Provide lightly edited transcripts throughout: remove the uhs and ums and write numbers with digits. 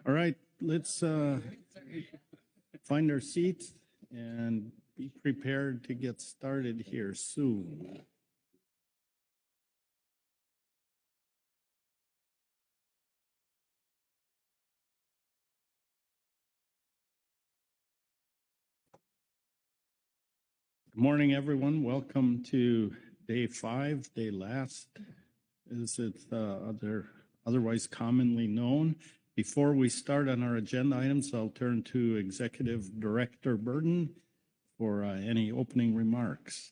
All right, let's find our seats and be prepared to get started here soon. Good morning, everyone. Welcome to day 5, day last, as it's otherwise commonly known. Before we start on our agenda items, I'll turn to Executive Director Burden for any opening remarks.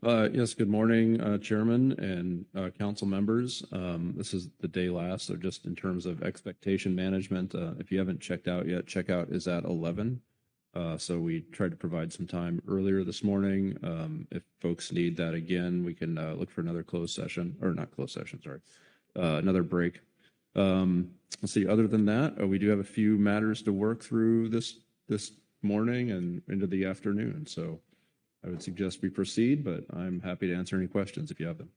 Yes, good morning, Chairman and council members. This is the day last, so just in terms of expectation management, if you haven't checked out yet, checkout is at 11. So we tried to provide some time earlier this morning. If folks need that again, we can look for another closed session, or not closed session, sorry, another break. Let's see, other than that, we do have a few matters to work through this morning and into the afternoon. So I would suggest we proceed, but I'm happy to answer any questions if you have them.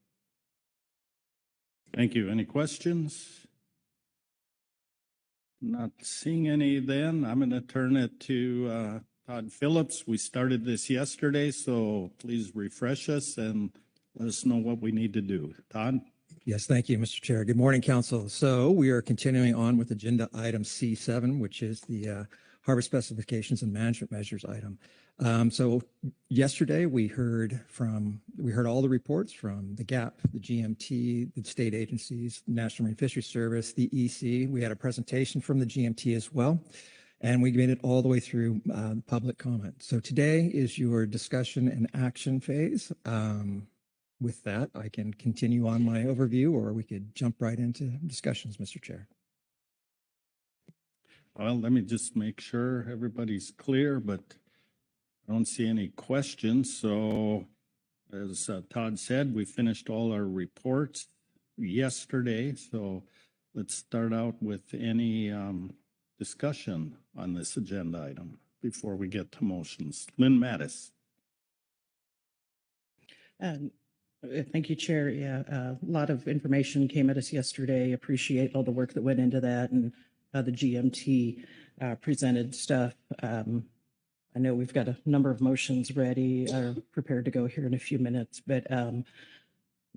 Thank you. Any questions? Not seeing any then. I'm going to turn it to Todd Phillips. We started this yesterday, so please refresh us and let us know what we need to do. Todd? Yes, thank you, Mr. Chair. Good morning, Council. So we are continuing on with agenda item C7, which is the harbor specifications and management measures item. So yesterday we heard all the reports from the GAP, the GMT, the state agencies, National Marine Fisheries Service, the EC. We had a presentation from the GMT as well, and we made it all the way through public comment. So today is your discussion and action phase. With that, I can continue on my overview, or we could jump right into discussions, Mr. Chair. Well, let me just make sure everybody's clear, but I don't see any questions. So as Todd said, we finished all our reports yesterday. So let's start out with any discussion on this agenda item before we get to motions. Lynn Mattis. Thank you, Chair. Yeah, a lot of information came at us yesterday. Appreciate all the work that went into that and how the GMT presented stuff. I know we've got a number of motions ready, prepared to go here in a few minutes, but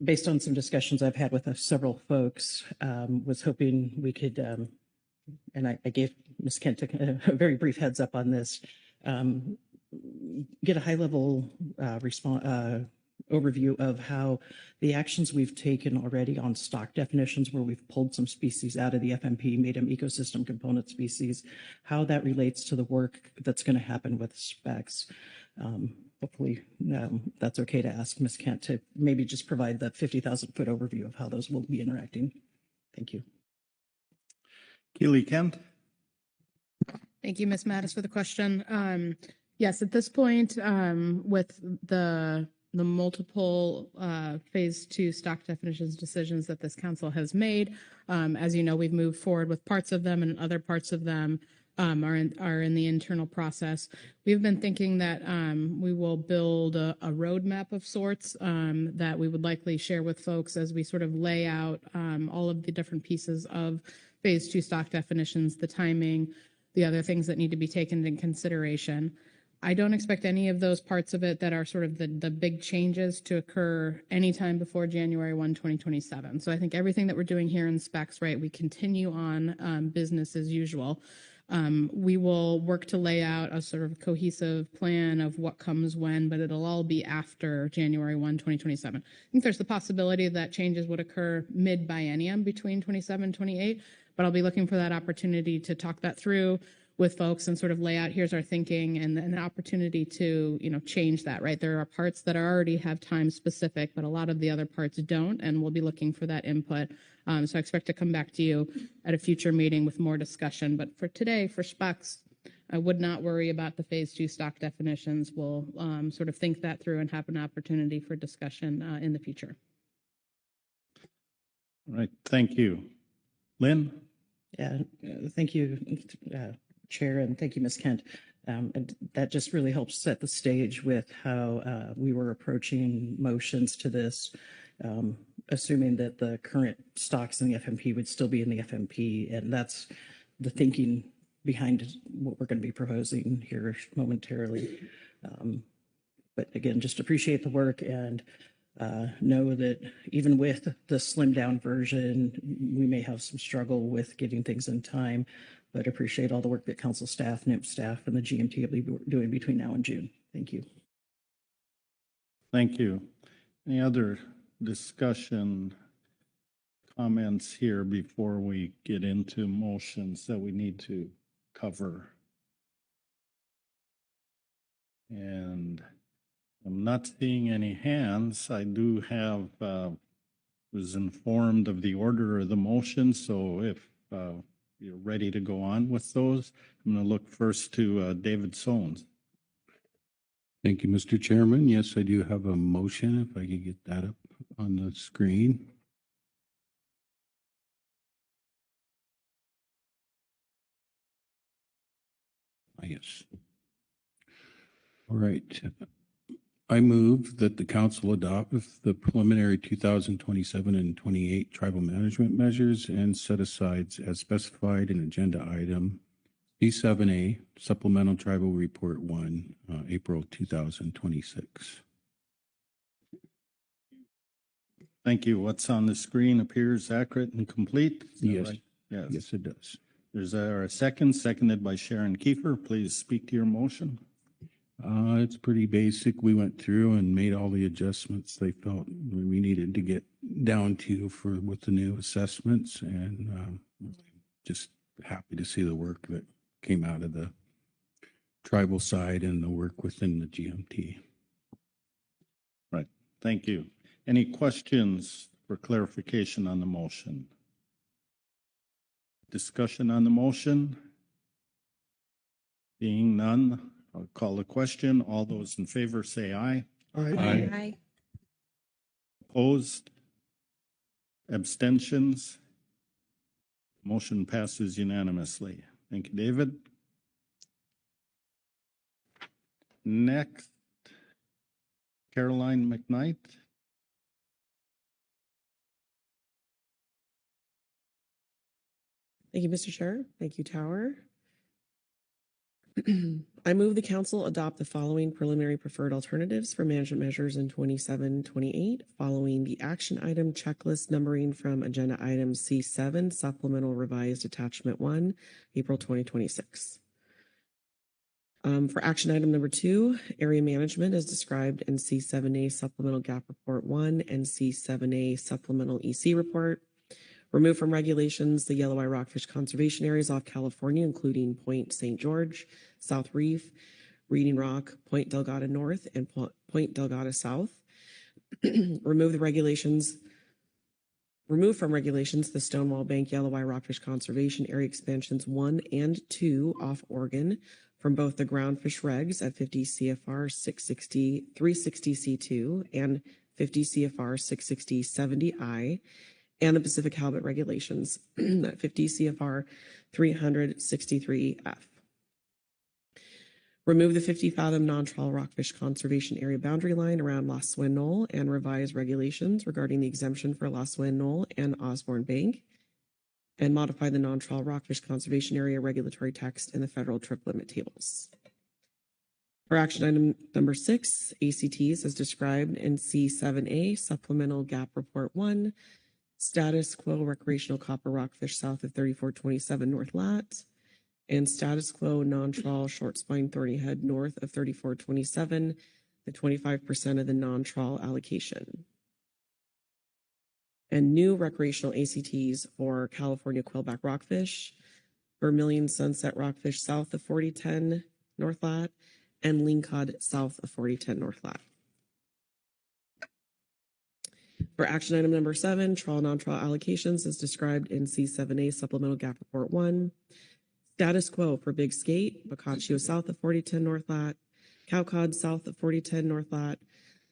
based on some discussions I've had with several folks, was hoping we could, and I gave Ms. Kent a very brief heads up on this, get a high-level overview of how the actions we've taken already on stock definitions, where we've pulled some species out of the FMP, made them ecosystem component species, how that relates to the work that's going to happen with specs. Hopefully that's okay to ask Ms. Kent to maybe just provide the 50,000-foot overview of how those will be interacting. Thank you. Keely Kent. Thank you, Ms. Mattis, for the question. Yes, at this point, with the multiple phase 2 stock definitions decisions that this council has made, as you know, we've moved forward with parts of them, and other parts of them are in the internal process. We've been thinking that we will build a roadmap of sorts that we would likely share with folks as we sort of lay out all of the different pieces of phase 2 stock definitions, the timing, the other things that need to be taken into consideration. I don't expect any of those parts of it that are sort of the big changes to occur anytime before January 1, 2027. So I think everything that we're doing here in specs, right, we continue on business as usual. We will work to lay out a sort of cohesive plan of what comes when, but it'll all be after January 1, 2027. I think there's the possibility that changes would occur mid-biennium between 27 and 28, but I'll be looking for that opportunity to talk that through with folks and sort of lay out, here's our thinking, and an opportunity to, change that, right? There are parts that already have time specific, but a lot of the other parts don't, and we'll be looking for that input. So I expect to come back to you at a future meeting with more discussion. But for today, for specs, I would not worry about the phase 2 stock definitions. We'll sort of think that through and have an opportunity for discussion in the future. All right, thank you. Lynn? Yeah, thank you, Chair, and thank you, Ms. Kent. And that just really helps set the stage with how we were approaching motions to this. assuming that the current stocks in the FMP would still be in the FMP. And that's the thinking behind what we're going to be proposing here momentarily. But again, just appreciate the work and know that even with the slimmed down version, we may have some struggle with getting things in time, but appreciate all the work that council staff, NIP staff, and the GMT will be doing between now and June. Thank you. Thank you. Any other discussion, comments here before we get into motions that we need to cover? And I'm not seeing any hands. I do have, was informed of the order of the motion, so if you're ready to go on with those, I'm going to look first to David Sones. Thank you, Mr. Chairman. Yes, I do have a motion, if I could get that up on the screen. Yes. All right. I move that the council adopt the preliminary 2027 and 28 tribal management measures and set-asides as specified in agenda item C7A, Supplemental Tribal Report 1, April 2026. Thank you. What's on the screen appears accurate and complete. Is that Yes. right? Yes. Yes, it does. There's a second, seconded by Sharon Kiefer. Please speak to your motion. It's pretty basic. We went through and made all the adjustments they felt we needed to get down to with the new assessments, and just happy to see the work that came out of the tribal side and the work within the GMT. Right. Thank you. Any questions for clarification on the motion? Discussion on the motion? Being none, I'll call the question. All those in favor say aye. Aye. Aye. Opposed? Abstentions? Motion passes unanimously. Thank you, David. Next, Caroline McKnight. Thank you, Mr. Chair. Thank you, Tower. I move the council adopt the following preliminary preferred alternatives for management measures in 27-28, following the action item checklist numbering from agenda item C7, supplemental revised attachment 1, April 2026. For action item number 2, area management as described in C7A supplemental gap report 1 and C7A supplemental EC report. Remove from regulations the yellow eye rockfish conservation areas off California, including Point St. George, South Reef, Reading Rock, Point Delgado North, and Point Delgado South. Remove from regulations the Stonewall Bank yellow eye rockfish conservation area expansions 1 and 2 off Oregon from both the groundfish regs at 50 CFR 360 C2 and 50 CFR 660 70I. And the Pacific Halibut regulations at 50 CFR 363F. Remove the 50 fathom non-trawl rockfish conservation area boundary line around Lost Swin Knoll and revise regulations regarding the exemption for Lost Swin Knoll and Osborne Bank, and modify the non-trawl rockfish conservation area regulatory text in the federal trip limit tables. For action item number 6, ACTs as described in C7A supplemental gap report 1, status quo recreational copper rockfish south of 3427 North Lat, and status quo non-trawl short spine thorny head north of 3427, the 25% of the non-trawl allocation. And new recreational ACTs for California quillback rockfish, Vermilion sunset rockfish south of 4010 North Lat, and lingcod south of 4010 North Lat. For action item number 7, trawl non-trawl allocations as described in C7A supplemental gap report 1. Status quo for Big Skate, Boccaccio south of 4010 North Lat, Cowcod south of 4010 North Lat,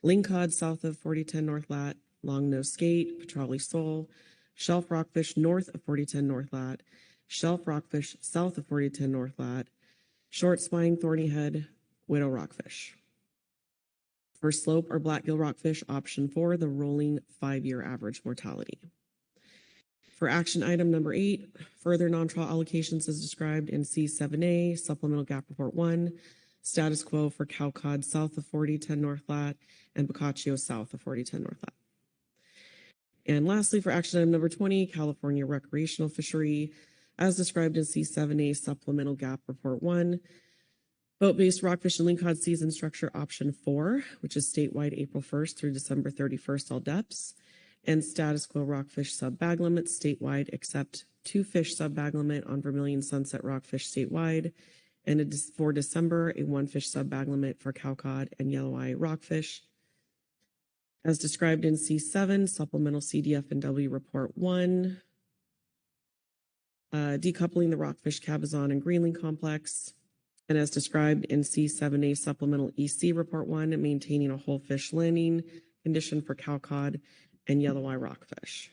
Lingcod south of 4010 North Lat, Longnose Skate, Petrale Sole, Shelf Rockfish north of 4010 North Lat, Shelf Rockfish south of 4010 North Lat, Short Spine Thorny Head, Widow Rockfish. For slope or blackgill rockfish, option 4, the rolling 5-year average mortality. For action item number 8, further non-trawl allocations as described in C7A, Supplemental Gap Report 1, status quo for cow cod south of 4010 North Lat and Boccaccio south of 4010 North Lat. And lastly, for action item number 20, California recreational fishery, as described in C7A, Supplemental Gap Report 1, boat-based rockfish and lingcod season structure option 4, which is statewide April 1st through December 31st, all depths, and status quo rockfish sub-bag limits statewide, except 2 fish sub-bag limit on Vermilion Sunset rockfish statewide, and for December, a 1 fish sub-bag limit for cowcod and yellow eye rockfish. As described in C7, Supplemental CDF and W Report 1, decoupling the rockfish cabezon and greenling complex, and as described in C7A Supplemental EC Report 1, maintaining a whole fish landing condition for cowcod and yellow eye rockfish.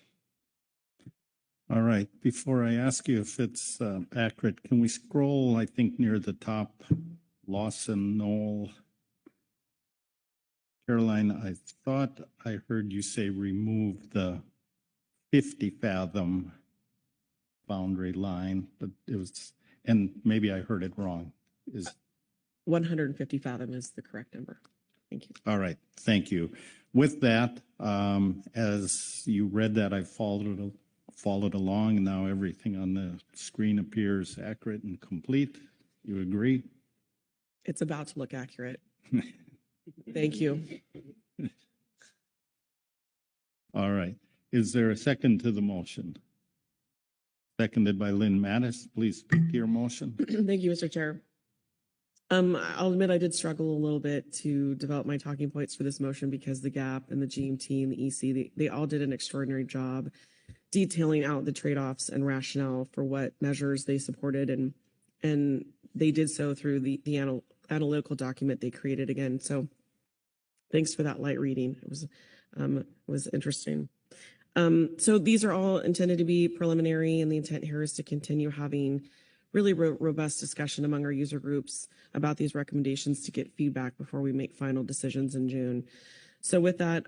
All right, before I ask you if it's accurate, can we scroll, I think, near the top, Lawson, Knoll? Caroline, I thought I heard you say remove the 50 fathom boundary line, but it was, and maybe I heard it wrong. Is 150 fathom is the correct number. Thank you. all right, thank you. With that, as you read that, I followed along, and now everything on the screen appears accurate and complete. You agree? It's about to look accurate. Thank you. All right. Is there a second to the motion? Seconded by Lynn Mattis. Please speak to your motion. Thank you, Mr. Chair. I'll admit I did struggle a little bit to develop my talking points for this motion because the GAP and the GMT and the EC, they all did an extraordinary job detailing out the trade-offs and rationale for what measures they supported, and they did so through the analytical document they created again. So thanks for that light reading. It was interesting. So these are all intended to be preliminary, and the intent here is to continue having really robust discussion among our user groups about these recommendations to get feedback before we make final decisions in June. So with that,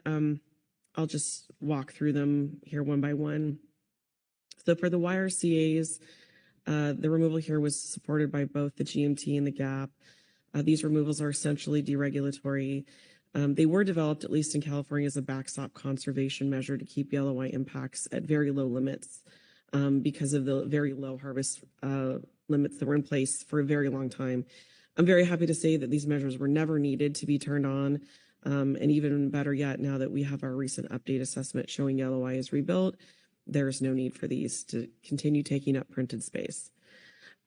I'll just walk through them here one by one. So for the YRCAs, the removal here was supported by both the GMT and the GAP. These removals are essentially deregulatory. They were developed, at least in California, as a backstop conservation measure to keep yellow eye impacts at very low limits because of the very low harvest limits that were in place for a very long time. I'm very happy to say that these measures were never needed to be turned on. And even better yet, now that we have our recent update assessment showing yellow eye is rebuilt, there is no need for these to continue taking up printed space.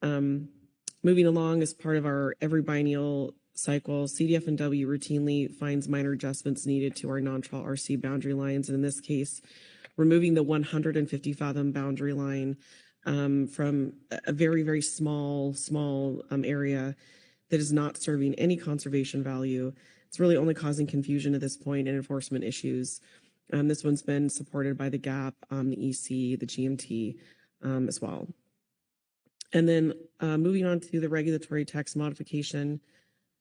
Moving along, as part of our every biennial cycle, CDF and W routinely finds minor adjustments needed to our non-trawl RC boundary lines. And in this case, removing the 150 fathom boundary line from a very, very small area that is not serving any conservation value. It's really only causing confusion at this point and enforcement issues. This one's been supported by the GAP, the EC, the GMT as well. And then moving on to the regulatory text modification,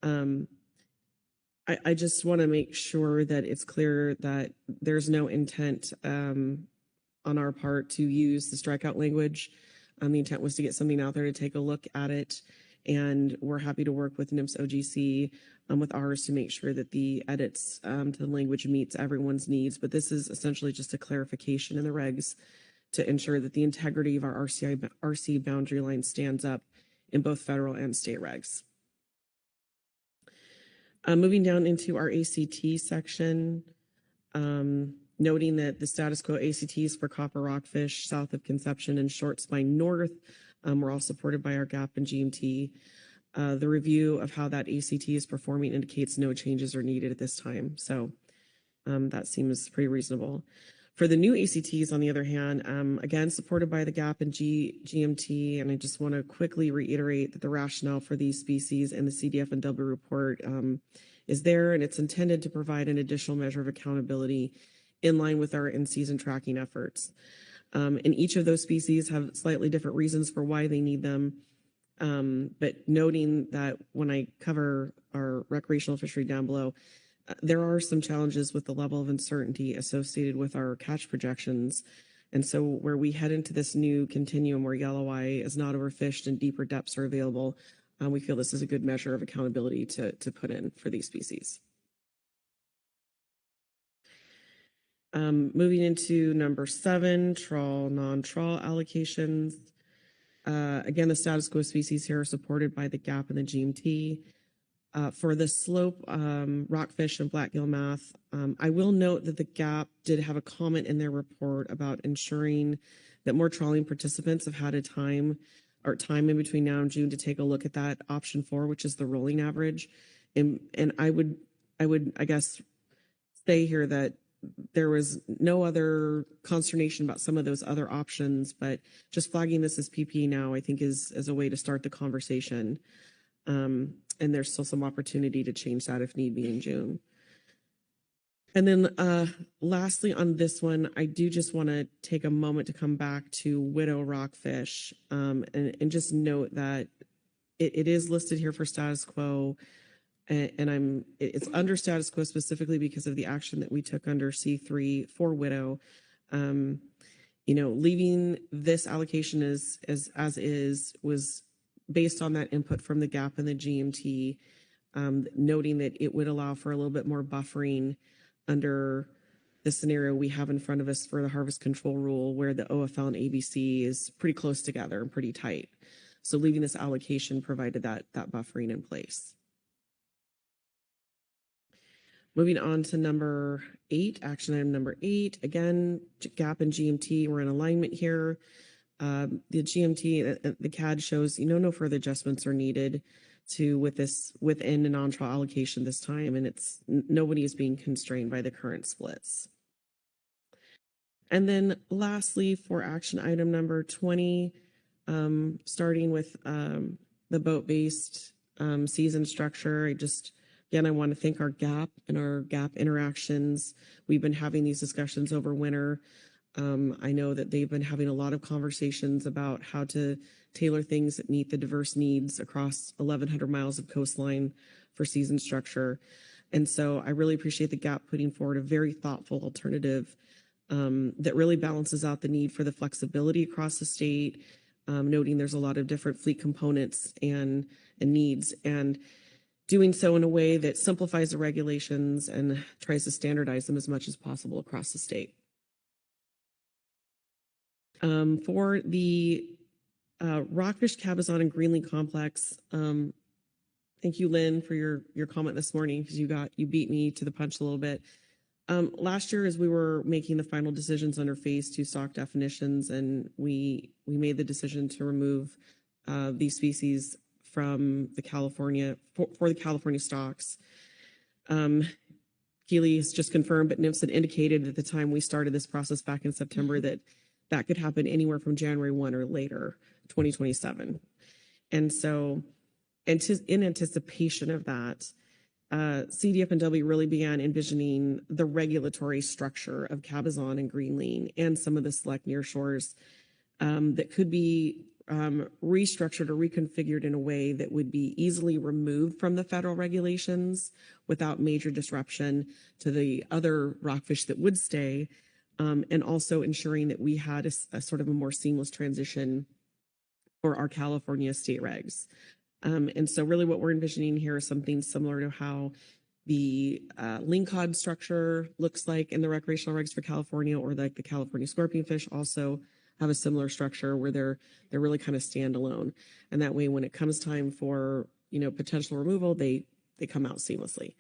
I just want to make sure that it's clear that there's no intent on our part to use the strikeout language. The intent was to get something out there to take a look at it, and we're happy to work with NMFS OGC with ours to make sure that the edits to the language meets everyone's needs. But this is essentially just a clarification in the regs to ensure that the integrity of our RC boundary line stands up in both federal and state regs. Moving down into our ACT section, noting that the status quo ACTs for copper rockfish south of Conception and short spine north were all supported by our GAP and GMT. The review of how that ACT is performing indicates no changes are needed at this time. So that seems pretty reasonable. For the new ACTs, on the other hand, again, supported by the GAP and GMT, and I just want to quickly reiterate that the rationale for these species in the CDF and W report is there, and it's intended to provide an additional measure of accountability in line with our in-season tracking efforts. And each of those species have slightly different reasons for why they need them. But noting that when I cover our recreational fishery down below, there are some challenges with the level of uncertainty associated with our catch projections. And so where we head into this new continuum where yellow eye is not overfished and deeper depths are available, we feel this is a good measure of accountability to put in for these species. Moving into number 7, trawl, non-trawl allocations. Again, the status quo species here are supported by the GAP and the GMT. For the slope, rockfish and black gillmouth, I will note that the GAP did have a comment in their report about ensuring that more trawling participants have had a time in between now and June to take a look at that option 4, which is the rolling average. And I would, I guess, say here that there was no other consternation about some of those other options, but just flagging this as PP now, I think is a way to start the conversation. And there's still some opportunity to change that if need be in June. And then lastly on this one, I do just want to take a moment to come back to widow rockfish and just note that it is listed here for status quo. And it's under status quo specifically because of the action that we took under C3 for widow. Leaving this allocation as is was based on that input from the GAP and the GMT, noting that it would allow for a little bit more buffering under the scenario we have in front of us for the harvest control rule, where the OFL and ABC is pretty close together and pretty tight. So leaving this allocation provided that buffering in place. Moving on to number 8, action item number 8. Again, GAP and GMT were in alignment here. The GMT, the CAD shows, no further adjustments are needed within a non-trawl allocation this time, and nobody is being constrained by the current splits. And then lastly, for action item number 20, starting with the boat-based season structure, I want to thank our GAP and our GAP interactions. We've been having these discussions over winter. I know that they've been having a lot of conversations about how to tailor things that meet the diverse needs across 1,100 miles of coastline for season structure. And so I really appreciate the GAP putting forward a very thoughtful alternative that really balances out the need for the flexibility across the state, noting there's a lot of different fleet components and needs, and doing so in a way that simplifies the regulations and tries to standardize them as much as possible across the state. For the rockfish, cabezon, and greenling complex, thank you, Lynn, for your comment this morning, because you beat me to the punch a little bit. Last year, as we were making the final decisions under phase 2 stock definitions, and we made the decision to remove these species from the California for the California stocks. Keely has just confirmed, but NMFS had indicated at the time we started this process back in September that could happen anywhere from January 1 or later, 2027. And so, in anticipation of that, CDF&W really began envisioning the regulatory structure of cabezon and greenling and some of the select nearshores that could be restructured or reconfigured in a way that would be easily removed from the federal regulations without major disruption to the other rockfish that would stay, and also ensuring that we had a sort of a more seamless transition for our California state regs. And so really what we're envisioning here is something similar to how the lingcod structure looks like in the recreational regs for California, or like the California scorpionfish also have a similar structure where they're really kind of standalone. And that way, when it comes time for, potential removal, they come out seamlessly.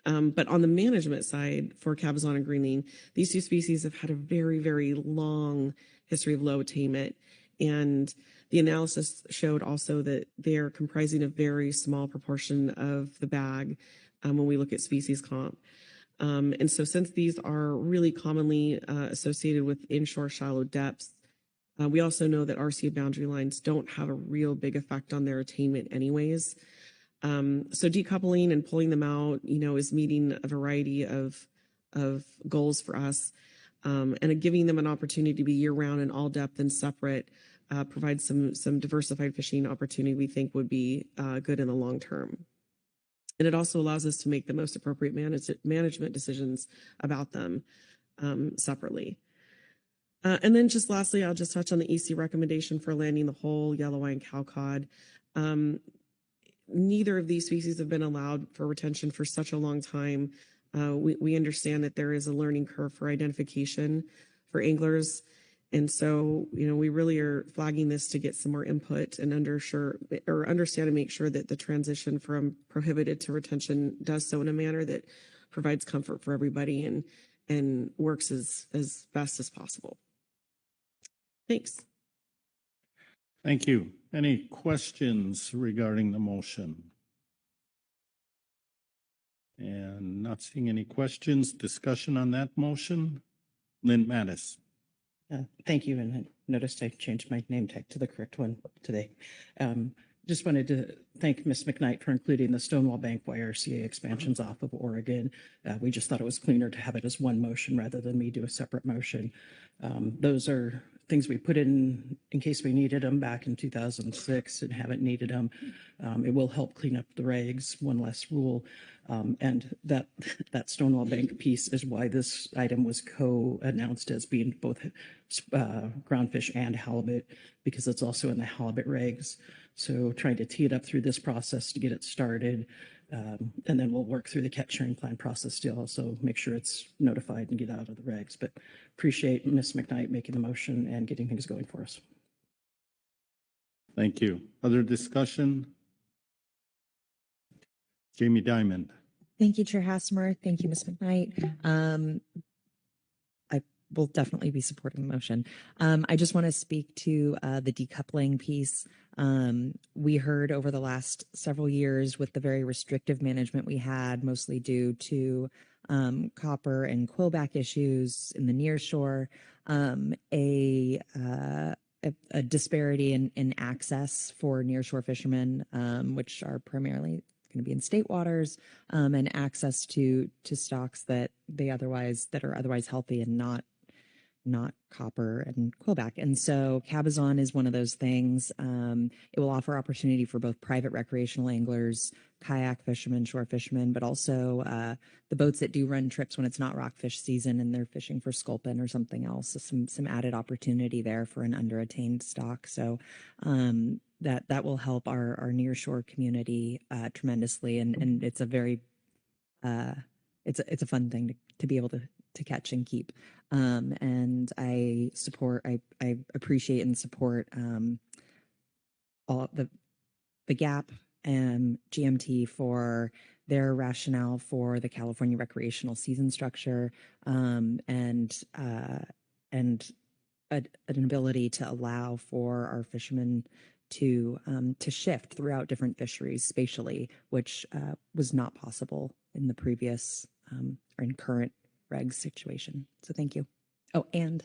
But on the management side for cabezon and greenling, these two species have had a very, very long history of low attainment. And the analysis showed also that they're comprising a very small proportion of the bag when we look at species comp. And so since these are really commonly associated with inshore shallow depths, we also know that RCA boundary lines don't have a real big effect on their attainment anyways. So decoupling and pulling them out, is meeting a variety of goals for us, and giving them an opportunity to be year-round and all depth and separate provides some diversified fishing opportunity we think would be good in the long term. And it also allows us to make the most appropriate management decisions about them separately. And then just lastly, I'll just touch on the EC recommendation for landing the whole yellow eye and cowcod. Neither of these species have been allowed for retention for such a long time. We understand that there is a learning curve for identification for anglers. And so, we really are flagging this to get some more input and understand and make sure that the transition from prohibited to retention does so in a manner that provides comfort for everybody and works as best as possible. Thanks. Thank you. Any questions regarding the motion? And not seeing any questions. Discussion on that motion? Lynn Mattis. Thank you. And I noticed I changed my name tag to the correct one today. Just wanted to thank Ms. McKnight for including the Stonewall Bank YRCA expansions off of Oregon. We just thought it was cleaner to have it as one motion rather than me do a separate motion. Those are things we put in case we needed them back in 2006 and haven't needed them. It will help clean up the regs, one less rule. And that Stonewall Bank piece is why this item was co-announced as being both groundfish and halibut, because it's also in the halibut regs. So trying to tee it up through this process to get it started. And then we'll work through the catch sharing plan process to also make sure it's notified and get out of the regs. But appreciate Ms. McKnight making the motion and getting things going for us. Thank you. Other discussion? Jamie Dimon. Thank you, Chair Hassemer. Thank you, Ms. McKnight. I will definitely be supporting the motion. I just want to speak to the decoupling piece. We heard over the last several years with the very restrictive management we had, mostly due to copper and quillback issues in the nearshore, a disparity in access for nearshore fishermen, which are primarily going to be in state waters, and access to stocks that are otherwise healthy and not copper and quillback. And so cabezon is one of those things. It will offer opportunity for both private recreational anglers, kayak fishermen, shore fishermen, but also the boats that do run trips when it's not rockfish season and they're fishing for sculpin or something else. So some added opportunity there for an under-attained stock. So that will help our nearshore community tremendously, and it's a very it's a fun thing to be able to catch and keep. And I appreciate and support all the GAP and GMT for their rationale for the California recreational season structure, and an ability to allow for our fishermen to shift throughout different fisheries spatially, which was not possible in the previous or in current regs situation. So thank you. Oh, and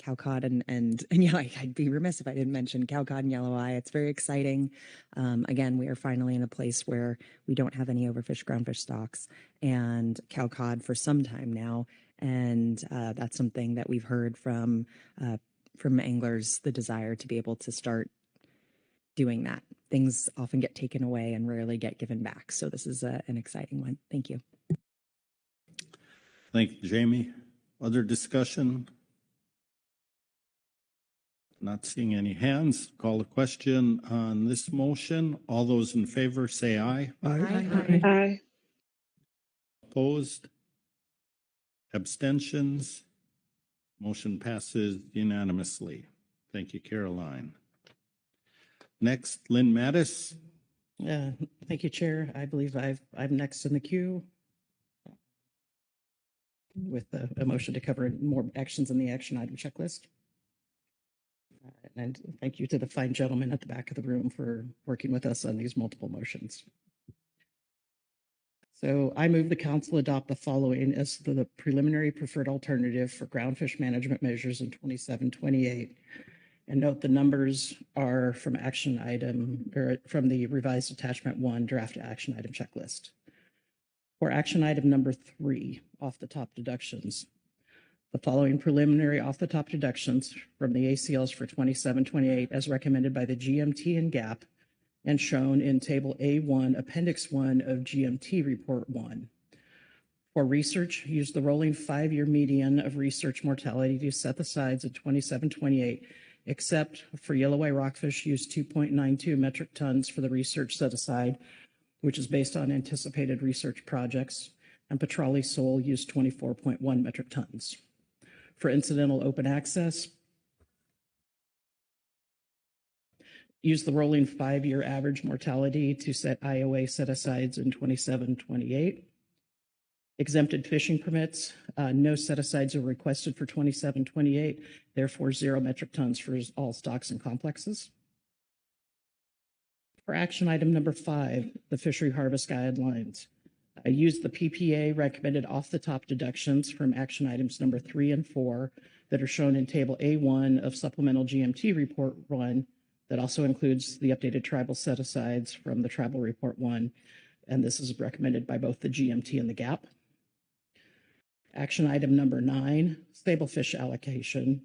cowcod and yeah, I'd be remiss if I didn't mention cowcod and yellow eye. It's very exciting. Again, we are finally in a place where we don't have any overfished groundfish stocks and cowcod for some time now, and that's something that we've heard from anglers, the desire to be able to start doing that. Things often get taken away and rarely get given back. So this is an exciting one. Thank you. Thank you, Jamie. Other discussion? Not seeing any hands. Call the question on this motion. All those in favor say aye. Aye. Aye. Opposed? Abstentions? Motion passes unanimously. Thank you, Caroline. Next, Lynn Mattis. Thank you, Chair. I believe I'm next in the queue with a motion to cover more actions in the action item checklist. And thank you to the fine gentleman at the back of the room for working with us on these multiple motions. So I move the council adopt the following as the preliminary preferred alternative for groundfish management measures in 27-28. And note the numbers are from action item or from the revised attachment 1 draft action item checklist. For action item number 3, off the top deductions, the following preliminary off the top deductions from the ACLs for 27-28 as recommended by the GMT and GAP and shown in Table A1, Appendix 1 of GMT Report 1. For research, use the rolling 5-year median of research mortality to set the sides at 27-28, except for yellow eye rockfish, use 2.92 metric tons for the research set aside, which is based on anticipated research projects, and petrale sole use 24.1 metric tons. For incidental open access, use the rolling 5-year average mortality to set IOA set-asides in 27-28. Exempted fishing permits, no set-asides are requested for 27-28, therefore 0 metric tons for all stocks and complexes. For action item number 5, the fishery harvest guidelines. Use the PPA recommended off-the-top deductions from action items number 3 and 4 that are shown in Table A1 of Supplemental GMT Report 1 that also includes the updated tribal set-asides from the Tribal Report 1, and this is recommended by both the GMT and the GAP. Action item number 9, stablefish allocation.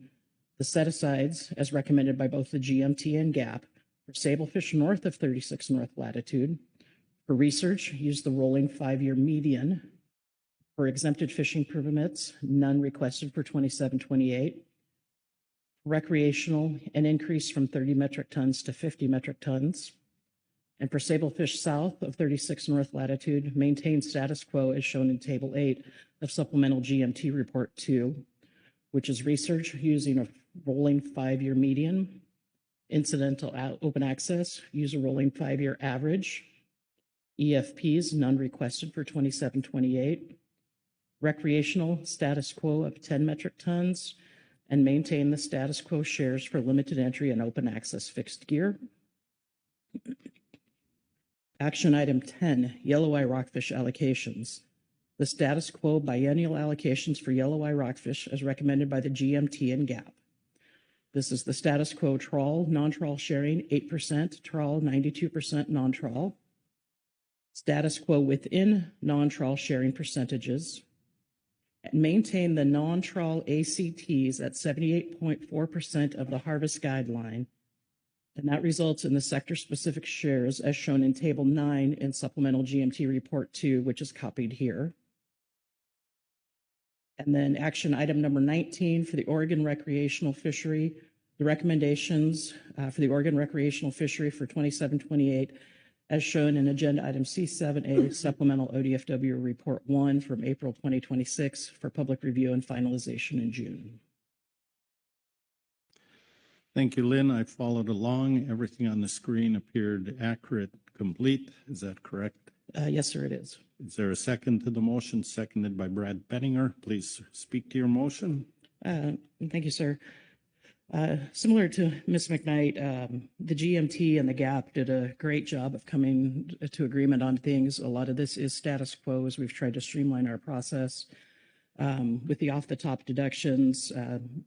The set-asides, as recommended by both the GMT and GAP, for stablefish north of 36 north latitude. For research, use the rolling 5-year median. For exempted fishing permits, none requested for 27-28. Recreational, an increase from 30 metric tons to 50 metric tons. And for stablefish south of 36 north latitude, maintain status quo as shown in Table 8 of Supplemental GMT Report 2, which is research using a rolling 5-year median. Incidental open access, use a rolling 5-year average. EFPs, none requested for 27-28. Recreational, status quo of 10 metric tons, and maintain the status quo shares for limited entry and open access fixed gear. Action item 10, yellow eye rockfish allocations. The status quo biennial allocations for yellow eye rockfish as recommended by the GMT and GAP. This is the status quo trawl, non-trawl sharing, 8%, trawl, 92% non-trawl. Status quo within non-trawl sharing percentages. Maintain the non-trawl ACTs at 78.4% of the harvest guideline, and that results in the sector-specific shares as shown in Table 9 in Supplemental GMT Report 2, which is copied here. And then action item number 19 for the Oregon recreational fishery, the recommendations for the Oregon recreational fishery for 27-28 as shown in agenda item C7A, Supplemental ODFW Report 1 from April 2026 for public review and finalization in June. Thank you, Lynn. I followed along. Everything on the screen appeared accurate, complete. Is that correct? Yes, sir, it is. Is there a second to the motion? Seconded by Brad Pettinger. Please speak to your motion. Thank you, sir. Similar to Ms. McKnight, the GMT and the GAP did a great job of coming to agreement on things. A lot of this is status quo as we've tried to streamline our process. With the off-the-top deductions,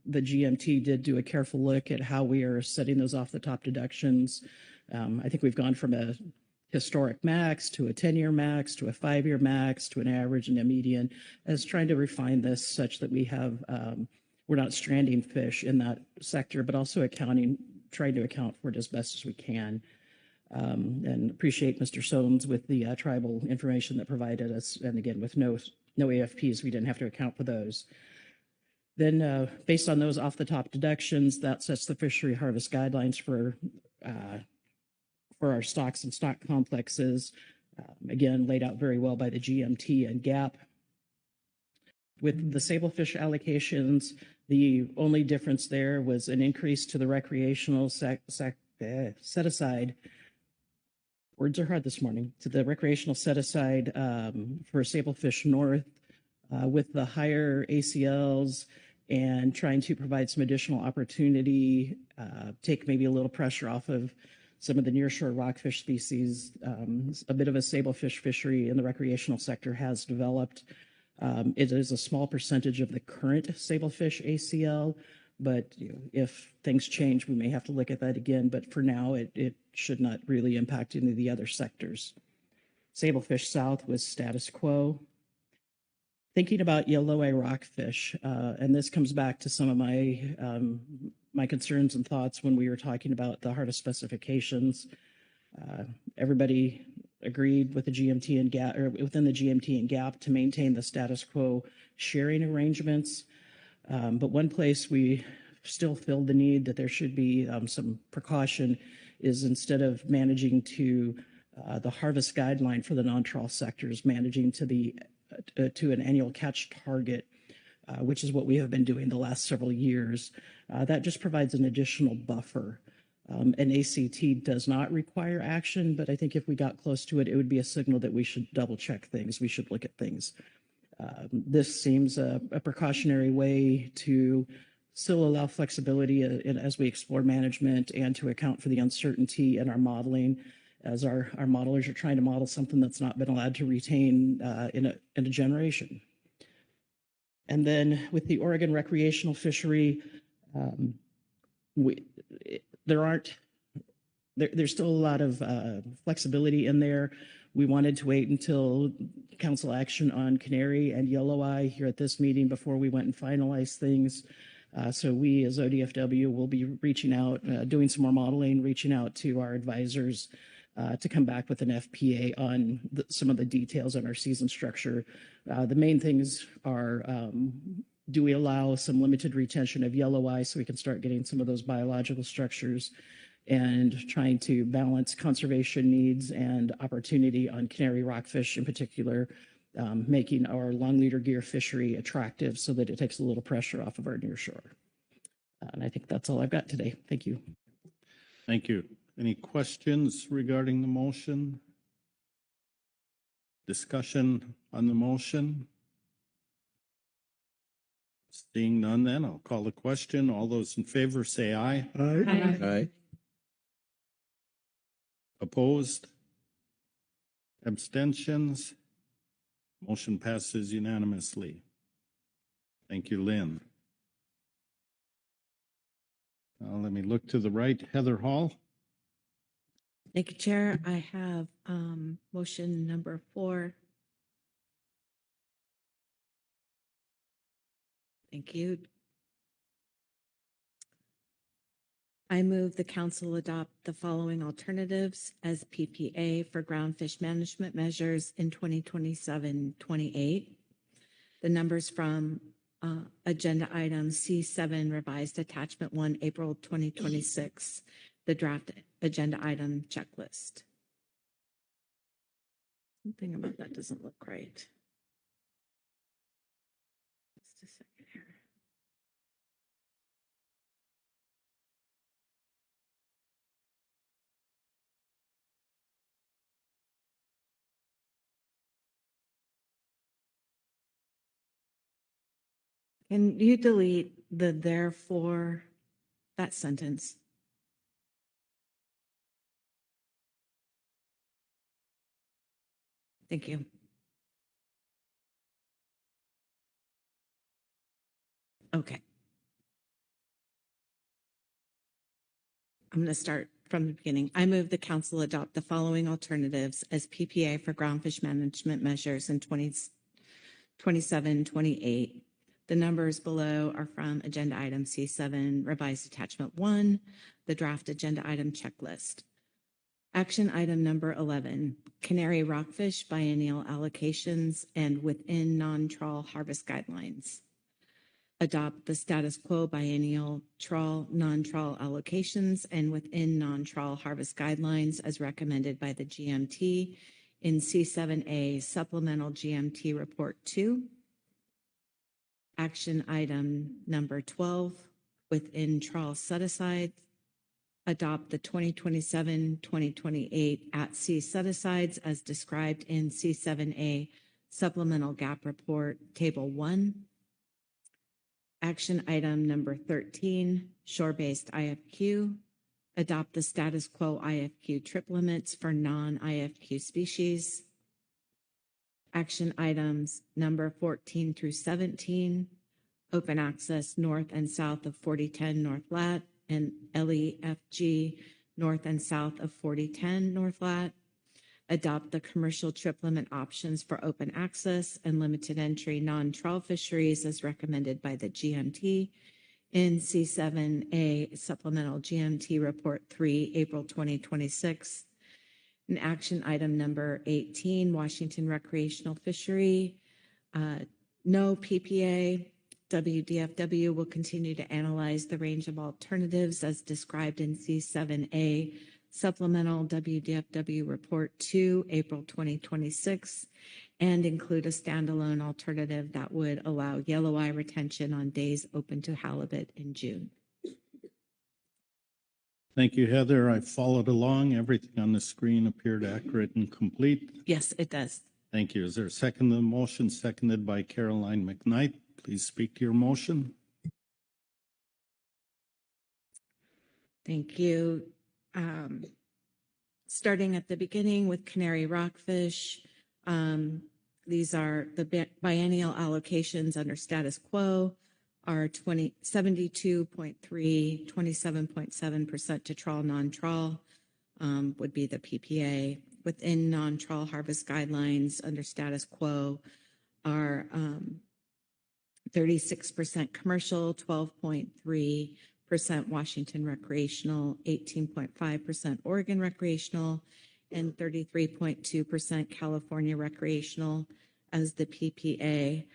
the GMT did do a careful look at how we are setting those off-the-top deductions. I think we've gone from a historic max to a 10-year max to a 5-year max to an average and a median, as trying to refine this such that we have we're not stranding fish in that sector, but also trying to account for it as best as we can. And appreciate Mr. Soames with the tribal information that provided us. And again, with no AFPs, we didn't have to account for those. Then based on those off-the-top deductions, that sets the fishery harvest guidelines for our stocks and stock complexes, again, laid out very well by the GMT and GAP. With the sablefish allocations, the only difference there was an increase to the recreational set-aside. Words are hard this morning. To the recreational set-aside for sablefish north with the higher ACLs and trying to provide some additional opportunity, take maybe a little pressure off of some of the nearshore rockfish species. A bit of a sablefish fishery in the recreational sector has developed. It is a small percentage of the current sablefish ACL, but if things change, we may have to look at that again. But for now, it should not really impact any of the other sectors. Sablefish south was status quo. Thinking about yellow eye rockfish, and this comes back to some of my concerns and thoughts when we were talking about the harvest specifications. Everybody agreed with the GMT and GAP, or within the GMT and GAP, to maintain the status quo sharing arrangements. But one place we still feel the need that there should be some precaution is, instead of managing to the harvest guideline for the non-trawl sectors, managing to an annual catch target, which is what we have been doing the last several years. That just provides an additional buffer. An ACT does not require action, but I think if we got close to it, it would be a signal that we should double check things. We should look at things. This seems a precautionary way to still allow flexibility as we explore management, and to account for the uncertainty in our modeling, as our modelers are trying to model something that's not been allowed to retain in a generation. And then with the Oregon recreational fishery, there's still a lot of flexibility in there. We wanted to wait until council action on canary and yellow eye here at this meeting before we went and finalized things. So we as ODFW will be reaching out, doing some more modeling, reaching out to our advisors to come back with an FPA on some of the details on our season structure. The main things are, do we allow some limited retention of yellow eye so we can start getting some of those biological structures, and trying to balance conservation needs and opportunity on canary rockfish in particular, making our long leader gear fishery attractive so that it takes a little pressure off of our near shore. And I think that's all I've got today. Thank you. Thank you. Any questions regarding the motion? Discussion on the motion? Seeing none, then I'll call the question. All those in favor say aye. Aye. Aye. Opposed? Abstentions? Motion passes unanimously. Thank you, Lynn. Now let me look to the right. Heather Hall. Thank you, Chair. I have motion number 4. Thank you. I move the council adopt the following alternatives as PPA for groundfish management measures in 2027-28. The numbers from agenda item C7 revised attachment 1, April 2026, the draft agenda item checklist. Something about that doesn't look right. Just a second here. Can you delete the therefore, that sentence? Thank you. Okay. I'm going to start from the beginning. I move the council adopt the following alternatives as PPA for groundfish management measures in 2027-28. The numbers below are from agenda item C7, revised attachment 1, the draft agenda item checklist. Action item number 11, canary rockfish biennial allocations and within non-trawl harvest guidelines. Adopt the status quo biennial trawl, non-trawl allocations and within non-trawl harvest guidelines as recommended by the GMT in C7A Supplemental GMT Report 2. Action item number 12, within trawl set-asides, adopt the 2027-2028 at-sea set-asides as described in C7A Supplemental Gap Report Table 1. Action item number 13, shore-based IFQ, adopt the status quo IFQ trip limits for non-IFQ species. Action items number 14 through 17, open access north and south of 4010 North Lat and LEFG north and south of 4010 North Lat. Adopt the commercial trip limit options for open access and limited entry non-trawl fisheries as recommended by the GMT in C7A Supplemental GMT Report 3, April 2026. And action item number 18, Washington Recreational Fishery. No PPA. WDFW will continue to analyze the range of alternatives as described in C7A Supplemental WDFW Report 2, April 2026, and include a standalone alternative that would allow yellow eye retention on days open to halibut in June. Thank you, Heather. I followed along. Everything on the screen appeared accurate and complete. Yes, it does. Thank you. Is there a second to the motion? Seconded by Caroline McKnight. Please speak to your motion. Thank you. Starting at the beginning with canary rockfish, these are the biennial allocations under status quo are 72.3, 27.7% to trawl, non-trawl would be the PPA. Within non-trawl harvest guidelines under status quo are 36% commercial, 12.3% Washington recreational, 18.5% Oregon recreational, and 33.2% California recreational as the PPA.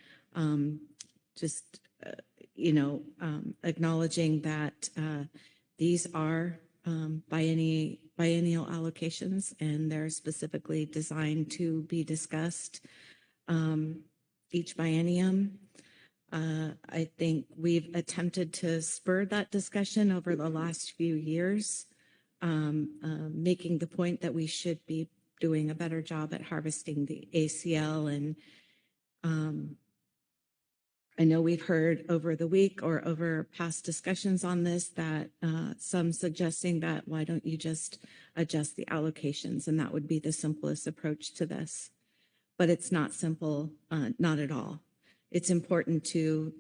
Acknowledging that these are biennial allocations and they're specifically designed to be discussed each biennium. I think we've attempted to spur that discussion over the last few years, making the point that we should be doing a better job at harvesting the ACL. And I know we've heard over the week or over past discussions on this that some suggesting that why don't you just adjust the allocations, and that would be the simplest approach to this. But it's not simple, not at all. It's important to,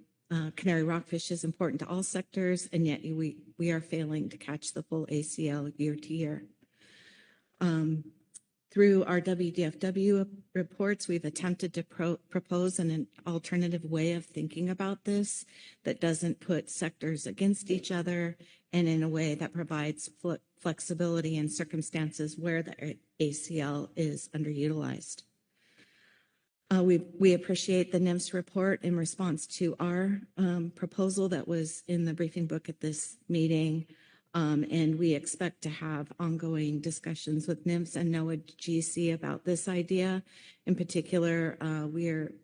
canary rockfish is important to all sectors, and yet we are failing to catch the full ACL year to year. Through our WDFW reports, we've attempted to propose an alternative way of thinking about this that doesn't put sectors against each other and in a way that provides flexibility in circumstances where the ACL is underutilized. We appreciate the NMFS report in response to our proposal that was in the briefing book at this meeting. And we expect to have ongoing discussions with NMFS and NOAA GC about this idea. In particular, we are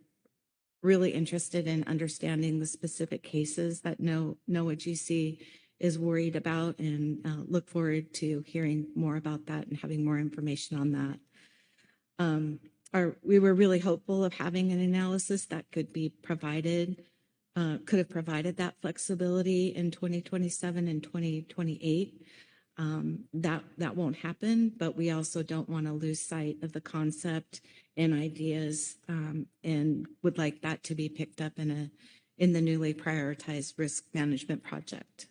really interested in understanding the specific cases that NOAA GC is worried about, and look forward to hearing more about that and having more information on that. We were really hopeful of having an analysis that could be provided, could have provided that flexibility in 2027 and 2028. That won't happen, but we also don't want to lose sight of the concept and ideas, and would like that to be picked up in the newly prioritized risk management project.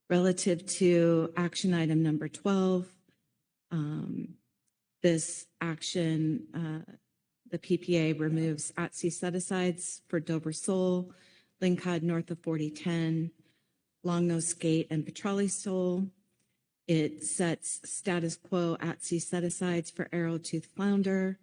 Relative to action item number 12, this action, the PPA removes at-sea set-asides for Dover sole, lingcod north of 4010, longnose skate, and petrale sole. It sets status quo at-sea set-asides for arrow-tooth flounder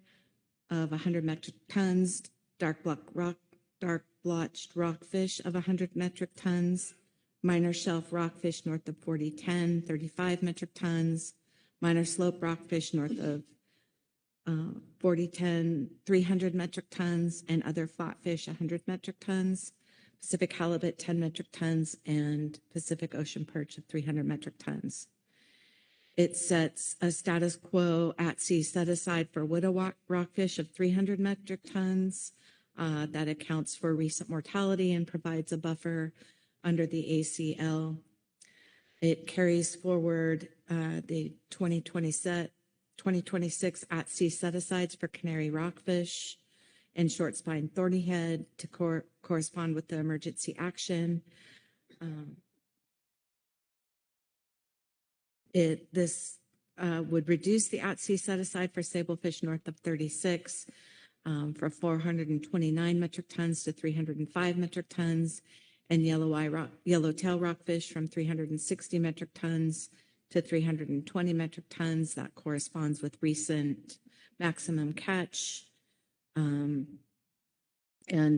of 100 metric tons, dark blotched rockfish of 100 metric tons, minor shelf rockfish north of 4010, 35 metric tons, minor slope rockfish north of 4010, 300 metric tons, and other flatfish 100 metric tons, Pacific halibut 10 metric tons, and Pacific ocean perch of 300 metric tons. It sets a status quo at-sea set-aside for widow rockfish of 300 metric tons. That accounts for recent mortality and provides a buffer under the ACL. It carries forward the 2026 at-sea set-asides for canary rockfish and short spine thorny head to correspond with the emergency action. This would reduce the at-sea set-aside for sablefish north of 36 for 429 metric tons to 305 metric tons, and yellowtail rockfish from 360 metric tons to 320 metric tons. That corresponds with recent maximum catch. And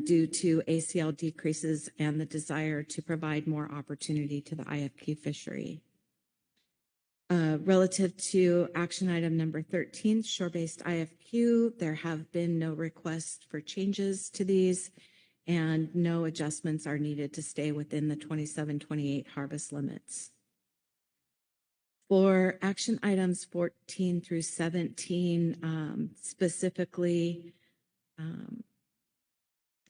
due to ACL decreases and the desire to provide more opportunity to the IFQ fishery. Relative to action item number 13, shore-based IFQ, there have been no requests for changes to these, and no adjustments are needed to stay within the 27-28 harvest limits. For action items 14 through 17, specifically,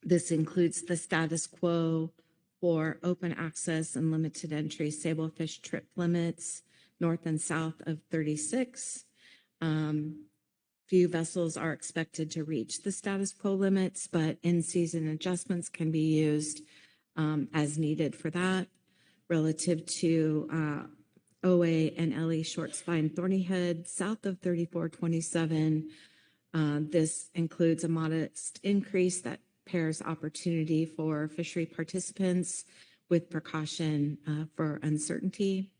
this includes the status quo for open access and limited entry sablefish trip limits north and south of 36. Few vessels are expected to reach the status quo limits, but in-season adjustments can be used as needed for that. Relative to OA and LE short spine thorny head south of 3427, this includes a modest increase that pairs opportunity for fishery participants with precaution for uncertainty.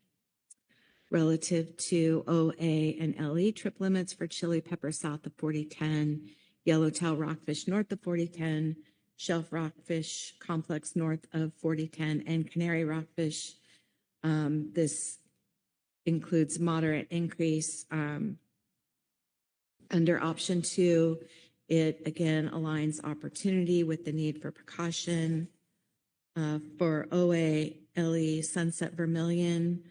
Relative to OA and LE trip limits for chili pepper south of 4010, yellowtail rockfish north of 4010, shelf rockfish complex north of 4010, and canary rockfish. This includes moderate increase. Under option 2, it again aligns opportunity with the need for precaution. For OA, LE sunset vermilion,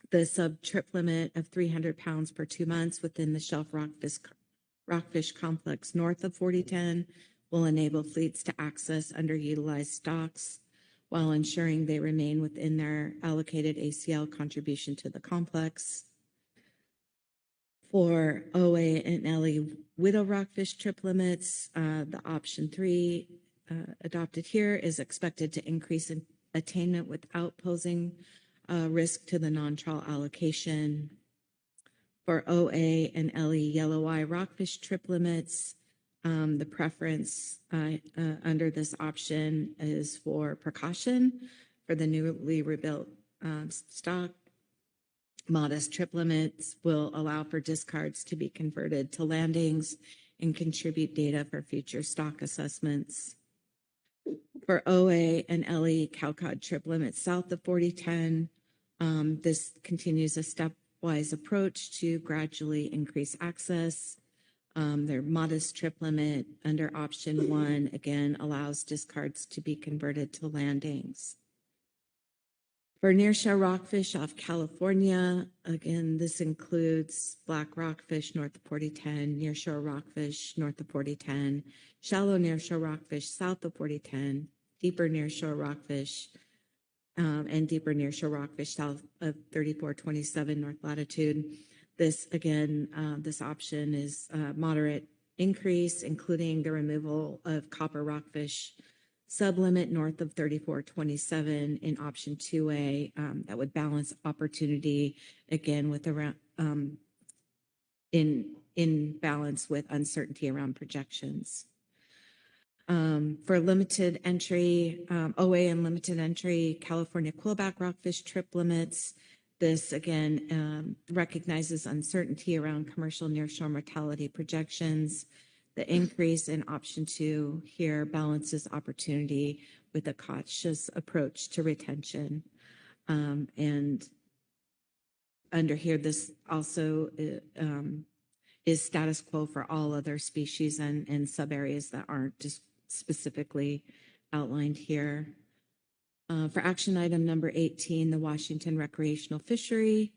the sub-trip limit of 300 pounds per 2 months within the shelf rockfish complex north of 4010 will enable fleets to access underutilized stocks while ensuring they remain within their allocated ACL contribution to the complex. For OA and LE widow rockfish trip limits, the option 3 adopted here is expected to increase in attainment without posing risk to the non-trawl allocation. For OA and LE yellow eye rockfish trip limits, the preference under this option is for precaution for the newly rebuilt stock. Modest trip limits will allow for discards to be converted to landings and contribute data for future stock assessments. For OA and LE cowcod trip limits south of 4010, this continues a stepwise approach to gradually increase access. Their modest trip limit under option 1 again allows discards to be converted to landings. For nearshore rockfish off California, again, this includes black rockfish north of 4010, nearshore rockfish north of 4010, shallow nearshore rockfish south of 4010, deeper nearshore rockfish, and deeper nearshore rockfish south of 3427 north latitude. This, again, this option is moderate increase, including the removal of copper rockfish sublimit north of 3427 in option 2A. That would balance opportunity again with around in balance with uncertainty around projections. For limited entry, OA and limited entry, California quillback rockfish trip limits. This again recognizes uncertainty around commercial nearshore mortality projections. The increase in option 2 here balances opportunity with a cautious approach to retention. And under here, this also is status quo for all other species and sub-areas that aren't just specifically outlined here. For action item number 18, the Washington recreational fishery.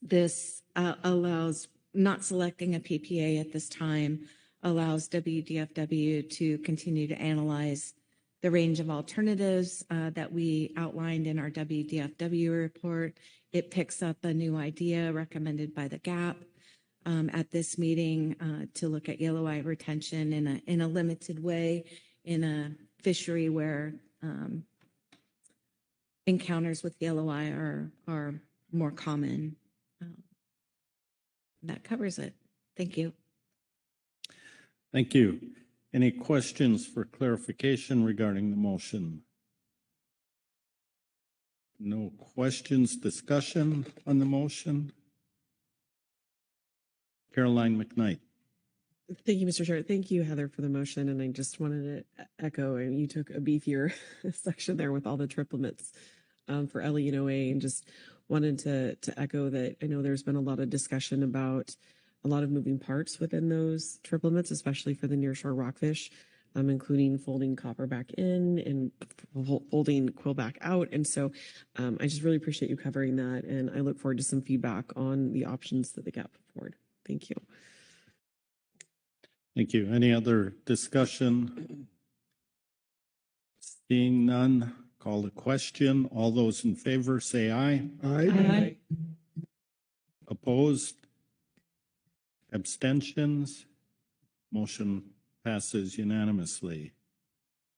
This allows not selecting a PPA at this time, allows WDFW to continue to analyze the range of alternatives that we outlined in our WDFW report. It picks up a new idea recommended by the GAP at this meeting to look at yellow eye retention in a limited way in a fishery where encounters with yellow eye are more common. That covers it. Thank you. Thank you. Any questions for clarification regarding the motion? No questions, discussion on the motion? Caroline McKnight. Thank you, Mr. Chair. Thank you, Heather, for the motion. And I just wanted to echo, and you took a beefier section there with all the triplements for LE and OA, and just wanted to echo that I know there's been a lot of discussion about a lot of moving parts within those triplements, especially for the nearshore rockfish, including folding copper back in and folding quill back out. And so I just really appreciate you covering that. And I look forward to some feedback on the options that the GAP put forward. Thank you. Thank you. Any other discussion? Seeing none, call the question. All those in favor say aye. Aye. Opposed? Abstentions? Motion passes unanimously.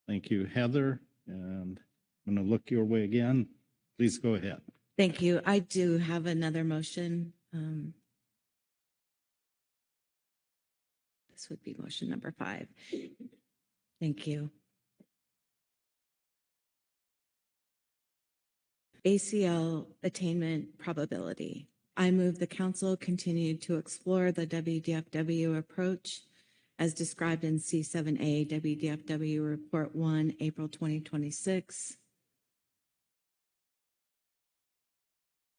Thank you, Heather. And I'm going to look your way again. Please go ahead. Thank you. I do have another motion. This would be motion number 5. Thank you. ACL attainment probability. I move the council continue to explore the WDFW approach as described in C7A WDFW Report 1, April 2026.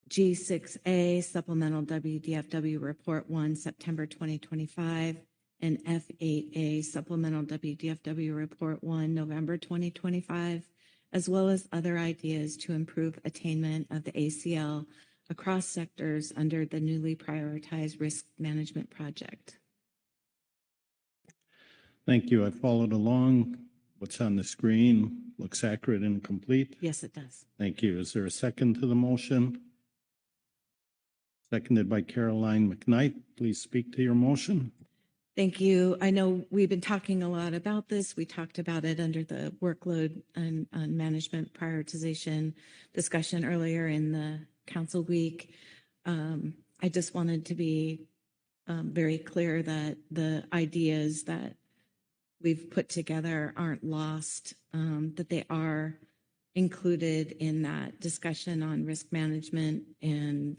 G6A Supplemental WDFW Report 1, September 2025, and F8A Supplemental WDFW Report 1, November 2025, as well as other ideas to improve attainment of the ACL across sectors under the newly prioritized risk management project. Thank you. I followed along. What's on the screen looks accurate and complete. Yes, it does. Thank you. Is there a second to the motion? Seconded by Caroline McKnight. Please speak to your motion. Thank you. I know we've been talking a lot about this. We talked about it under the workload and management prioritization discussion earlier in the council week. I just wanted to be very clear that the ideas that we've put together aren't lost, that they are included in that discussion on risk management. And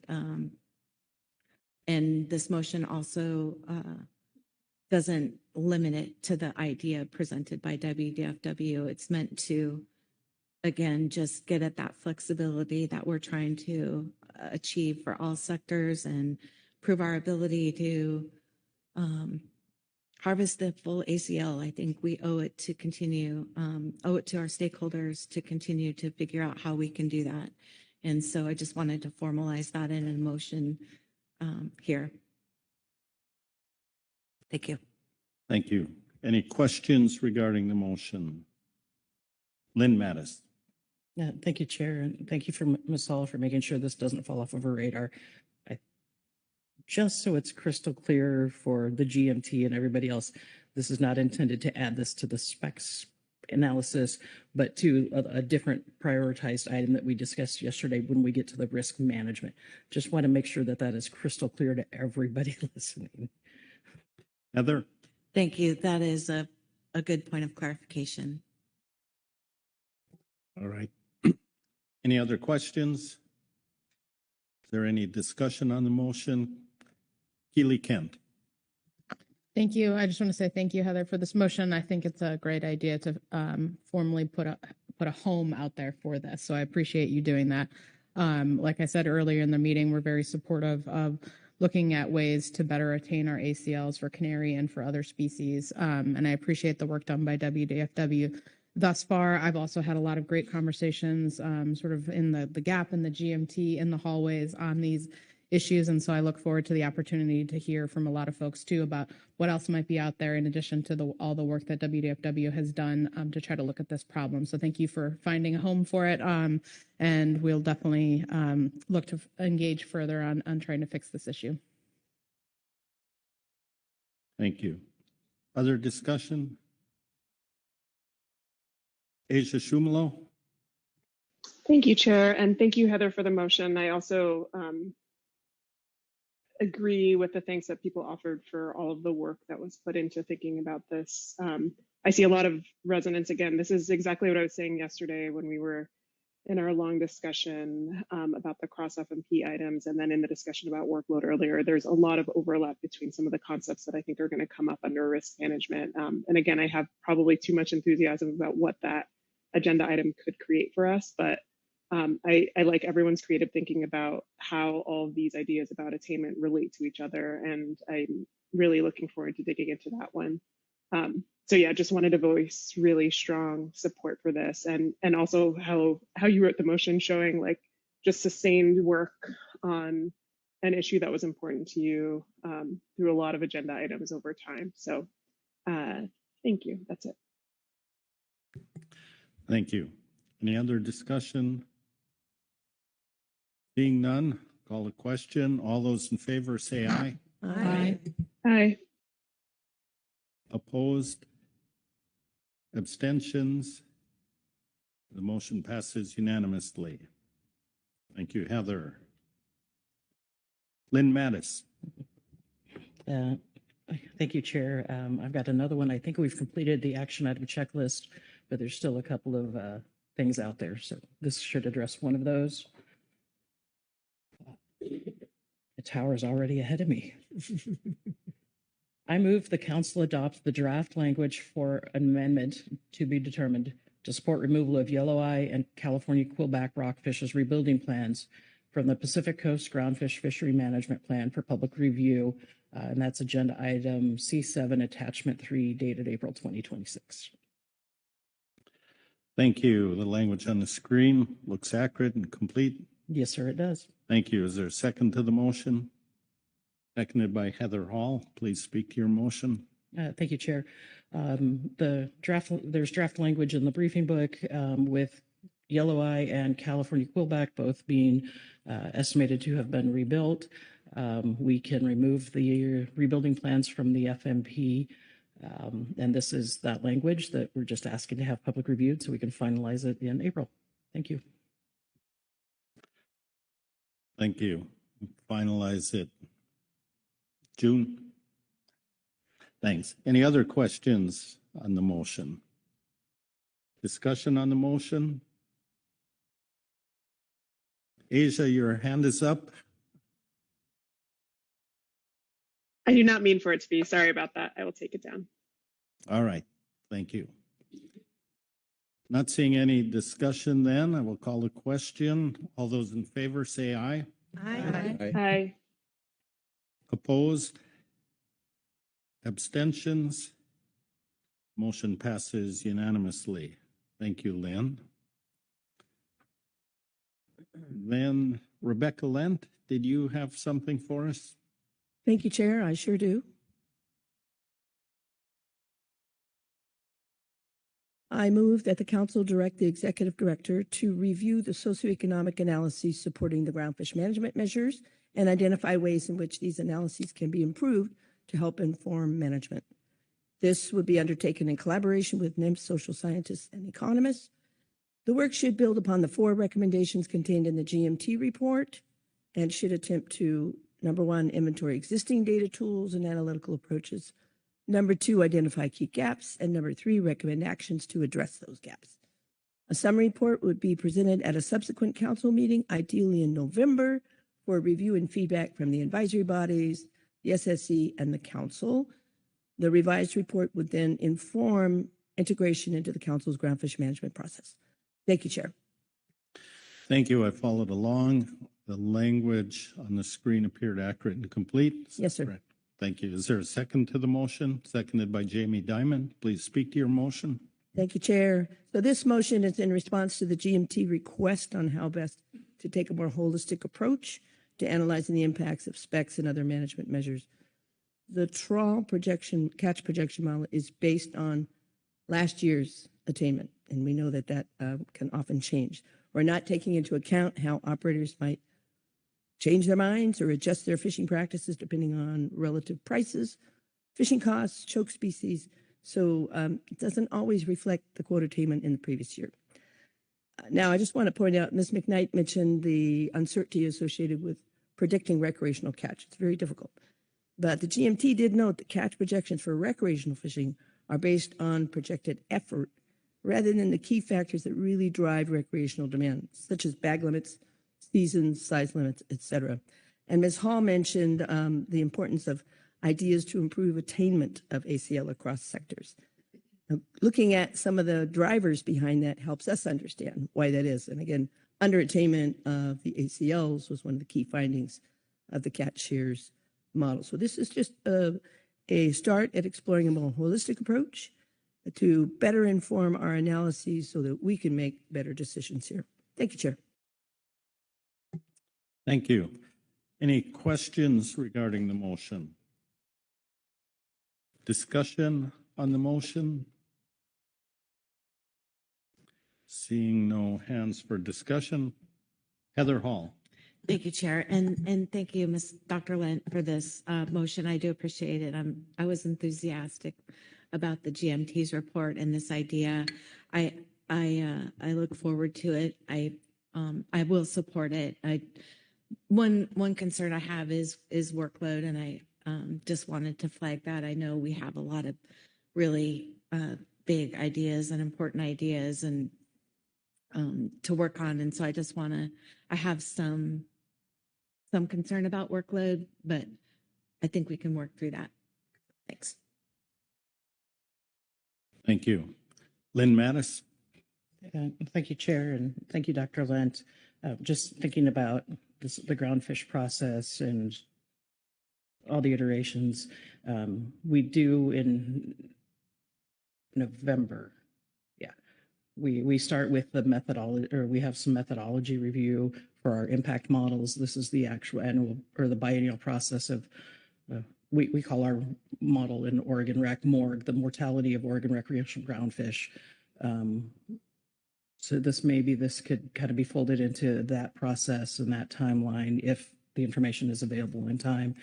this motion also doesn't limit it to the idea presented by WDFW. It's meant to, again, just get at that flexibility that we're trying to achieve for all sectors and prove our ability to harvest the full ACL. I think we owe it to continue, owe it to our stakeholders to continue to figure out how we can do that. And so I just wanted to formalize that in a motion here. Thank you. Thank you. Any questions regarding the motion? Lynn Mattis. Yeah, thank you, Chair, and thank you for Ms. Hall for making sure this doesn't fall off of her radar. Just so it's crystal clear for the GMT and everybody else, this is not intended to add this to the specs analysis, but to a different prioritized item that we discussed yesterday when we get to the risk management. Just want to make sure that that is crystal clear to everybody listening. Heather? Thank you. That is a good point of clarification. All right. Any other questions? Is there any discussion on the motion? Keely Kent. Thank you. I just want to say thank you, Heather, for this motion. I think it's a great idea to formally put a home out there for this. So I appreciate you doing that. Like I said earlier in the meeting, we're very supportive of looking at ways to better attain our ACLs for canary and for other species. And I appreciate the work done by WDFW thus far. I've also had a lot of great conversations sort of in the GAP and the GMT in the hallways on these issues. And so I look forward to the opportunity to hear from a lot of folks too about what else might be out there in addition to all the work that WDFW has done to try to look at this problem. So thank you for finding a home for it. And we'll definitely look to engage further on trying to fix this issue. Thank you. Other discussion? Asia Shumalo. Thank you, Chair, and thank you, Heather, for the motion. I also agree with the thanks that people offered for all of the work that was put into thinking about this. I see a lot of resonance. Again, this is exactly what I was saying yesterday when we were in our long discussion about the cross FMP items, and then in the discussion about workload earlier, there's a lot of overlap between some of the concepts that I think are going to come up under risk management. And again, I have probably too much enthusiasm about what that agenda item could create for us, but I like everyone's creative thinking about how all of these ideas about attainment relate to each other, and I'm really looking forward to digging into that one. So yeah, just wanted to voice really strong support for this, and also how you wrote the motion showing like just sustained work on an issue that was important to you through a lot of agenda items over time. So thank you. That's it. Thank you. Any other discussion? Seeing none, call the question. All those in favor say aye. Aye. Aye. Opposed? Abstentions? The motion passes unanimously. Thank you, Heather. Lynn Mattis. Thank you, Chair. I've got another one. I think we've completed the action item checklist, but there's still a couple of things out there. So this should address one of those. The tower's already ahead of me. I move the council adopt the draft language for amendment to be determined to support removal of yellow eye and California quillback rockfish's rebuilding plans from the Pacific Coast Groundfish Fishery Management Plan for public review. And that's agenda item C7, attachment 3, dated April 2026. Thank you. The language on the screen looks accurate and complete. Yes, sir, it does. Thank you. Is there a second to the motion? Seconded by Heather Hall. Please speak to your motion. Thank you, Chair. There's draft language in the briefing book with yellow eye and California quillback both being estimated to have been rebuilt. We can remove the rebuilding plans from the FMP, and this is that language that we're just asking to have public reviewed so we can finalize it in April. Thank you. Thank you. Finalize it June. Thanks. Any other questions on the motion? Discussion on the motion? Asia, your hand is up. I do not mean for it to be. Sorry about that. I will take it down. All right. Thank you. Not seeing any discussion then, I will call the question. All those in favor say aye. Aye. Aye. Opposed? Abstentions? Motion passes unanimously. Thank you, Lynn. Then Rebecca Lent, did you have something for us? Thank you, Chair. I sure do. I move that the council direct the executive director to review the socioeconomic analyses supporting the groundfish management measures and identify ways in which these analyses can be improved to help inform management. This would be undertaken in collaboration with NMFS social scientists and economists. The work should build upon the 4 recommendations contained in the GMT report and should attempt to, number 1, inventory existing data tools and analytical approaches. Number 2, identify key gaps. And number 3, recommend actions to address those gaps. A summary report would be presented at a subsequent council meeting, ideally in November, for review and feedback from the advisory bodies, the SSC, and the council. The revised report would then inform integration into the council's groundfish management process. Thank you, Chair. Thank you. I followed along. The language on the screen appeared accurate and complete. Yes, sir. Correct. Thank you. Is there a second to the motion? Seconded by Jamie Diamond. Please speak to your motion. Thank you, Chair. So this motion is in response to the GMT request on how best to take a more holistic approach to analyzing the impacts of specs and other management measures. The trawl projection, catch projection model is based on last year's attainment, and we know that that can often change. We're not taking into account how operators might change their minds or adjust their fishing practices depending on relative prices, fishing costs, choke species. So it doesn't always reflect the quota attainment in the previous year. Now, I just want to point out, Ms. McKnight mentioned the uncertainty associated with predicting recreational catch. It's very difficult. But the GMT did note that catch projections for recreational fishing are based on projected effort rather than the key factors that really drive recreational demand, such as bag limits, seasons, size limits, et cetera. And Ms. Hall mentioned the importance of ideas to improve attainment of ACL across sectors. Now, looking at some of the drivers behind that helps us understand why that is. And again, underattainment of the ACLs was one of the key findings of the Cat Shears model. So this is just a start at exploring a more holistic approach to better inform our analyses so that we can make better decisions here. Thank you, Chair. Thank you. Any questions regarding the motion? Discussion on the motion? Seeing no hands for discussion. Heather Hall. Thank you, Chair, and thank you, Dr. Lent, for this motion. I do appreciate it. I was enthusiastic about the GMT's report and this idea. I look forward to it. I will support it. One concern I have is workload, and I just wanted to flag that. I know we have a lot of really big ideas and important ideas and to work on, and so I just want to. I have some concern about workload, but I think we can work through that. Thanks. Thank you. Lynn Mattis. Thank you, Chair, and thank you, Dr. Lent. Just thinking about the groundfish process and all the iterations we do in November. Yeah, we start with the methodology, or we have some methodology review for our impact models. This is the actual annual or the biennial process of we call our model in Oregon Rec MORG, the mortality of Oregon recreational groundfish. So this could kind of be folded into that process and that timeline if the information is available in time,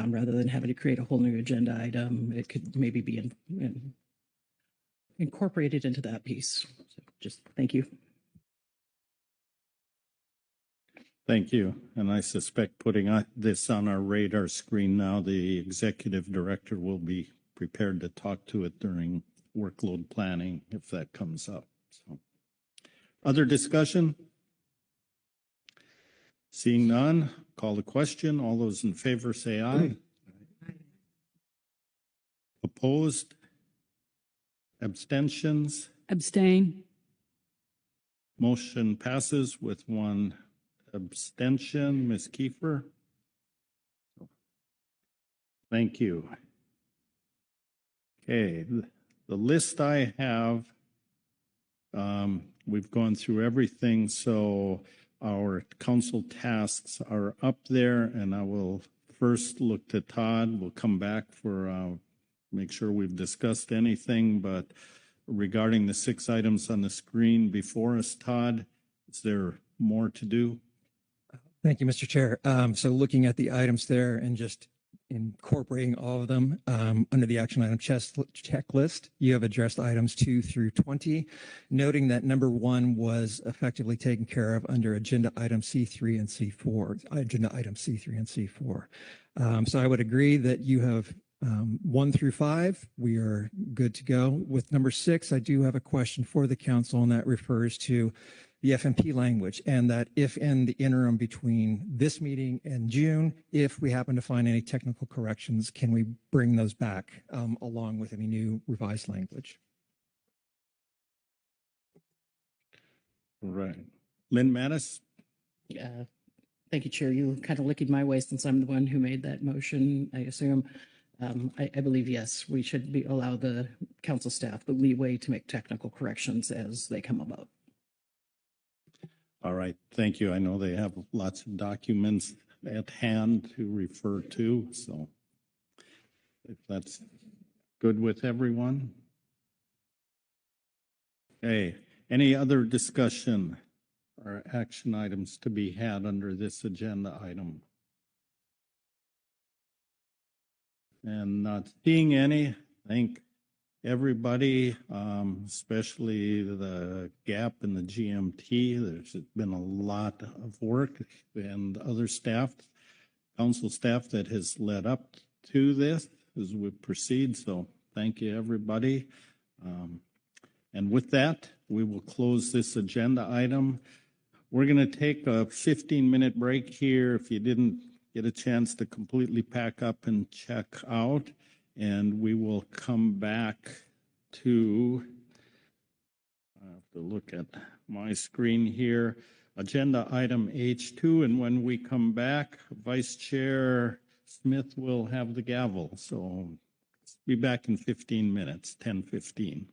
rather than having to create a whole new agenda item. It could maybe be incorporated into that piece. So just thank you. Thank you. And I suspect putting this on our radar screen now, the executive director will be prepared to talk to it during workload planning if that comes up. So, other discussion? Seeing none, call the question. All those in favor say aye. Opposed? Abstentions? Abstain. Motion passes with one abstention. Ms. Kiefer? Thank you. Okay, the list I have, we've gone through everything, so our council tasks are up there, and I will first look to Todd. We'll come back for make sure we've discussed anything, but regarding the 6 items on the screen before us, Todd, is there more to do? Thank you, Mr. Chair. So looking at the items there and just incorporating all of them under the action item checklist, you have addressed items 2 through 20, noting that number 1 was effectively taken care of under agenda item C3 and C4, agenda item C3 and C4. So I would agree that you have 1 through 5, we are good to go. With number 6, I do have a question for the council, and that refers to the FMP language, and that if in the interim between this meeting and June, if we happen to find any technical corrections, can we bring those back along with any new revised language? Right. Lynn Mattis? Thank you, Chair. You kind of licking my way since I'm the one who made that motion, I assume. I believe, yes, we should allow the council staff the leeway to make technical corrections as they come about. All right, thank you. I know they have lots of documents at hand to refer to, so if that's good with everyone. Okay, any other discussion or action items to be had under this agenda item? And not seeing any, thank everybody, especially the GAP and the GMT. There's been a lot of work, and other staff, council staff that has led up to this as we proceed. So thank you, everybody. And with that, we will close this agenda item. We're going to take a 15-minute break here if you didn't get a chance to completely pack up and check out. And we will come back to, I have to look at my screen here, agenda item H2. And when we come back, Vice Chair Smith will have the gavel. So be back in 15 minutes, 10:15.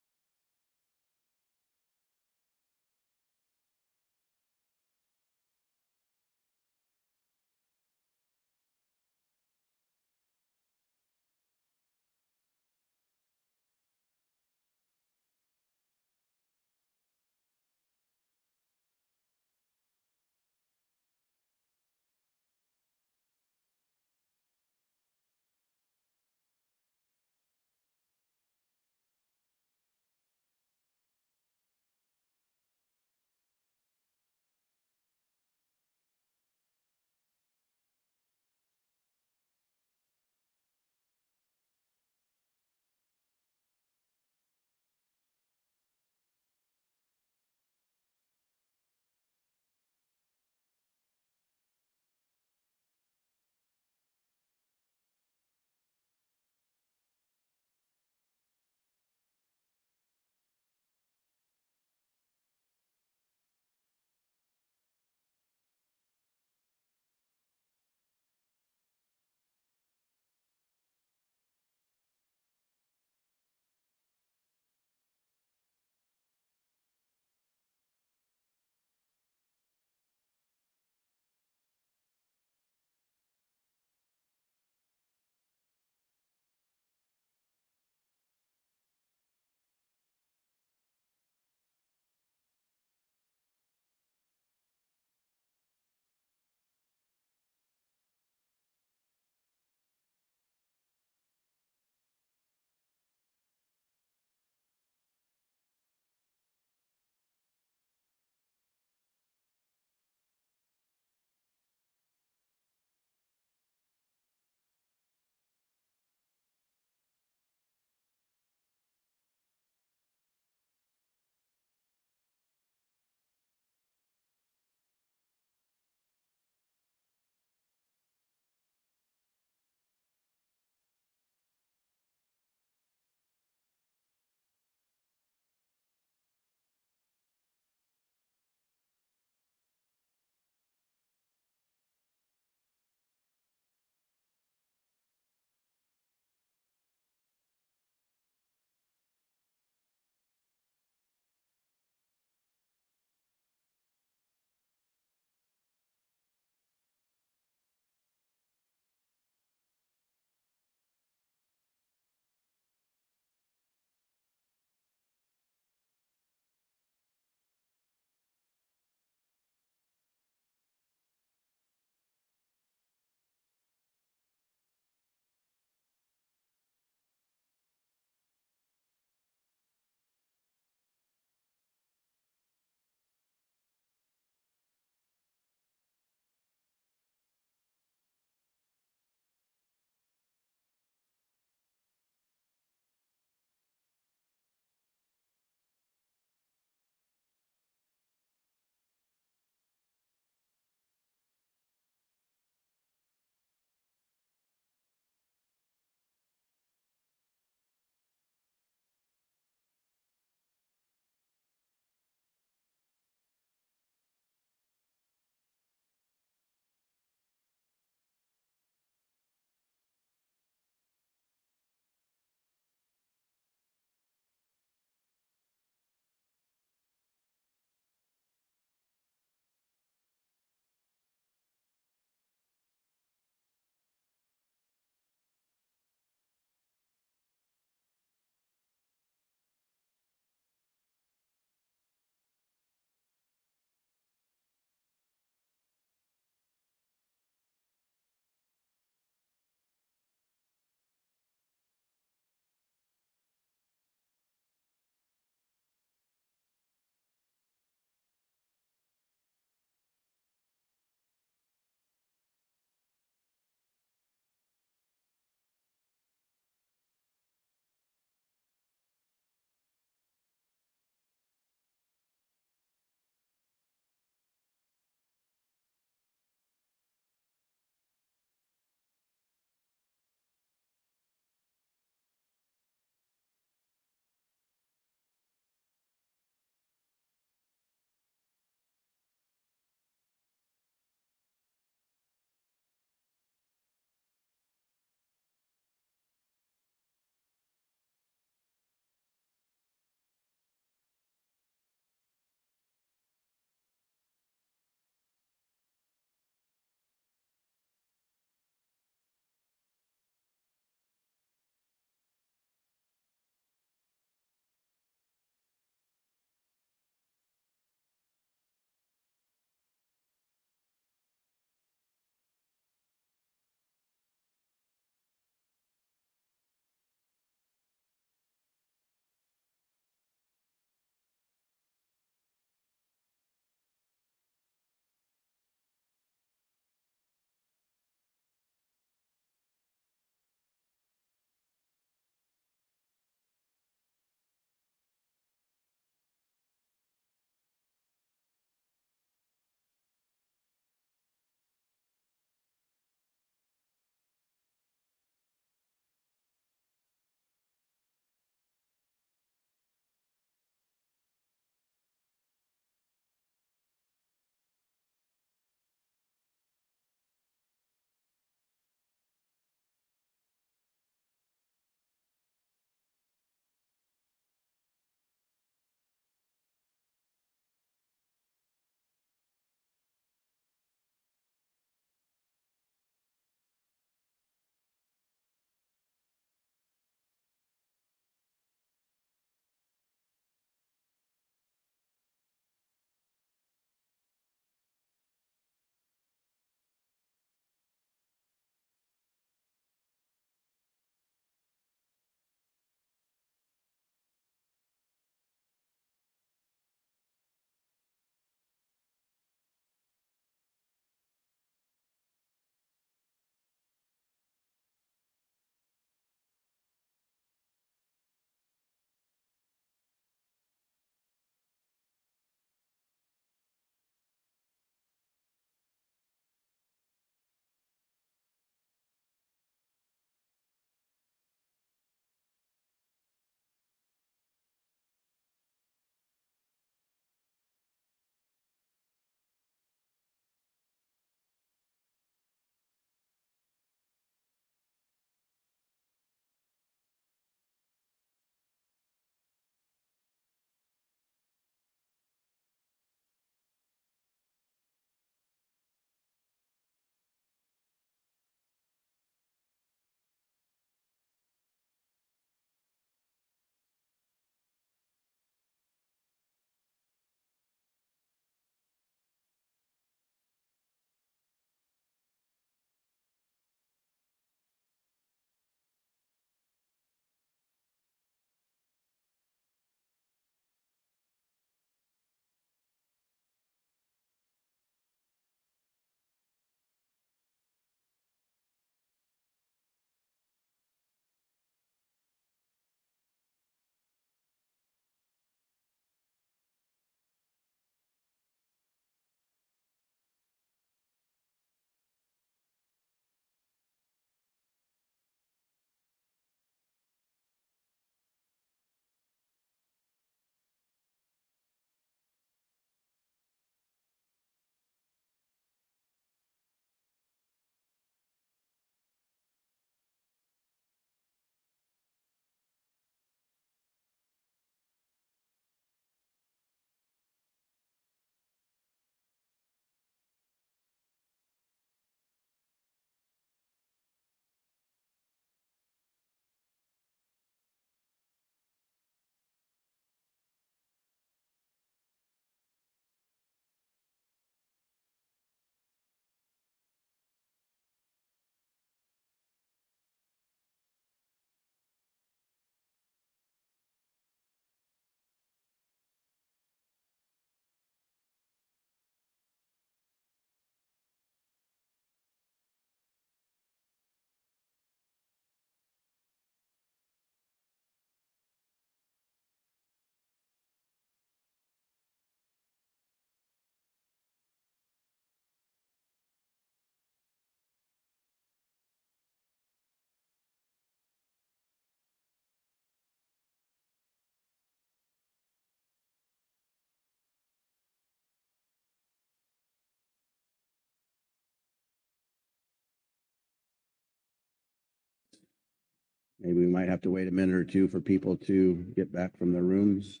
Maybe we might have to wait a minute or two for people to get back from their rooms.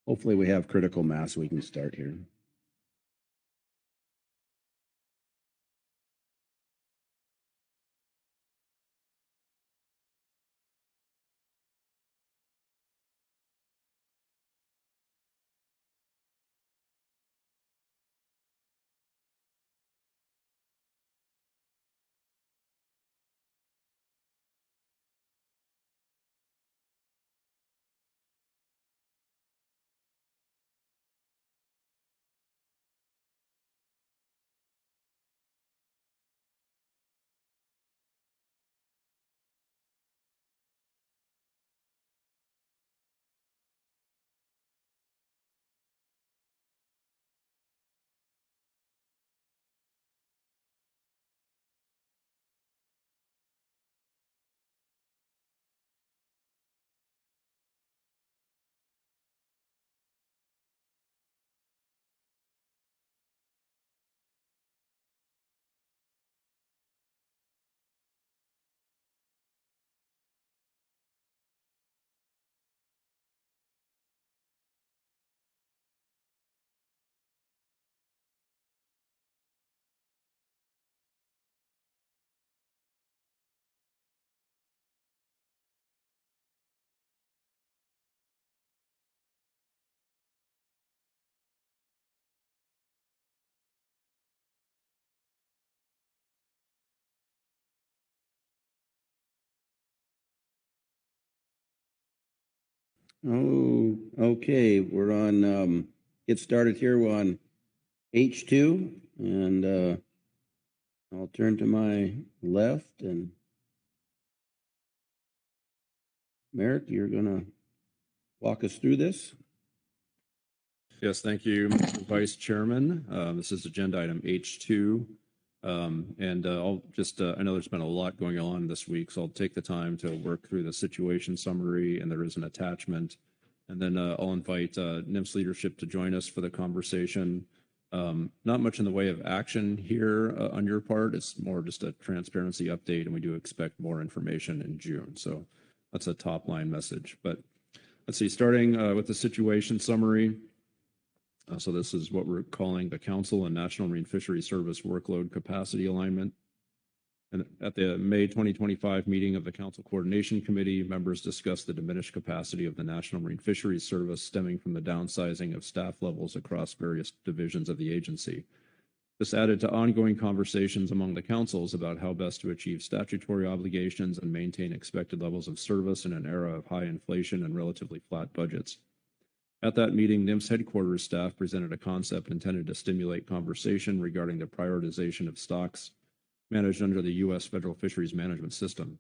Hopefully we have critical mass. We can start here. Oh, okay. We're on, get started here. We're on H2, and I'll turn to my left, and Merrick, you're going to walk us through this. Yes, thank you, Mr. Vice Chairman. This is agenda item H2. I'll just, I know there's been a lot going on this week, so I'll take the time to work through the situation summary, and there is an attachment. And then I'll invite NMFS leadership to join us for the conversation. Not much in the way of action here on your part. It's more just a transparency update, and we do expect more information in June. So that's a top line message. But let's see, starting with the situation summary. So this is what we're calling the Council and National Marine Fisheries Service Workload Capacity Alignment. And at the May 2025 meeting of the Council Coordination Committee, members discussed the diminished capacity of the National Marine Fisheries Service stemming from the downsizing of staff levels across various divisions of the agency. This added to ongoing conversations among the councils about how best to achieve statutory obligations and maintain expected levels of service in an era of high inflation and relatively flat budgets. At that meeting, NMFS headquarters staff presented a concept intended to stimulate conversation regarding the prioritization of stocks managed under the U.S. Federal Fisheries Management System.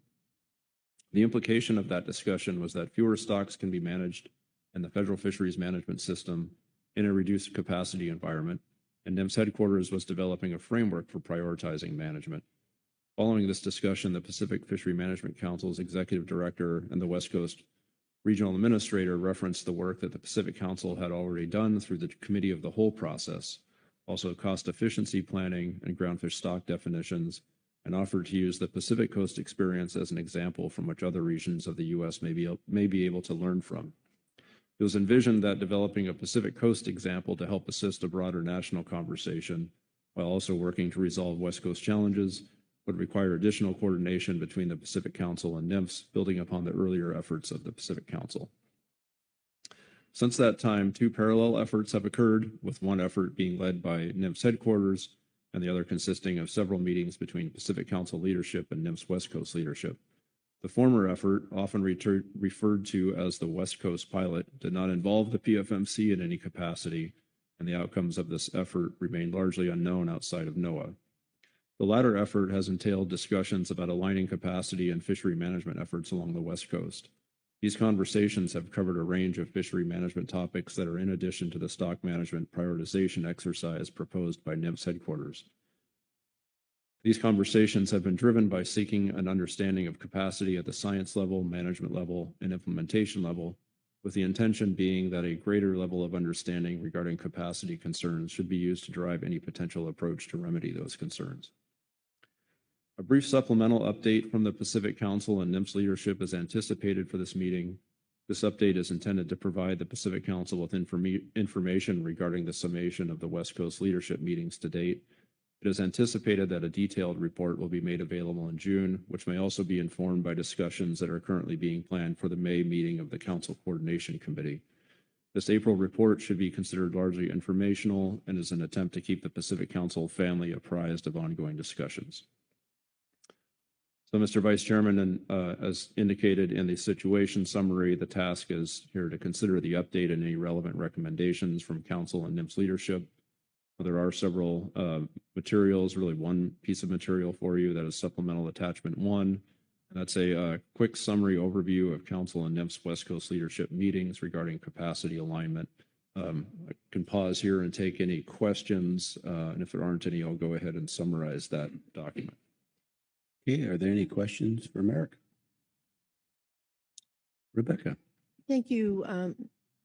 The implication of that discussion was that fewer stocks can be managed in the Federal Fisheries Management System in a reduced capacity environment, and NMFS headquarters was developing a framework for prioritizing management. Following this discussion, the Pacific Fishery Management Council's executive director and the West Coast regional administrator referenced the work that the Pacific Council had already done through the Committee of the Whole process, also cost efficiency planning and groundfish stock definitions, and offered to use the Pacific Coast experience as an example from which other regions of the U.S. may be able to learn from. It was envisioned that developing a Pacific Coast example to help assist a broader national conversation, while also working to resolve West Coast challenges, would require additional coordination between the Pacific Council and NMFS, building upon the earlier efforts of the Pacific Council. Since that time, two parallel efforts have occurred, with one effort being led by NMFS headquarters and the other consisting of several meetings between Pacific Council leadership and NMFS West Coast leadership. The former effort, often referred to as the West Coast pilot, did not involve the PFMC in any capacity, and the outcomes of this effort remain largely unknown outside of NOAA. The latter effort has entailed discussions about aligning capacity and fishery management efforts along the West Coast. These conversations have covered a range of fishery management topics that are in addition to the stock management prioritization exercise proposed by NMFS headquarters. These conversations have been driven by seeking an understanding of capacity at the science level, management level, and implementation level, with the intention being that a greater level of understanding regarding capacity concerns should be used to drive any potential approach to remedy those concerns. A brief supplemental update from the Pacific Council and NMFS leadership is anticipated for this meeting. This update is intended to provide the Pacific Council with information regarding the summation of the West Coast leadership meetings to date. It is anticipated that a detailed report will be made available in June, which may also be informed by discussions that are currently being planned for the May meeting of the Council Coordination Committee. This April report should be considered largely informational and is an attempt to keep the Pacific Council family apprised of ongoing discussions. So, Mr. Vice Chairman, and as indicated in the situation summary, the task is here to consider the update and any relevant recommendations from Council and NMFS leadership. There are several materials, really one piece of material for you that is supplemental attachment 1. And that's a quick summary overview of Council and NMFS West Coast leadership meetings regarding capacity alignment. I can pause here and take any questions, and if there aren't any, I'll go ahead and summarize that document. Okay, are there any questions for Merrick? Rebecca. Thank you,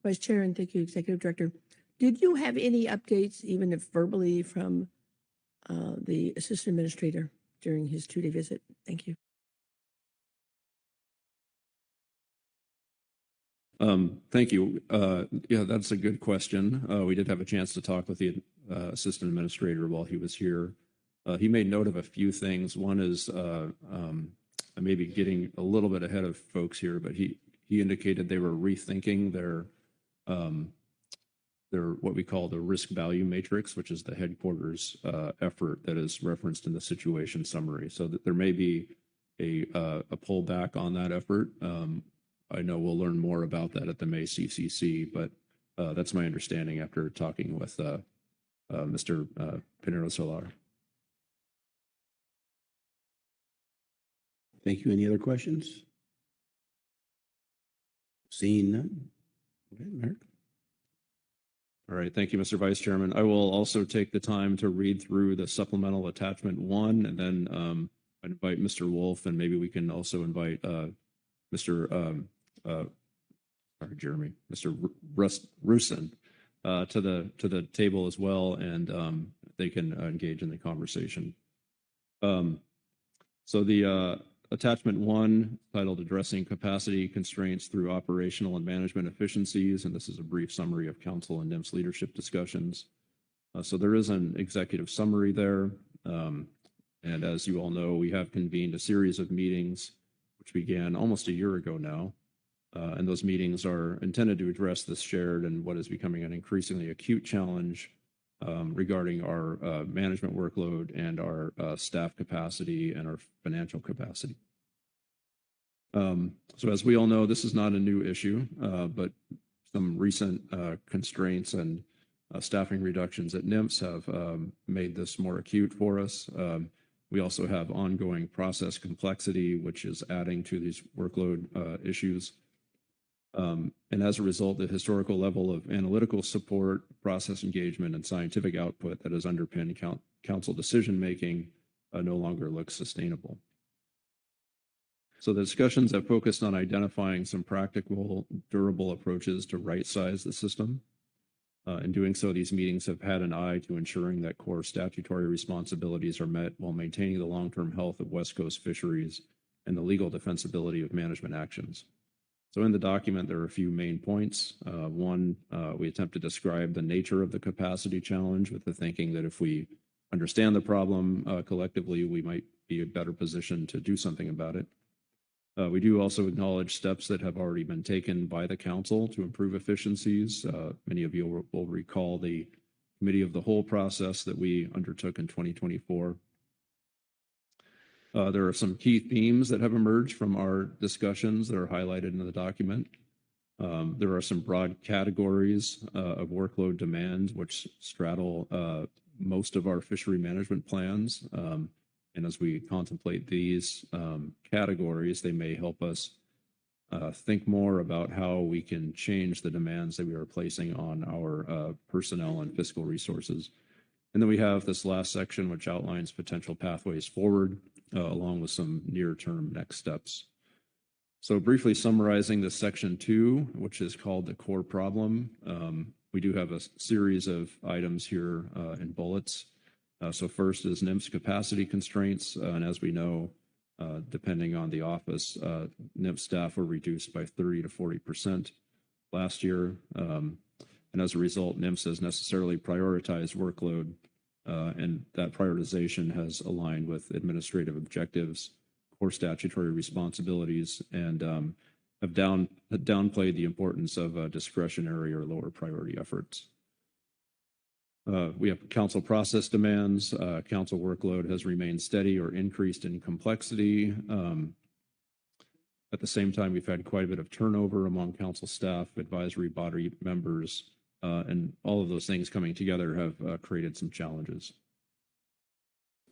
Vice Chair, and thank you, Executive Director. Did you have any updates, even if verbally, from the Assistant Administrator during his 2-day visit? Thank you. Thank you. Yeah, that's a good question. We did have a chance to talk with the Assistant Administrator while he was here. He made note of a few things. One is I may be getting a little bit ahead of folks here, but he indicated they were rethinking their what we call the risk value matrix, which is the headquarters effort that is referenced in the situation summary. So that there may be a pullback on that effort. I know we'll learn more about that at the May CCC, but that's my understanding after talking with Mr. Pinero Solar. Thank you. Any other questions? Seeing none. Okay, Merrick. All right. Thank you, Mr. Vice Chairman. I will also take the time to read through the supplemental attachment 1, and then I invite Mr. Wolf, and maybe we can also invite Mr. Rusin to the table as well, and they can engage in the conversation. So the attachment 1, titled Addressing Capacity Constraints Through Operational and Management Efficiencies, and this is a brief summary of Council and NMFS leadership discussions. So there is an executive summary there, and as you all know, we have convened a series of meetings which began almost a year ago now, and those meetings are intended to address this shared and what is becoming an increasingly acute challenge regarding our management workload and our staff capacity and our financial capacity. So as we all know, this is not a new issue, but some recent constraints and staffing reductions at NMFS have made this more acute for us. We also have ongoing process complexity, which is adding to these workload issues. And as a result, the historical level of analytical support, process engagement, and scientific output that has underpinned council decision-making no longer looks sustainable. So the discussions have focused on identifying some practical, durable approaches to right-size the system. In doing so, these meetings have had an eye to ensuring that core statutory responsibilities are met while maintaining the long-term health of West Coast fisheries and the legal defensibility of management actions. So in the document, there are a few main points. One, we attempt to describe the nature of the capacity challenge with the thinking that if we understand the problem collectively, we might be in a better position to do something about it. We do also acknowledge steps that have already been taken by the council to improve efficiencies. Many of you will recall the committee of the whole process that we undertook in 2024. There are some key themes that have emerged from our discussions that are highlighted in the document. There are some broad categories of workload demand which straddle most of our fishery management plans. And as we contemplate these categories, they may help us think more about how we can change the demands that we are placing on our personnel and fiscal resources. And then we have this last section, which outlines potential pathways forward, along with some near-term next steps. So briefly summarizing the section 2, which is called the core problem, we do have a series of items here in bullets. So first is NMFS capacity constraints, and as we know, depending on the office, NMFS staff were reduced by 30 to 40% last year. And as a result, NMFS has necessarily prioritized workload, and that prioritization has aligned with administrative objectives, core statutory responsibilities, and have downplayed the importance of discretionary or lower priority efforts. We have council process demands. Council workload has remained steady or increased in complexity. At the same time, we've had quite a bit of turnover among council staff, advisory body members, and all of those things coming together have created some challenges.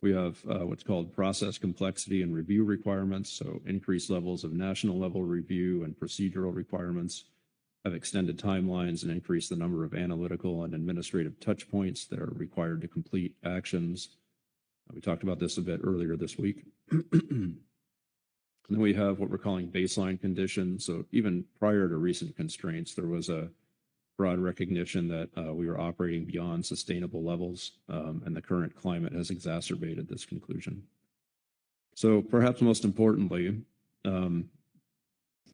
We have what's called process complexity and review requirements, so increased levels of national level review and procedural requirements have extended timelines and increased the number of analytical and administrative touch points that are required to complete actions. We talked about this a bit earlier this week. And then we have what we're calling baseline conditions. So even prior to recent constraints, there was a broad recognition that we were operating beyond sustainable levels, and the current climate has exacerbated this conclusion. So perhaps most importantly,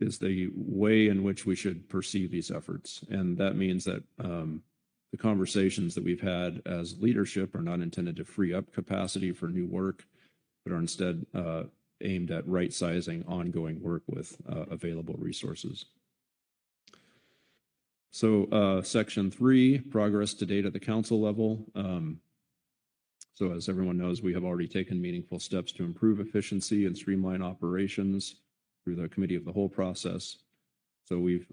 is the way in which we should perceive these efforts. And that means that the conversations that we've had as leadership are not intended to free up capacity for new work, but are instead aimed at right-sizing ongoing work with available resources. So section 3, progress to date at the council level. So as everyone knows, we have already taken meaningful steps to improve efficiency and streamline operations through the committee of the whole process. So we've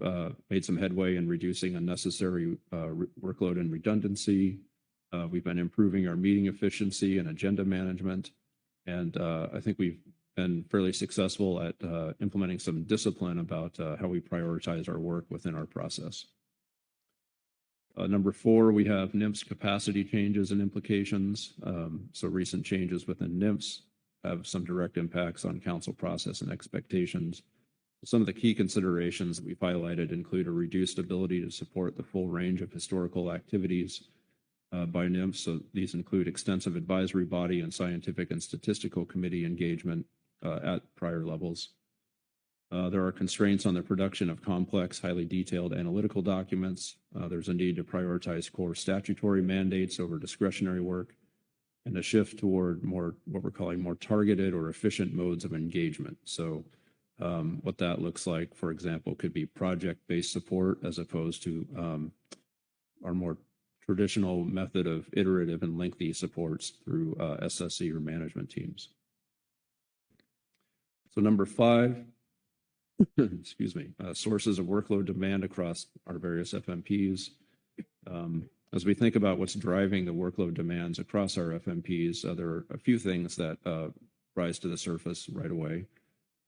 made some headway in reducing unnecessary workload and redundancy. We've been improving our meeting efficiency and agenda management. And I think we've been fairly successful at implementing some discipline about how we prioritize our work within our process. Number 4, we have NMFS capacity changes and implications. So recent changes within NMFS have some direct impacts on council process and expectations. Some of the key considerations that we've highlighted include a reduced ability to support the full range of historical activities by NMFS. So these include extensive advisory body and scientific and statistical committee engagement at prior levels. There are constraints on the production of complex, highly detailed analytical documents. There's a need to prioritize core statutory mandates over discretionary work, and a shift toward more what we're calling more targeted or efficient modes of engagement. So what that looks like, for example, could be project-based support as opposed to our more traditional method of iterative and lengthy supports through SSC or management teams. So number 5, excuse me, sources of workload demand across our various FMPs. As we think about what's driving the workload demands across our FMPs, there are a few things that rise to the surface right away.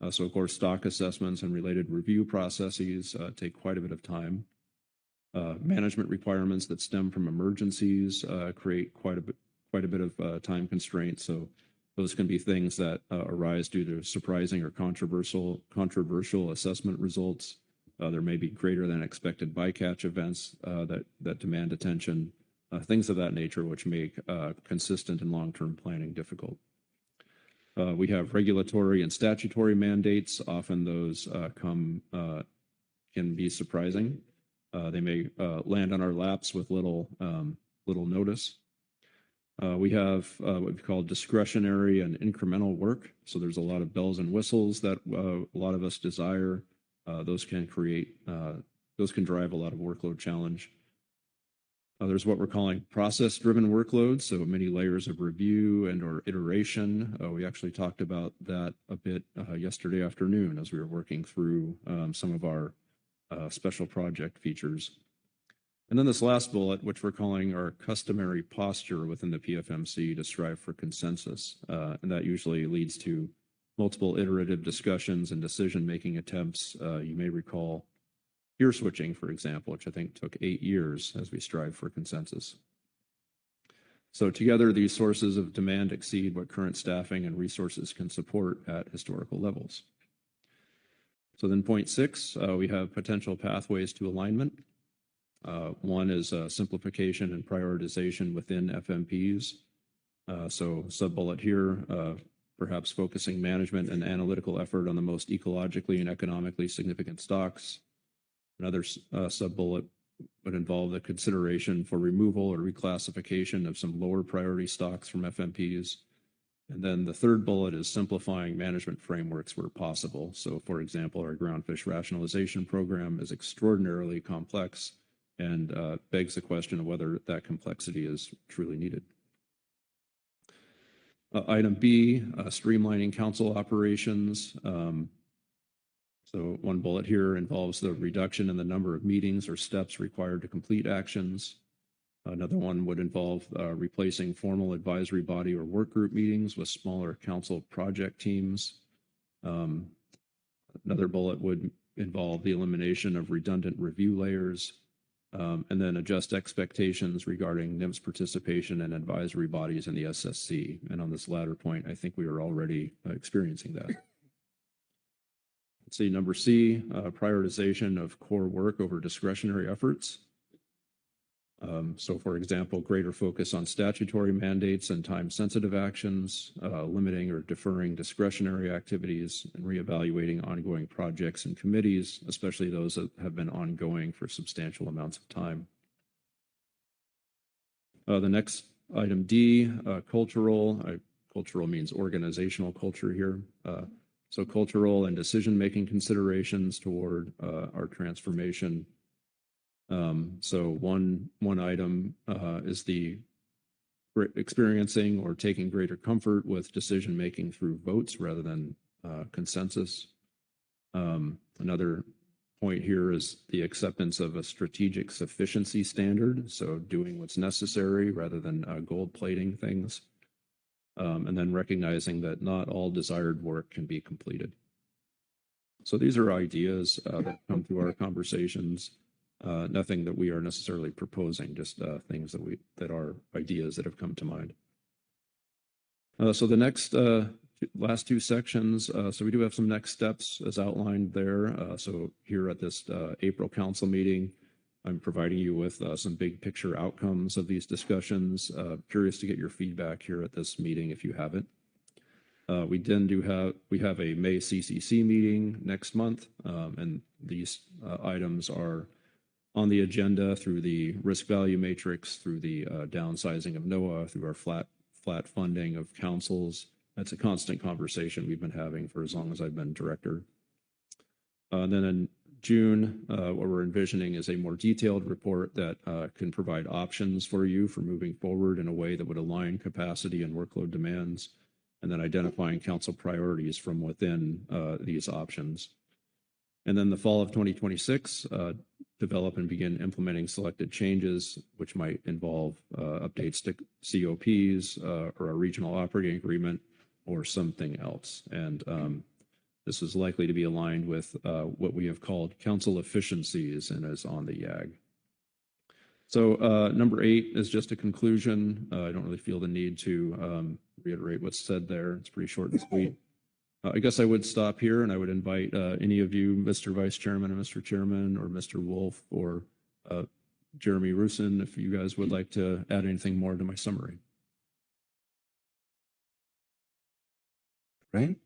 So of course, stock assessments and related review processes take quite a bit of time. Management requirements that stem from emergencies create quite a bit of time constraints. So those can be things that arise due to surprising or controversial assessment results. There may be greater than expected bycatch events that demand attention, things of that nature, which make consistent and long-term planning difficult. We have regulatory and statutory mandates. Often those can be surprising. They may land on our laps with little notice. We have what we call discretionary and incremental work. So there's a lot of bells and whistles that a lot of us desire. Those can drive a lot of workload challenge. There's what we're calling process-driven workloads, so many layers of review and or iteration. We actually talked about that a bit yesterday afternoon as we were working through some of our special project features. And then this last bullet, which we're calling our customary posture within the PFMC to strive for consensus. And that usually leads to multiple iterative discussions and decision-making attempts. You may recall peer switching, for example, which I think took 8 years as we strive for consensus. So together, these sources of demand exceed what current staffing and resources can support at historical levels. So then point 6, we have potential pathways to alignment. One is simplification and prioritization within FMPs. So sub-bullet here, perhaps focusing management and analytical effort on the most ecologically and economically significant stocks. Another sub-bullet would involve the consideration for removal or reclassification of some lower priority stocks from FMPs. And then the third bullet is simplifying management frameworks where possible. So for example, our groundfish rationalization program is extraordinarily complex and begs the question of whether that complexity is truly needed. Item B, streamlining council operations. So one bullet here involves the reduction in the number of meetings or steps required to complete actions. Another one would involve replacing formal advisory body or work group meetings with smaller council project teams. Another bullet would involve the elimination of redundant review layers, and then adjust expectations regarding NIMS participation and advisory bodies in the SSC. And on this latter point, I think we are already experiencing that. Let's see, number C, prioritization of core work over discretionary efforts. So for example, greater focus on statutory mandates and time-sensitive actions, limiting or deferring discretionary activities, and reevaluating ongoing projects and committees, especially those that have been ongoing for substantial amounts of time. The next item D, cultural. Cultural means organizational culture here. So cultural and decision-making considerations toward our transformation. So one item is the experiencing or taking greater comfort with decision-making through votes rather than consensus. Another point here is the acceptance of a strategic sufficiency standard, so doing what's necessary rather than gold-plating things. And then recognizing that not all desired work can be completed. So these are ideas that come through our conversations. Nothing that we are necessarily proposing, just things that are ideas that have come to mind. So the next last two sections, so we do have some next steps as outlined there. So here at this April council meeting, I'm providing you with some big picture outcomes of these discussions. Curious to get your feedback here at this meeting if you haven't. We have a May CCC meeting next month, and these items are on the agenda through the risk value matrix, through the downsizing of NOAA, through our flat funding of councils. That's a constant conversation we've been having for as long as I've been director. Then in June, what we're envisioning is a more detailed report that can provide options for you for moving forward in a way that would align capacity and workload demands, and then identifying council priorities from within these options. And then the fall of 2026, develop and begin implementing selected changes, which might involve updates to COPs or a regional operating agreement or something else. And this is likely to be aligned with what we have called council efficiencies and is on the YAG. So number 8 is just a conclusion. I don't really feel the need to reiterate what's said there. It's pretty short and sweet. I guess I would stop here and I would invite any of you, Mr. Vice Chairman and Mr. Chairman, or Mr. Wolf, or Jeremy Rusin, if you guys would like to add anything more to my summary. Right?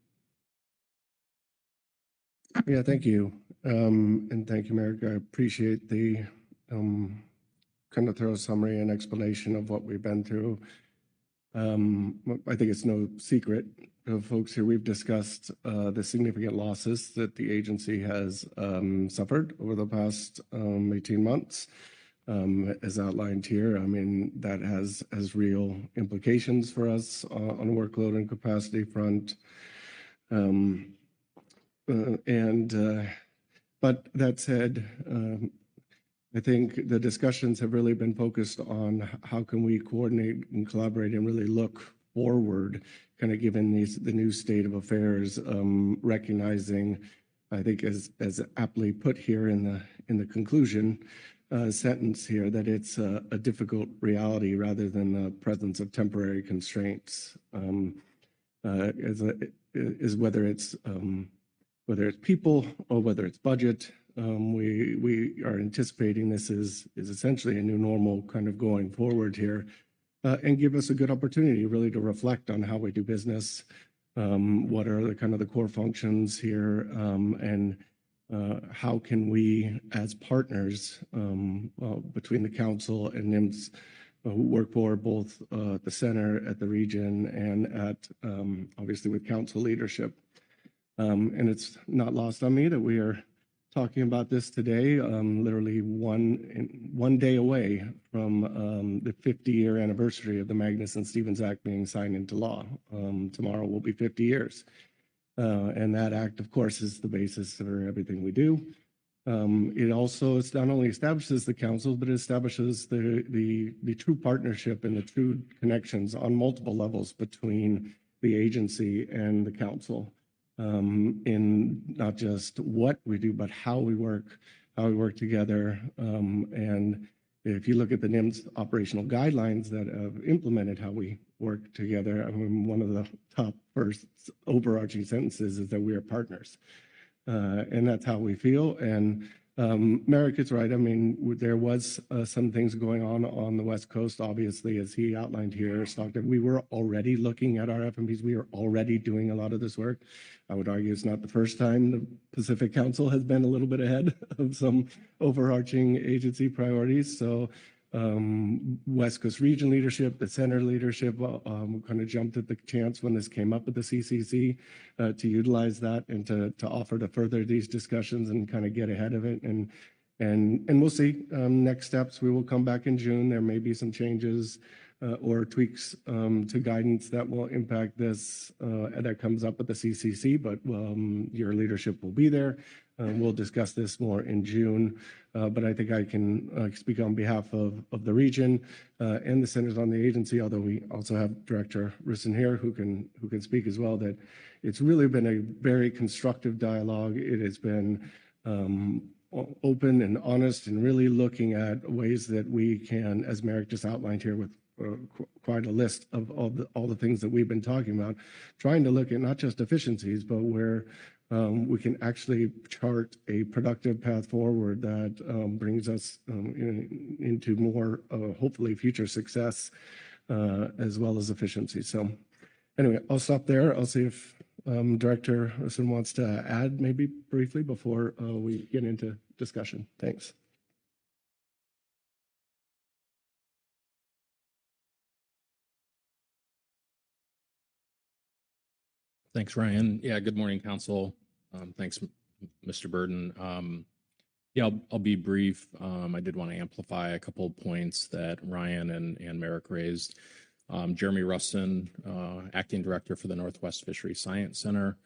Yeah, thank you. And thank you, Merrick. I appreciate the kind of thorough summary and explanation of what we've been through. I think it's no secret, folks, here we've discussed the significant losses that the agency has suffered over the past 18 months. As outlined here, I mean, that has real implications for us on the workload and capacity front. But that said, I think the discussions have really been focused on how can we coordinate and collaborate and really look forward, kind of given the new state of affairs, recognizing, I think as aptly put here in the conclusion sentence here, that it's a difficult reality rather than the presence of temporary constraints, is whether it's people or whether it's budget. We are anticipating this is essentially a new normal kind of going forward here. and give us a good opportunity really to reflect on how we do business, what are the kind of the core functions here, and how can we, as partners between the council and NIMS, who work for both the center, at the region, and at obviously with council leadership. And it's not lost on me that we are talking about this today, literally one day away from the 50-year anniversary of the Magnuson-Stevens Act being signed into law. Tomorrow will be 50 years. And that act, of course, is the basis for everything we do. It also not only establishes the council, but it establishes the true partnership and the true connections on multiple levels between the agency and the council, in not just what we do, but how we work together. And if you look at the NIMS operational guidelines that have implemented how we work together, I mean, one of the top first overarching sentences is that we are partners. And that's how we feel. And Merrick is right. I mean, there was some things going on the West Coast, obviously, as he outlined here. Stockton, we were already looking at our FMPs. We are already doing a lot of this work. I would argue it's not the first time the Pacific Council has been a little bit ahead of some overarching agency priorities. So West Coast region leadership, the center leadership kind of jumped at the chance when this came up with the CCC to utilize that and to offer to further these discussions and kind of get ahead of it. And we'll see next steps. We will come back in June. There may be some changes or tweaks to guidance that will impact this that comes up with the CCC, but your leadership will be there. We'll discuss this more in June, but I think I can speak on behalf of the region and the centers on the agency, although we also have Director Risson here who can speak as well, that it's really been a very constructive dialogue. It has been open and honest and really looking at ways that we can, as Merrick just outlined here with quite a list of all the things that we've been talking about, trying to look at not just efficiencies, but where we can actually chart a productive path forward that brings us into more, hopefully, future success as well as efficiency. So anyway, I'll stop there. I'll see if Director Risson wants to add maybe briefly before we get into discussion. Thanks. Thanks, Ryan. Yeah, good morning, Council. Thanks, Mr. Burden. Yeah, I'll be brief. I did want to amplify a couple of points that Ryan and Merrick raised. Jeremy Rustin, Acting Director for the Northwest Fishery Science Center.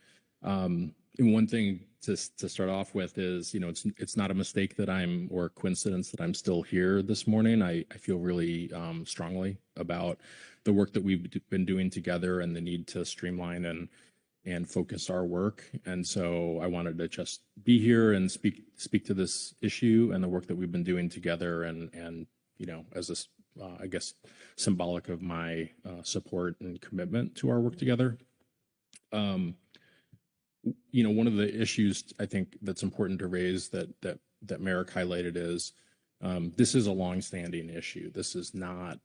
And one thing to start off with is, it's not a mistake that or coincidence that I'm still here this morning. I feel really strongly about the work that we've been doing together and the need to streamline and focus our work. And so I wanted to just be here and speak to this issue and the work that we've been doing together and as a, I guess, symbolic of my support and commitment to our work together. One of the issues I think that's important to raise that Merrick highlighted is this is a longstanding issue. This is not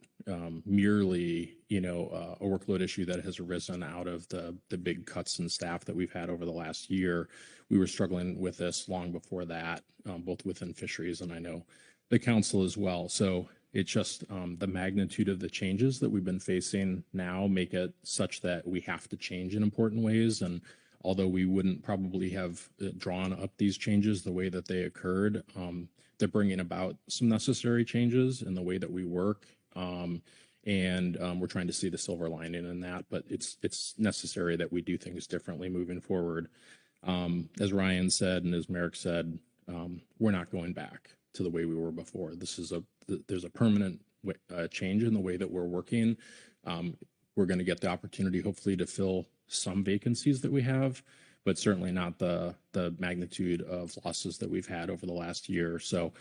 merely, a workload issue that has arisen out of the big cuts in staff that we've had over the last year. We were struggling with this long before that, both within Fisheries and I know the council as well. So it's just the magnitude of the changes that we've been facing now make it such that we have to change in important ways. And although we wouldn't probably have drawn up these changes the way that they occurred, they're bringing about some necessary changes in the way that we work. And we're trying to see the silver lining in that, but it's necessary that we do things differently moving forward. As Ryan said, and as Merrick said, we're not going back to the way we were before. There's a permanent change in the way that we're working. We're going to get the opportunity, hopefully, to fill some vacancies that we have, but certainly not the magnitude of losses that we've had over the last year. So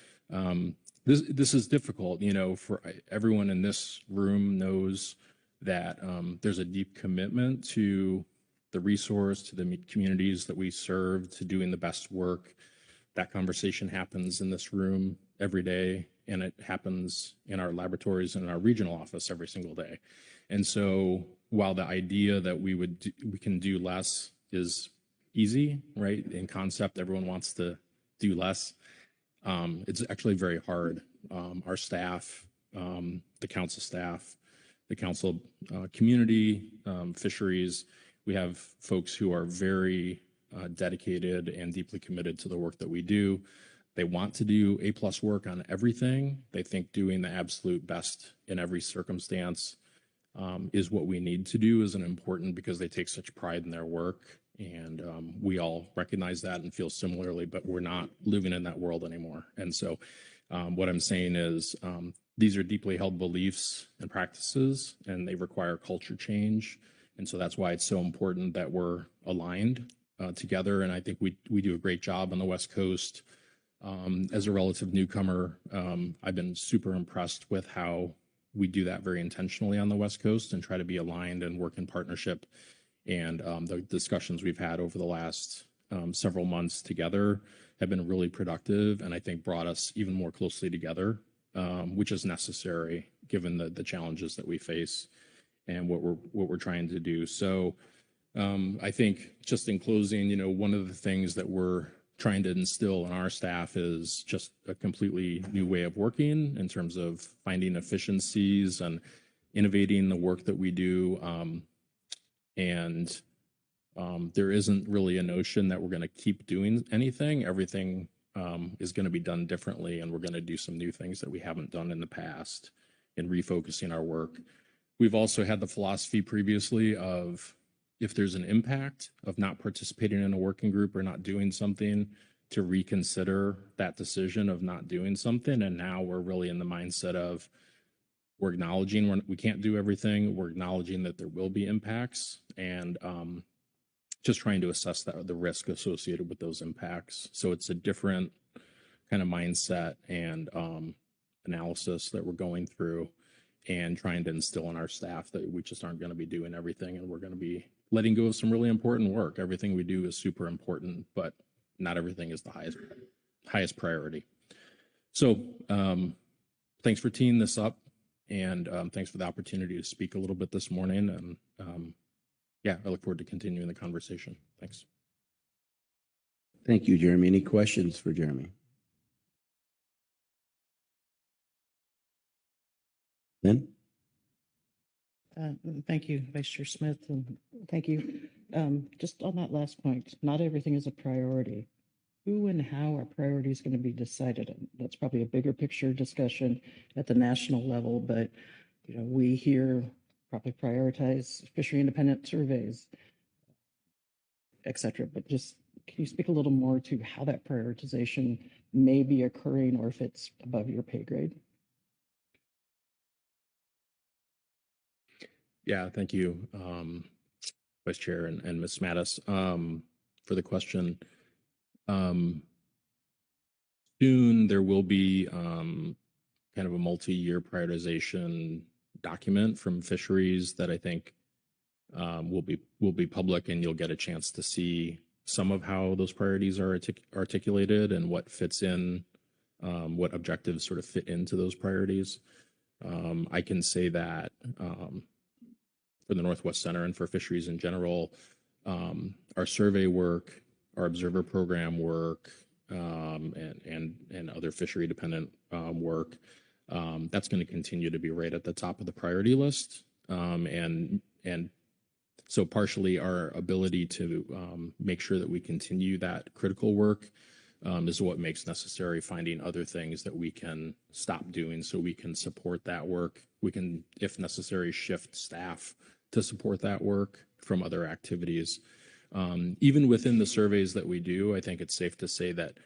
this is difficult. For everyone in this room knows that there's a deep commitment to the resource, to the communities that we serve, to doing the best work. That conversation happens in this room every day, and it happens in our laboratories and in our regional office every single day. And so while the idea that we can do less is easy, right? In concept, everyone wants to do less. It's actually very hard. Our staff, the council staff, the council community, fisheries, we have folks who are very dedicated and deeply committed to the work that we do. They want to do A+ work on everything. They think doing the absolute best in every circumstance is what we need to do, is an important, because they take such pride in their work. And we all recognize that and feel similarly, but we're not living in that world anymore. And so what I'm saying is these are deeply held beliefs and practices, and they require culture change. And so that's why it's so important that we're aligned together. And I think we do a great job on the West Coast. As a relative newcomer, I've been super impressed with how we do that very intentionally on the West Coast and try to be aligned and work in partnership. And the discussions we've had over the last several months together have been really productive, and I think brought us even more closely together, which is necessary given the challenges that we face and what we're trying to do. So I think just in closing, one of the things that we're trying to instill in our staff is just a completely new way of working in terms of finding efficiencies and innovating the work that we do. And there isn't really a notion that we're going to keep doing anything. Everything is going to be done differently, and we're going to do some new things that we haven't done in the past in refocusing our work. We've also had the philosophy previously of, if there's an impact of not participating in a working group or not doing something, to reconsider that decision of not doing something. And now we're really in the mindset of, we're acknowledging we can't do everything. We're acknowledging that there will be impacts, and just trying to assess the risk associated with those impacts. So it's a different kind of mindset and analysis that we're going through, and trying to instill in our staff that we just aren't going to be doing everything, and we're going to be letting go of some really important work. Everything we do is super important, but not everything is the highest priority. So thanks for teeing this up, and thanks for the opportunity to speak a little bit this morning. And yeah, I look forward to continuing the conversation. Thanks. Thank you, Jeremy. Any questions for Jeremy? Lynn? Thank you, Vice Chair Smith, and thank you. Just on that last point, not everything is a priority. Who and how are priorities going to be decided? That's probably a bigger picture discussion at the national level, but we here probably prioritize fishery independent surveys, et cetera. But just, can you speak a little more to how that prioritization may be occurring, or if it's above your pay grade? Yeah, thank you, Vice Chair and Ms. Mattis, for the question. Soon there will be kind of a multi-year prioritization document from Fisheries that I think will be public, and you'll get a chance to see some of how those priorities are articulated and what fits in, what objectives sort of fit into those priorities. I can say that for the Northwest Center and for Fisheries in general, our survey work, our observer program work, and other fishery dependent work, that's going to continue to be right at the top of the priority list. And so partially our ability to make sure that we continue that critical work is what makes necessary finding other things that we can stop doing so we can support that work. We can, if necessary, shift staff to support that work from other activities. Even within the surveys that we do, I think it's safe to say that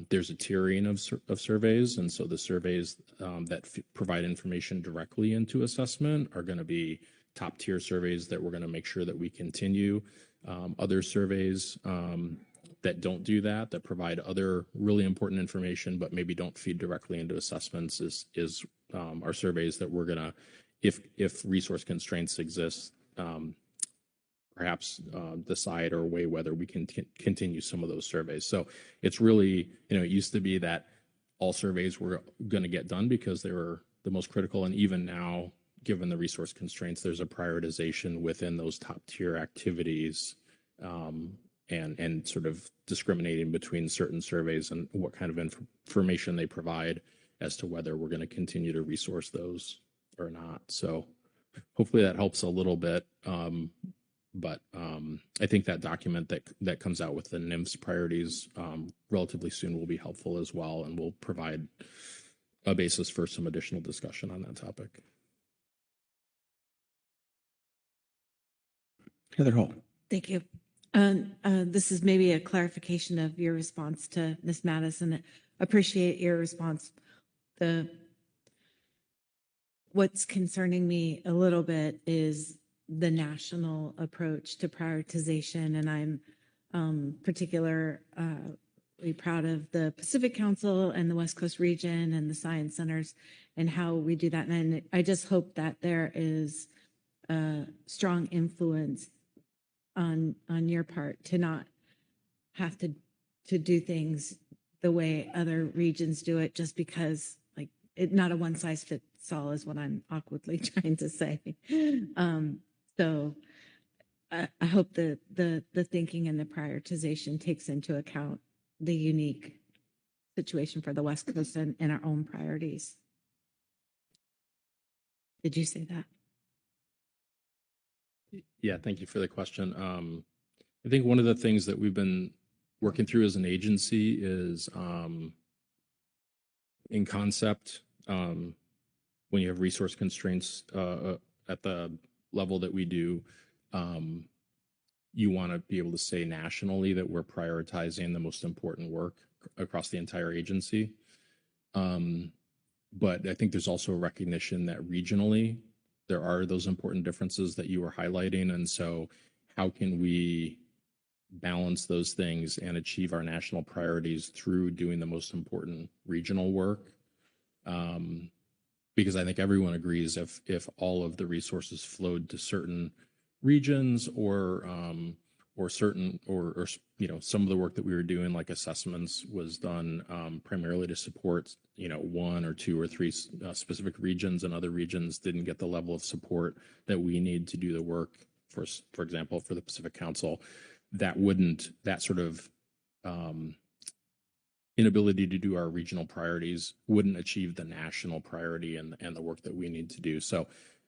there's a tiering of surveys. And so the surveys that provide information directly into assessment are going to be top tier surveys that we're going to make sure that we continue. Other surveys that don't do that, that provide other really important information, but maybe don't feed directly into assessments is our surveys that we're going to, if resource constraints exist, perhaps decide or weigh whether we can continue some of those surveys. So it's really, it used to be that all surveys were going to get done because they were the most critical. And even now, given the resource constraints, there's a prioritization within those top tier activities, and sort of discriminating between certain surveys and what kind of information they provide as to whether we're going to continue to resource those or not. So hopefully that helps a little bit. But I think that document that comes out with the NMFS priorities relatively soon will be helpful as well, and will provide a basis for some additional discussion on that topic. Heather Hall. Thank you. This is maybe a clarification of your response to Ms. Madison. Appreciate your response. What's concerning me a little bit is the national approach to prioritization, and I'm particularly proud of the Pacific Council and the West Coast region and the science centers and how we do that. And I just hope that there is a strong influence on your part to not have to do things the way other regions do it, just because not a one size fits all is what I'm awkwardly trying to say. So I hope the thinking and the prioritization takes into account the unique situation for the West Coast and our own priorities. Did you say that? Yeah, thank you for the question. I think one of the things that we've been working through as an agency is in concept, when you have resource constraints at the level that we do, you want to be able to say nationally that we're prioritizing the most important work across the entire agency. But I think there's also a recognition that regionally there are those important differences that you were highlighting. And so how can we balance those things and achieve our national priorities through doing the most important regional work? Because I think everyone agrees if all of the resources flowed to certain regions or certain or some of the work that we were doing, like assessments, was done primarily to support one or two or three specific regions, and other regions didn't get the level of support that we need to do the work. For example, for the Pacific Council, that sort of inability to do our regional priorities wouldn't achieve the national priority and the work that we need to do. So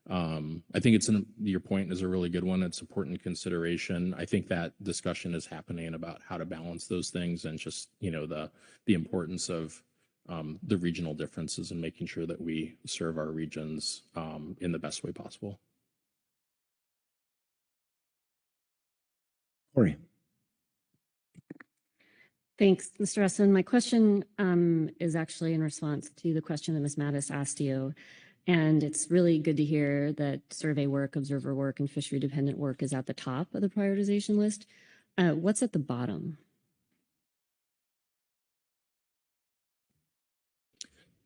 I think your point is a really good one. It's important consideration. I think that discussion is happening about how to balance those things, and just the importance of the regional differences and making sure that we serve our regions in the best way possible. Corey. Thanks, Mr. Essen. My question is actually in response to the question that Ms. Mattis asked you. And it's really good to hear that survey work, observer work, and fishery-dependent work is at the top of the prioritization list. What's at the bottom?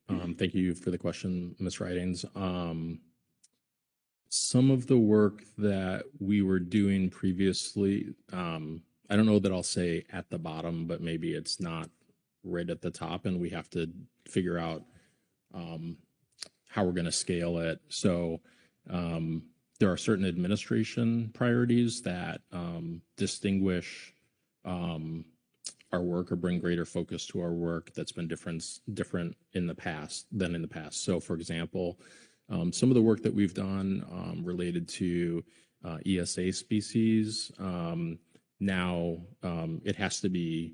Thank you for the question, Ms. Ridings. Some of the work that we were doing previously, I don't know that I'll say at the bottom, but maybe it's not right at the top, and we have to figure out how we're going to scale it. So there are certain administration priorities that distinguish our work or bring greater focus to our work that's been different in the past. So, for example, some of the work that we've done related to ESA species, now it has to be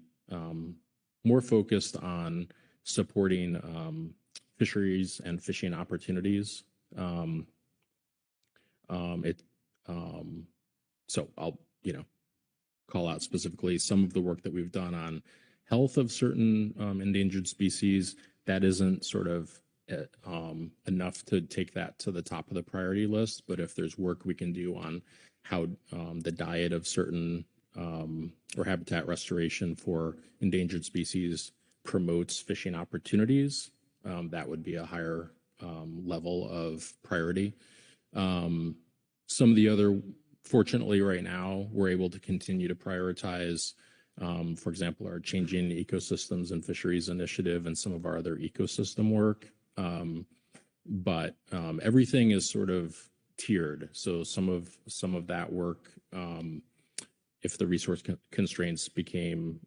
more focused on supporting fisheries and fishing opportunities. So I'll call out specifically some of the work that we've done on health of certain endangered species. That isn't sort of enough to take that to the top of the priority list, but if there's work we can do on how the diet of certain or habitat restoration for endangered species promotes fishing opportunities, that would be a higher level of priority. Some of the other, fortunately right now, we're able to continue to prioritize For example, our Changing Ecosystems and Fisheries initiative and some of our other ecosystem work. But everything is sort of tiered. So some of that work, if the resource constraints became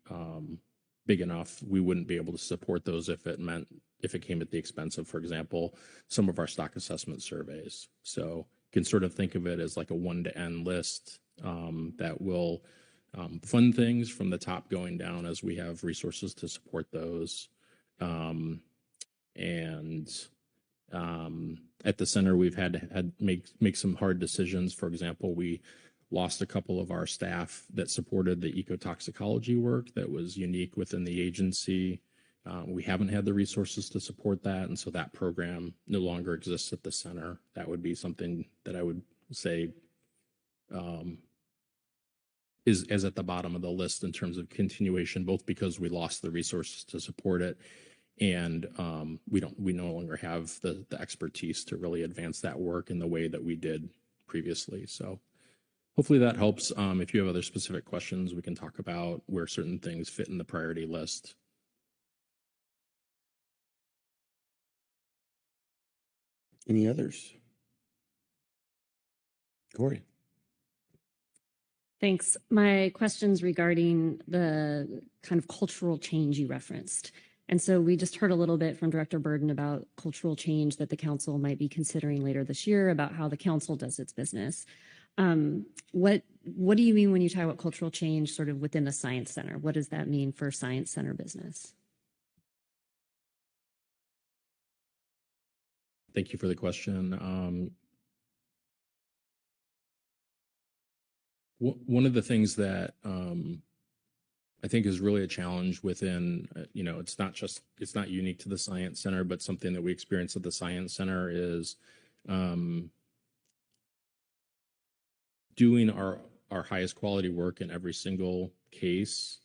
big enough, we wouldn't be able to support those if it came at the expense of, for example, some of our stock assessment surveys. So you can sort of think of it as like a 1 to N list that will fund things from the top going down as we have resources to support those. At the center, we've had to make some hard decisions. For example, we lost a couple of our staff that supported the ecotoxicology work that was unique within the agency. We haven't had the resources to support that, and so that program no longer exists at the center. That would be something that I would say is at the bottom of the list in terms of continuation, both because we lost the resources to support it, and we no longer have the expertise to really advance that work in the way that we did previously. So hopefully that helps. If you have other specific questions, we can talk about where certain things fit in the priority list. Any others? Corey. Thanks. My question's regarding the kind of cultural change you referenced. And so we just heard a little bit from Director Burden about cultural change that the council might be considering later this year about how the council does its business. What do you mean when you talk about cultural change sort of within the Science Center? What does that mean for Science Center business? Thank you for the question. One of the things that I think is really a challenge within, it's not unique to the Science Center, but something that we experience at the Science Center is doing our highest quality work in every single case,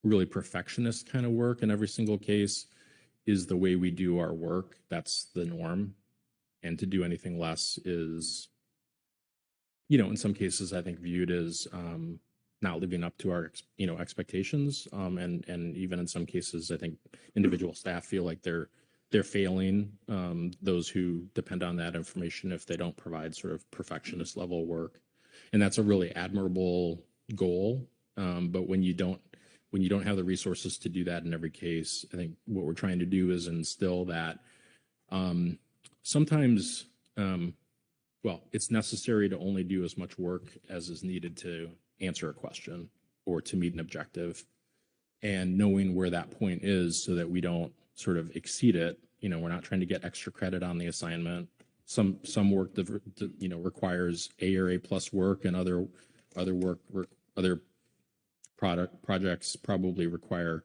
really perfectionist kind of work in every single case is the way we do our work. That's the norm. And to do anything less is, in some cases, I think viewed as not living up to our, expectations. And even in some cases, I think individual staff feel like they're failing those who depend on that information if they don't provide sort of perfectionist level work. And that's a really admirable goal. But when you don't have the resources to do that in every case, I think what we're trying to do is instill that sometimes, it's necessary to only do as much work as is needed to answer a question or to meet an objective, and knowing where that point is so that we don't sort of exceed it. We're not trying to get extra credit on the assignment. Some work requires A or A plus work, and other projects probably require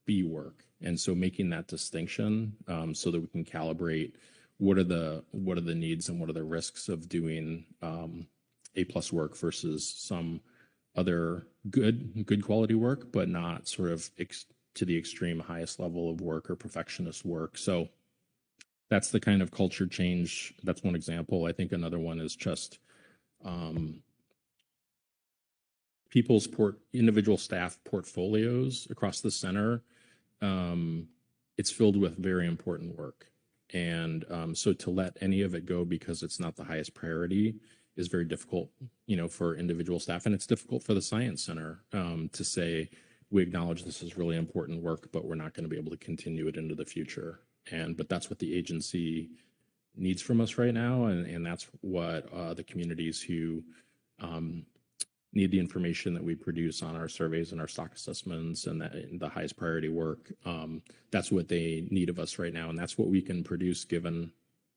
B work. And so making that distinction so that we can calibrate what are the needs and what are the risks of doing A plus work versus some other good quality work, but not sort of to the extreme highest level of work or perfectionist work. So that's the kind of culture change. That's one example. I think another one is just people's individual staff portfolios across the center. It's filled with very important work. And so to let any of it go because it's not the highest priority is very difficult, for individual staff. And it's difficult for the Science Center to say, we acknowledge this is really important work, but we're not going to be able to continue it into the future. But that's what the agency needs from us right now. And that's what the communities who need the information that we produce on our surveys and our stock assessments and the highest priority work. That's what they need of us right now. And that's what we can produce given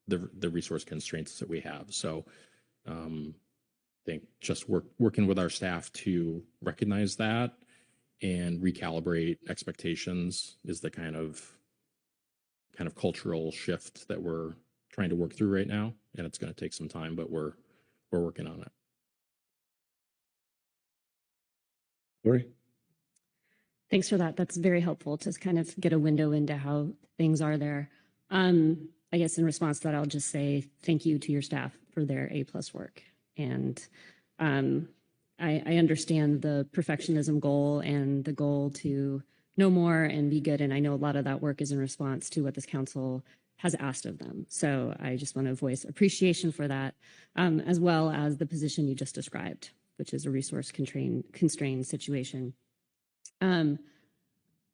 the resource constraints that we have. So I think just working with our staff to recognize that and recalibrate expectations is the kind of cultural shift that we're trying to work through right now. And it's going to take some time, but we're working on it. Lori? Thanks for that. That's very helpful to kind of get a window into how things are there. I guess in response to that, I'll just say thank you to your staff for their A+ work. And I understand the perfectionism goal and the goal to know more and be good. And I know a lot of that work is in response to what this council has asked of them. So I just want to voice appreciation for that, as well as the position you just described, which is a resource constrained situation. I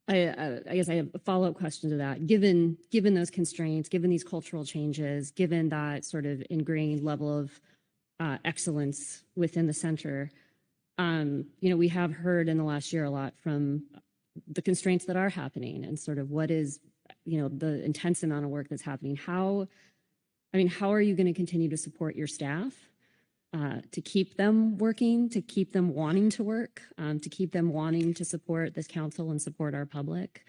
guess I have a follow-up question to that. Given those constraints, given these cultural changes, given that sort of ingrained level of excellence within the center, we have heard in the last year a lot from the constraints that are happening and sort of what is, the intense amount of work that's happening. How are you going to continue to support your staff, to keep them working, to keep them wanting to work, to keep them wanting to support this council and support our public?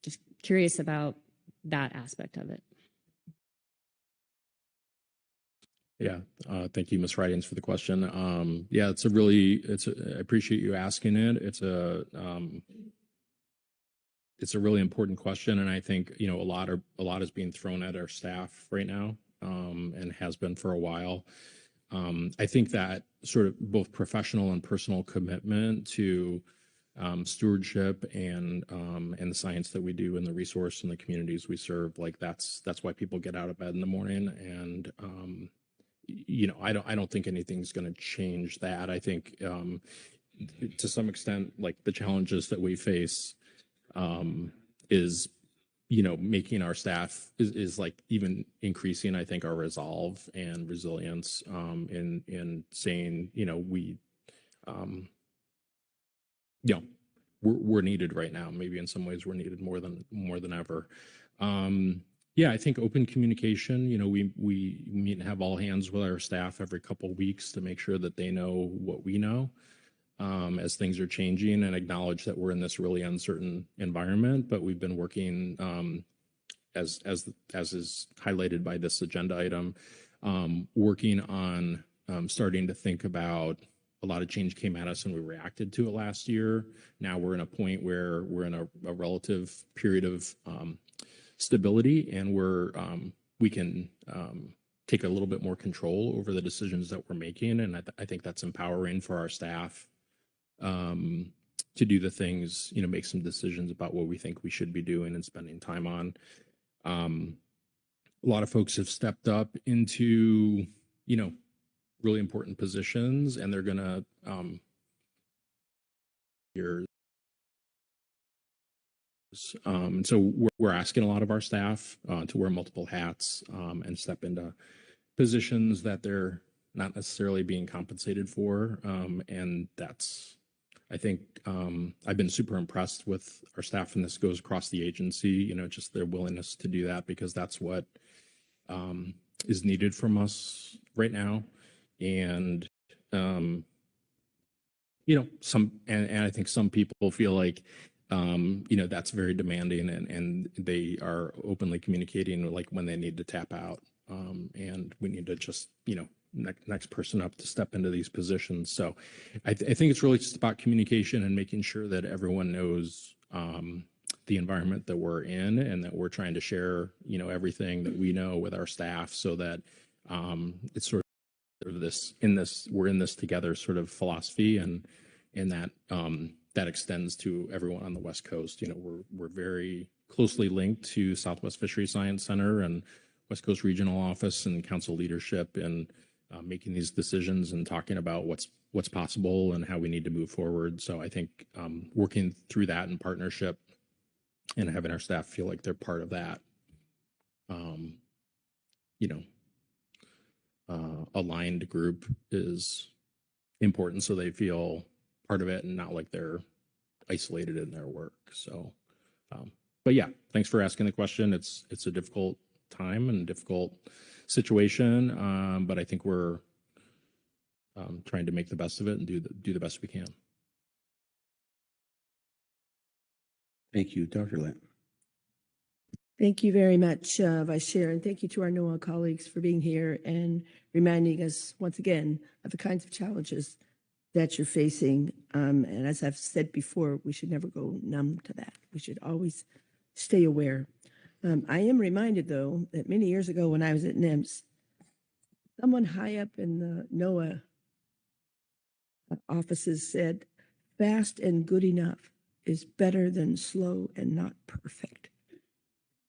Just curious about that aspect of it. Yeah, thank you, Ms. Ridings, for the question. Yeah, I appreciate you asking it. It's a really important question, and I think a lot is being thrown at our staff right now, and has been for a while. I think that sort of both professional and personal commitment to stewardship and the science that we do and the resource and the communities we serve, like that's why people get out of bed in the morning. And I don't think anything's going to change that. I think to some extent, like the challenges that we face is making our staff is like even increasing, I think, our resolve and resilience in saying, we're needed right now. Maybe in some ways we're needed more than ever. Yeah, I think open communication, we meet and have all hands with our staff every couple of weeks to make sure that they know what we know. As things are changing, and acknowledge that we're in this really uncertain environment, but we've been working, as is highlighted by this agenda item, working on starting to think about a lot of change came at us and we reacted to it last year. Now we're in a point where we're in a relative period of stability, and we can take a little bit more control over the decisions that we're making, and I think that's empowering for our staff. To do the things, make some decisions about what we think we should be doing and spending time on. A lot of folks have stepped up into, really important positions, and they're gonna so we're asking a lot of our staff to wear multiple hats and step into positions that they're not necessarily being compensated for, and that's, I think, I've been super impressed with our staff, and this goes across the agency, just their willingness to do that, because that's what is needed from us right now. And, and I think some people feel like, that's very demanding, and they are openly communicating like when they need to tap out. And we need to just, next person up to step into these positions. So I think it's really just about communication and making sure that everyone knows the environment that we're in, and that we're trying to share, everything that we know with our staff, so that it's sort of we're in this together sort of philosophy, and that that extends to everyone on the West Coast. We're very closely linked to Southwest Fisheries Science Center and West Coast Regional Office and council leadership, and making these decisions and talking about what's possible and how we need to move forward. So I think working through that in partnership and having our staff feel like they're part of that, aligned group is important, so they feel part of it and not like they're isolated in their work. So, but yeah, thanks for asking the question. It's a difficult time and difficult situation, but I think we're trying to make the best of it and do the best we can. Thank you, Dr. Lent. Thank you very much, Vice Chair, and thank you to our NOAA colleagues for being here and reminding us once again of the kinds of challenges that you're facing. And as I've said before, we should never go numb to that. We should always stay aware. I am reminded, though, that many years ago when I was at NIMS, someone high up in the NOAA offices said, fast and good enough is better than slow and not perfect.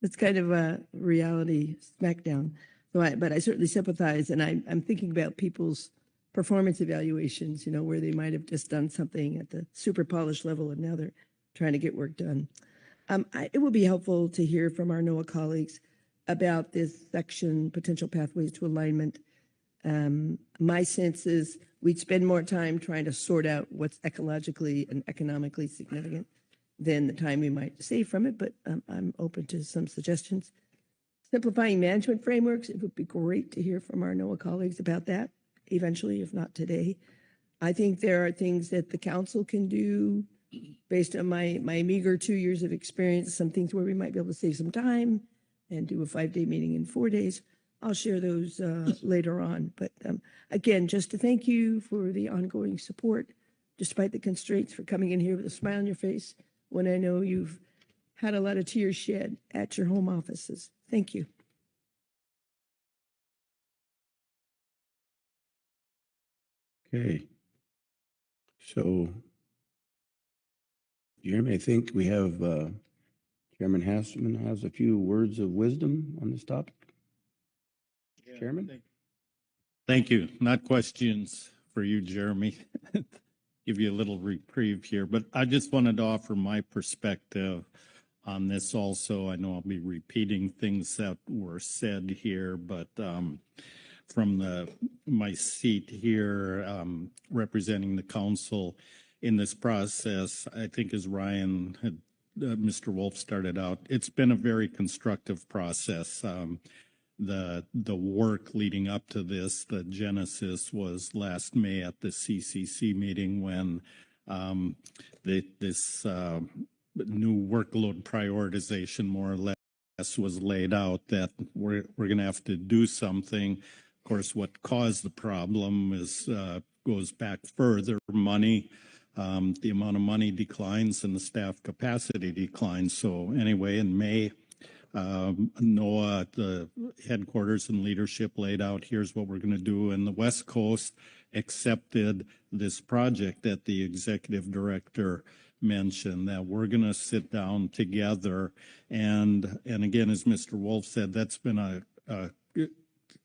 That's kind of a reality smackdown. But I certainly sympathize, and I'm thinking about people's performance evaluations, where they might have just done something at the super polished level and now they're trying to get work done. It will be helpful to hear from our NOAA colleagues about this section, potential pathways to alignment. My sense is we'd spend more time trying to sort out what's ecologically and economically significant than the time we might save from it, but I'm open to some suggestions. Simplifying management frameworks, it would be great to hear from our NOAA colleagues about that eventually, if not today. I think there are things that the council can do based on my meager 2 years of experience, some things where we might be able to save some time and do a 5-day meeting in 4 days. I'll share those later on. But again, just to thank you for the ongoing support, despite the constraints, for coming in here with a smile on your face when I know you've had a lot of tears shed at your home offices. Thank you. Okay. So, Jeremy, I think we have Chairman Hasselman has a few words of wisdom on this topic. Chairman? Thank you. Not questions for you, Jeremy. Give you a little reprieve here, but I just wanted to offer my perspective on this also. I know I'll be repeating things that were said here, but from my seat here, representing the council in this process, I think as Ryan had, Mr. Wolf started out, it's been a very constructive process. The work leading up to this, the genesis was last May at the CCC meeting when this new workload prioritization more or less was laid out that we're going to have to do something. Of course, what caused the problem is goes back further, money. The amount of money declines and the staff capacity declines. So anyway, in May, NOAA, the headquarters and leadership laid out, here's what we're going to do. And the West Coast accepted this project that the executive director mentioned, that we're going to sit down together. And again, as Mr. Wolf said, that's been a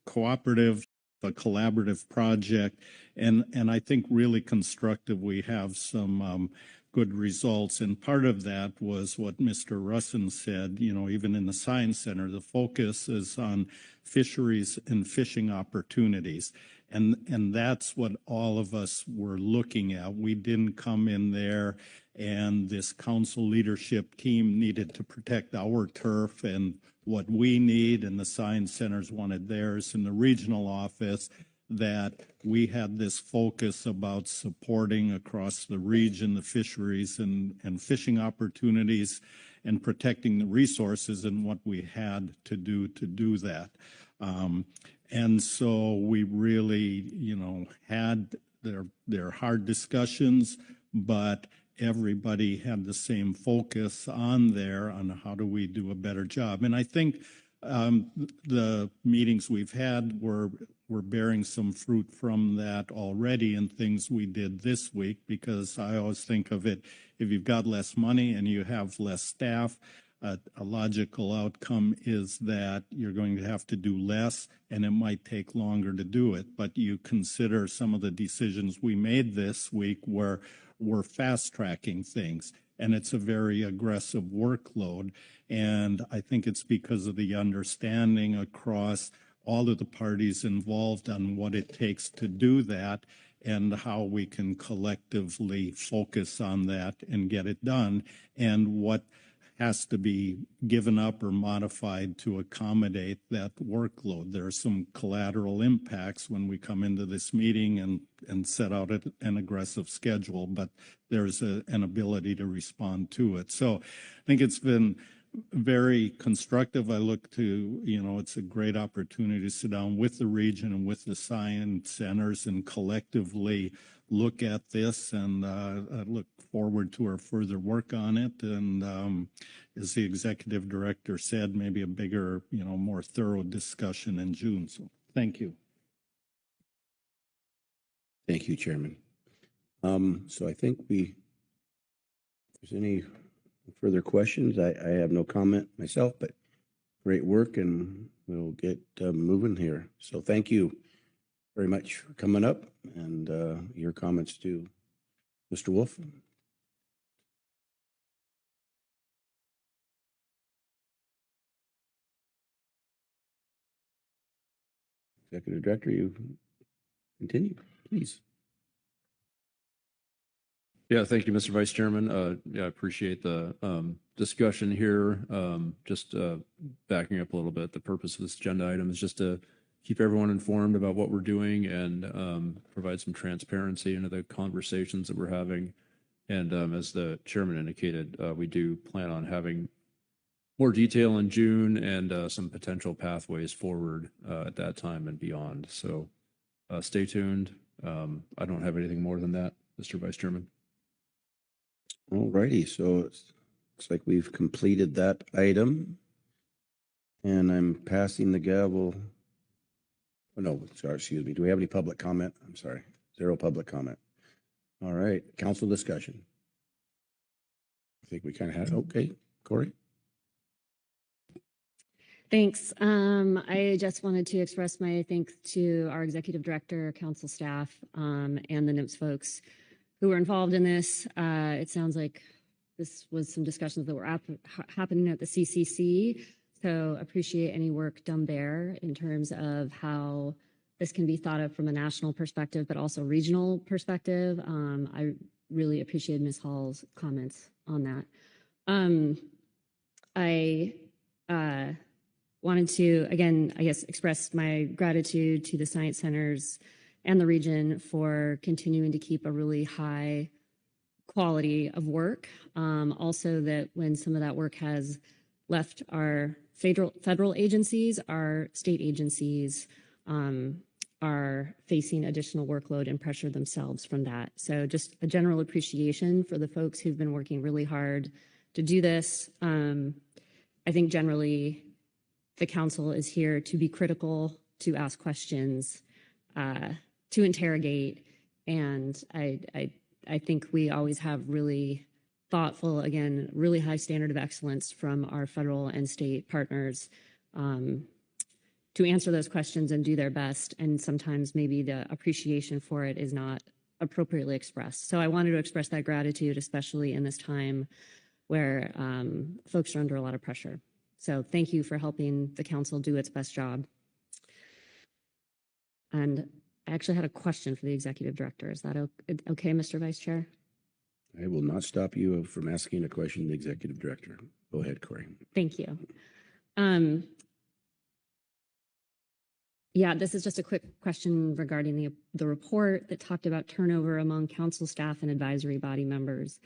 cooperative, a collaborative project, and I think really constructive. We have some good results, and part of that was what Mr. Russin said. Even in the Science Center, the focus is on fisheries and fishing opportunities, and that's what all of us were looking at. We didn't come in there, and this council leadership team needed to protect our turf and what we need, and the Science Centers wanted theirs, and the regional office, that we had this focus about supporting across the region the fisheries and fishing opportunities and protecting the resources and what we had to do that. And so we really, had their hard discussions, but everybody had the same focus on how do we do a better job. And I think the meetings we've had were bearing some fruit from that already, and things we did this week, because I always think of it, if you've got less money and you have less staff, a logical outcome is that you're going to have to do less, and it might take longer to do it. But you consider some of the decisions we made this week where we're fast-tracking things, and it's a very aggressive workload. And I think it's because of the understanding across all of the parties involved on what it takes to do that and how we can collectively focus on that and get it done, and what has to be given up or modified to accommodate that workload. There are some collateral impacts when we come into this meeting and set out an aggressive schedule, but there's an ability to respond to it. So I think it's been very constructive. I look to, it's a great opportunity to sit down with the region and with the science centers and collectively look at this, and I look forward to our further work on it. And as the executive director said, maybe a bigger, more thorough discussion in June. So thank you. Thank you, Chairman. So I think if there's any further questions, I have no comment myself, but great work and we'll get moving here. So thank you very much for coming up and your comments too, Mr. Wolf. Executive Director, you continue, please. Yeah, thank you, Mr. Vice Chairman. Yeah, I appreciate the discussion here. Just backing up a little bit, the purpose of this agenda item is just to keep everyone informed about what we're doing and provide some transparency into the conversations that we're having. And as the chairman indicated, we do plan on having more detail in June and some potential pathways forward at that time and beyond. So stay tuned. I don't have anything more than that, Mr. Vice Chairman. All righty, so it looks like we've completed that item. And I'm passing the gavel. Oh, no, sorry, excuse me. Do we have any public comment? I'm sorry, 0 public comment. All right, council discussion. I think we kind of had, okay, Corey? Thanks. I just wanted to express my thanks to our executive director, council staff, and the NMFS folks who were involved in this. It sounds like this was some discussions that were happening at the CCC. So appreciate any work done there in terms of how this can be thought of from a national perspective, but also regional perspective. I really appreciate Ms. Hall's comments on that. I wanted to, again, I guess, express my gratitude to the science centers and the region for continuing to keep a really high quality of work. Also that when some of that work has left our federal agencies, our state agencies are facing additional workload and pressure themselves from that. So just a general appreciation for the folks who've been working really hard to do this. I think generally the council is here to be critical, to ask questions, to interrogate. And I think we always have really thoughtful, again, really high standard of excellence from our federal and state partners to answer those questions and do their best. And sometimes maybe the appreciation for it is not appropriately expressed. So I wanted to express that gratitude, especially in this time where folks are under a lot of pressure. So thank you for helping the council do its best job. And I actually had a question for the executive director. Is that okay, Mr. Vice Chair? I will not stop you from asking a question to the executive director. Go ahead, Corey. Thank you. Yeah, this is just a quick question regarding the report that talked about turnover among council staff and advisory body members.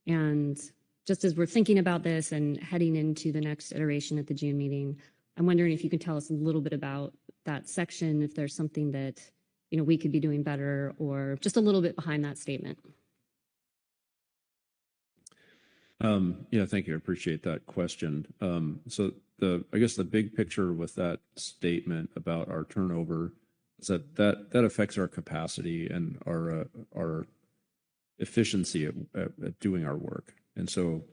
And just as we're thinking about this and heading into the next iteration at the June meeting, I'm wondering if you can tell us a little bit about that section, if there's something that we could be doing better, or just a little bit behind that statement. Yeah, thank you. I appreciate that question. So I guess the big picture with that statement about our turnover is that affects our capacity and our efficiency at doing our work. And so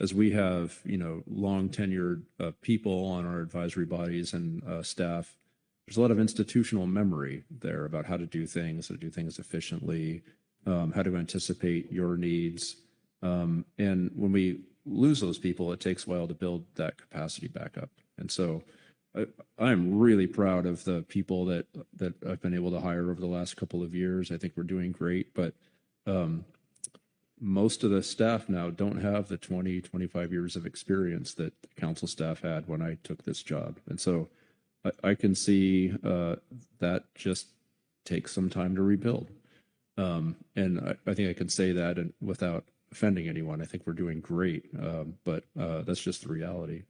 as we have, long tenured people on our advisory bodies and staff, there's a lot of institutional memory there about how to do things efficiently, how to anticipate your needs. And when we lose those people, it takes a while to build that capacity back up. And so I'm really proud of the people that I've been able to hire over the last couple of years. I think we're doing great, but most of the staff now don't have the 20, 25 years of experience that the council staff had when I took this job. And so I can see that just takes some time to rebuild. And I think I can say that without offending anyone. I think we're doing great, but that's just the reality.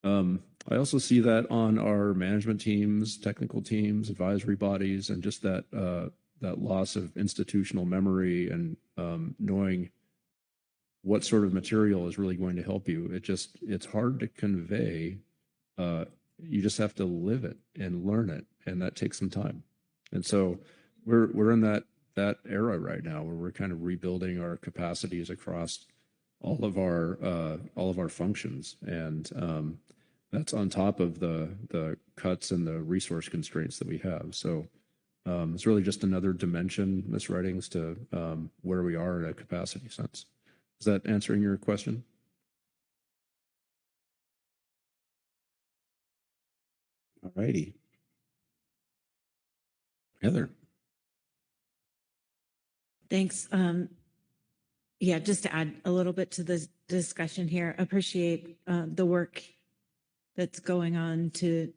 I also see that on our management teams, technical teams, advisory bodies, and just that loss of institutional memory and knowing what sort of material is really going to help you. It's hard to convey. You just have to live it and learn it, and that takes some time. And so we're in that that era right now where we're kind of rebuilding our capacities across all of our functions, and that's on top of the cuts and the resource constraints that we have. So it's really just another dimension, Ms. Reddings, to where we are in a capacity sense. Is that answering your question? All righty. Heather. Thanks. Yeah, just to add a little bit to the discussion here, appreciate the work that's going on to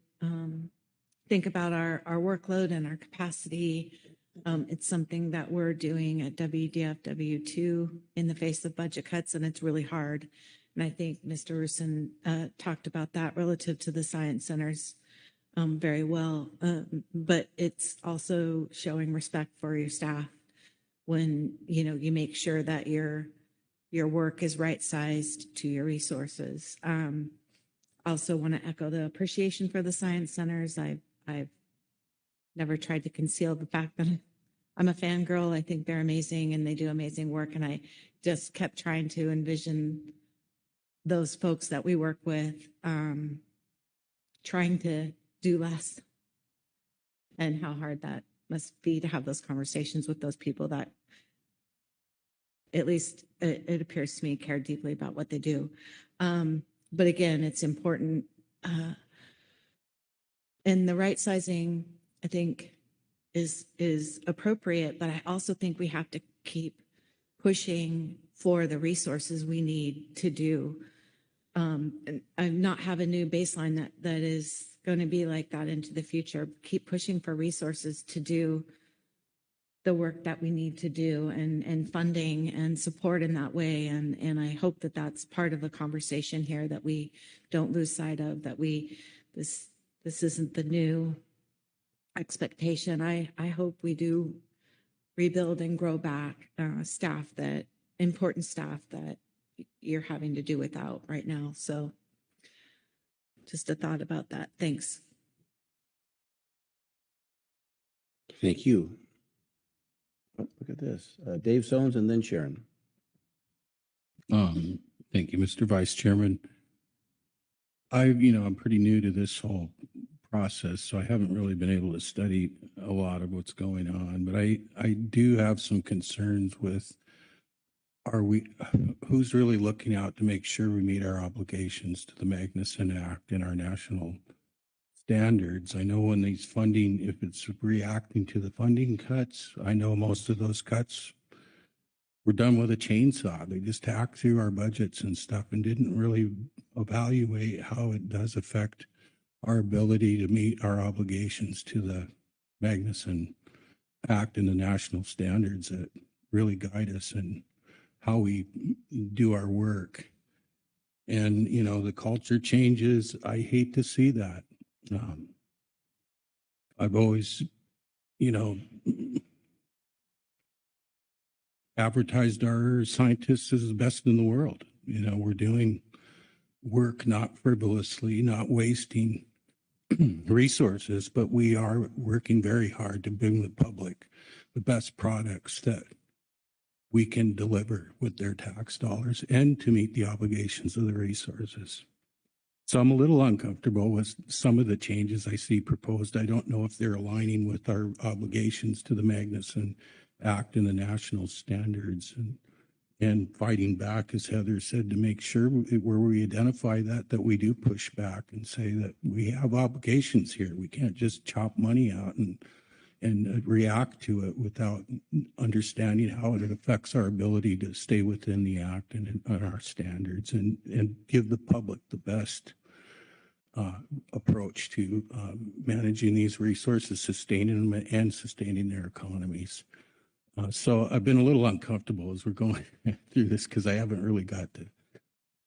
think about our workload and our capacity. It's something that we're doing at WDFW2 in the face of budget cuts, and it's really hard. And I think Mr. Rusin talked about that relative to the science centers very well. But it's also showing respect for your staff when, you know, you make sure that your work is right-sized to your resources. Also want to echo the appreciation for the science centers. I've never tried to conceal the fact that I'm a fangirl. I think they're amazing and they do amazing work. And I just kept trying to envision those folks that we work with trying to do less, and how hard that must be to have those conversations with those people that, at least it appears to me, care deeply about what they do. But again, it's important. And the right sizing, I think, is appropriate, but I also think we have to keep pushing for the resources we need to do, and not have a new baseline that is going to be like that into the future. Keep pushing for resources to do the work that we need to do, and funding and support in that way. And I hope that that's part of the conversation here, that we don't lose sight of, that this isn't the new expectation. I hope we do rebuild and grow back important staff that you're having to do without right now. So just a thought about that. Thanks. Thank you. Oh, look at this. Dave Sones and then Sharon. Thank you, Mr. Vice Chairman. I'm pretty new to this whole process, so I haven't really been able to study a lot of what's going on, but I do have some concerns with who's really looking out to make sure we meet our obligations to the Magnuson Act and our national standards. I know when these funding, if it's reacting to the funding cuts, I know most of those cuts were done with a chainsaw. They just hacked through our budgets and stuff and didn't really evaluate how it does affect our ability to meet our obligations to the Magnuson Act and the national standards that really guide us in how we do our work. And, the culture changes. I hate to see that. I've always, advertised our scientists as the best in the world. We're doing work not frivolously, not wasting resources, but we are working very hard to bring the public the best products that we can deliver with their tax dollars and to meet the obligations of the resources. So I'm a little uncomfortable with some of the changes I see proposed. I don't know if they're aligning with our obligations to the Magnuson Act and the national standards, and fighting back, as Heather said, to make sure where we identify that we do push back and say that we have obligations here. We can't just chop money out and react to it without understanding how it affects our ability to stay within the act and our standards, and give the public the best approach to managing these resources, sustaining them and sustaining their economies. So I've been a little uncomfortable as we're going through this, because I haven't really got to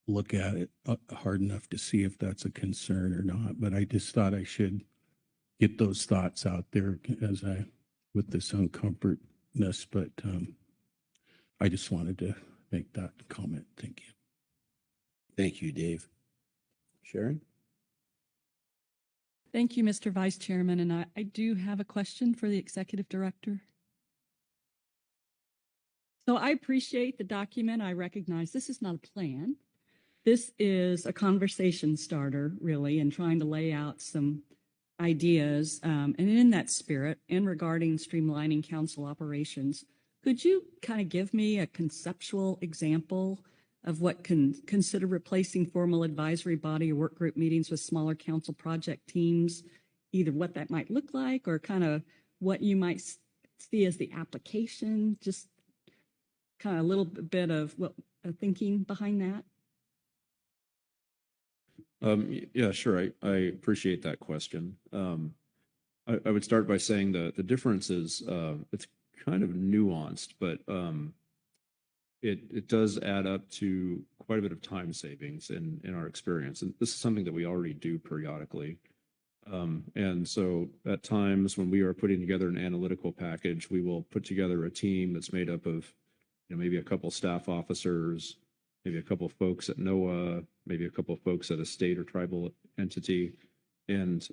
look at it hard enough to see if that's a concern or not. But I just thought I should get those thoughts out there with this uncomfortness. But I just wanted to make that comment. Thank you. Thank you, Dave. Sharon? Thank you, Mr. Vice Chairman. And I do have a question for the Executive Director. So I appreciate the document. I recognize this is not a plan. This is a conversation starter, really, and trying to lay out some ideas. And in that spirit, in regarding streamlining council operations, could you kind of give me a conceptual example of what can consider replacing formal advisory body or work group meetings with smaller council project teams, either what that might look like or kind of what you might see as the application, just kind of a little bit of what thinking behind that? Yeah, sure. I appreciate that question. I would start by saying the difference is it's kind of nuanced, but it does add up to quite a bit of time savings in our experience. And this is something that we already do periodically. And so at times when we are putting together an analytical package, we will put together a team that's made up of, maybe a couple staff officers, maybe a couple folks at NOAA, maybe a couple folks at a state or tribal entity, and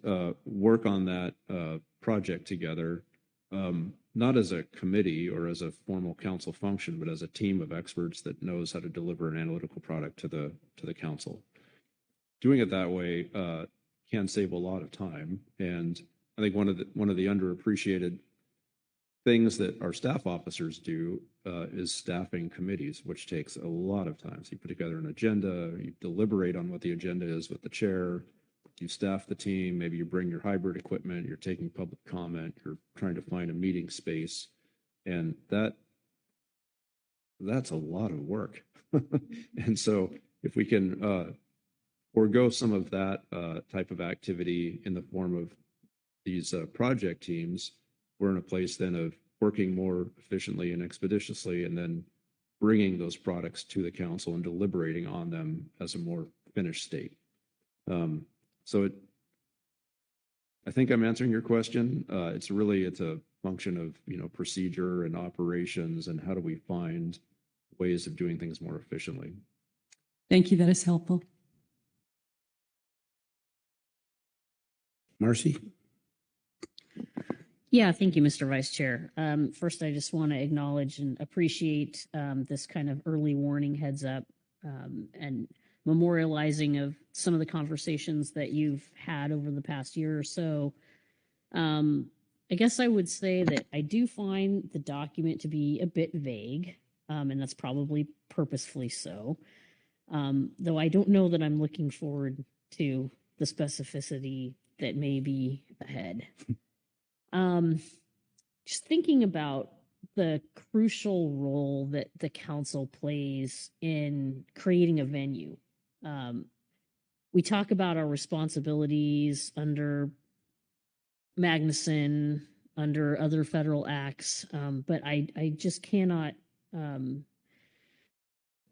work on that project together, not as a committee or as a formal council function, but as a team of experts that knows how to deliver an analytical product to the council. Doing it that way can save a lot of time, and I think one of the underappreciated things that our staff officers do is staffing committees, which takes a lot of time. So you put together an agenda, you deliberate on what the agenda is with the chair, you staff the team, maybe you bring your hybrid equipment, you're taking public comment, you're trying to find a meeting space, and that's a lot of work. And so if we can forego some of that type of activity in the form of these project teams, we're in a place then of working more efficiently and expeditiously, and then bringing those products to the council and deliberating on them as a more finished state. So I think I'm answering your question. It's a function of, procedure and operations, and how do we find ways of doing things more efficiently. Thank you. That is helpful. Marcy? Yeah, thank you, Mr. Vice Chair. First, I just want to acknowledge and appreciate this kind of early warning heads up and memorializing of some of the conversations that you've had over the past year or so. I guess I would say that I do find the document to be a bit vague, and that's probably purposefully so, though I don't know that I'm looking forward to the specificity that may be ahead. Just thinking about the crucial role that the council plays in creating a venue. We talk about our responsibilities under Magnuson, under other federal acts, but I just cannot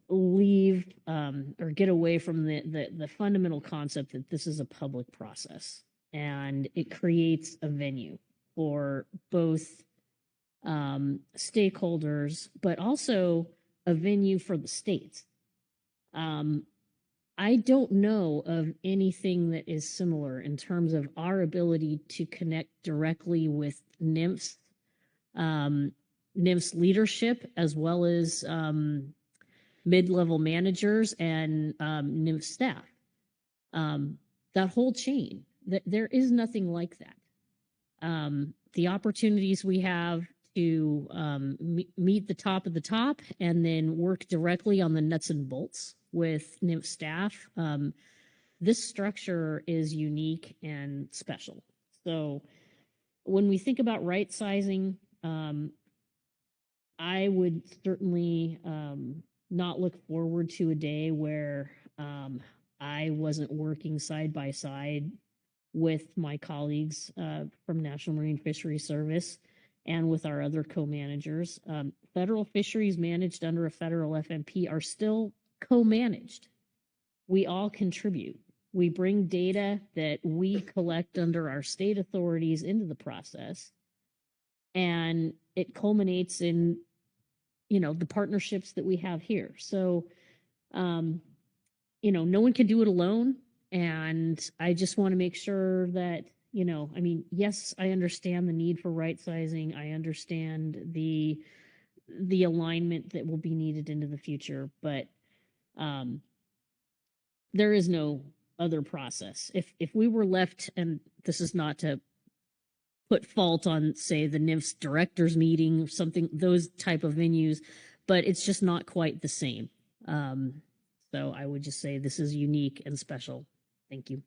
leave or get away from the fundamental concept that this is a public process and it creates a venue for both stakeholders, but also a venue for the states. I don't know of anything that is similar in terms of our ability to connect directly with NMFS, NMFS leadership, as well as mid-level managers and NMFS staff. That whole chain, there is nothing like that. The opportunities we have to meet the top of the top and then work directly on the nuts and bolts with NMFS staff. This structure is unique and special. So when we think about right sizing, I would certainly not look forward to a day where I wasn't working side by side with my colleagues from National Marine Fisheries Service and with our other co-managers. Federal fisheries managed under a federal FMP are still co-managed. We all contribute. We bring data that we collect under our state authorities into the process, and it culminates in, the partnerships that we have here. So, no one can do it alone. And I just want to make sure that, yes, I understand the need for right sizing. I understand the the alignment that will be needed into the future, but there is no other process. If we were left, and this is not to put fault on, say, the NIFS directors meeting or something, those type of venues, but it's just not quite the same. So I would just say this is unique and special. Thank you.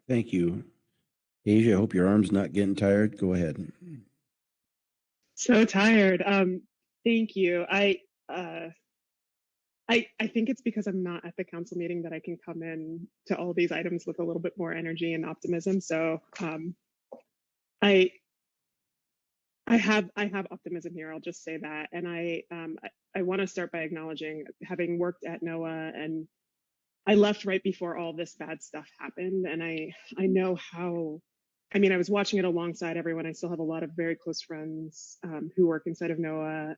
Thank you. Asia, I hope your arm's not getting tired. Go ahead. So tired. Thank you. I think it's because I'm not at the council meeting that I can come in to all these items with a little bit more energy and optimism. So I have optimism here. I'll just say that. And I want to start by acknowledging, having worked at NOAA, and I left right before all this bad stuff happened. And I know how, I mean, I was watching it alongside everyone. I still have a lot of very close friends who work inside of NOAA,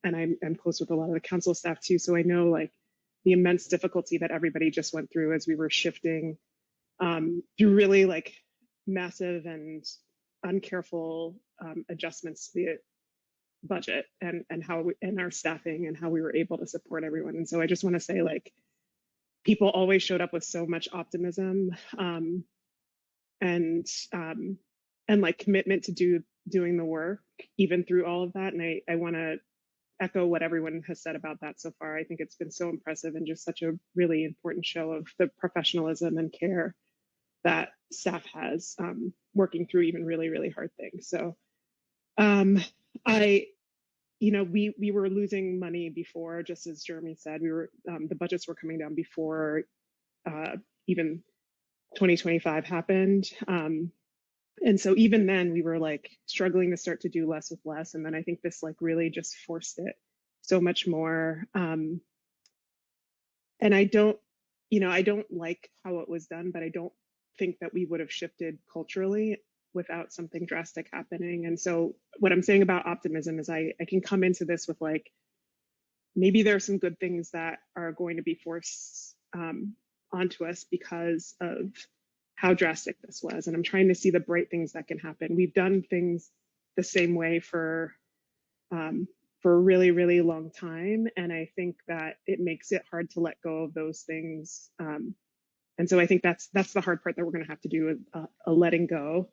and I'm close with a lot of the council staff too. So I know like the immense difficulty that everybody just went through as we were shifting through really like massive and uncareful adjustments to the budget and how and our staffing and how we were able to support everyone. And so I just want to say, like, people always showed up with so much optimism and like commitment to doing the work even through all of that. And I want to echo what everyone has said about that so far. I think it's been so impressive and just such a really important show of the professionalism and care that staff has working through even really, really hard things. So we were losing money before, just as Jeremy said, we were the budgets were coming down before even 2025 happened. And so even then we were like struggling to start to do less with less. And then I think this like really just forced it so much more. And I don't like how it was done, but I don't think that we would have shifted culturally without something drastic happening. And so what I'm saying about optimism is I can come into this with like, maybe there are some good things that are going to be forced onto us because of how drastic this was. And I'm trying to see the bright things that can happen. We've done things the same way for a really, really long time. And I think that it makes it hard to let go of those things. And so I think that's the hard part that we're going to have to do, a letting go.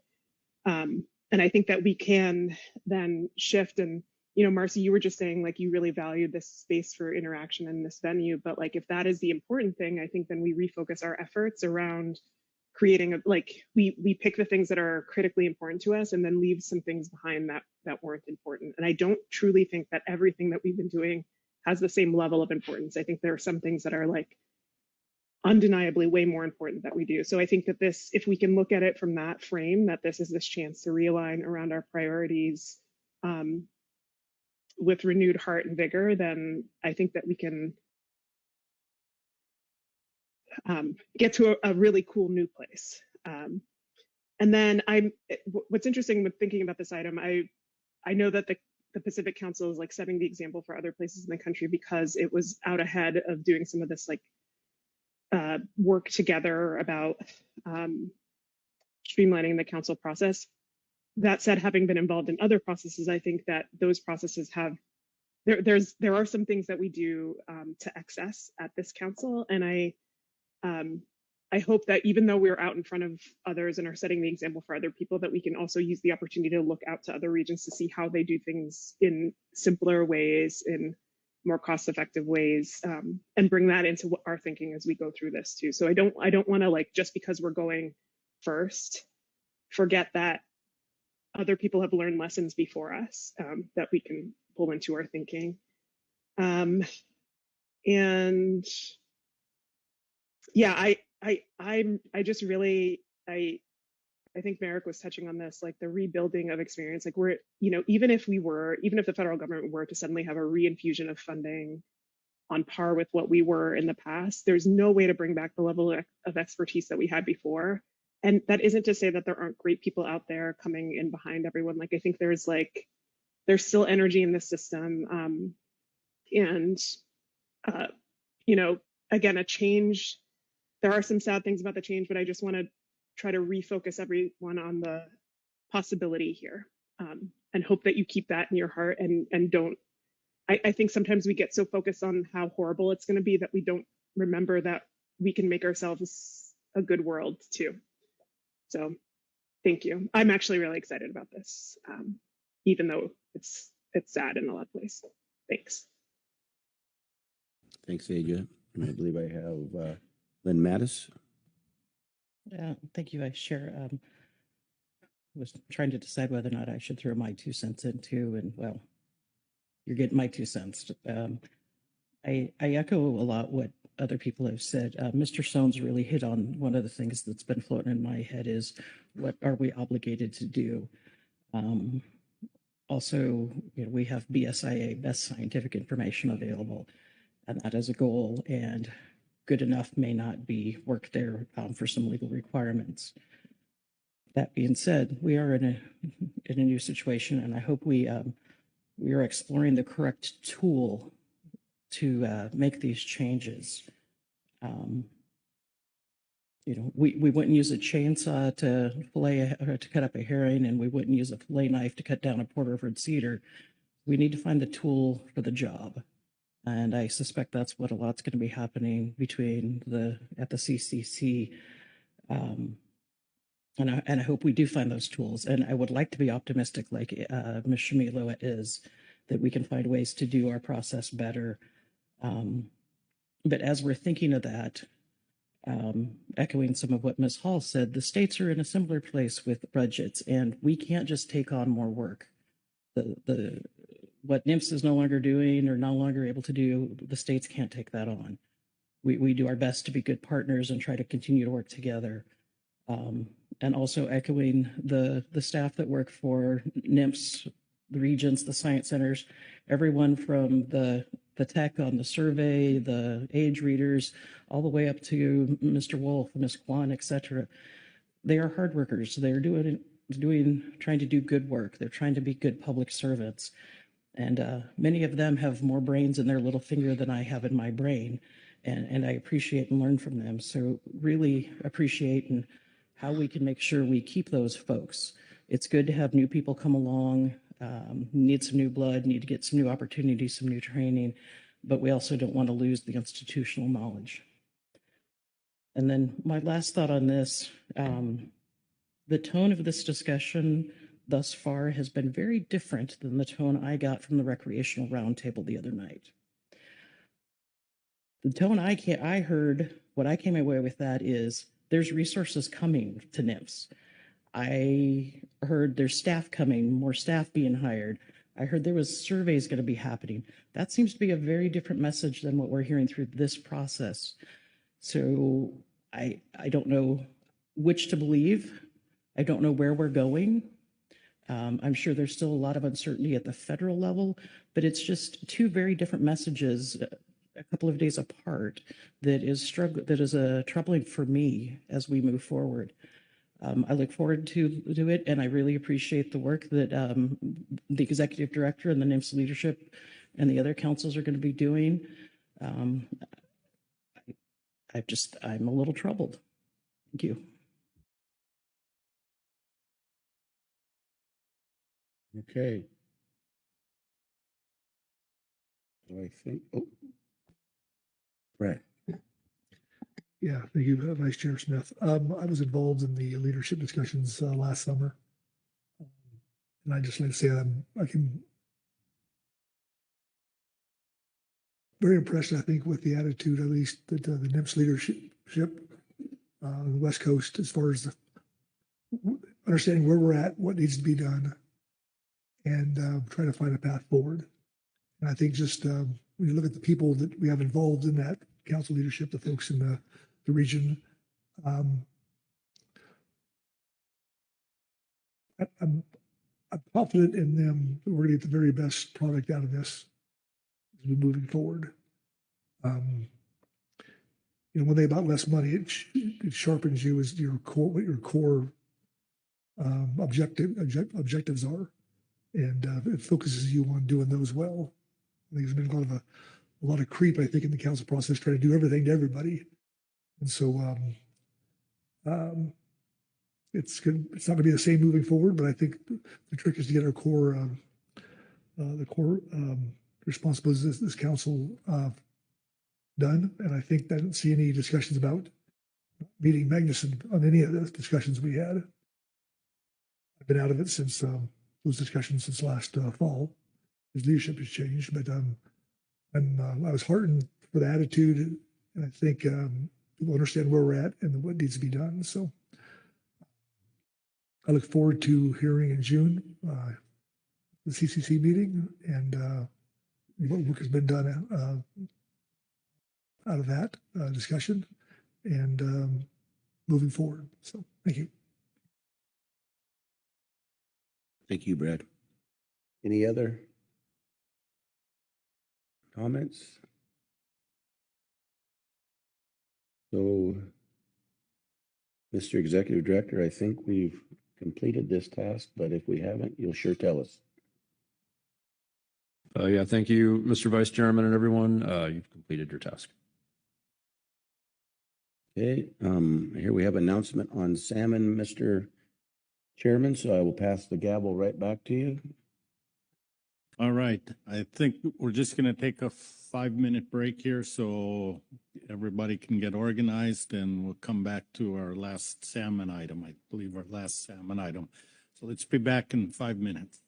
And I think that we can then shift. And, Marcy, you were just saying like you really valued this space for interaction in this venue. But like if that is the important thing, I think then we refocus our efforts around creating we pick the things that are critically important to us and then leave some things behind that weren't important. And I don't truly think that everything that we've been doing has the same level of importance. I think there are some things that are like undeniably way more important that we do. So I think that this, if we can look at it from that frame, that this is this chance to realign around our priorities with renewed heart and vigor, then I think that we can get to a really cool new place. And then what's interesting with thinking about this item, I know that the Pacific Council is like setting the example for other places in the country because it was out ahead of doing some of this like work together about streamlining the council process. That said, having been involved in other processes, I think that those processes have, there are some things that we do to excess at this council. And I hope that even though we're out in front of others and are setting the example for other people, that we can also use the opportunity to look out to other regions to see how they do things in simpler ways, in more cost-effective ways, and bring that into our thinking as we go through this too. So I don't want to like, just because we're going first, forget that other people have learned lessons before us that we can pull into our thinking. And yeah, I just really, I think Merrick was touching on this, like the rebuilding of experience. Like we're, even if the federal government were to suddenly have a reinfusion of funding on par with what we were in the past, there's no way to bring back the level of expertise that we had before. And that isn't to say that there aren't great people out there coming in behind everyone. Like I think there's still energy in this system. Again, a change, there are some sad things about the change, but I just want to try to refocus everyone on the possibility here. hope that you keep that in your heart and don't. I think sometimes we get so focused on how horrible it's going to be that we don't remember that we can make ourselves a good world too. So thank you. I'm actually really excited about this, even though it's sad in a lot of places. Thanks. Thanks, Aja. And I believe I have Lynn Mattis. Thank you, Vice Chair. Was trying to decide whether or not I should throw my 2 cents in too, and well, you're getting my 2 cents. I echo a lot what other people have said. Mr. Soames really hit on one of the things that's been floating in my head is what are we obligated to do? Also, we have BSIA, best scientific information available, and that is a goal, and good enough may not be worked there for some legal requirements. That being said, we are in a new situation, and I hope we are exploring the correct tool to make these changes. We wouldn't use a chainsaw to cut up a herring, and we wouldn't use a fillet knife to cut down a Port Orford cedar. We need to find the tool for the job, and I suspect that's what a lot's going to be happening at the CCC. And I hope we do find those tools. And I would like to be optimistic, like Ms. Shamilo is, that we can find ways to do our process better. But as we're thinking of that, echoing some of what Ms. Hall said, the states are in a similar place with budgets, and we can't just take on more work. What NMFS is no longer doing or no longer able to do, the states can't take that on. We do our best to be good partners and try to continue to work together. And also echoing the staff that work for NMFS, the regions, the science centers, everyone from the tech on the survey, the age readers, all the way up to Mr. Wolf, Ms. Kwan, et cetera. They are hard workers. They're trying to do good work. They're trying to be good public servants. And many of them have more brains in their little finger than I have in my brain. And I appreciate and learn from them. So really appreciate how we can make sure we keep those folks. It's good to have new people come along, need some new blood, need to get some new opportunities, some new training, but we also don't want to lose the institutional knowledge. And then my last thought on this, the tone of this discussion thus far has been very different than the tone I got from the recreational roundtable the other night. The tone I heard, what I came away with that is, there's resources coming to NMFS. I heard there's staff coming, more staff being hired. I heard there was surveys going to be happening. That seems to be a very different message than what we're hearing through this process. So I don't know which to believe. I don't know where we're going. I'm sure there's still a lot of uncertainty at the federal level, but it's just two very different messages a couple of days apart that is troubling for me as we move forward. I look forward to it, and I really appreciate the work that the executive director and the NMFS leadership and the other councils are going to be doing. I'm a little troubled. Thank you. Okay. I think, Brad. Yeah, thank you, Vice Chair Smith. I was involved in the leadership discussions last summer. And I just like to say I can very impressed, I think, with the attitude, at least that the NMFS leadership on the West Coast, as far as understanding where we're at, what needs to be done, and trying to find a path forward. And I think just when you look at the people that we have involved in that council leadership, the folks in the region, I'm confident in them that we're going to get the very best product out of this as we're moving forward. One thing about less money, it sharpens you as what your core objectives are, and it focuses you on doing those well. I think there's been a lot of creep, I think, in the council process, trying to do everything to everybody. And so it's good. It's not going to be the same moving forward, but I think the trick is to get our core, responsibilities of this council done. And I think I don't see any discussions about meeting Magnuson on any of the discussions we had. I've been out of it since those discussions since last fall. His leadership has changed, but I was heartened for the attitude, and I think people understand where we're at and what needs to be done. So I look forward to hearing in June the CCC meeting and what work has been done out of that discussion and moving forward. So thank you. Thank you, Brad. Any other comments? So, Mr. Executive Director, I think we've completed this task, but if we haven't, you'll sure tell us. Yeah, thank you, Mr. Vice Chairman and everyone. You've completed your task. Okay, here we have announcement on salmon, Mr. Chairman, so I will pass the gavel right back to you. All right, I think we're just going to take a 5-minute break here so everybody can get organized, and we'll come back to our last salmon item. I believe our last salmon item. So let's be back in 5 minutes.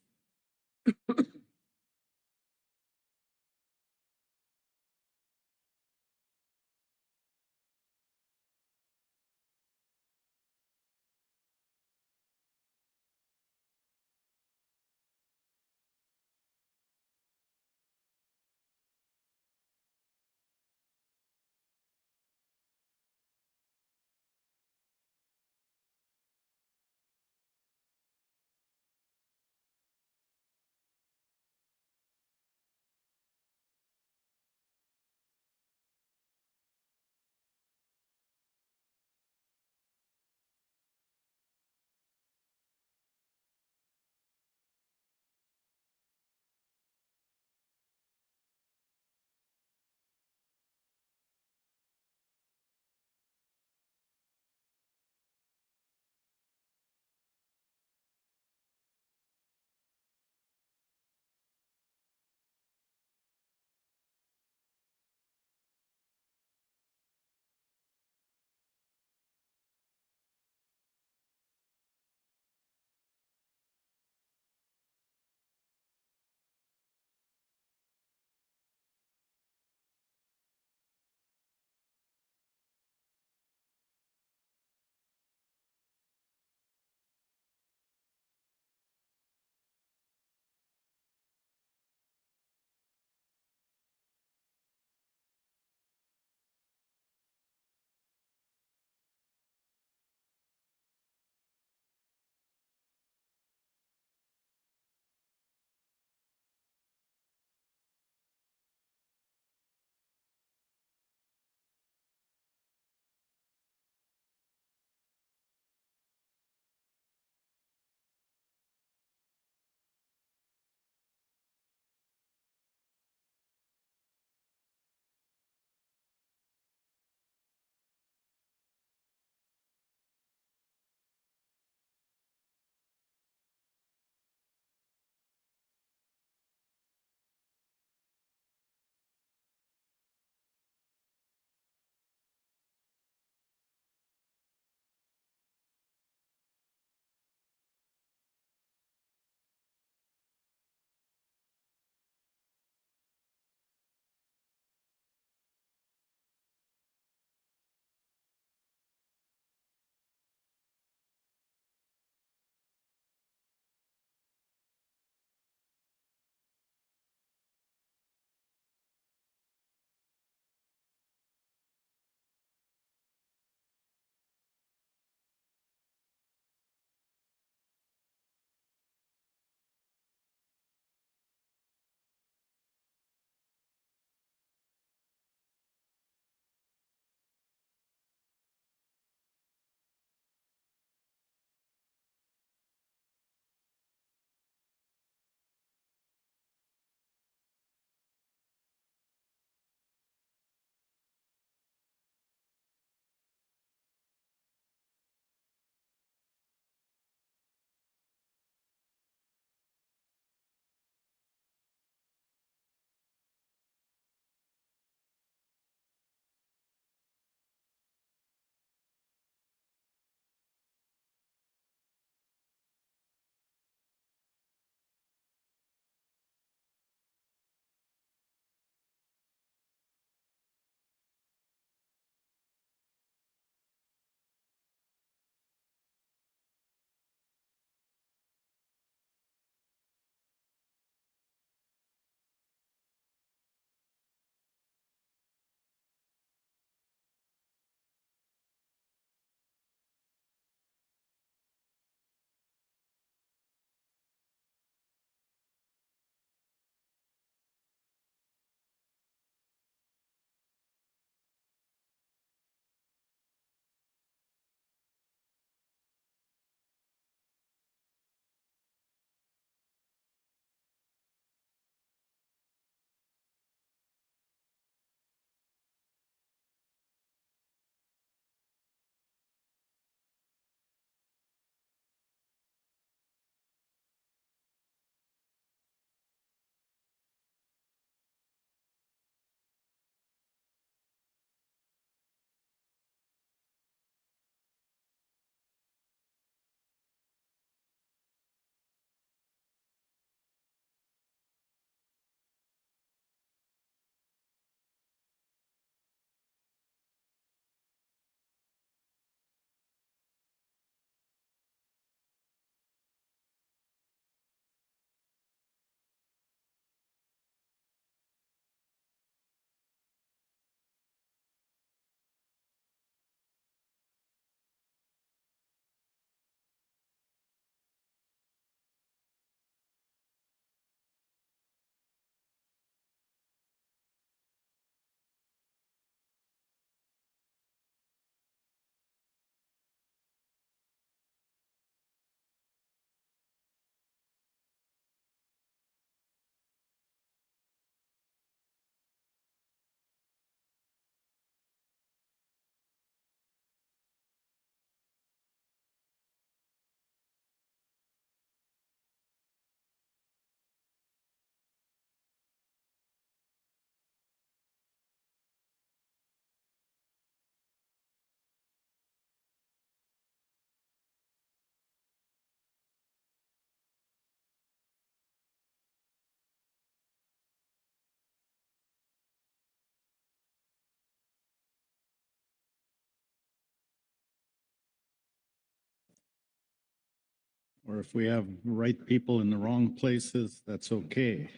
Or if we have the right people in the wrong places, that's okay.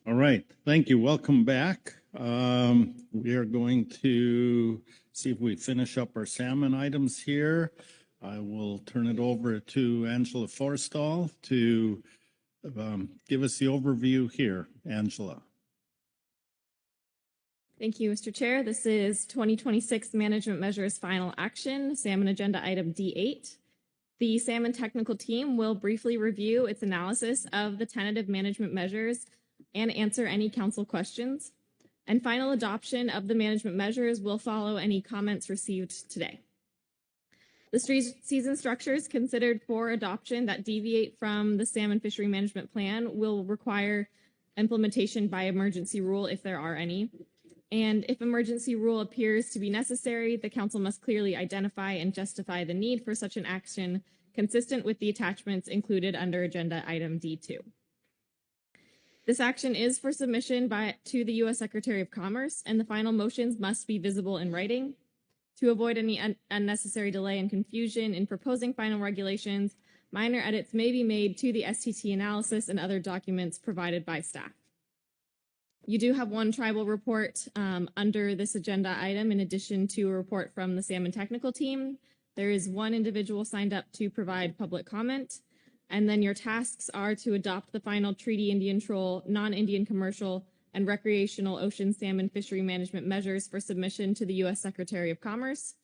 All right, thank you. Welcome back. We are going to see if we finish up our salmon items here. I will turn it over to Angela Forstall to give us the overview here. Angela. Thank you, Mr. Chair. This is 2026 Management Measures Final Action, Salmon Agenda Item D8. The Salmon Technical Team will briefly review its analysis of the tentative management measures and answer any council questions. And final adoption of the management measures will follow any comments received today. The season structures considered for adoption that deviate from the Salmon Fishery Management Plan will require implementation by emergency rule if there are any. And if emergency rule appears to be necessary, the council must clearly identify and justify the need for such an action consistent with the attachments included under Agenda Item D2. This action is for submission to the U.S. Secretary of Commerce, and the final motions must be visible in writing. To avoid any unnecessary delay and confusion in proposing final regulations, minor edits may be made to the STT analysis and other documents provided by staff. You do have one tribal report under this agenda item in addition to a report from the Salmon Technical Team. There is one individual signed up to provide public comment. And then your tasks are to adopt the final treaty Indian troll, non-Indian commercial, and recreational ocean salmon fishery management measures for submission to the U.S. Secretary of Commerce.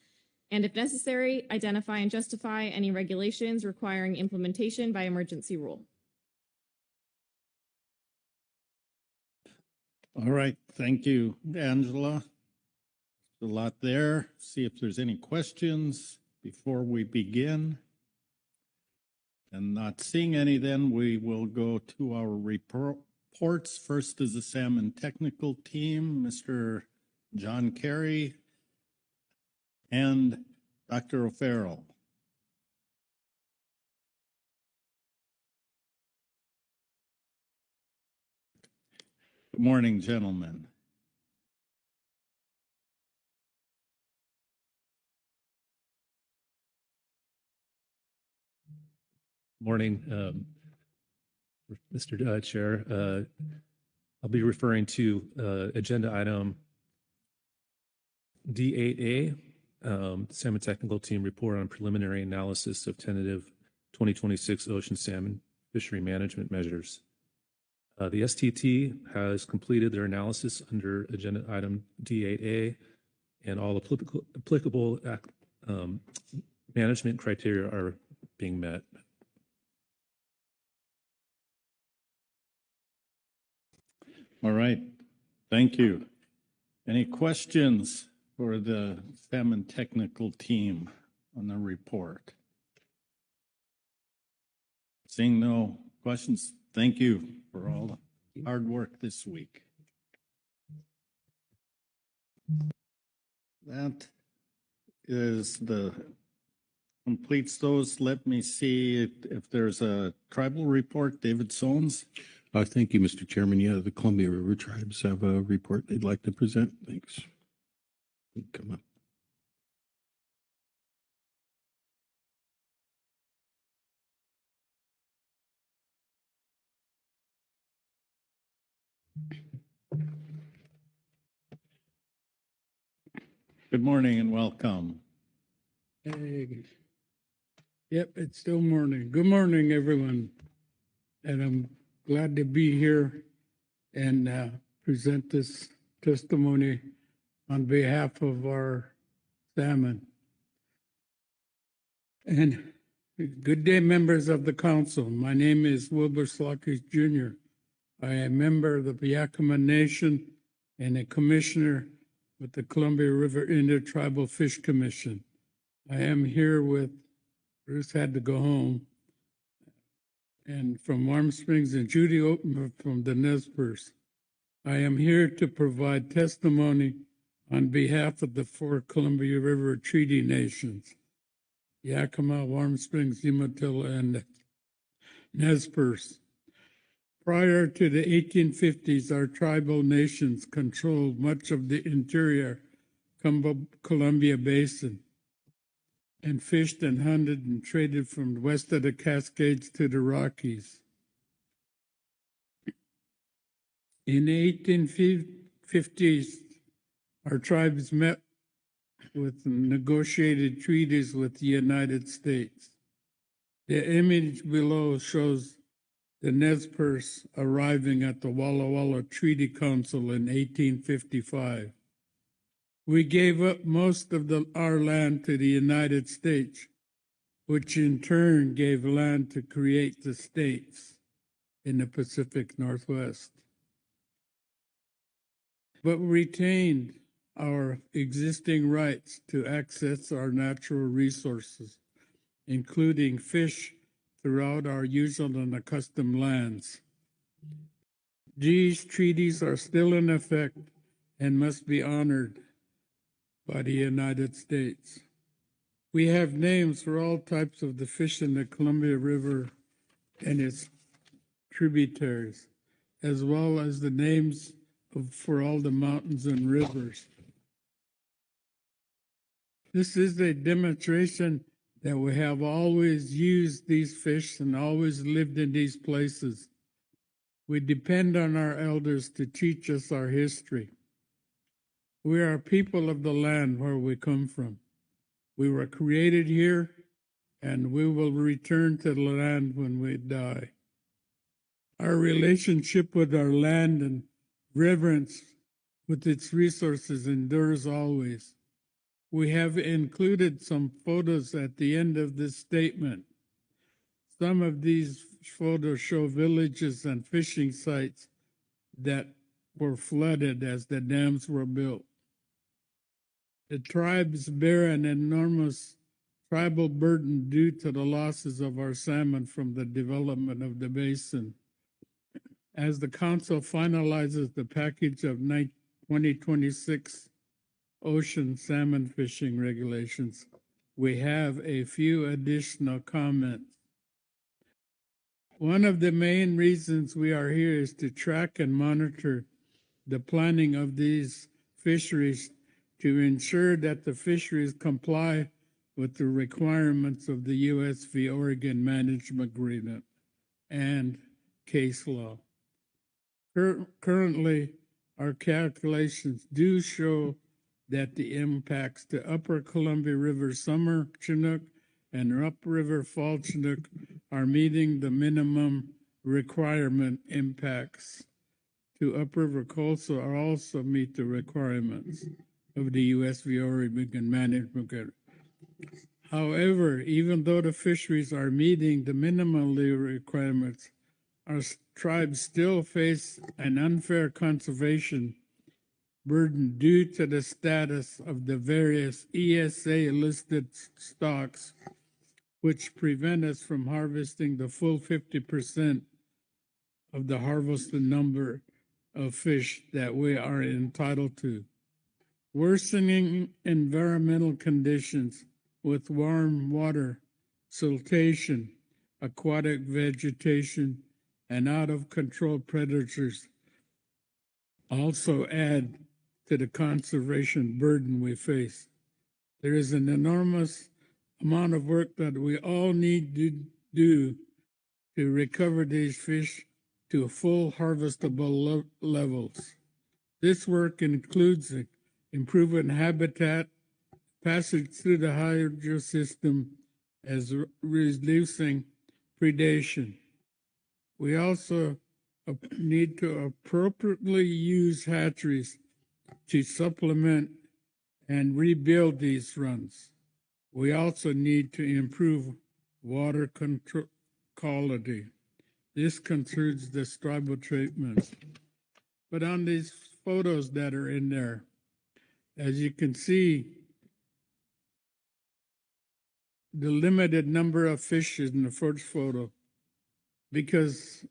And if necessary, identify and justify any regulations requiring implementation by emergency rule. All right, thank you, Angela. A lot there. See if there's any questions before we begin. And not seeing any, then we will go to our reports. First is the Salmon Technical Team, Mr. John Carey and Dr. O'Farrell. Good morning, gentlemen. Morning, Mr. Chair. I'll be referring to agenda item D8A, Salmon Technical Team Report on Preliminary Analysis of Tentative 2026 Ocean Salmon Fishery Management Measures. The STT has completed their analysis under agenda item D8A, and all applicable management criteria are being met. All right, thank you. Any questions for the Salmon Technical Team on the report? Seeing no questions, thank you for all the hard work this week. That is completes those. Let me see if there's a tribal report. David Sones. Thank you, Mr. Chairman. Yeah, the Columbia River Tribes have a report they'd like to present. Thanks. Come up. Good morning and welcome. Hey. Yep, it's still morning. Good morning, everyone. And I'm glad to be here and present this testimony on behalf of our salmon. And good day, members of the council. My name is Wilbur Slockish Jr. I am a member of the Yakama Nation and a commissioner with the Columbia River Intertribal Fish Commission. I am here with, Bruce had to go home, and from Warm Springs, and Judy Oatmer from the Nespers. I am here to provide testimony on behalf of the 4 Columbia River Treaty Nations. Yakima, Warm Springs, Umatilla, and Nez Perce. Prior to the 1850s, our tribal nations controlled much of the interior Columbia Basin and fished and hunted and traded from west of the Cascades to the Rockies. In the 1850s, our tribes met with negotiated treaties with the United States. The image below shows the Nez Perce arriving at the Walla Walla Treaty Council in 1855. We gave up most of our land to the United States, which in turn gave land to create the states in the Pacific Northwest, but retained our existing rights to access our natural resources, including fish, throughout our usual and accustomed lands. These treaties are still in effect and must be honored by the United States. We have names for all types of the fish in the Columbia River and its tributaries, as well as the names for all the mountains and rivers. This is a demonstration that we have always used these fish and always lived in these places. We depend on our elders to teach us our history. We are people of the land where we come from. We were created here, and we will return to the land when we die. Our relationship with our land and reverence with its resources endures always. We have included some photos at the end of this statement. Some of these photos show villages and fishing sites that were flooded as the dams were built. The tribes bear an enormous tribal burden due to the losses of our salmon from the development of the basin. As the council finalizes the package of 2026 ocean salmon fishing regulations, we have a few additional comments. One of the main reasons we are here is to track and monitor the planning of these fisheries to ensure that the fisheries comply with the requirements of the U.S. v. Oregon Management Agreement and case law. Currently, our calculations do show that the impacts to Upper Columbia River summer Chinook and upriver fall Chinook are meeting the minimum requirement. Impacts to upriver coastal are also meet the requirements of the U.S. v. Oregon Management Agreement. However, even though the fisheries are meeting the minimum requirements, our tribes still face an unfair conservation burden due to the status of the various ESA-listed stocks, which prevent us from harvesting the full 50% of the harvested number of fish that we are entitled to. Worsening environmental conditions with warm water, siltation, aquatic vegetation, and out-of-control predators also add to the conservation burden we face. There is an enormous amount of work that we all need to do to recover these fish to full harvestable levels. This work includes improving habitat, passage through the hydro system, as reducing predation. We also need to appropriately use hatcheries to supplement and rebuild these runs. We also need to improve water control quality. This concludes the tribal treatments. But on these photos that are in there, as you can see, the limited number of fish in the first photo, because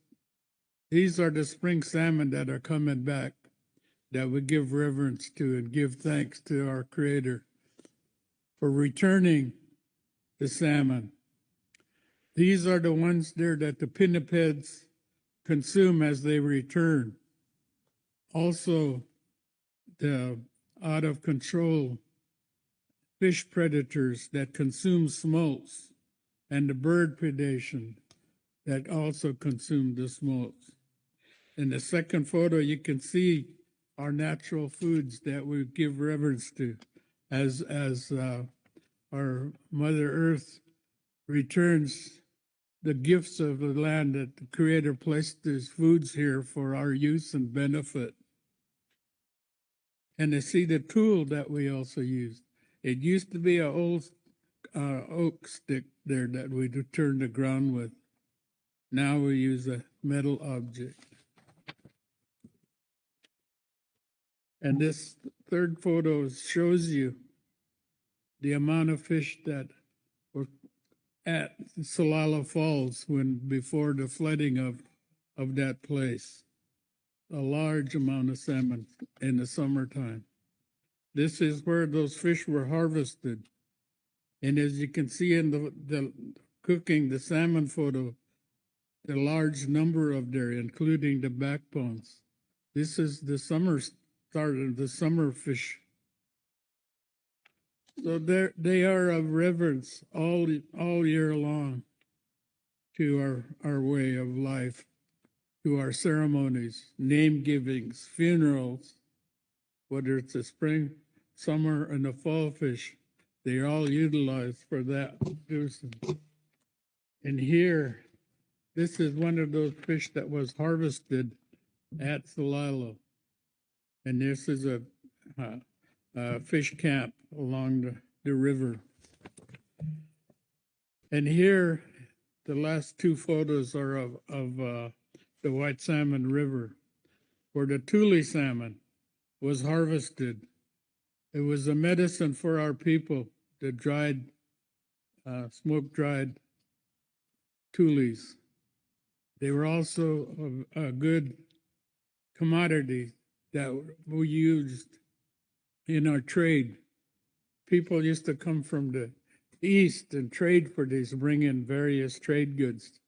these are the spring salmon that are coming back, that we give reverence to and give thanks to our Creator for returning the salmon. These are the ones there that the pinnipeds consume as they return. Also, the out of control fish predators that consume smolts and the bird predation that also consume the smolts. In the second photo, you can see our natural foods that we give reverence to as our Mother Earth returns the gifts of the land that the Creator placed these foods here for our use and benefit. And to see the tool that we also used. It used to be an old oak stick there that we turn the ground with. Now we use a metal object. And this third photo shows you the amount of fish that were at Salala Falls before the flooding of that place. A large amount of salmon in the summertime. This is where those fish were harvested. And as you can see in the cooking the salmon photo, a large number of there, including the backbones. This is the summer start of the summer fish. So they are of reverence all year long to our way of life, to our ceremonies, name givings, funerals, whether it's a spring, summer, and a fall fish, they're all utilized for that. And here, this is one of those fish that was harvested at Salilo. And this is a fish camp along the river. And here, the last two photos are of the White Salmon River, where the tule salmon was harvested. It was a medicine for our people, the dried, smoke-dried tules. They were also a good commodity that we used in our trade. People used to come from the east and trade for these, bring in various trade goods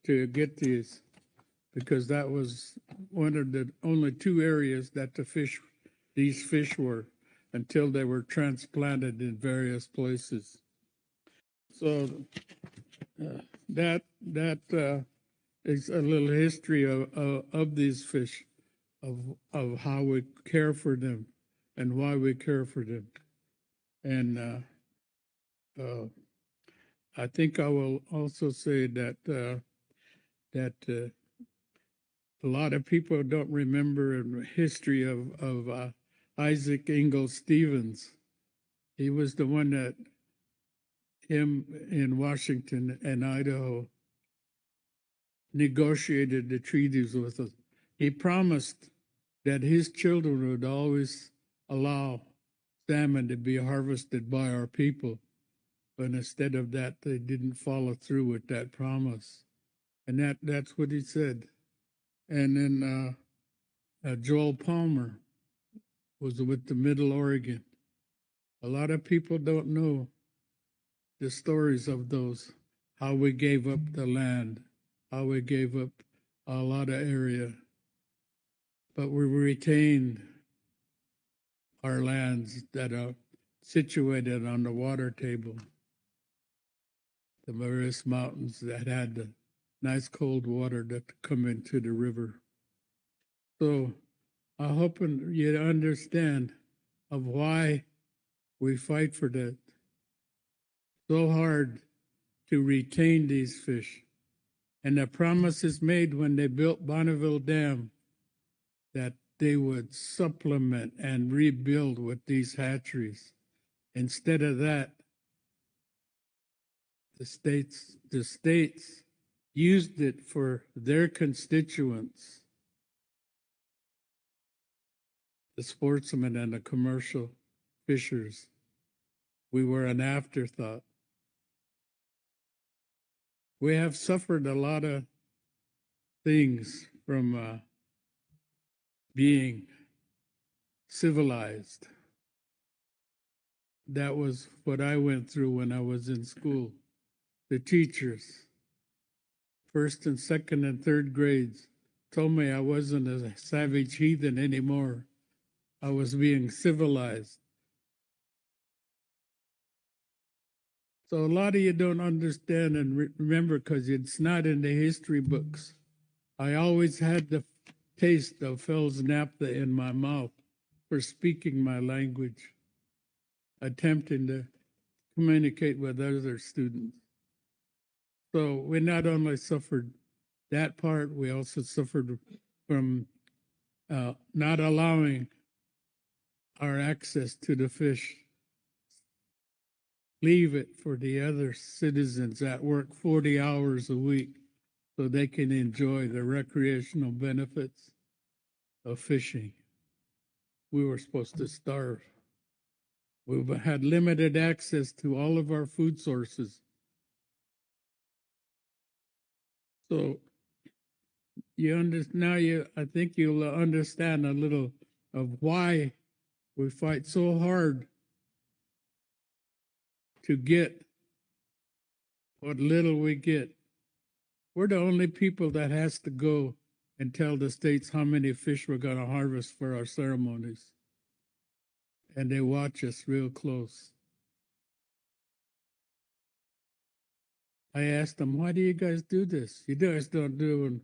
to get these, because that was one of the only two areas that these fish were, until they were transplanted in various places. So that is a little history of these fish, of how we care for them and why we care for them. And I think I will also say that a lot of people don't remember the history of Isaac Ingalls Stevens. He was the one that him in Washington and Idaho negotiated the treaties with us. He promised that his children would always allow salmon to be harvested by our people. But instead of that, they didn't follow through with that promise. And that's what he said. And then Joel Palmer was with the Middle Oregon. A lot of people don't know the stories of those, how we gave up the land, how we gave up a lot of area. But we retained our lands that are situated on the water table, the various mountains that had the nice cold water that come into the river. So I hope you understand of why we fight for that so hard to retain these fish. And the promise is made when they built Bonneville Dam that they would supplement and rebuild with these hatcheries. Instead of that, the states used it for their constituents, the sportsmen and the commercial fishers. We were an afterthought. We have suffered a lot of things from being civilized. That was what I went through when I was in school. The teachers, first and second and third grades, told me I wasn't a savage heathen anymore. I was being civilized. So a lot of you don't understand and remember because it's not in the history books. I always had the taste of Fel's naphtha in my mouth for speaking my language, attempting to communicate with other students. So we not only suffered that part, we also suffered from not allowing our access to the fish. Leave it for the other citizens that work 40 hours a week so they can enjoy the recreational benefits of fishing. We were supposed to starve. We had limited access to all of our food sources. So I think you'll understand a little of why we fight so hard to get what little we get. We're the only people that has to go and tell the states how many fish we're going to harvest for our ceremonies. And they watch us real close. I asked them, why do you guys do this? You guys don't do and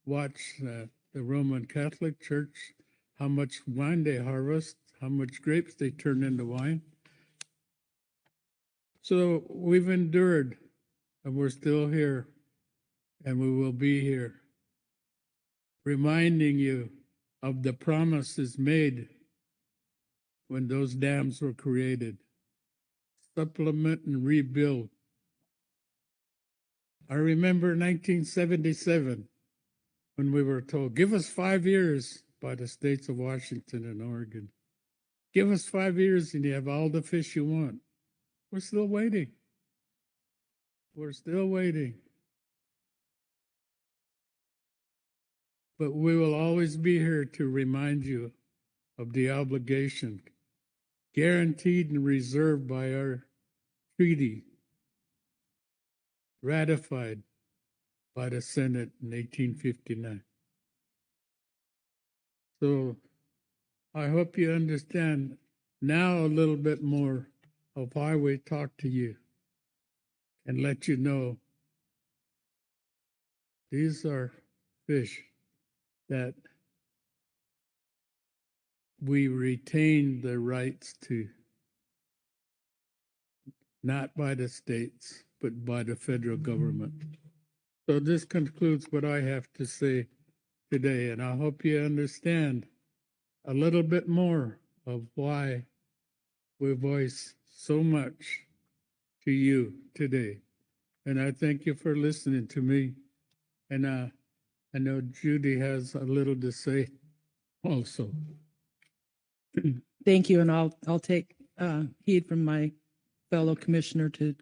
watch the Roman Catholic Church, how much wine they harvest, how much grapes they turn into wine. So we've endured, and we're still here, and we will be here, reminding you of the promises made when those dams were created. Supplement and rebuild. I remember 1977 when we were told, give us 5 years by the states of Washington and Oregon. Give us 5 years and you have all the fish you want. We're still waiting. We're still waiting. But we will always be here to remind you of the obligation guaranteed and reserved by our treaty, ratified by the Senate in 1859. So I hope you understand now a little bit more of why we talk to you and let you know these are fish that we retain the rights to, not by the states, but by the federal government. So this concludes what I have to say today, and I hope you understand a little bit more of why we voice so much to you today. And I thank you for listening to me. And I know Judy has a little to say also. Thank you, and I'll take heed from my fellow commissioner to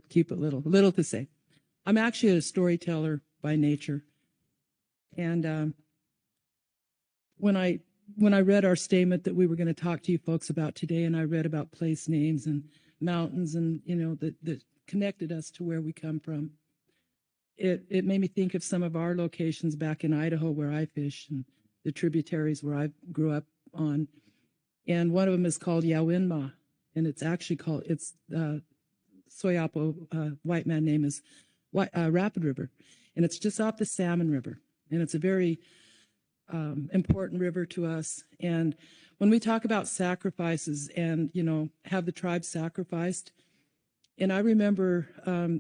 keep it little to say. I'm actually a storyteller by nature, and when I read our statement that we were going to talk to you folks about today, and I read about place names and mountains, and that connected us to where we come from, it made me think of some of our locations back in Idaho where I fish and the tributaries where I grew up on. And one of them is called Yawinma, and it's actually called, Soyapo white man name is Rapid River. And it's just off the Salmon River. And it's a very important river to us. And when we talk about sacrifices and, have the tribe sacrificed, and I remember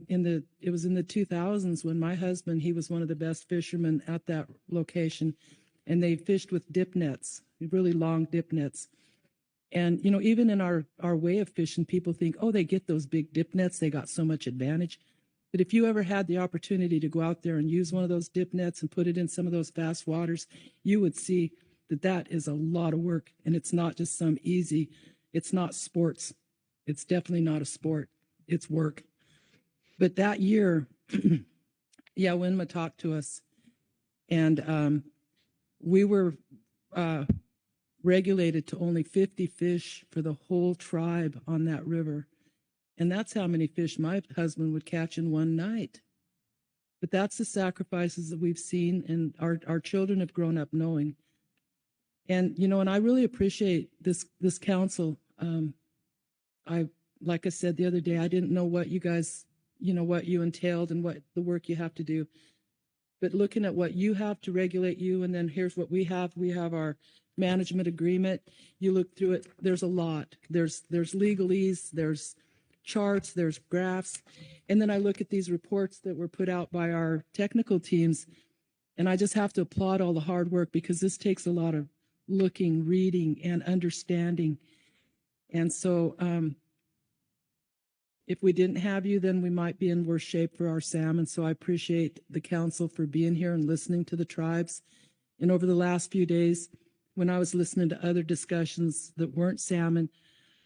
it was in the 2000s when my husband, he was one of the best fishermen at that location, and they fished with dip nets, really long dip nets. And, even in our way of fishing, people think, oh, they get those big dip nets, they got so much advantage. But if you ever had the opportunity to go out there and use one of those dip nets and put it in some of those fast waters, you would see that is a lot of work. And it's not just some easy, it's not sports. It's definitely not a sport. It's work. But that year, Winma talked to us, and we were regulated to only 50 fish for the whole tribe on that river. And that's how many fish my husband would catch in one night. But that's the sacrifices that we've seen and our children have grown up knowing. And, you know, and I really appreciate this council. Like I said the other day, I didn't know what you guys, you know, what you entailed and what the work you have to do. But looking at what you have to regulate you, and then here's what we have. We have our management agreement. You look through it, there's a lot. There's legalese, there's charts, there's graphs. And then I look at these reports that were put out by our technical teams, and I just have to applaud all the hard work, because this takes a lot of looking, reading, and understanding. And so if we didn't have you, then we might be in worse shape for our salmon. So I appreciate the council for being here and listening to the tribes. And over the last few days, when I was listening to other discussions that weren't salmon,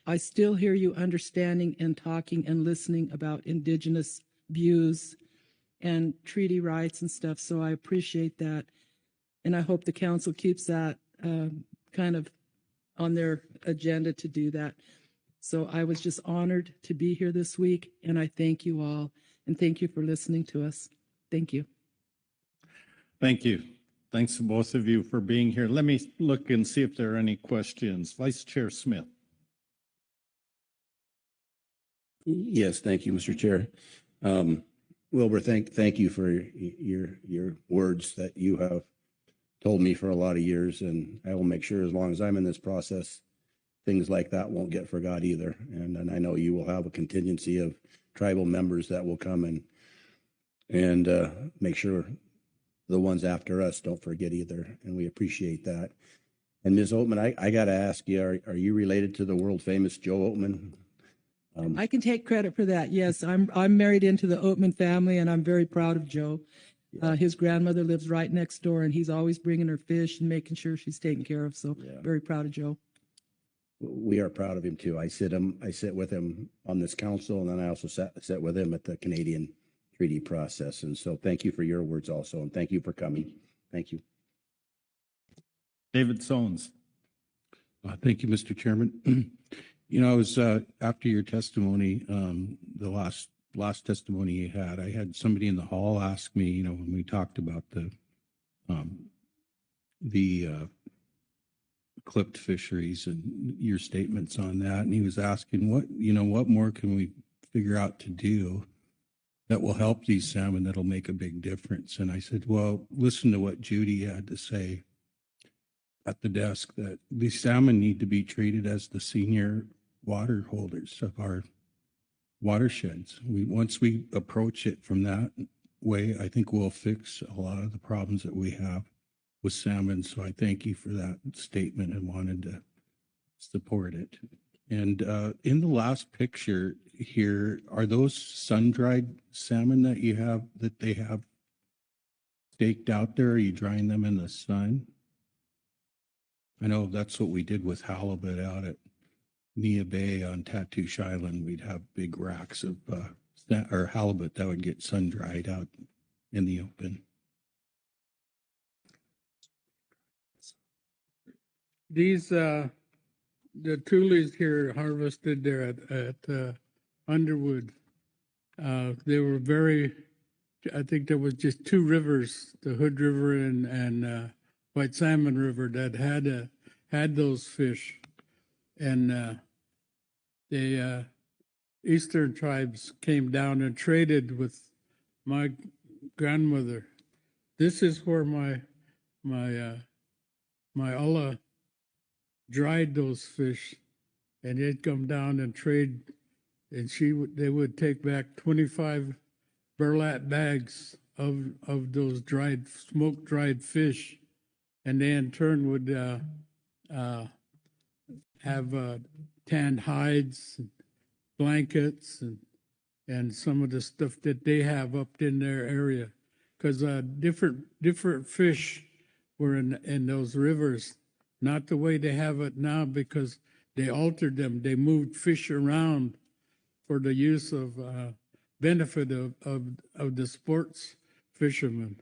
I still hear you understanding and talking and listening about indigenous views and treaty rights and stuff. So I appreciate that. And I hope the council keeps that kind of on their agenda to do that. So I was just honored to be here this week, and I thank you all, and thank you for listening to us. Thank you. Thank you. Thanks to both of you for being here. Let me look and see if there are any questions. Vice Chair Smith. Yes, thank you, Mr. Chair. Wilbur, thank you for your words that you have told me for a lot of years, and I will make sure as long as I'm in this process, things like that won't get forgot either. And I know you will have a contingency of tribal members that will come and make sure the ones after us don't forget either. And we appreciate that. And Ms. Oatman, I got to ask you, are you related to the world famous Joe Oatman? I can take credit for that. Yes, I'm married into the Oatman family, and I'm very proud of Joe. His grandmother lives right next door, and he's always bringing her fish and making sure she's taken care of. So very proud of Joe. We are proud of him too. I sit with him on this council, and then I also sat with him at the Canadian treaty process. And so thank you for your words also, and thank you for coming. Thank you. David Sones. Thank you, Mr. Chairman. You know, I was after your testimony, the last testimony you had, I had somebody in the hall ask me, you know, when we talked about the clipped fisheries and your statements on that, and he was asking what more can we figure out to do that will help these salmon that'll make a big difference. And I said, well, listen to what Judy had to say at the desk, that these salmon need to be treated as the senior water holders of our watersheds. Once we approach it from that way, I think we'll fix a lot of the problems that we have with salmon. So I thank you for that statement and wanted to support it. And in the last picture here, are those sun-dried salmon that you have, that they have staked out there? Are you drying them in the sun? I know that's what we did with halibut out at Nia Bay on Tatoosh Island. We'd have big racks of halibut that would get sun-dried out in the open. These, the tules here harvested there at Underwood, they were I think there was just two rivers, the Hood River and White Salmon River, that had those fish. And the Eastern tribes came down and traded with my grandmother. This is where my Allah dried those fish, and they'd come down and trade, and they would take back 25 burlap bags of those smoke dried fish, and they in turn would have tanned hides, and blankets, and some of the stuff that they have up in their area, because different fish were in those rivers. Not the way they have it now, because they altered them. They moved fish around for the use of benefit of the sports fishermen.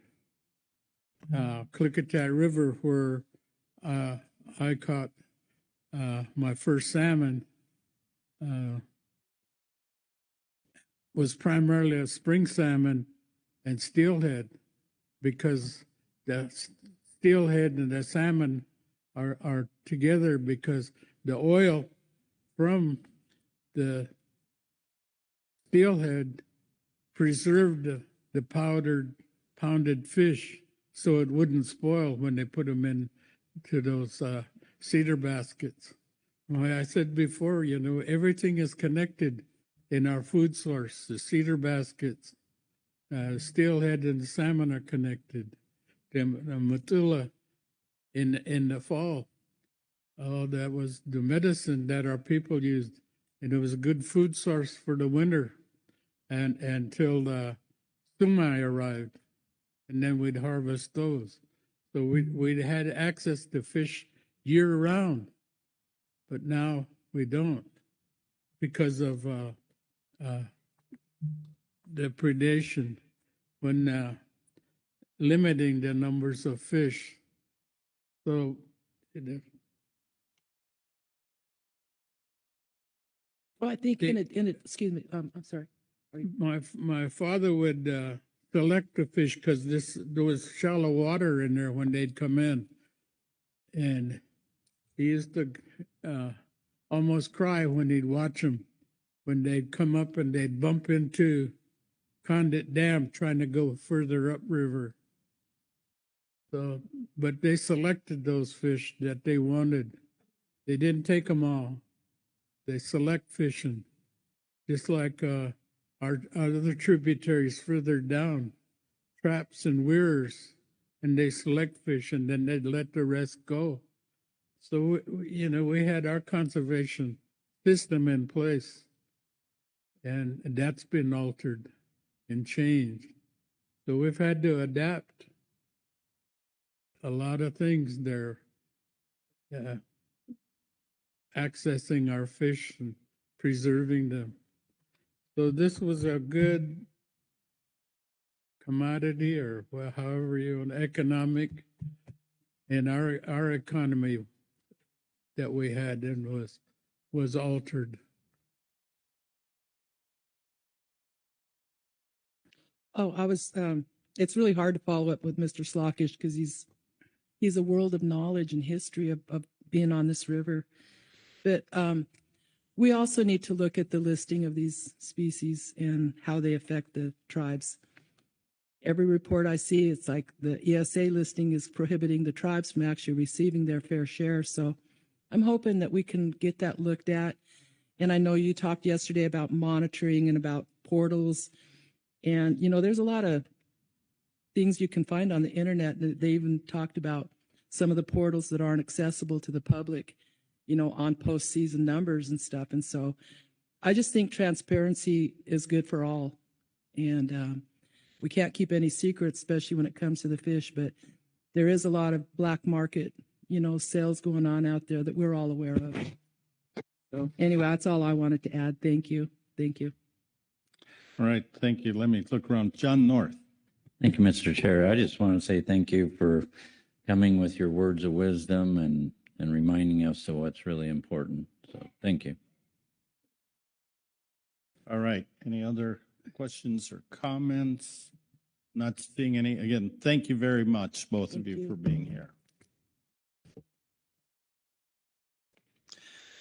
Klickitat River, where I caught my first salmon was primarily a spring salmon and steelhead, because the steelhead and the salmon are together because the oil from the steelhead preserved the pounded fish so it wouldn't spoil when they put them into those cedar baskets. Like I said before, everything is connected in our food source. The cedar baskets, steelhead and the salmon are connected. The matula in the fall, that was the medicine that our people used, and it was a good food source for the winter, and until sumai arrived, and then we'd harvest those. So we had access to fish year round, but now we don't because of the predation, when limiting the numbers of fish. So well, I think in it, excuse me, I'm sorry. my father would select the fish because there was shallow water in there when they'd come in, and he used to almost cry when he'd watch them when they'd come up and they'd bump into Condit Dam trying to go further upriver. So, but they selected those fish that they wanted. They didn't take them all. They select fishing, just like our other tributaries further down, traps and weirs, and they select fish and then they'd let the rest go. So, we had our conservation system in place, and that's been altered and changed. So we've had to adapt a lot of things there, accessing our fish and preserving them. So this was a good commodity, or however economic in our economy that we had, and was altered. Oh, it's really hard to follow up with Mr. Slockish because he's a world of knowledge and history of being on this river. But we also need to look at the listing of these species and how they affect the tribes. Every report I see, it's like the ESA listing is prohibiting the tribes from actually receiving their fair share. So I'm hoping that we can get that looked at. And I know you talked yesterday about monitoring and about portals. And, there's a lot of things you can find on the internet. They even talked about some of the portals that aren't accessible to the public, on postseason numbers and stuff. And so I just think transparency is good for all. And we can't keep any secrets, especially when it comes to the fish. But there is a lot of black market, sales going on out there that we're all aware of. So anyway, that's all I wanted to add. Thank you. Thank you. All right, thank you. Let me look around. John North. Thank you, Mr. Chair. I just want to say thank you for coming with your words of wisdom and reminding us of what's really important. So thank you. All right, any other questions or comments? Not seeing any. Again, thank you very much, both of you, for being here.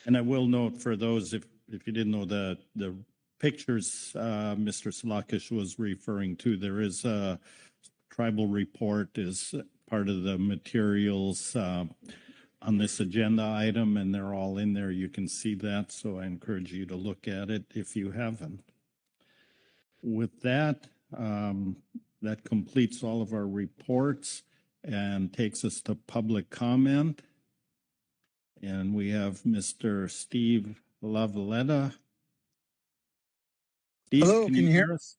And I will note for those, if you didn't know, the pictures Mr. Slockish was referring to, there is a tribal report is part of the materials on this agenda item, and they're all in there. You can see that, so I encourage you to look at it if you haven't. With that, that completes all of our reports and takes us to public comment. And we have Mr. Steve Lavaletta. Steve, hello, can you hear us?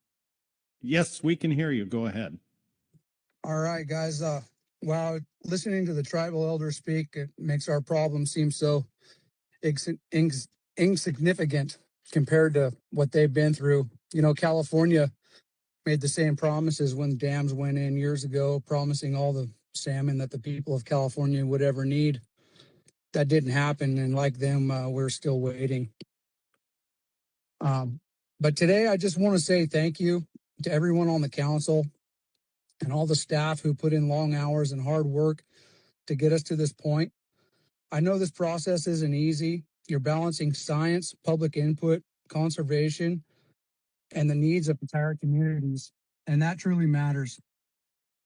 Yes, we can hear you. Go ahead. All right, guys. Wow, listening to the tribal elders speak, it makes our problem seem so insignificant compared to what they've been through. California made the same promises when dams went in years ago, promising all the salmon that the people of California would ever need. that didn't happen. And like them, we're still waiting. But today I just want to say thank you to everyone on the council and all the staff who put in long hours and hard work to get us to this point. I know this process isn't easy. You're balancing science, public input, conservation, and the needs of entire communities. And that truly matters.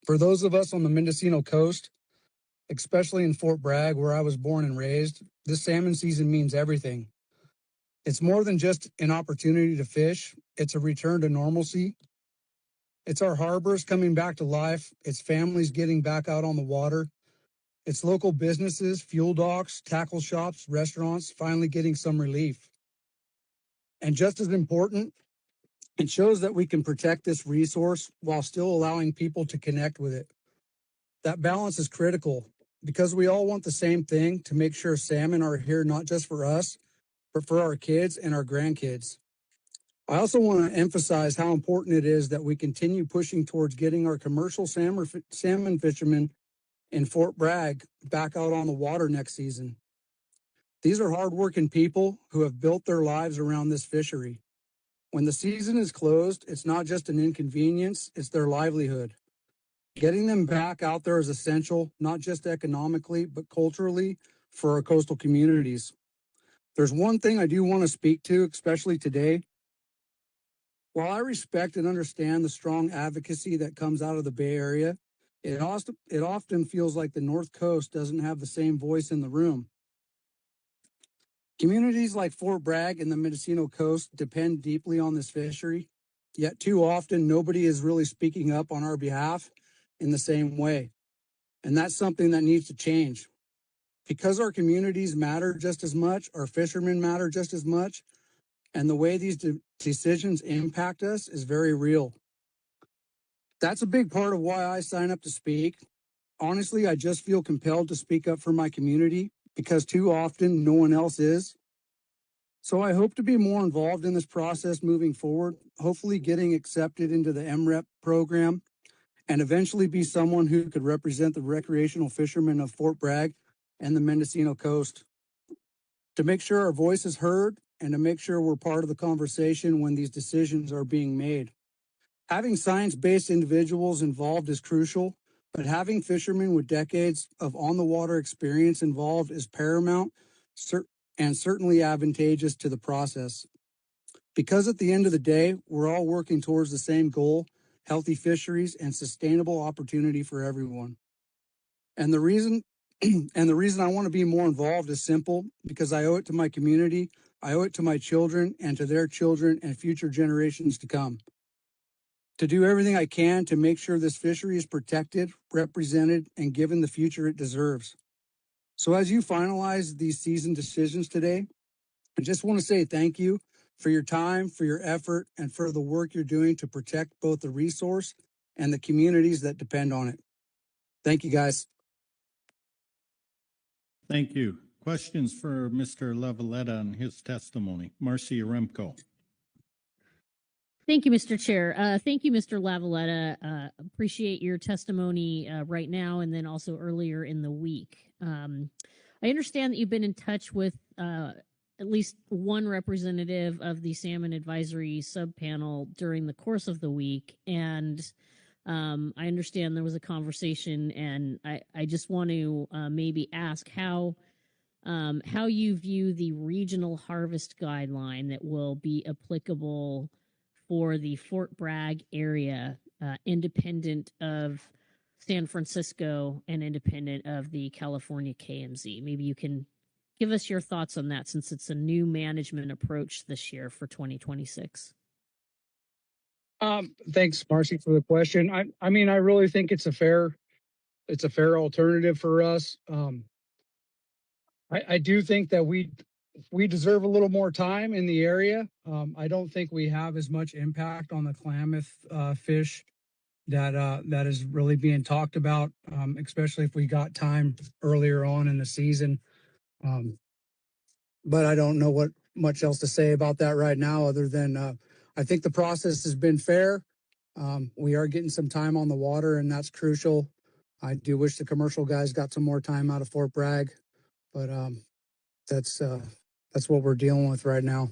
For those of us on the Mendocino coast, especially in Fort Bragg, where I was born and raised, this salmon season means everything. It's more than just an opportunity to fish. It's a return to normalcy. It's our harbors coming back to life. It's families getting back out on the water. It's local businesses, fuel docks, tackle shops, restaurants finally getting some relief. And just as important, it shows that we can protect this resource while still allowing people to connect with it. That balance is critical because we all want the same thing, to make sure salmon are here not just for us, but for our kids and our grandkids. I also want to emphasize how important it is that we continue pushing towards getting our commercial salmon fishermen in Fort Bragg back out on the water next season. These are hardworking people who have built their lives around this fishery. When the season is closed, it's not just an inconvenience, it's their livelihood. Getting them back out there is essential, not just economically, but culturally for our coastal communities. There's one thing I do want to speak to, especially today. While I respect and understand the strong advocacy that comes out of the Bay Area, it often feels like the North Coast doesn't have the same voice in the room. Communities like Fort Bragg and the Mendocino Coast depend deeply on this fishery, yet too often nobody is really speaking up on our behalf in the same way. And that's something that needs to change. Because our communities matter just as much, our fishermen matter just as much, and the way these decisions impact us is very real. That's a big part of why I sign up to speak. Honestly, I just feel compelled to speak up for my community because too often no one else is. So I hope to be more involved in this process moving forward, hopefully getting accepted into the MREP program, and eventually be someone who could represent the recreational fishermen of Fort Bragg and the Mendocino Coast. To make sure our voice is heard and to make sure we're part of the conversation when these decisions are being made. Having science-based individuals involved is crucial, but having fishermen with decades of on-the-water experience involved is paramount and certainly advantageous to the process. Because at the end of the day, we're all working towards the same goal, healthy fisheries and sustainable opportunity for everyone. And the reason I want to be more involved is simple, because I owe it to my community, I owe it to my children and to their children and future generations to come. To do everything I can to make sure this fishery is protected, represented, and given the future it deserves. So as you finalize these season decisions today, I just want to say thank you for your time, for your effort, and for the work you're doing to protect both the resource and the communities that depend on it. Thank you, guys. Thank you. Questions for Mr. Lavaletta and his testimony? Marcy Remco. Thank you, Mr. Chair. Thank you, Mr. Lavaletta. Appreciate your testimony right now and then also earlier in the week. I understand that you've been in touch with at least one representative of the Salmon Advisory Subpanel during the course of the week. And I understand there was a conversation, and I just want to maybe ask how you view the regional harvest guideline that will be applicable for the Fort Bragg area, independent of San Francisco and independent of the California KMZ. Maybe you can give us your thoughts on that, since it's a new management approach this year for 2026. Thanks, Marcy, for the question. I mean, I really think it's a fair alternative for us. I do think that we deserve a little more time in the area. I don't think we have as much impact on the Klamath fish that is really being talked about, especially if we got time earlier on in the season. But I don't know what much else to say about that right now, other than I think the process has been fair. We are getting some time on the water, and that's crucial. I do wish the commercial guys got some more time out of Fort Bragg. But that's what we're dealing with right now.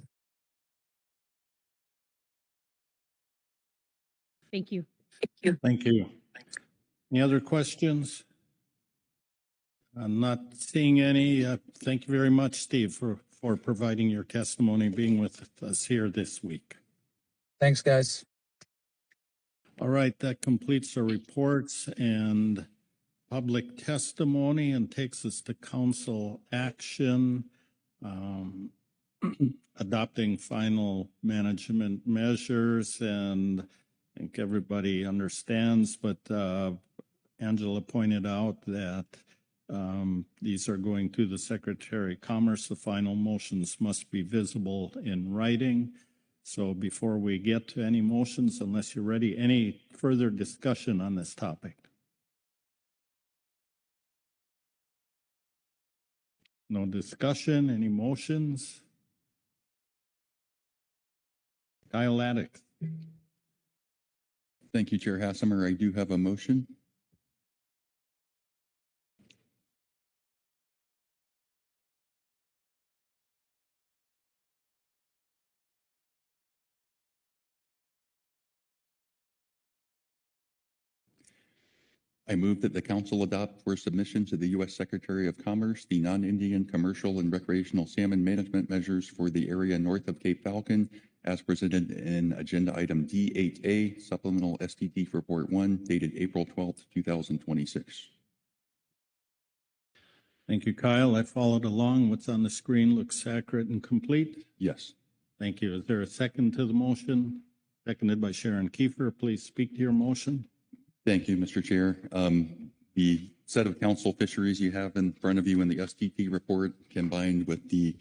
Thank you. Thank you. Any other questions? I'm not seeing any. Thank you very much, Steve, for providing your testimony, being with us here this week. Thanks, guys. All right, that completes our reports and public testimony and takes us to council action, adopting final management measures. And I think everybody understands, but Angela pointed out that these are going to the Secretary of Commerce. The final motions must be visible in writing. So before we get to any motions, unless you're ready, any further discussion on this topic? No discussion, any motions? Kyle Addick. Thank you, Chair Hassemer. I do have a motion. I move that the council adopt for submission to the U.S. Secretary of Commerce the non-Indian commercial and recreational salmon management measures for the area north of Cape Falcon as presented in Agenda Item D8A, Supplemental STT Report 1, dated April 12th, 2026. Thank you, Kyle. I followed along. What's on the screen looks accurate and complete. Yes. Thank you. Is there a second to the motion? Seconded by Sharon Kiefer. Please speak to your motion. Thank you, Mr. Chair. The set of council fisheries you have in front of you in the STT report, combined with the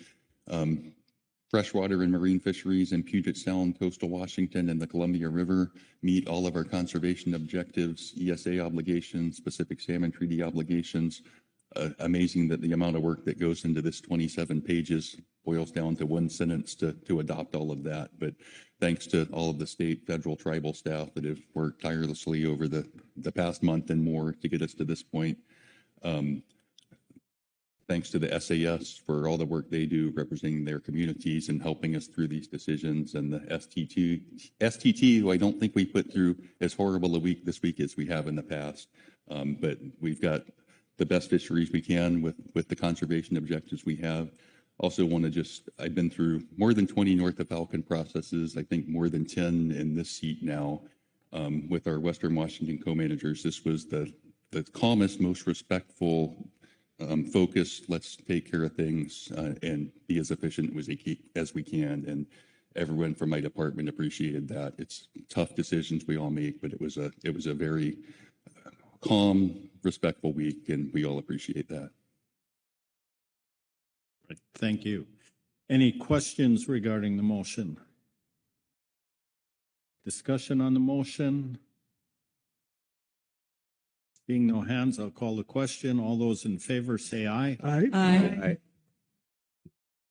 freshwater and marine fisheries in Puget Sound, coastal Washington, and the Columbia River, meet all of our conservation objectives, ESA obligations, Pacific Salmon Treaty obligations. Amazing that the amount of work that goes into this 27 pages boils down to one sentence to adopt all of that. But thanks to all of the state, federal, tribal staff that have worked tirelessly over the past month and more to get us to this point. Thanks to the SAS for all the work they do representing their communities and helping us through these decisions, and the STT, who I don't think we put through as horrible a week this week as we have in the past. But we've got the best fisheries we can with the conservation objectives we have. Also want to I've been through more than 20 North of Falcon processes, I think more than 10 in this seat now, with our Western Washington co-managers. This was the calmest, most respectful, focused, let's take care of things and be as efficient as we can. And everyone from my department appreciated that. It's tough decisions we all make, but it was a very calm, respectful week, and we all appreciate that. Thank you. Any questions regarding the motion? Discussion on the motion? Seeing no hands, I'll call the question. All those in favor say aye. Aye. Aye.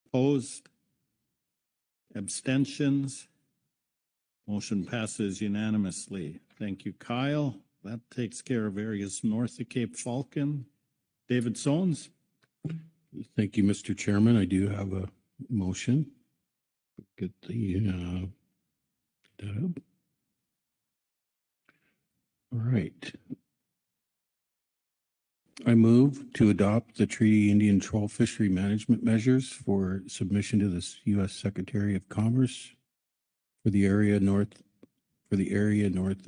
Opposed? Abstentions? Motion passes unanimously. Thank you, Kyle. That takes care of areas north of Cape Falcon. David Sones? Thank you, Mr. Chairman. I do have a motion. Get the that up. All right. I move to adopt the Treaty Indian Troll Fishery Management Measures for submission to the U.S. Secretary of Commerce for the area north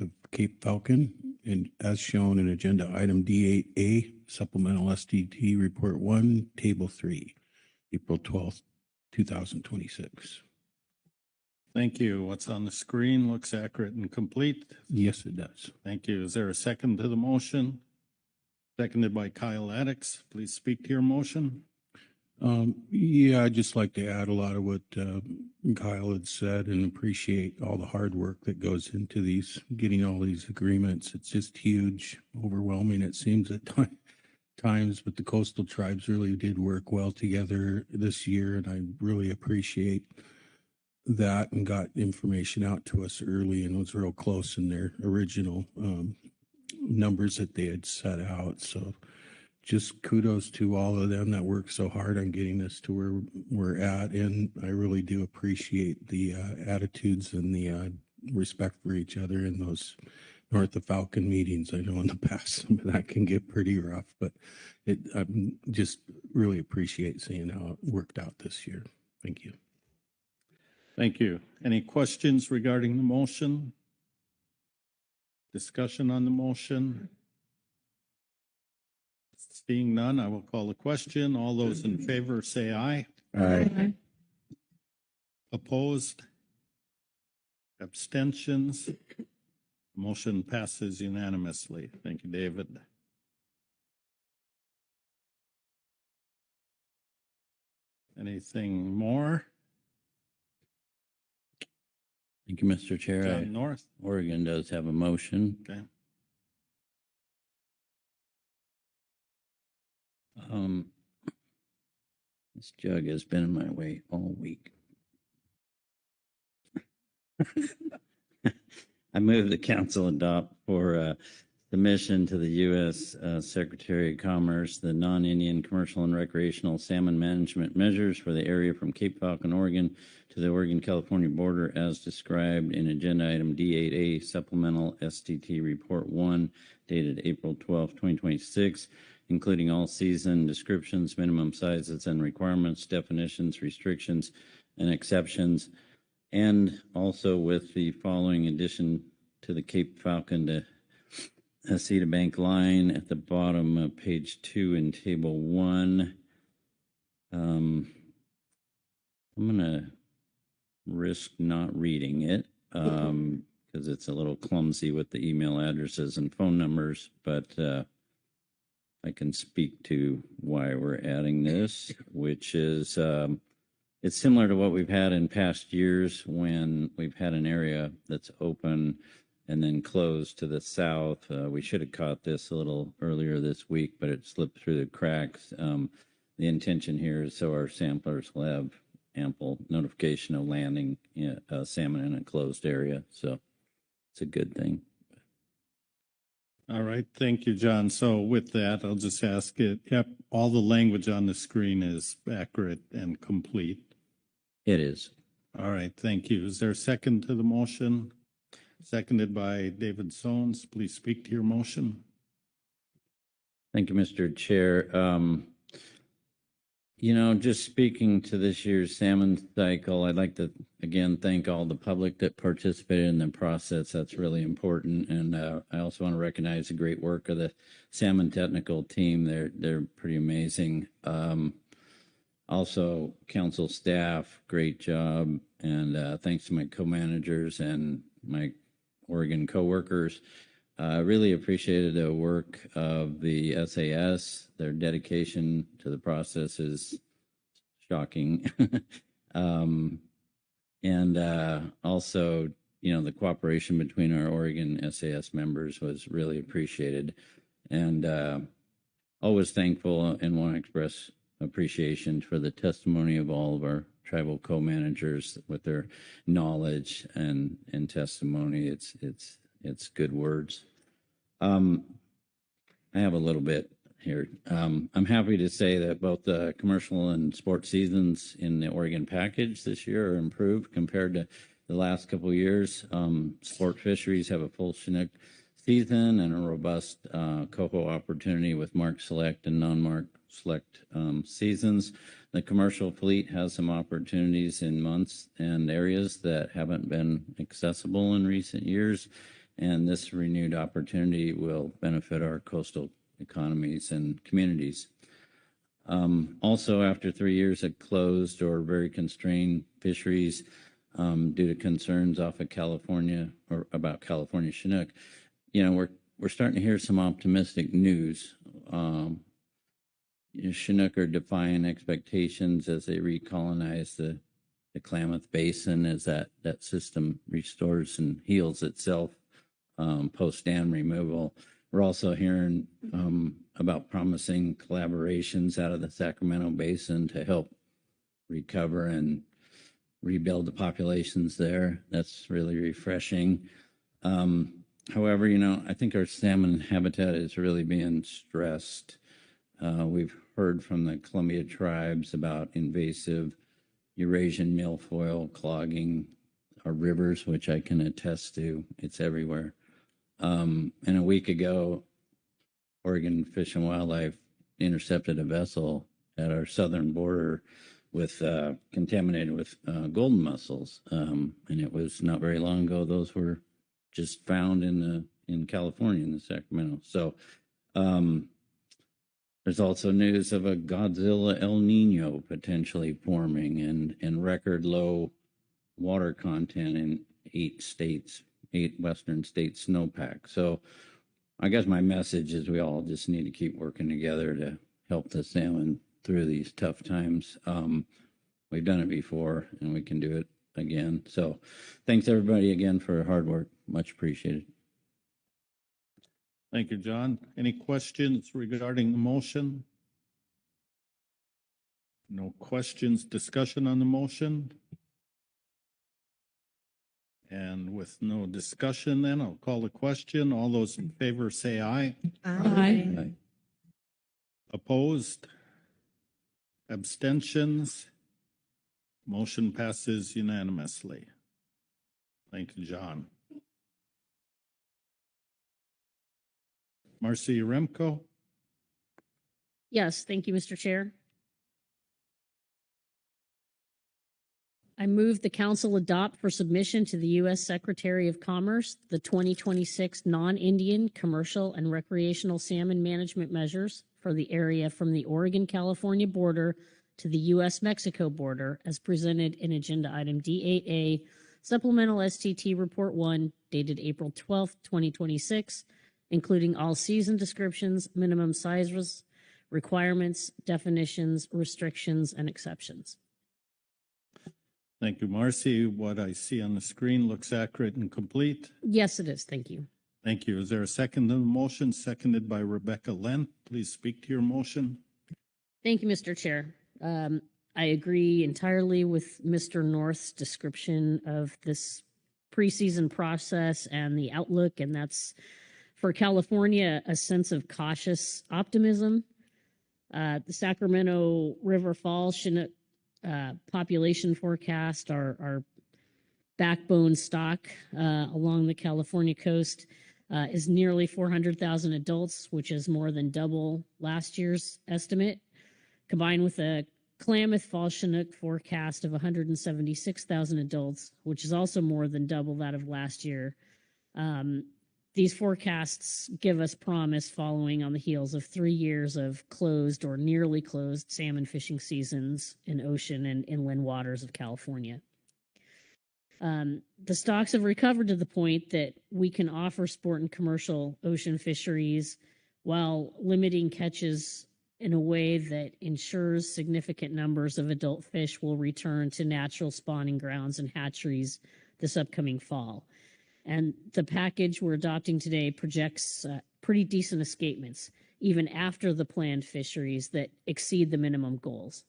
of Cape Falcon, and as shown in Agenda Item D8A, Supplemental STT Report 1, Table 3, April 12th, 2026. Thank you. What's on the screen looks accurate and complete. Yes, it does. Thank you. Is there a second to the motion? Seconded by Kyle Addick. Please speak to your motion. Yeah, I'd just like to add a lot of what Kyle had said and appreciate all the hard work that goes into getting all these agreements. It's just huge, overwhelming, it seems at times, but the coastal tribes really did work well together this year, and I really appreciate that, and got information out to us early and was real close in their original numbers that they had set out. So just kudos to all of them that work so hard on getting us to where we're at. And I really do appreciate the attitudes and the respect for each other in those North of Falcon meetings. I know in the past some of that can get pretty rough, but I just really appreciate seeing how it worked out this year. Thank you. Thank you. Any questions regarding the motion? Discussion on the motion? Seeing none, I will call the question. All those in favor say aye. Aye. Opposed? Abstentions? Motion passes unanimously. Thank you, David. Anything more? Thank you, Mr. Chair. John North? Oregon does have a motion. Okay. This jug has been in my way all week. I move the council adopt for submission to the U.S. Secretary of Commerce the non-Indian commercial and recreational salmon management measures for the area from Cape Falcon, Oregon to the Oregon-California border as described in Agenda Item D8A Supplemental STT Report 1 dated April 12, 2026, including all season descriptions, minimum sizes and requirements, definitions, restrictions, and exceptions, and also with the following addition to the Cape Falcon to Cedar Bank line at the bottom of page 2 in Table 1. I'm going to risk not reading it because it's a little clumsy with the email addresses and phone numbers, but I can speak to why we're adding this, which is it's similar to what we've had in past years when we've had an area that's open and then closed to the south. We should have caught this a little earlier this week, but it slipped through the cracks. The intention here is so our samplers will have ample notification of landing salmon in a closed area. So it's a good thing. All right. Thank you, John. So with that, I'll just ask it. Yep, all the language on the screen is accurate and complete. It is. All right. Thank you. Is there a second to the motion? Seconded by David Sones. Please speak to your motion. Thank you, Mr. Chair. Just speaking to this year's salmon cycle, I'd like to again thank all the public that participated in the process. That's really important. And I also want to recognize the great work of the salmon technical team. They're pretty amazing. Also, council staff, great job. And thanks to my co-managers and my Oregon co-workers. I really appreciated the work of the SAS. Their dedication to the process is shocking. And also, the cooperation between our Oregon SAS members was really appreciated. And always thankful and want to express appreciation for the testimony of all of our tribal co-managers with their knowledge and testimony. It's good words. I have a little bit here. I'm happy to say that both the commercial and sports seasons in the Oregon package this year are improved compared to the last couple of years. Sport fisheries have a full Chinook season and a robust coho opportunity with marked select and non-marked select seasons. The commercial fleet has some opportunities in months and areas that haven't been accessible in recent years. And this renewed opportunity will benefit our coastal economies and communities. Also, after 3 years of closed or very constrained fisheries due to concerns off of California or about California Chinook, we're starting to hear some optimistic news. Chinook are defying expectations as they recolonize the Klamath Basin as that system restores and heals itself post dam removal. We're also hearing about promising collaborations out of the Sacramento Basin to help recover and rebuild the populations there. That's really refreshing. However, I think our salmon habitat is really being stressed. We've heard from the Columbia tribes about invasive Eurasian milfoil clogging our rivers, which I can attest to. It's everywhere. And a week ago, Oregon Fish and Wildlife intercepted a vessel at our southern border with contaminated with golden mussels, and it was not very long ago. Those were just found in California, in the Sacramento. So there's also news of a Godzilla El Nino potentially forming, and record low water content in 8 western states snowpack. So I guess my message is we all just need to keep working together to help the salmon through these tough times. We've done it before and we can do it again. So thanks everybody again for hard work. Much appreciated. Thank you, John. Any questions regarding the motion? No questions. Discussion on the motion? And with no discussion, then I'll call the question. All those in favor say aye. Aye. Aye. Opposed? Abstentions? Motion passes unanimously. Thank you, John. Marcy Remco? Yes, thank you, Mr. Chair. I move the council adopt for submission to the U.S. Secretary of Commerce the 2026 non-Indian commercial and recreational salmon management measures for the area from the Oregon-California border to the U.S.-Mexico border as presented in Agenda Item D8A, Supplemental STT Report 1, dated April 12, 2026, including all season descriptions, minimum sizes, requirements, definitions, restrictions, and exceptions. Thank you, Marcy. What I see on the screen looks accurate and complete. Yes, it is. Thank you. Thank you. Is there a second to the motion? Seconded by Rebecca Lent. Please speak to your motion. Thank you, Mr. Chair. I agree entirely with Mr. North's description of this preseason process and the outlook, and that's for California, a sense of cautious optimism. The Sacramento River Falls Chinook population forecast, our backbone stock along the California coast is nearly 400,000 adults, which is more than double last year's estimate, combined with a Klamath Falls Chinook forecast of 176,000 adults, which is also more than double that of last year. These forecasts give us promise following on the heels of 3 years of closed or nearly closed salmon fishing seasons in ocean and inland waters of California. The stocks have recovered to the point that we can offer sport and commercial ocean fisheries while limiting catches in a way that ensures significant numbers of adult fish will return to natural spawning grounds and hatcheries this upcoming fall. And the package we're adopting today projects pretty decent escapements, even after the planned fisheries that exceed the minimum goals.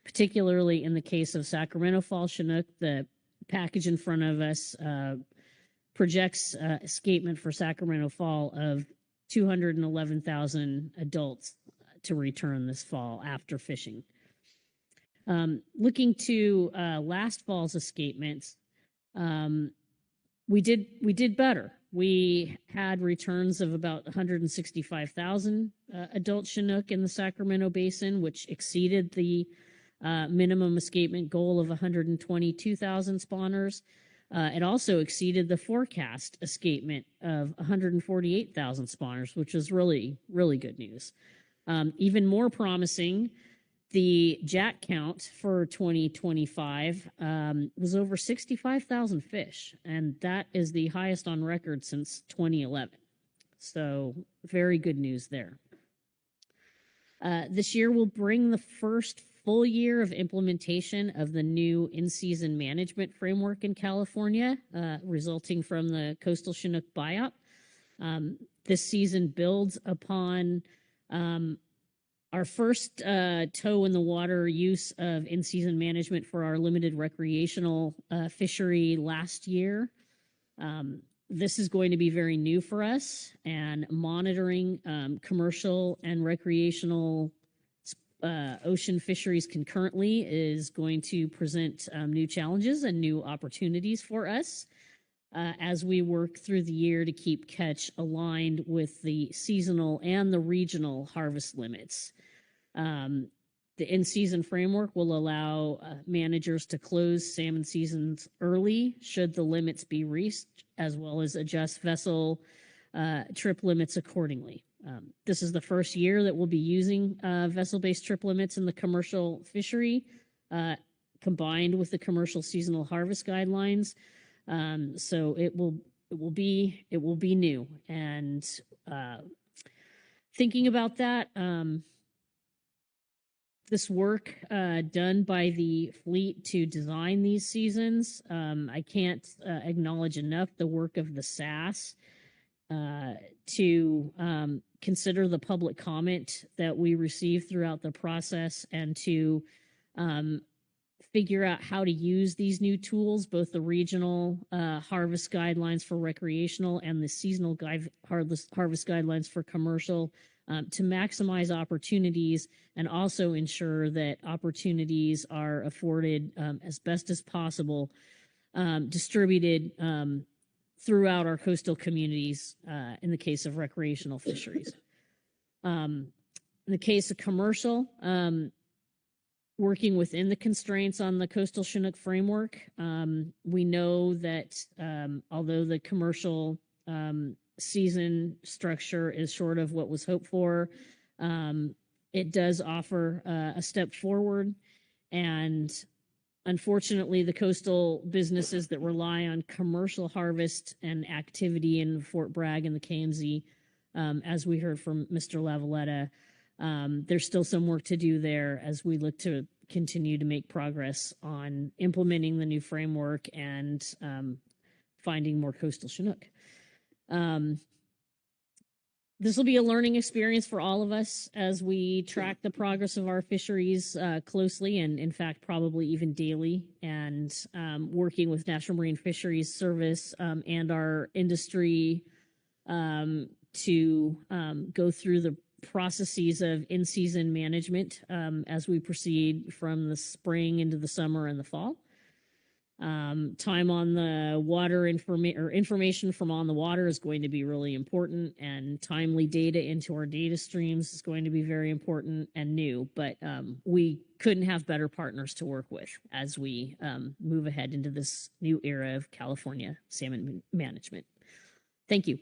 Particularly in the case of Sacramento Falls Chinook, the package in front of us projects escapement for Sacramento Fall of 211,000 adults to return this fall after fishing. Looking to last fall's escapements, we did better. We had returns of about 165,000 adult Chinook in the Sacramento Basin, which exceeded the minimum escapement goal of 122,000 spawners. It also exceeded the forecast escapement of 148,000 spawners, which is really, really good news. Even more promising, the jack count for 2025 was over 65,000 fish, and that is the highest on record since 2011. So very good news there. This year will bring the first full year of implementation of the new in-season management framework in California, resulting from the coastal Chinook buyout. This season builds upon our first toe in the water use of in-season management for our limited recreational fishery last year. this is going to be very new for us, and monitoring commercial and recreational ocean fisheries concurrently is going to present new challenges and new opportunities for us as we work through the year to keep catch aligned with the seasonal and the regional harvest limits. The in-season framework will allow managers to close salmon seasons early should the limits be reached, as well as adjust vessel trip limits accordingly. This is the first year that we'll be using vessel-based trip limits in the commercial fishery, combined with the commercial seasonal harvest guidelines. So it will be new. And thinking about that, this work done by the fleet to design these seasons, I can't acknowledge enough the work of the SAS to consider the public comment that we received throughout the process, and to figure out how to use these new tools, both the regional harvest guidelines for recreational and the seasonal harvest guidelines for commercial, to maximize opportunities and also ensure that opportunities are afforded as best as possible, distributed throughout our coastal communities in the case of recreational fisheries. In the case of commercial, working within the constraints on the coastal Chinook framework, we know that although the commercial season structure is short of what was hoped for, it does offer a step forward. And unfortunately, the coastal businesses that rely on commercial harvest and activity in Fort Bragg and the KMZ, as we heard from Mr. Lavaletta, there's still some work to do there as we look to continue to make progress on implementing the new framework and finding more coastal Chinook. This will be a learning experience for all of us as we track the progress of our fisheries closely, and in fact, probably even daily, and working with National Marine Fisheries Service and our industry to go through the processes of in-season management as we proceed from the spring into the summer and the fall. Time on the water information from on the water is going to be really important, and timely data into our data streams is going to be very important and new, but we couldn't have better partners to work with as we move ahead into this new era of California salmon management. Thank you.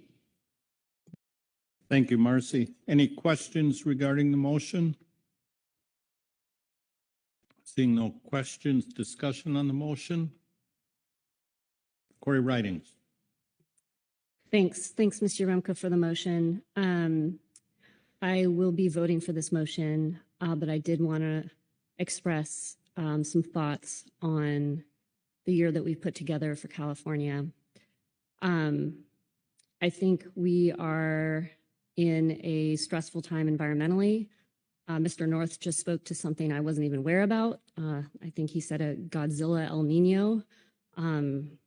Thank you, Marcy. Any questions regarding the motion? Seeing no questions, discussion on the motion. Corey Ridings. Thanks, Mr. Remco, for the motion. I will be voting for this motion, but I did want to express some thoughts on the year that we've put together for California. I think we are in a stressful time environmentally. Mr. North just spoke to something I wasn't even aware about. I think he said a Godzilla El Nino.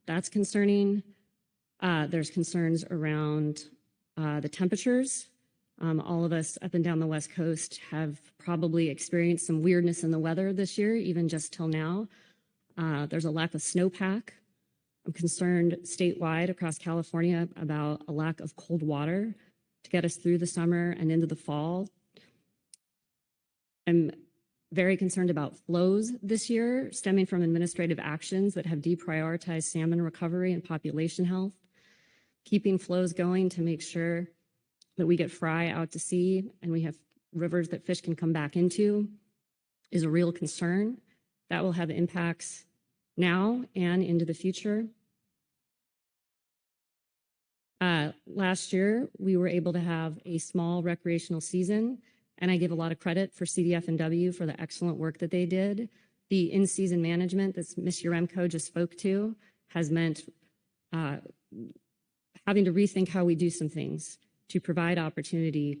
That's concerning. There's concerns around the temperatures. All of us up and down the West Coast have probably experienced some weirdness in the weather this year, even just till now. There's a lack of snowpack. I'm concerned statewide across California about a lack of cold water to get us through the summer and into the fall. I'm very concerned about flows this year stemming from administrative actions that have deprioritized salmon recovery and population health. Keeping flows going to make sure that we get fry out to sea and we have rivers that fish can come back into is a real concern. That will have impacts now and into the future. Last year, we were able to have a small recreational season, and I give a lot of credit for CDF&W for the excellent work that they did. The in-season management that Ms. Yaremko just spoke to has meant having to rethink how we do some things to provide opportunity.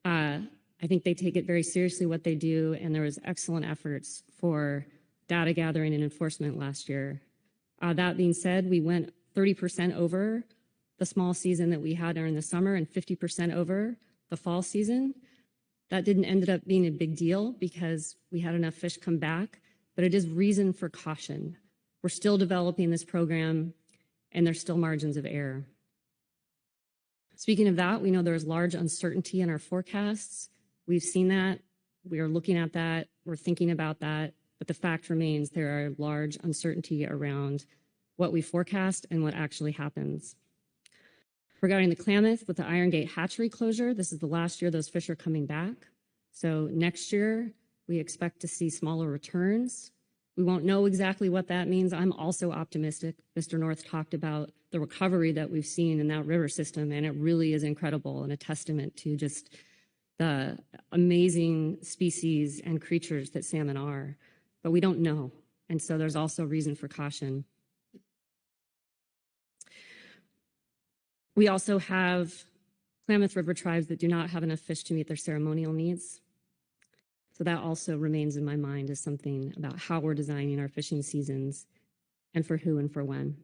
I think they take it very seriously what they do, and there was excellent efforts for data gathering and enforcement last year. That being said, we went 30% over the small season that we had during the summer and 50% over the fall season. That didn't end up being a big deal because we had enough fish come back, but it is reason for caution. We're still developing this program and there's still margins of error. Speaking of that, we know there's large uncertainty in our forecasts. We've seen that. We are looking at that. We're thinking about that. But the fact remains there are large uncertainty around what we forecast and what actually happens. Regarding the Klamath with the Iron Gate hatchery closure, this is the last year those fish are coming back. So next year, we expect to see smaller returns. We won't know exactly what that means. I'm also optimistic. Mr. North talked about the recovery that we've seen in that river system, and it really is incredible and a testament to just the amazing species and creatures that salmon are. But we don't know, and so there's also reason for caution. We also have Klamath River tribes that do not have enough fish to meet their ceremonial needs. So that also remains in my mind as something about how we're designing our fishing seasons and for who and for when.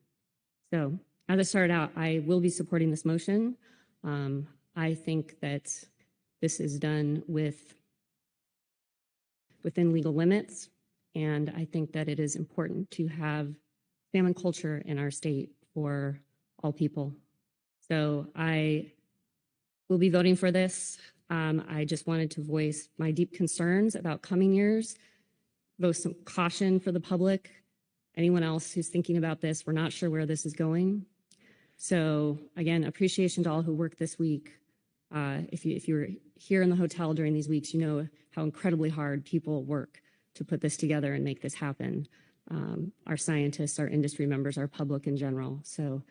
So as I started out, I will be supporting this motion. I think that this is done within legal limits. And I think that it is important to have salmon culture in our state for all people. So I will be voting for this. I just wanted to voice my deep concerns about coming years, both some caution for the public, anyone else who's thinking about this. We're not sure where this is going. So again, appreciation to all who worked this week. If you were here in the hotel during these weeks, you know how incredibly hard people work to put this together and make this happen. Our scientists, our industry members, our public in general. So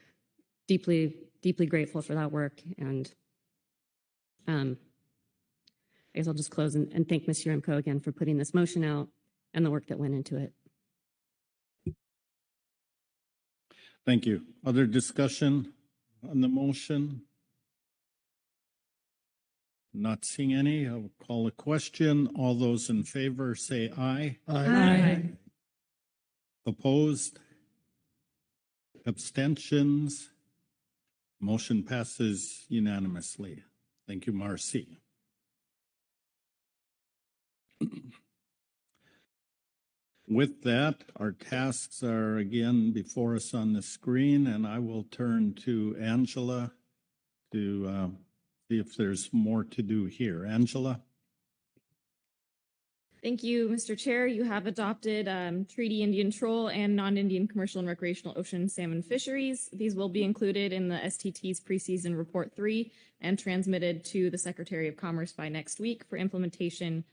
deeply, deeply grateful for that work. And I guess I'll just close and thank Ms. Yuremko again for putting this motion out and the work that went into it. Thank you. Other discussion on the motion? Not seeing any. I'll call a question. All those in favor say aye. Aye. Opposed? Abstentions? Motion passes unanimously. Thank you, Marcy. With that, our tasks are again before us on the screen, and I will turn to Angela to see if there's more to do here. Angela? Thank you, Mr. Chair. You have adopted treaty Indian troll and non-Indian commercial and recreational ocean salmon fisheries. These will be included in the STT's preseason report 3 and transmitted to the Secretary of Commerce by next week for implementation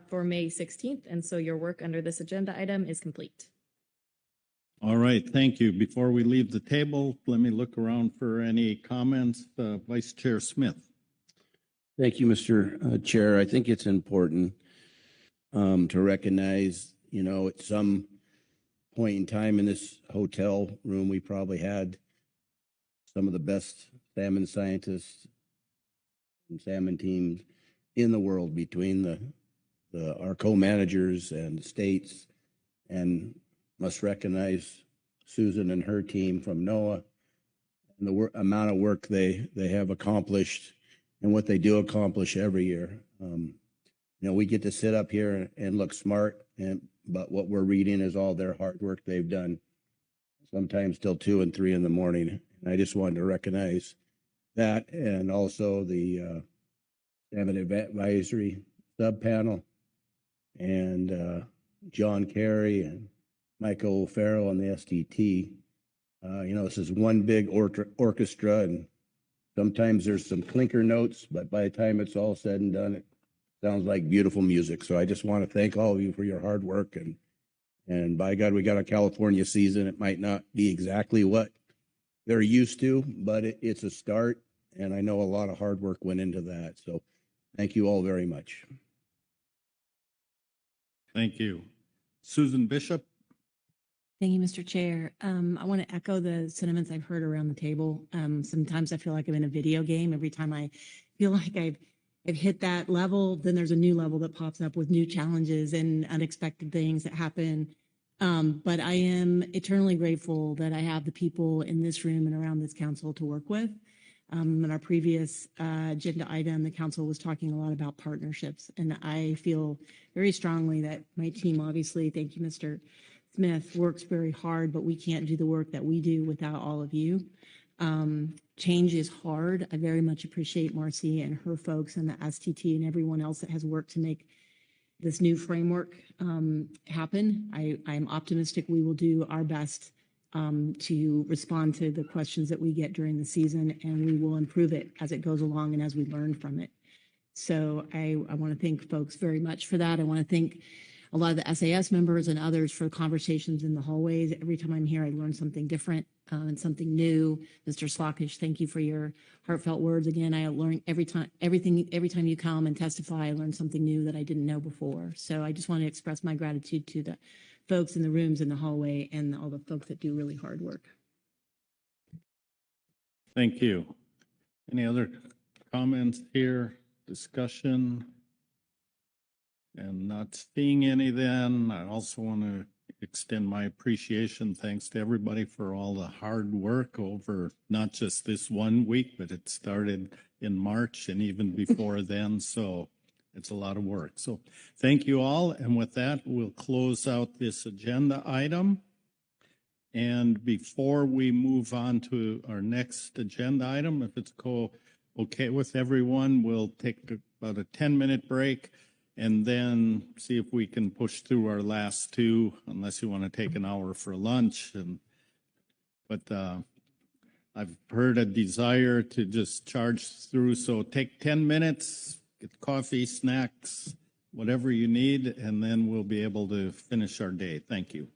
for May 16th. And so your work under this agenda item is complete. All right, thank you. Before we leave the table, let me look around for any comments. Vice Chair Smith. Thank you, Mr. Chair. I think it's important to recognize, at some point in time in this hotel room, we probably had some of the best salmon scientists and salmon teams in the world between our co-managers and the states, and must recognize Susan and her team from NOAA and the amount of work they have accomplished and what they do accomplish every year. We get to sit up here and look smart, but what we're reading is all their hard work they've done, sometimes till 2 and 3 in the morning. And I just wanted to recognize that, and also the Salmon Advisory Subpanel, and John Carey and Michael O'Farrell on the STT. This is one big orchestra, and sometimes there's some clinker notes, but by the time it's all said and done, it sounds like beautiful music. So I just want to thank all of you for your hard work, and by God, we got a California season. It might not be exactly what they're used to, but it's a start, and I know a lot of hard work went into that. So thank you all very much. Thank you. Susan Bishop. Thank you, Mr. Chair. I want to echo the sentiments I've heard around the table. Sometimes I feel like I'm in a video game. Every time I feel like I've hit that level, then there's a new level that pops up with new challenges and unexpected things that happen. But I am eternally grateful that I have the people in this room and around this council to work with. In our previous agenda item, the council was talking a lot about partnerships, and I feel very strongly that my team, obviously, thank you, Mr. Smith, works very hard, but we can't do the work that we do without all of you. Change is hard. I very much appreciate Marcy and her folks and the STT and everyone else that has worked to make this new framework happen. I'm optimistic we will do our best to respond to the questions that we get during the season, and we will improve it as it goes along and as we learn from it. So I want to thank folks very much for that. I want to thank a lot of the SAS members and others for conversations in the hallways. Every time I'm here, I learn something different and something new. Mr. Slockish, thank you for your heartfelt words. Again, I learn every time you come and testify, I learn something new that I didn't know before. So I just want to express my gratitude to the folks in the rooms in the hallway and all the folks that do really hard work. Thank you. Any other comments here, discussion? And not seeing any then, I also want to extend my appreciation, thanks to everybody for all the hard work over not just this 1 week, but it started in March and even before then. So it's a lot of work. So thank you all. And with that, we'll close out this agenda item. And before we move on to our next agenda item, if it's okay with everyone, we'll take about a 10-minute break and then see if we can push through our last two, unless you want to take an hour for lunch. But I've heard a desire to just charge through, so take 10 minutes, get coffee, snacks, whatever you need, and then we'll be able to finish our day. Thank you.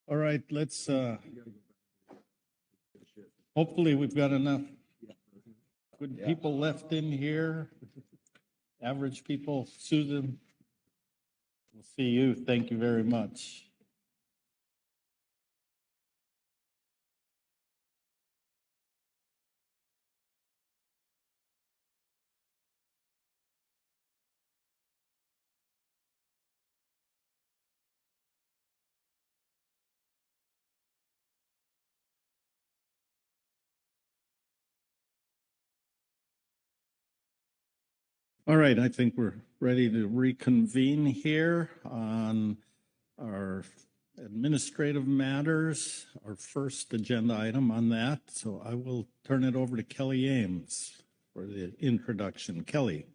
All right, let's, hopefully we've got enough good people left in here. Average people. Susan, we'll see you. Thank you very much. All right, I think we're ready to reconvene here on our administrative matters, our first agenda item on that. So I will turn it over to Kelly Ames for the introduction. Kelly.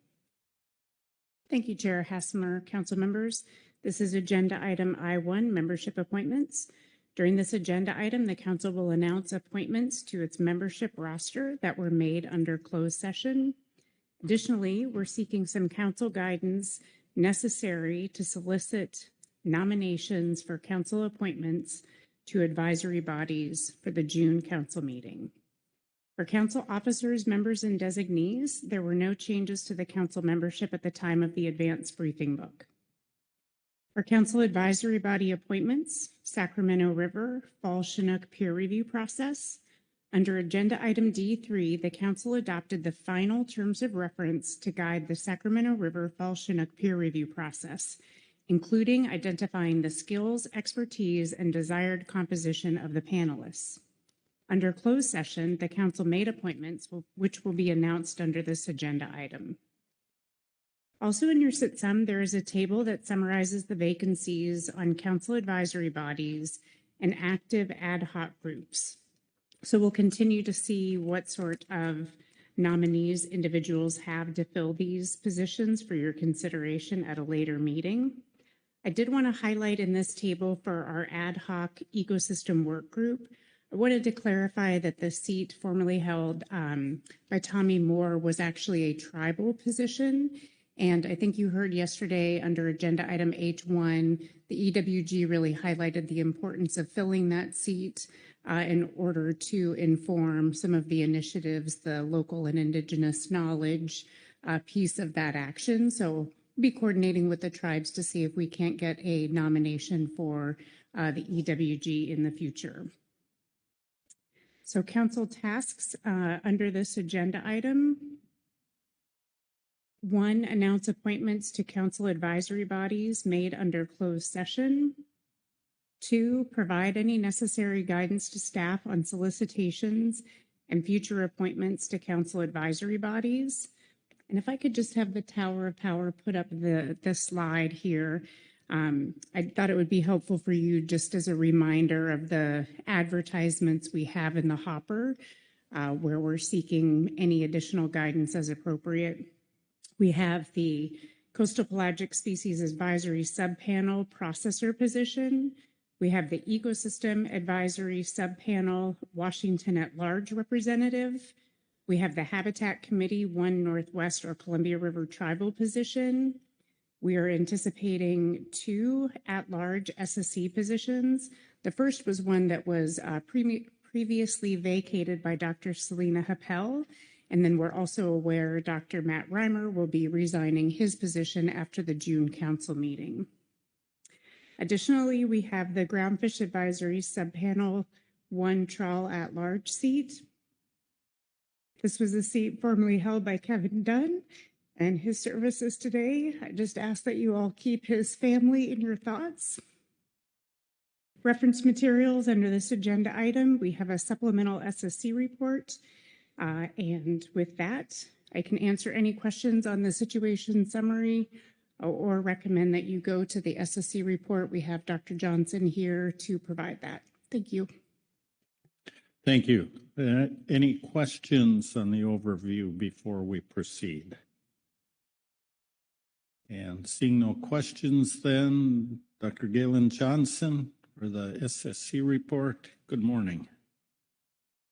Thank you, Chair Hassemer, council members. This is agenda item I1, membership appointments. During this agenda item, the council will announce appointments to its membership roster that were made under closed session. Additionally, we're seeking some council guidance necessary to solicit nominations for council appointments to advisory bodies for the June council meeting. For council officers, members, and designees, there were no changes to the council membership at the time of the advance briefing book. For council advisory body appointments, Sacramento River Fall Chinook peer review process. Under agenda item D3, the council adopted the final terms of reference to guide the Sacramento River Fall Chinook peer review process, including identifying the skills, expertise, and desired composition of the panelists. Under closed session, the council made appointments which will be announced under this agenda item. Also in your SITSUM, there is a table that summarizes the vacancies on council advisory bodies and active ad hoc groups. So we'll continue to see what sort of nominees individuals have to fill these positions for your consideration at a later meeting. I did want to highlight in this table for our ad hoc ecosystem work group, I wanted to clarify that the seat formerly held by Tommy Moore was actually a tribal position. And I think you heard yesterday under agenda item H1, the EWG really highlighted the importance of filling that seat in order to inform some of the initiatives, the local and indigenous knowledge piece of that action. So we'll be coordinating with the tribes to see if we can't get a nomination for the EWG in the future. So council tasks under this agenda item. 1, announce appointments to council advisory bodies made under closed session. 2, provide any necessary guidance to staff on solicitations and future appointments to council advisory bodies. And if I could just have the Tower of Power put up the slide here. I thought it would be helpful for you just as a reminder of the advertisements we have in the hopper where we're seeking any additional guidance as appropriate. We have the Coastal Pelagic Species Advisory Subpanel Processor position. We have the Ecosystem Advisory Subpanel Washington at Large Representative. We have the Habitat Committee 1 Northwest or Columbia River Tribal position. We are anticipating 2 at-large SSC positions. The first was one that was previously vacated by Dr. Selena Happel. And then we're also aware Dr. Matt Reimer will be resigning his position after the June council meeting. Additionally, we have the Groundfish Advisory Subpanel 1 Trawl at-large seat. This was a seat formerly held by Kevin Dunn and his services today. I just ask that you all keep his family in your thoughts. Reference materials under this agenda item, we have a supplemental SSC report. And with that, I can answer any questions on the situation summary or recommend that you go to the SSC report. We have Dr. Johnson here to provide that. Thank you. Thank you. Any questions on the overview before we proceed? And seeing no questions then, Dr. Galen Johnson for the SSC report. Good morning.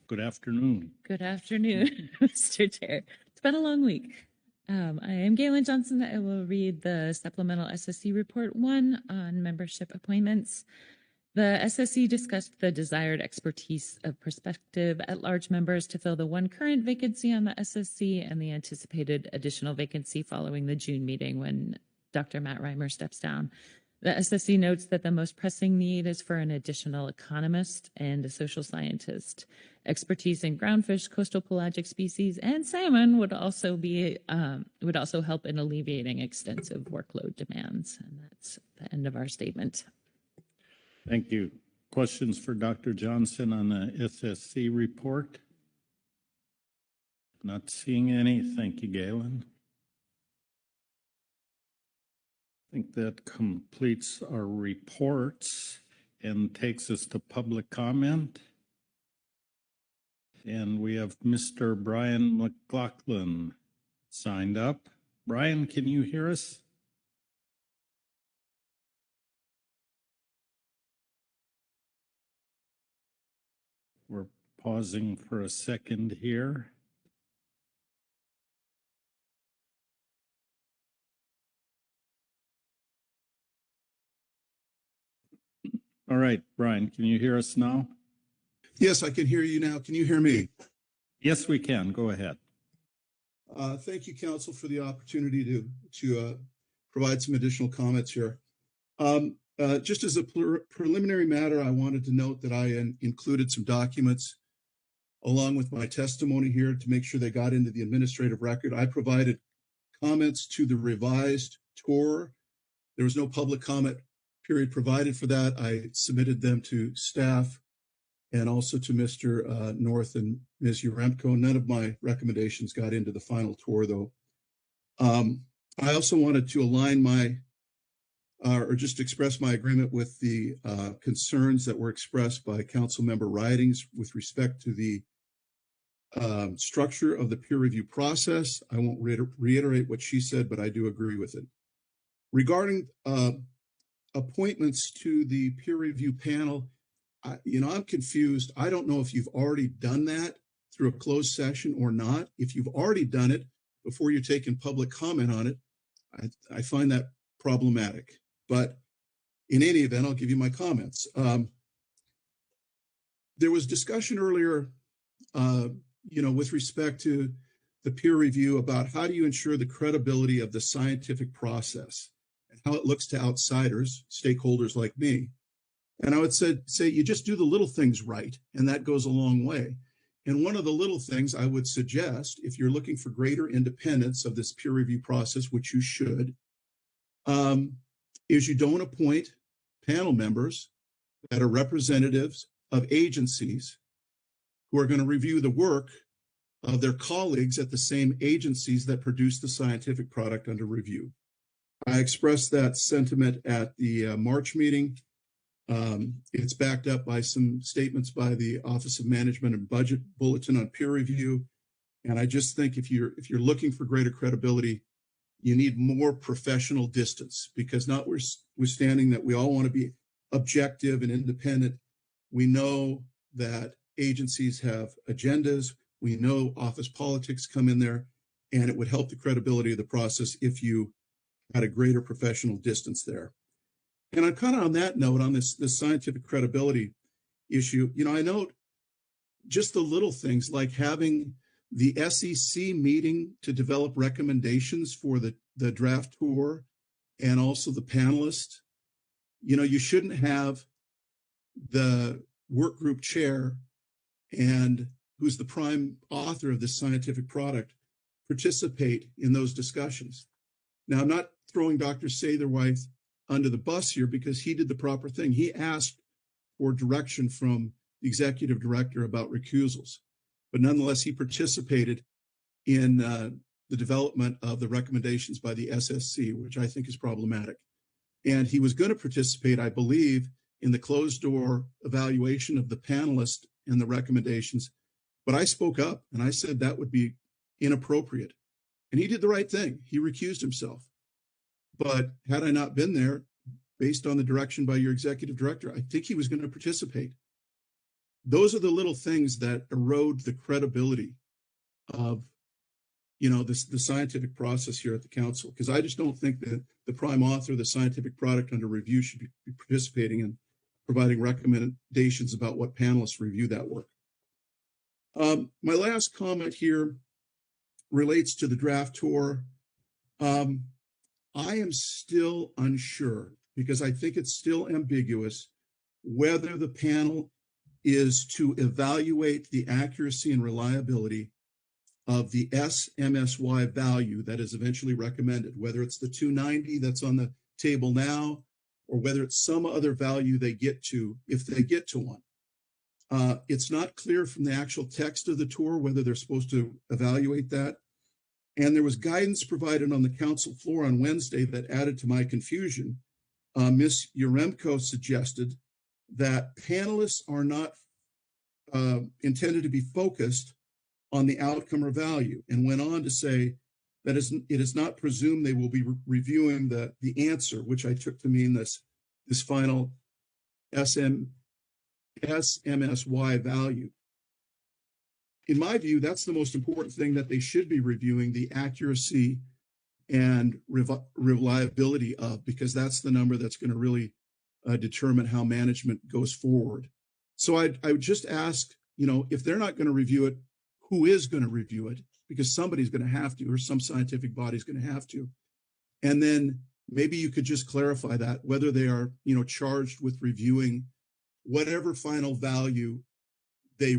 Good afternoon. Good afternoon, Mr. Chair. It's been a long week. I am Galen Johnson. I will read the supplemental SSC report 1 on membership appointments. The SSC discussed the desired expertise of prospective at-large members to fill the one current vacancy on the SSC and the anticipated additional vacancy following the June meeting when Dr. Matt Reimer steps down. The SSC notes that the most pressing need is for an additional economist and a social scientist. Expertise in groundfish, coastal pelagic species, and salmon would also help in alleviating extensive workload demands. And that's the end of our statement. Thank you. Questions for Dr. Johnson on the SSC report? Not seeing any. Thank you, Galen. I think that completes our reports and takes us to public comment. And we have Mr. Brian McLaughlin signed up. Brian, can you hear us? We're pausing for a second here. All right, Brian, can you hear us now? Yes, I can hear you now. Can you hear me? Yes, we can. Go ahead. Thank you, Council, for the opportunity to provide some additional comments here. Just as a preliminary matter, I wanted to note that I included some documents along with my testimony here to make sure they got into the administrative record. I provided comments to the revised tour. There was no public comment period provided for that. I submitted them to staff and also to Mr. North and Ms. Uremko. None of my recommendations got into the final tour, though. I also wanted to align or just express my agreement with the concerns that were expressed by Council Member Ridings with respect to the structure of the peer review process. I won't reiterate what she said, but I do agree with it. Regarding appointments to the peer review panel, I'm confused. I don't know if you've already done that through a closed session or not. If you've already done it before you're taking public comment on it, I find that problematic. But in any event, I'll give you my comments. There was discussion earlier, with respect to the peer review about how do you ensure the credibility of the scientific process and how it looks to outsiders, stakeholders like me. And I would say you just do the little things right, and that goes a long way. And one of the little things I would suggest, if you're looking for greater independence of this peer review process, which you should, is you don't appoint panel members that are representatives of agencies who are going to review the work of their colleagues at the same agencies that produce the scientific product under review. I expressed that sentiment at the March meeting. It's backed up by some statements by the Office of Management and Budget Bulletin on peer review. And I just think if you're looking for greater credibility, you need more professional distance, because notwithstanding that we all want to be objective and independent, we know that agencies have agendas. We know office politics come in there, and it would help the credibility of the process if you had a greater professional distance there. And I'm kind of on that note, on this scientific credibility issue, I note just the little things like having the SEC meeting to develop recommendations for the draft tour and also the panelists. You shouldn't have the work group chair and who's the prime author of this scientific product participate in those discussions. Now, I'm not throwing Dr. Satherwhite under the bus here, because he did the proper thing. He asked for direction from the executive director about recusals, but nonetheless, he participated in the development of the recommendations by the SSC, which I think is problematic. And he was going to participate, I believe, in the closed door evaluation of the panelists and the recommendations. But I spoke up and I said that would be inappropriate. And he did the right thing. He recused himself. But had I not been there, based on the direction by your executive director, I think he was going to participate. Those are the little things that erode the credibility of, the scientific process here at the council, because I just don't think that the prime author of the scientific product under review should be participating providing recommendations about what panelists review that work. My last comment here relates to the draft tour. I am still unsure, because I think it's still ambiguous, whether the panel is to evaluate the accuracy and reliability of the SMSY value that is eventually recommended, whether it's the 290 that's on the table now, or whether it's some other value they get to, if they get to one. It's not clear from the actual text of the tour whether they're supposed to evaluate that. And there was guidance provided on the council floor on Wednesday that added to my confusion. Ms. Yaremko suggested that panelists are not intended to be focused on the outcome or value, and went on to say that it is not presumed they will be reviewing the answer, which I took to mean this final SMSY value. In my view, that's the most important thing that they should be reviewing, the accuracy and reliability of, because that's the number that's going to really determine how management goes forward. So I would just ask, if they're not going to review it, who is going to review it? Because somebody's going to have to, or some scientific body's going to have to. And then maybe you could just clarify that, whether they are, charged with reviewing whatever final value they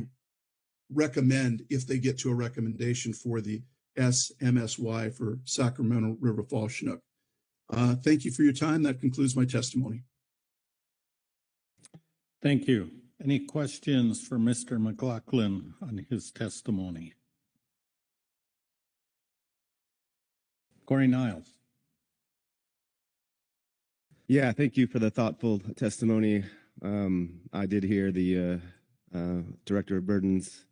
recommend if they get to a recommendation for the SMSY for Sacramento River Falls Chinook. Thank you for your time. That concludes my testimony. Thank you. Any questions for Mr. McLaughlin on his testimony? Corey Niles. Yeah, thank you for the thoughtful testimony. I did hear the Director of Burden's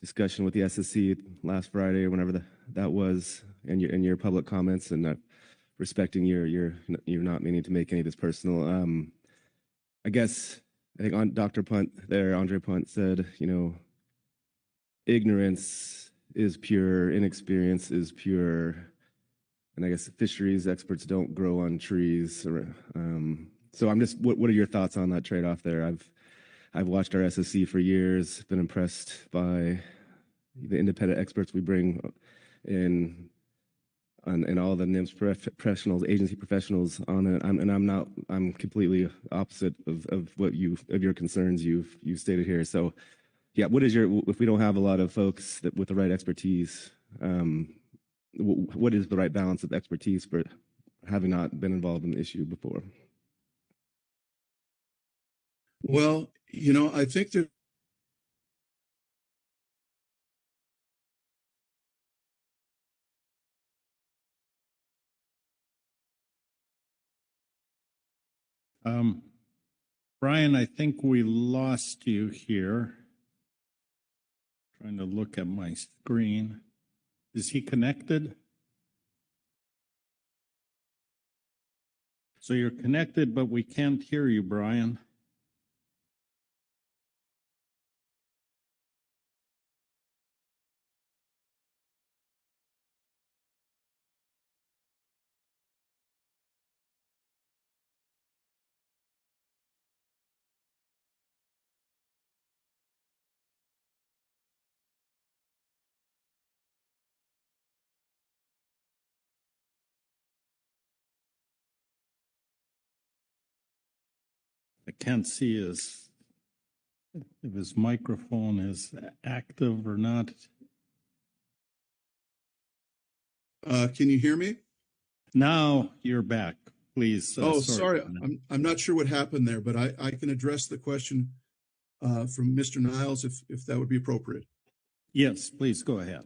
discussion with the SSC last Friday or whenever that was, and your public comments, and respecting you're not meaning to make any of this personal. I think on Dr. Punt there, Andre Punt said, ignorance is pure, inexperience is pure, and I guess fisheries experts don't grow on trees. So I'm just, what are your thoughts on that trade-off there? I've watched our SSC for years, been impressed by the independent experts we bring in, and all the NMFS professionals, agency professionals on it. I'm completely opposite of your concerns you've stated here. So yeah, if we don't have a lot of folks with the right expertise, what is the right balance of expertise for having not been involved in the issue before? Well, I think that Brian, I think we lost you here. Trying to look at my screen. Is he connected? So you're connected, but we can't hear you, Brian. I can't see if his microphone is active or not. Can you hear me? Now you're back, please. Sorry. I'm not sure what happened there, but I can address the question from Mr. Niles if that would be appropriate. Yes, please go ahead.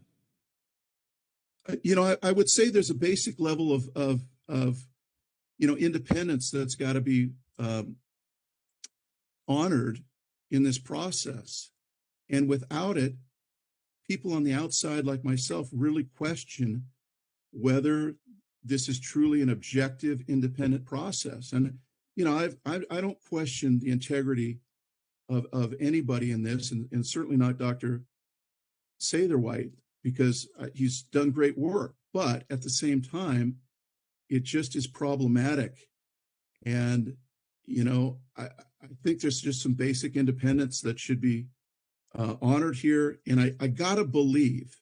I would say there's a basic level of independence that's got to be honored in this process. And without it, people on the outside like myself really question whether this is truly an objective, independent process. And, I don't question the integrity of anybody in this, and certainly not Dr. Satherwhite, because he's done great work. But at the same time, it just is problematic. And, I think there's just some basic independence that should be honored here. And I gotta believe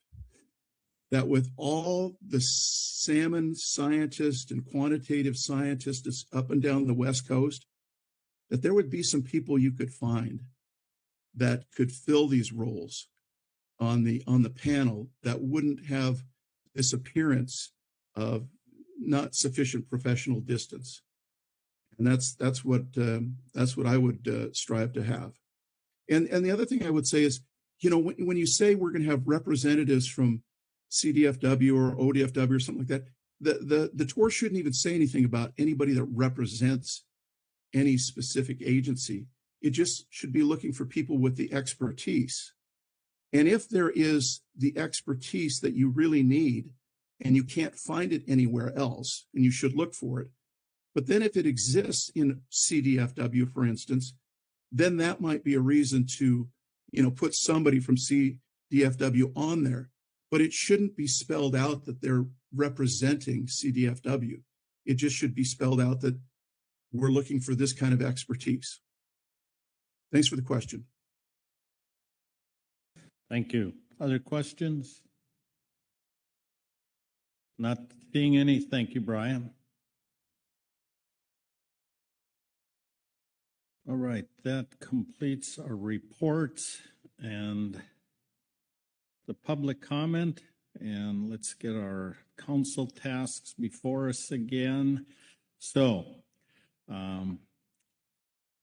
that with all the salmon scientists and quantitative scientists up and down the West Coast, that there would be some people you could find that could fill these roles on the panel that wouldn't have this appearance of not sufficient professional distance. And that's what I would strive to have. And the other thing I would say is, you know, when you say we're going to have representatives from CDFW or ODFW or something like that, the tour shouldn't even say anything about anybody that represents any specific agency. It just should be looking for people with the expertise. And if there is the expertise that you really need and you can't find it anywhere else, and you should look for it, but then if it exists in CDFW, for instance, then that might be a reason to, you know, put somebody from CDFW on there. But it shouldn't be spelled out that they're representing CDFW. It just should be spelled out that we're looking for this kind of expertise. Thanks for the question. Thank you. Other questions? Not seeing any. Thank you, Brian. All right, that completes our report and the public comment. And let's get our council tasks before us again. So,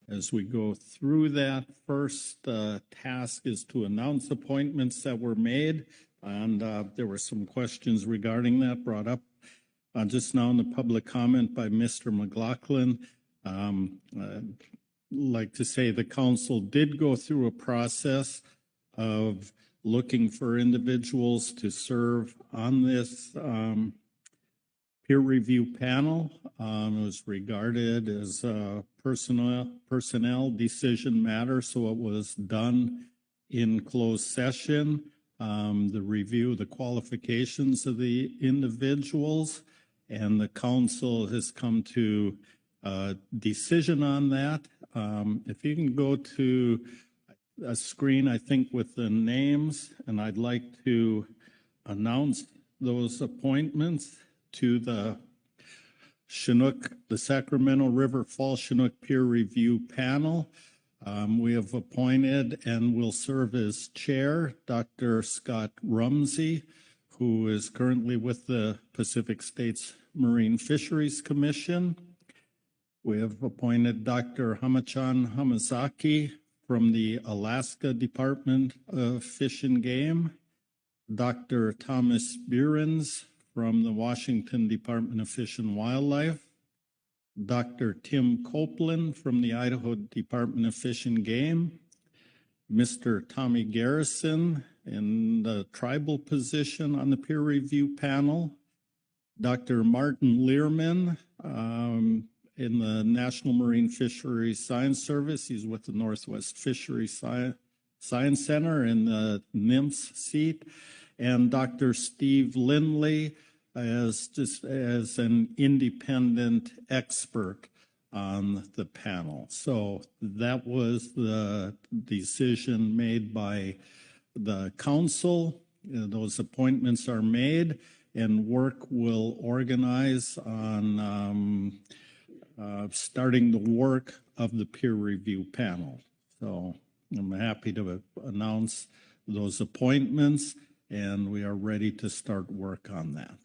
as we go through that, first task is to announce appointments that were made. And there were some questions regarding that brought up just now in the public comment by Mr. McLaughlin. I'd like to say the council did go through a process of looking for individuals to serve on this peer review panel. It was regarded as a personnel decision matter, so it was done in closed session. The review, the qualifications of the individuals, and the council has come to a decision on that. If you can go to a screen, I think, with the names, and I'd like to announce those appointments to the Chinook, the Sacramento River Fall Chinook Peer Review Panel. We have appointed and will serve as chair Dr. Scott Rumsey, who is currently with the Pacific States Marine Fisheries Commission. We have appointed Dr. Hamachan Hamazaki from the Alaska Department of Fish and Game, Dr. Thomas Behrens from the Washington Department of Fish and Wildlife, Dr. Tim Copeland from the Idaho Department of Fish and Game, Mr. Tommy Garrison in the tribal position on the peer review panel, Dr. Martin Learman in the National Marine Fisheries Science Service. He's with the Northwest Fisheries Science Center in the NMFS seat, and Dr. Steve Lindley as an independent expert on the panel. So that was the decision made by the council. Those appointments are made, and work will organize on starting the work of the peer review panel. So I'm happy to announce those appointments, and we are ready to start work on that.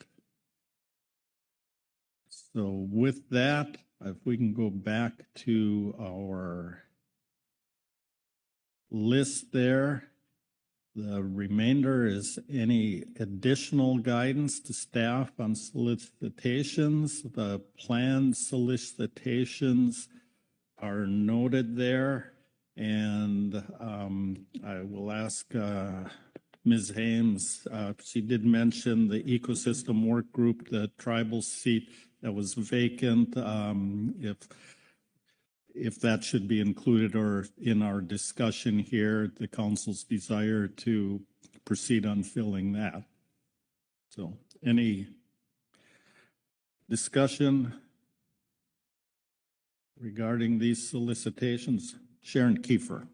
So with that, if we can go back to our list there, the remainder is any additional guidance to staff on solicitations. The planned solicitations are noted there, and I will ask Ms. Hames, she did mention the ecosystem work group, the tribal seat that was vacant, if that should be included or in our discussion here, the council's desire to proceed on filling that. So any discussion? regarding these solicitations. Sharon Kiefer.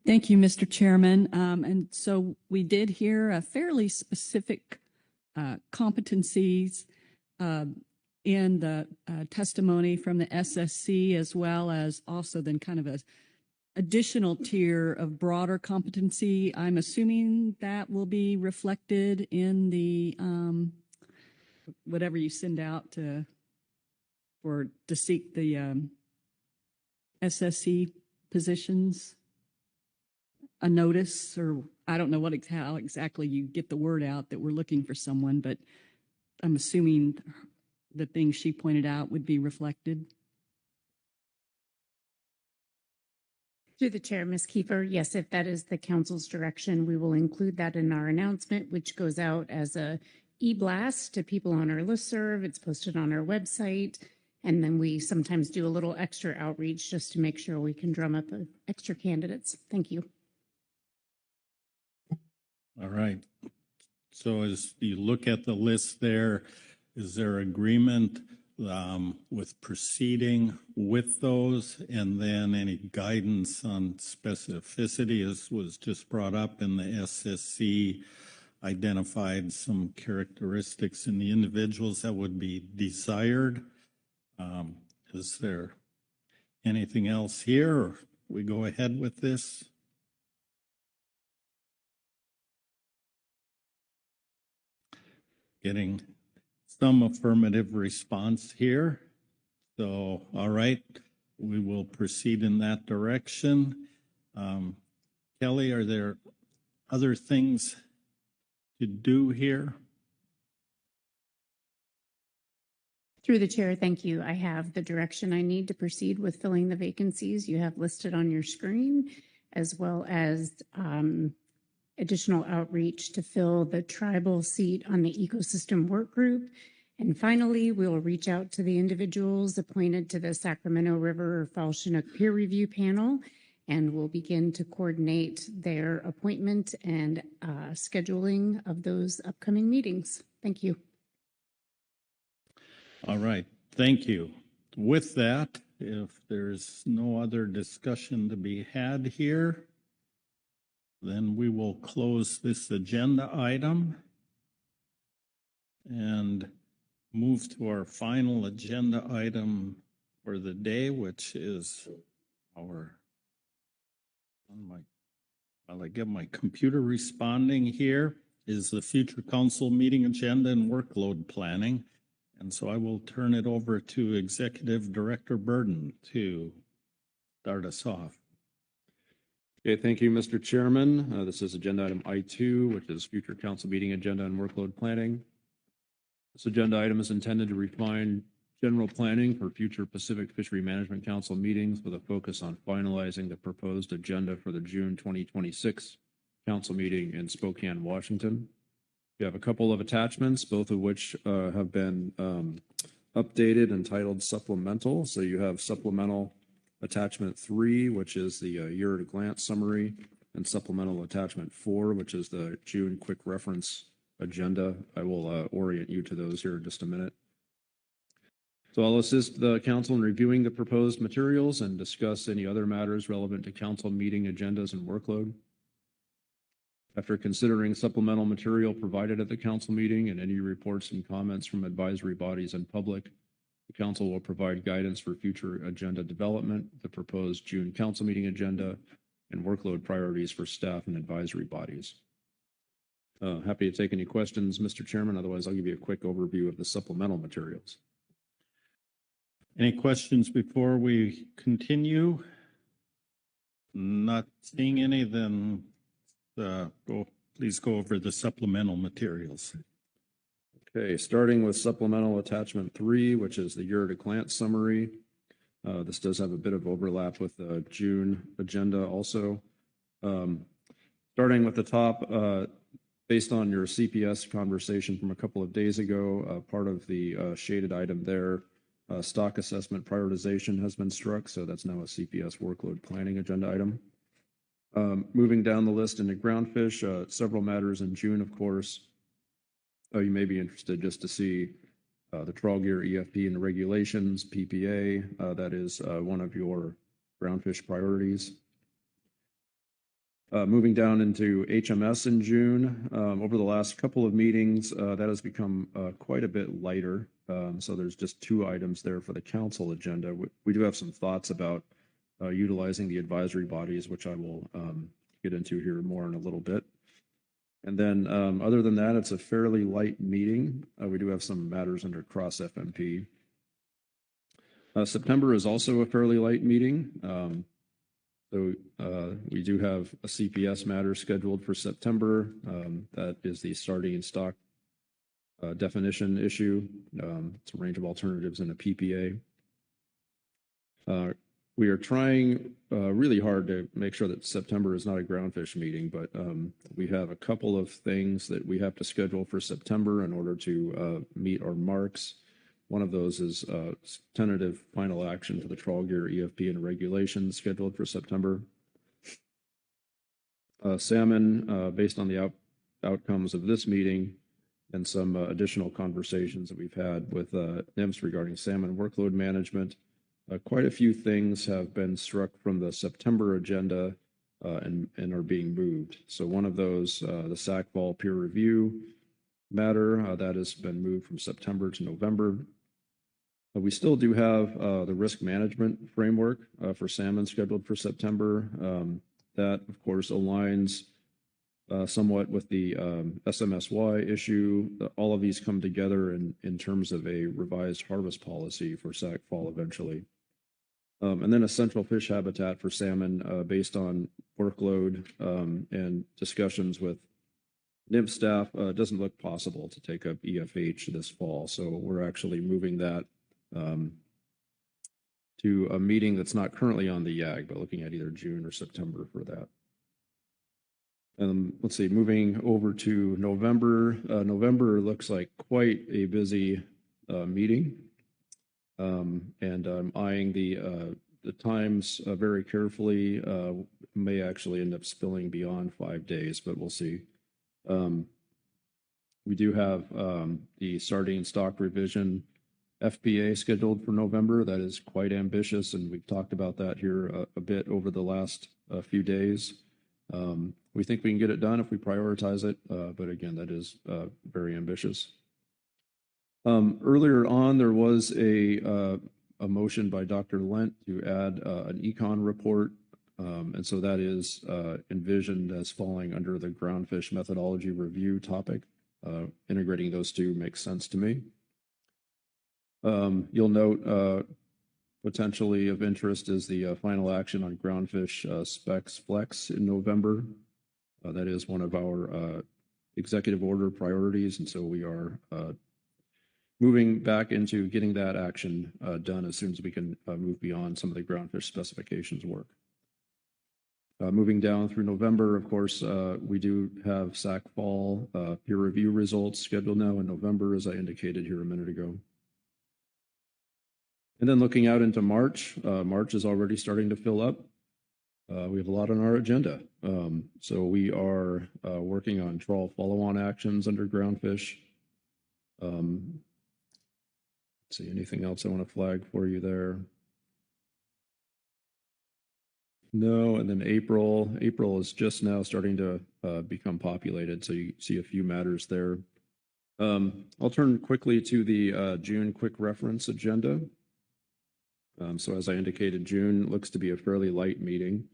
Thank you, Mr. Chairman. And so we did hear a fairly specific competencies in the testimony from the SSC, as well as also then kind of a additional tier of broader competency. I'm assuming that will be reflected in the whatever you send out to seek the SSC positions, a notice, or I don't know how exactly you get the word out that we're looking for someone, but I'm assuming the things she pointed out would be reflected. Through the chair, Ms. Kiefer, yes, if that is the council's direction, we will include that in our announcement, which goes out as a e-blast to people on our listserv. It's posted on our website. And then we sometimes do a little extra outreach just to make sure we can drum up extra candidates. Thank you. All right. So as you look at the list there, is there agreement with proceeding with those? And then any guidance on specificity, as was just brought up in the SSC, identified some characteristics in the individuals that would be desired. Is there anything else here, or we go ahead with this? Getting some affirmative response here. So, all right, we will proceed in that direction. Kelly, are there other things to do here? Through the chair, thank you. I have the direction I need to proceed with filling the vacancies you have listed on your screen, as well as additional outreach to fill the tribal seat on the ecosystem work group. And finally, we'll reach out to the individuals appointed to the Sacramento River Fall Chinook peer review panel, and we'll begin to coordinate their appointment and scheduling of those upcoming meetings. Thank you. All right, thank you. With that, if there's no other discussion to be had here, then we will close this agenda item and move to our final agenda item for the day, which is while I get my computer responding here, is the future council meeting agenda and workload planning. And so I will turn it over to Executive Director Burden to start us off. Okay, thank you, Mr. Chairman. This is agenda item I2, which is future council meeting agenda and workload planning. This agenda item is intended to refine general planning for future Pacific Fishery Management Council meetings with a focus on finalizing the proposed agenda for the June 2026 council meeting in Spokane, Washington. We have a couple of attachments, both of which have been updated and titled supplemental. So you have supplemental attachment 3, which is the year at a glance summary, and supplemental attachment 4, which is the June quick reference agenda. I will orient you to those here in just a minute. So I'll assist the council in reviewing the proposed materials and discuss any other matters relevant to council meeting agendas and workload. After considering supplemental material provided at the council meeting and any reports and comments from advisory bodies and public, the council will provide guidance for future agenda development, the proposed June council meeting agenda, and workload priorities for staff and advisory bodies. Happy to take any questions, Mr. Chairman. Otherwise, I'll give you a quick overview of the supplemental materials. Any questions before we continue? Not seeing any, then please go over the supplemental materials. Okay, starting with supplemental attachment 3, which is the year at a glance summary. This does have a bit of overlap with the June agenda also. Starting with the top, based on your CPS conversation from a couple of days ago, part of the shaded item there, stock assessment prioritization has been struck, so that's now a CPS workload planning agenda item. Moving down the list into Groundfish, several matters in June, of course. You may be interested just to see the trawl gear EFP and regulations, PPA, that is one of your groundfish priorities. Moving down into HMS in June, over the last couple of meetings, that has become quite a bit lighter. So there's just 2 items there for the council agenda. We do have some thoughts about utilizing the advisory bodies, which I will get into here more in a little bit. And then other than that, it's a fairly light meeting. We do have some matters under cross FMP. September is also a fairly light meeting. So we do have a CPS matter scheduled for September. That is the starting and stock definition issue. It's a range of alternatives in a PPA. We are trying really hard to make sure that September is not a groundfish meeting, but we have a couple of things that we have to schedule for September in order to meet our marks. One of those is tentative final action to the trawl gear EFP and regulations scheduled for September. Salmon, based on the outcomes of this meeting and some additional conversations that we've had with NMFS regarding salmon workload management, quite a few things have been struck from the September agenda and are being moved. So one of those, the SACFAL peer review matter, that has been moved from September to November. We still do have the risk management framework for salmon scheduled for September. That, of course, aligns somewhat with the SMSY issue. All of these come together in terms of a revised harvest policy for SACFAL eventually. And then a central fish habitat for salmon based on workload and discussions with NMFS staff. Doesn't look possible to take up EFH this fall. So we're actually moving that to a meeting that's not currently on the YAG, but looking at either June or September for that. Let's see, moving over to November. November looks like quite a busy meeting. And I'm eyeing the times very carefully. May actually end up spilling beyond 5 days, but we'll see. We do have the sardine stock revision FPA scheduled for November. That is quite ambitious, and we've talked about that here a bit over the last few days. We think we can get it done if we prioritize it, but again, that is very ambitious. Earlier on, there was a motion by Dr. Lent to add an econ report, and so that is envisioned as falling under the groundfish methodology review topic. Integrating those two makes sense to me. You'll note potentially of interest is the final action on groundfish specs flex in November. That is one of our executive order priorities, and so we are moving back into getting that action done as soon as we can move beyond some of the groundfish specifications work. Moving down through November, of course, we do have SACFAL peer review results scheduled now in November, as I indicated here a minute ago. And then looking out into March, March is already starting to fill up. We have a lot on our agenda. So we are working on trawl follow-on actions under groundfish. Let's see, anything else I want to flag for you there? No, and then April is just now starting to become populated, so you see a few matters there. I'll turn quickly to the June quick reference agenda. So as I indicated, June looks to be a fairly light meeting.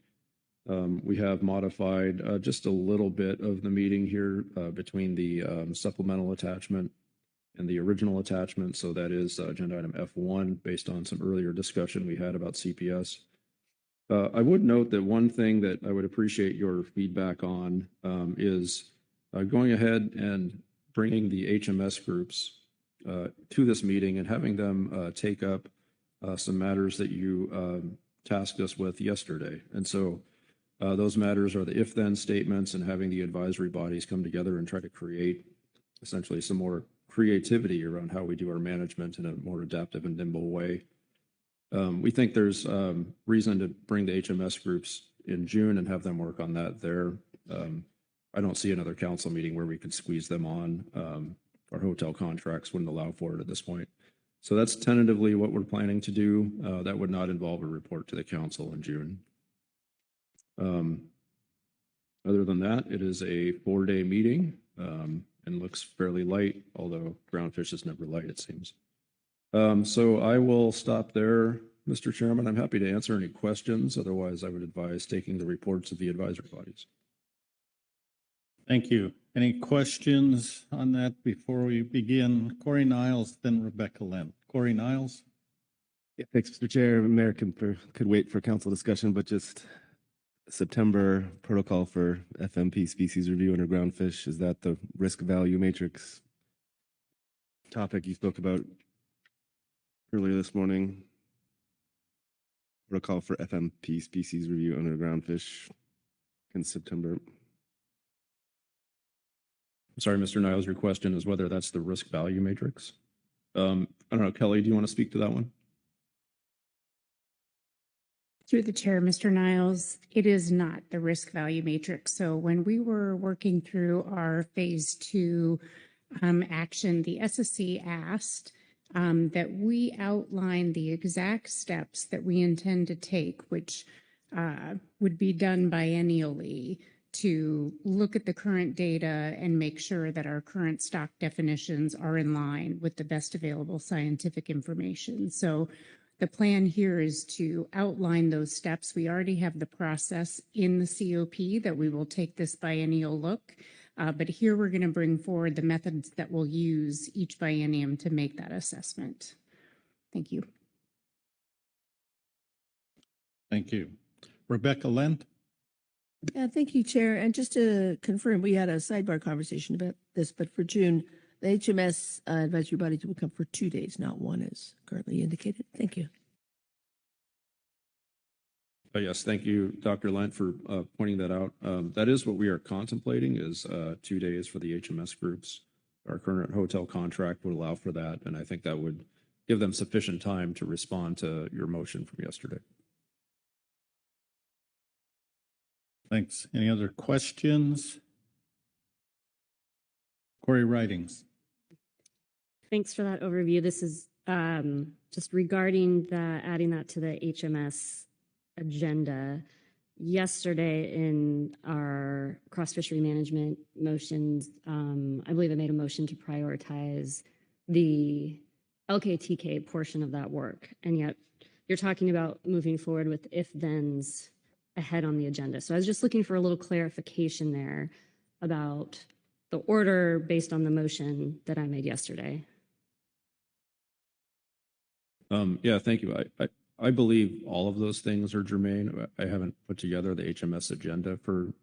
We have modified just a little bit of the meeting here between the supplemental attachment and the original attachment. So that is agenda item F1 based on some earlier discussion we had about CPS. I would note that one thing that I would appreciate your feedback on is going ahead and bringing the HMS groups to this meeting and having them take up some matters that you tasked us with yesterday. And so those matters are the if-then statements and having the advisory bodies come together and try to create essentially some more creativity around how we do our management in a more adaptive and nimble way. We think there's reason to bring the HMS groups in June and have them work on that there. I don't see another council meeting where we could squeeze them on our hotel contracts wouldn't allow for it at this point. So that's tentatively what we're planning to do. That would not involve a report to the council in June. Other than that, it is a 4-day meeting and looks fairly light, although Groundfish is never light, it seems. So I will stop there, Mr. Chairman. I'm happy to answer any questions. Otherwise, I would advise taking the reports of the advisory bodies. Thank you. Any questions on that before we begin? Corey Niles, then Rebecca Lent. Corey Niles. Yeah, thanks, Mr. Chair. American could wait for council discussion, but just September protocol for FMP species review under Groundfish, is that the risk value matrix topic you spoke about earlier this morning? Protocol for FMP species review under Groundfish in September. Sorry, Mr. Niles, your question is whether that's the risk value matrix. I don't know, Kelly, do you want to speak to that one? Through the chair, Mr. Niles, it is not the risk value matrix. So when we were working through our phase 2 action, the SSC asked that we outline the exact steps that we intend to take, which would be done biennially, to look at the current data and make sure that our current stock definitions are in line with the best available scientific information. So the plan here is to outline those steps. We already have the process in the COP that we will take this biennial look, but here we're going to bring forward the methods that we'll use each biennium to make that assessment. Thank you. Thank you. Rebecca Lent. Yeah, thank you, Chair. And just to confirm, we had a sidebar conversation about this, but for June, the HMS advisory bodies will come for 2 days, not one as currently indicated. Thank you. Yes, thank you, Dr. Lent, for pointing that out. That is what we are contemplating is 2 days for the HMS groups. Our current hotel contract would allow for that, and I think that would give them sufficient time to respond to your motion from yesterday. Thanks. Any other questions? Corey Ridings. Thanks for that overview. This is just regarding adding that to the HMS agenda. Yesterday in our cross-fishery management motions, I believe I made a motion to prioritize the LKTK portion of that work. And yet you're talking about moving forward with if-thens ahead on the agenda. So I was just looking for a little clarification there about the order based on the motion that I made yesterday. Yeah, thank you. I believe all of those things are germane. I haven't put together the HMS agenda for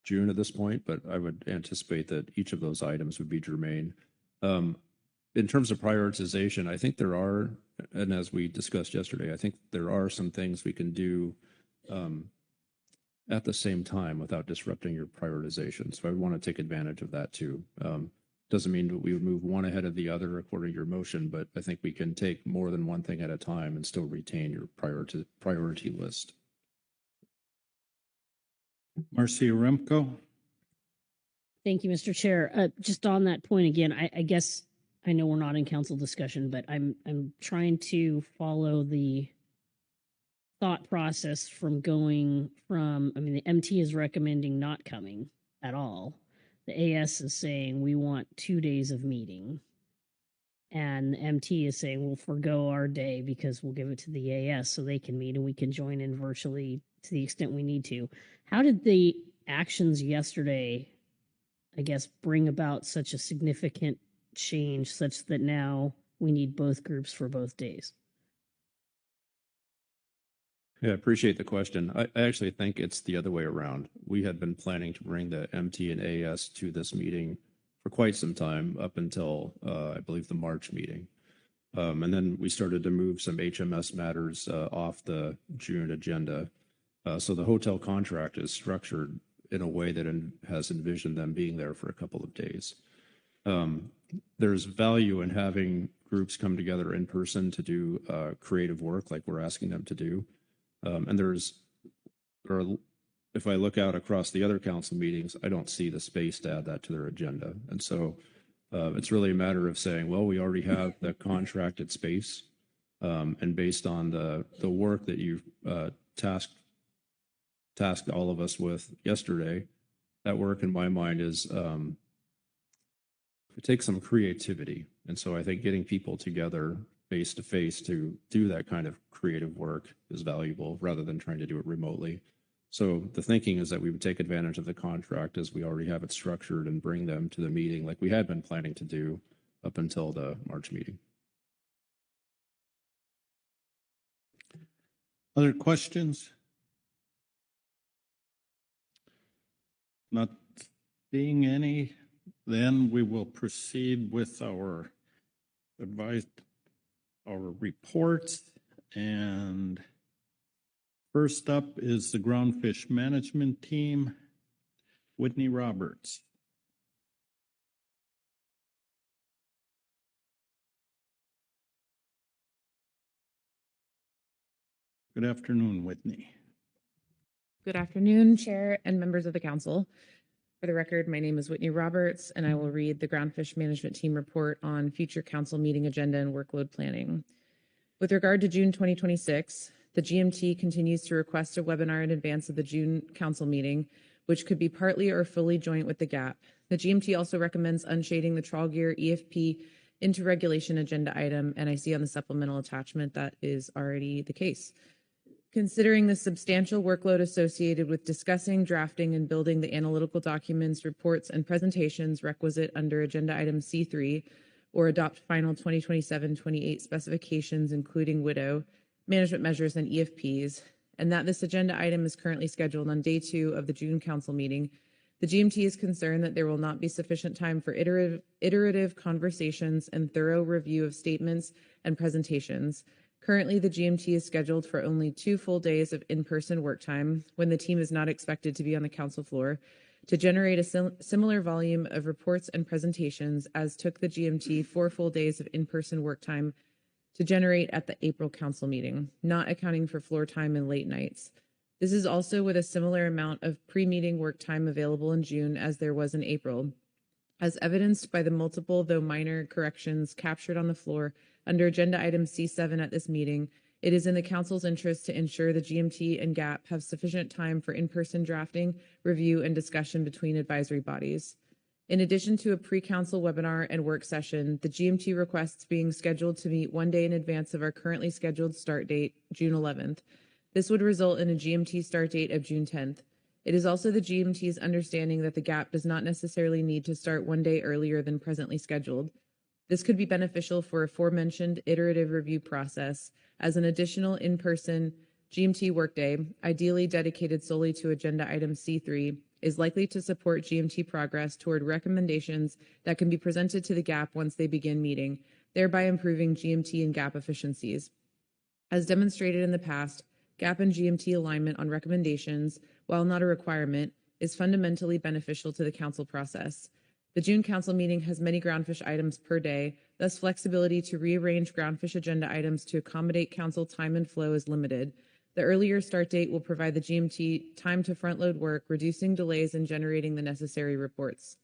June at this point, but I would anticipate that each of those items would be germane. In terms of prioritization, I think there are, and as we discussed yesterday, I think there are some things we can do at the same time without disrupting your prioritization. So I want to take advantage of that too. Doesn't mean that we would move one ahead of the other according to your motion, but I think we can take more than one thing at a time and still retain your priority list. Marcia Remco. Thank you, Mr. Chair. Just on that point again, I guess I know we're not in council discussion, but I'm trying to follow the thought process from going from, I mean, the MT is recommending not coming at all. The AS is saying we want 2 days of meeting. And the MT is saying we'll forego our day because we'll give it to the AS so they can meet and we can join in virtually to the extent we need to. How did the actions yesterday, I guess, bring about such a significant change such that now we need both groups for both days? Yeah, I appreciate the question. I actually think it's the other way around. We had been planning to bring the MT and AS to this meeting for quite some time, up until, I believe, the March meeting. And then we started to move some HMS matters off the June agenda. So the hotel contract is structured in a way that has envisioned them being there for a couple of days. There's value in having groups come together in person to do creative work like we're asking them to do. And if I look out across the other council meetings, I don't see the space to add that to their agenda. And so It's really a matter of saying, well, we already have the contracted space. And based on the work that you've tasked all of us with yesterday, that work in my mind is it takes some creativity. And so I think getting people together face to face to do that kind of creative work is valuable rather than trying to do it remotely. So the thinking is that we would take advantage of the contract as we already have it structured and bring them to the meeting like we had been planning to do up until the March meeting. Other questions? Not seeing any, then we will proceed with our reports. And first up is the Groundfish Management Team, Whitney Roberts. Good afternoon, Whitney. Good afternoon, Chair and members of the Council. For the record, my name is Whitney Roberts, and I will read the Groundfish Management Team report on future Council meeting agenda and workload planning. With regard to June 2026, the GMT continues to request a webinar in advance of the June Council meeting, which could be partly or fully joint with the GAP. The GMT also recommends unshading the trawl gear EFP into regulation agenda item, and I see on the supplemental attachment that is already the case. Considering the substantial workload associated with discussing, drafting, and building the analytical documents, reports, and presentations requisite under Agenda Item C3, or adopt final 2027-28 specifications, including WIDO, management measures, and EFPs, and that this agenda item is currently scheduled on day 2 of the June Council meeting, the GMT is concerned that there will not be sufficient time for iterative conversations and thorough review of statements and presentations. Currently, the GMT is scheduled for only 2 full days of in-person work time when the team is not expected to be on the council floor to generate a similar volume of reports and presentations as took the GMT 4 full days of in-person work time to generate at the April council meeting, not accounting for floor time and late nights. This is also with a similar amount of pre-meeting work time available in June as there was in April, as evidenced by the multiple, though minor, corrections captured on the floor under Agenda Item C7 at this meeting. It is in the Council's interest to ensure the GMT and GAP have sufficient time for in-person drafting, review, and discussion between advisory bodies. In addition to a pre-council webinar and work session, the GMT requests being scheduled to meet 1 day in advance of our currently scheduled start date, June 11th. This would result in a GMT start date of June 10th. It is also the GMT's understanding that the GAP does not necessarily need to start 1 day earlier than presently scheduled. This could be beneficial for aforementioned iterative review process as an additional in-person GMT workday, ideally dedicated solely to Agenda Item C3, is likely to support GMT progress toward recommendations that can be presented to the GAP once they begin meeting, thereby improving GMT and GAP efficiencies. As demonstrated in the past, GAP and GMT alignment on recommendations, while not a requirement, is fundamentally beneficial to the council process. The June council meeting has many groundfish items per day, thus flexibility to rearrange groundfish agenda items to accommodate council time and flow is limited. The earlier start date will provide the GMT time to front-load work, reducing delays and generating the necessary reports.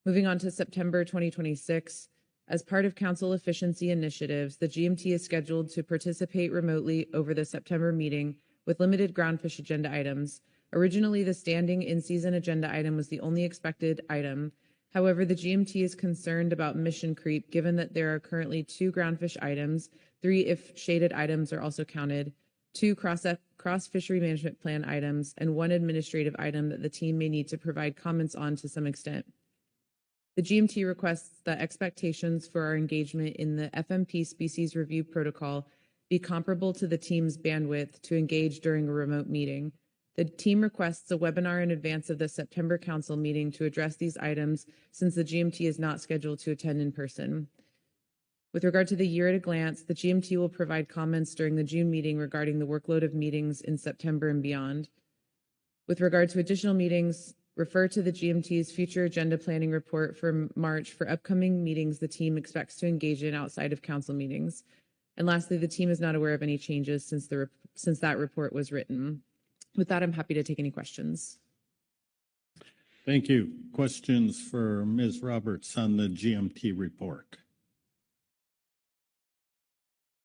Moving on to September 2026, as part of council efficiency initiatives, the GMT is scheduled to participate remotely over the September meeting with limited groundfish agenda items. Originally, the standing in-season agenda item was the only expected item. However, the GMT is concerned about mission creep given that there are currently 2 groundfish items, 3 if shaded items are also counted, 2 cross-fishery management plan items, and 1 administrative item that the team may need to provide comments on to some extent. The GMT requests that expectations for our engagement in the FMP species review protocol be comparable to the team's bandwidth to engage during a remote meeting. The team requests a webinar in advance of the September council meeting to address these items since the GMT is not scheduled to attend in person. With regard to the year at a glance, the GMT will provide comments during the June meeting regarding the workload of meetings in September and beyond. With regard to additional meetings, refer to the GMT's future agenda planning report for March for upcoming meetings the team expects to engage in outside of council meetings. And lastly, the team is not aware of any changes since that report was written. With that, I'm happy to take any questions. Thank you. Questions for Ms. Roberts on the GMT report?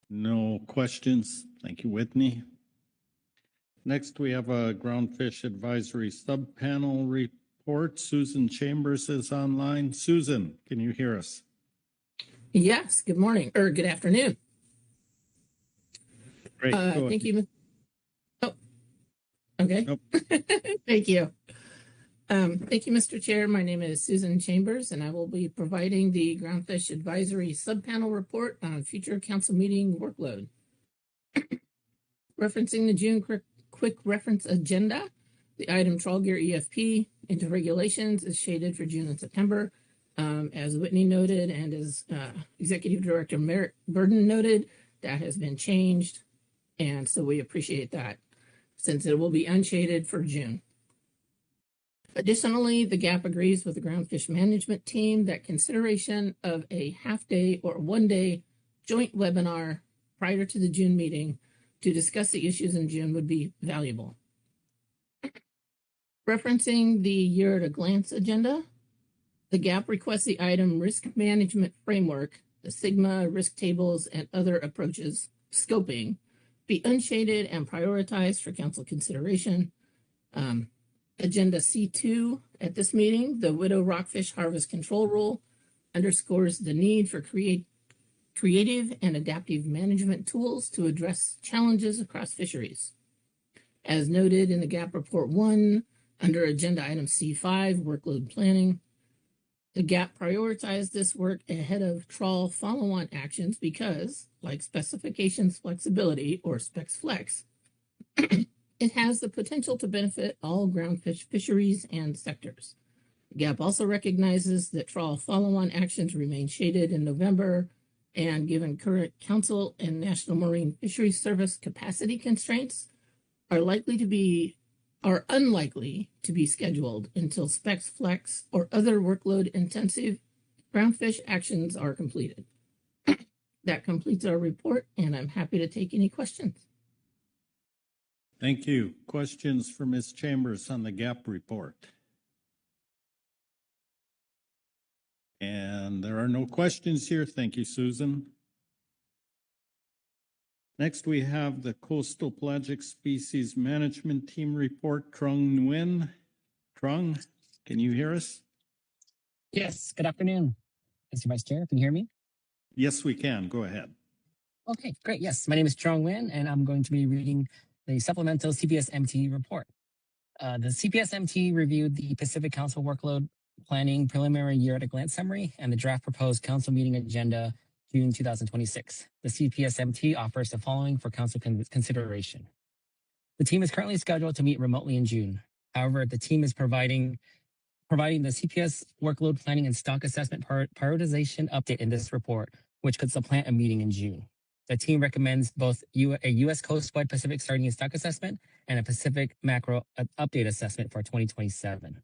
No questions. Thank you, Whitney. Next, we have a Groundfish Advisory Subpanel report. Susan Chambers is online. Susan, can you hear us? Yes, good morning, or good afternoon. Great. Thank you. Oh, okay. Nope. Thank you. Thank you, Mr. Chair. My name is Susan Chambers, and I will be providing the Groundfish Advisory Subpanel report on future council meeting workload. Referencing the June quick reference agenda, the item trawl gear EFP into regulations is shaded for June and September. As Whitney noted and as Executive Director Merrick Burden noted, that has been changed. And so we appreciate that since it will be unshaded for June. Additionally, the GAP agrees with the Groundfish Management Team that consideration of a half-day or one-day joint webinar prior to the June meeting to discuss the issues in June would be valuable. Referencing the year-at-a-glance agenda, the GAP requests the item Risk Management Framework, the Sigma risk tables, and other approaches scoping be unshaded and prioritized for council consideration. Agenda C2 at this meeting, the Widow Rockfish Harvest Control Rule underscores the need for creative and adaptive management tools to address challenges across fisheries. As noted in the GAP Report 1, under Agenda Item C5, Workload Planning, the GAP prioritized this work ahead of trawl follow-on actions because, like specifications flexibility or specs flex, it has the potential to benefit all groundfish fisheries and sectors. GAP also recognizes that trawl follow-on actions remain shaded in November, and given current council and National Marine Fisheries Service capacity constraints, are unlikely to be scheduled until specs flex or other workload intensive groundfish actions are completed. That completes our report, and I'm happy to take any questions. Thank you. Questions for Ms. Chambers on the GAP report? And there are no questions here. Thank you, Susan. Next, we have the Coastal Pelagic Species Management Team report. Trung Nguyen. Trung, can you hear us? Yes, good afternoon, Mr. Vice Chair. Can you hear me? Yes, we can. Go ahead. Okay, great. Yes, my name is Trung Nguyen, and I'm going to be reading the supplemental CPS-MT report. The CPS-MT reviewed the Pacific Council Workload Planning Preliminary Year-at-a-Glance Summary and the draft proposed council meeting agenda June 2026. The CPS-MT offers the following for council consideration. The team is currently scheduled to meet remotely in June. However, the team is providing the CPS workload planning and stock assessment prioritization update in this report, which could supplant a meeting in June. The team recommends both a U.S. Coast-wide Pacific sardine stock assessment and a Pacific macro update assessment for 2027.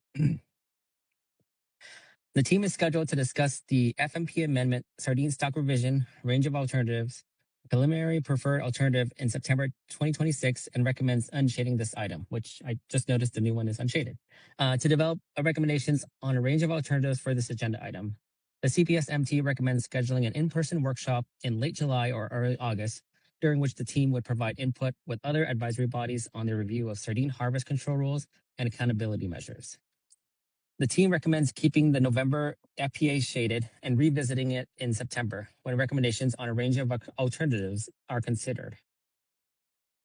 The team is scheduled to discuss the FMP amendment, sardine stock revision, range of alternatives, preliminary preferred alternative in September 2026 and recommends unshading this item, which I just noticed the new one is unshaded, to develop recommendations on a range of alternatives for this agenda item. The CPS-MT recommends scheduling an in-person workshop in late July or early August, during which the team would provide input with other advisory bodies on the review of sardine harvest control rules and accountability measures. The team recommends keeping the November FPA shaded and revisiting it in September when recommendations on a range of alternatives are considered.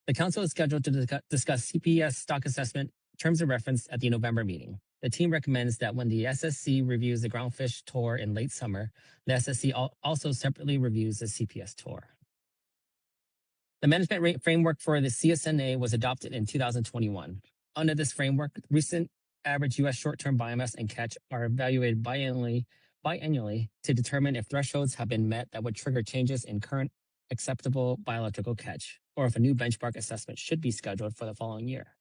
The council is scheduled to discuss CPS stock assessment terms of reference at the November meeting. The team recommends that when the SSC reviews the Groundfish tour in late summer, the SSC also separately reviews the CPS tour. The management rate framework for the CSNA was adopted in 2021. Under this framework, recent average U.S. short-term biomass and catch are evaluated biannually to determine if thresholds have been met that would trigger changes in current acceptable biological catch, or if a new benchmark assessment should be scheduled for the following year.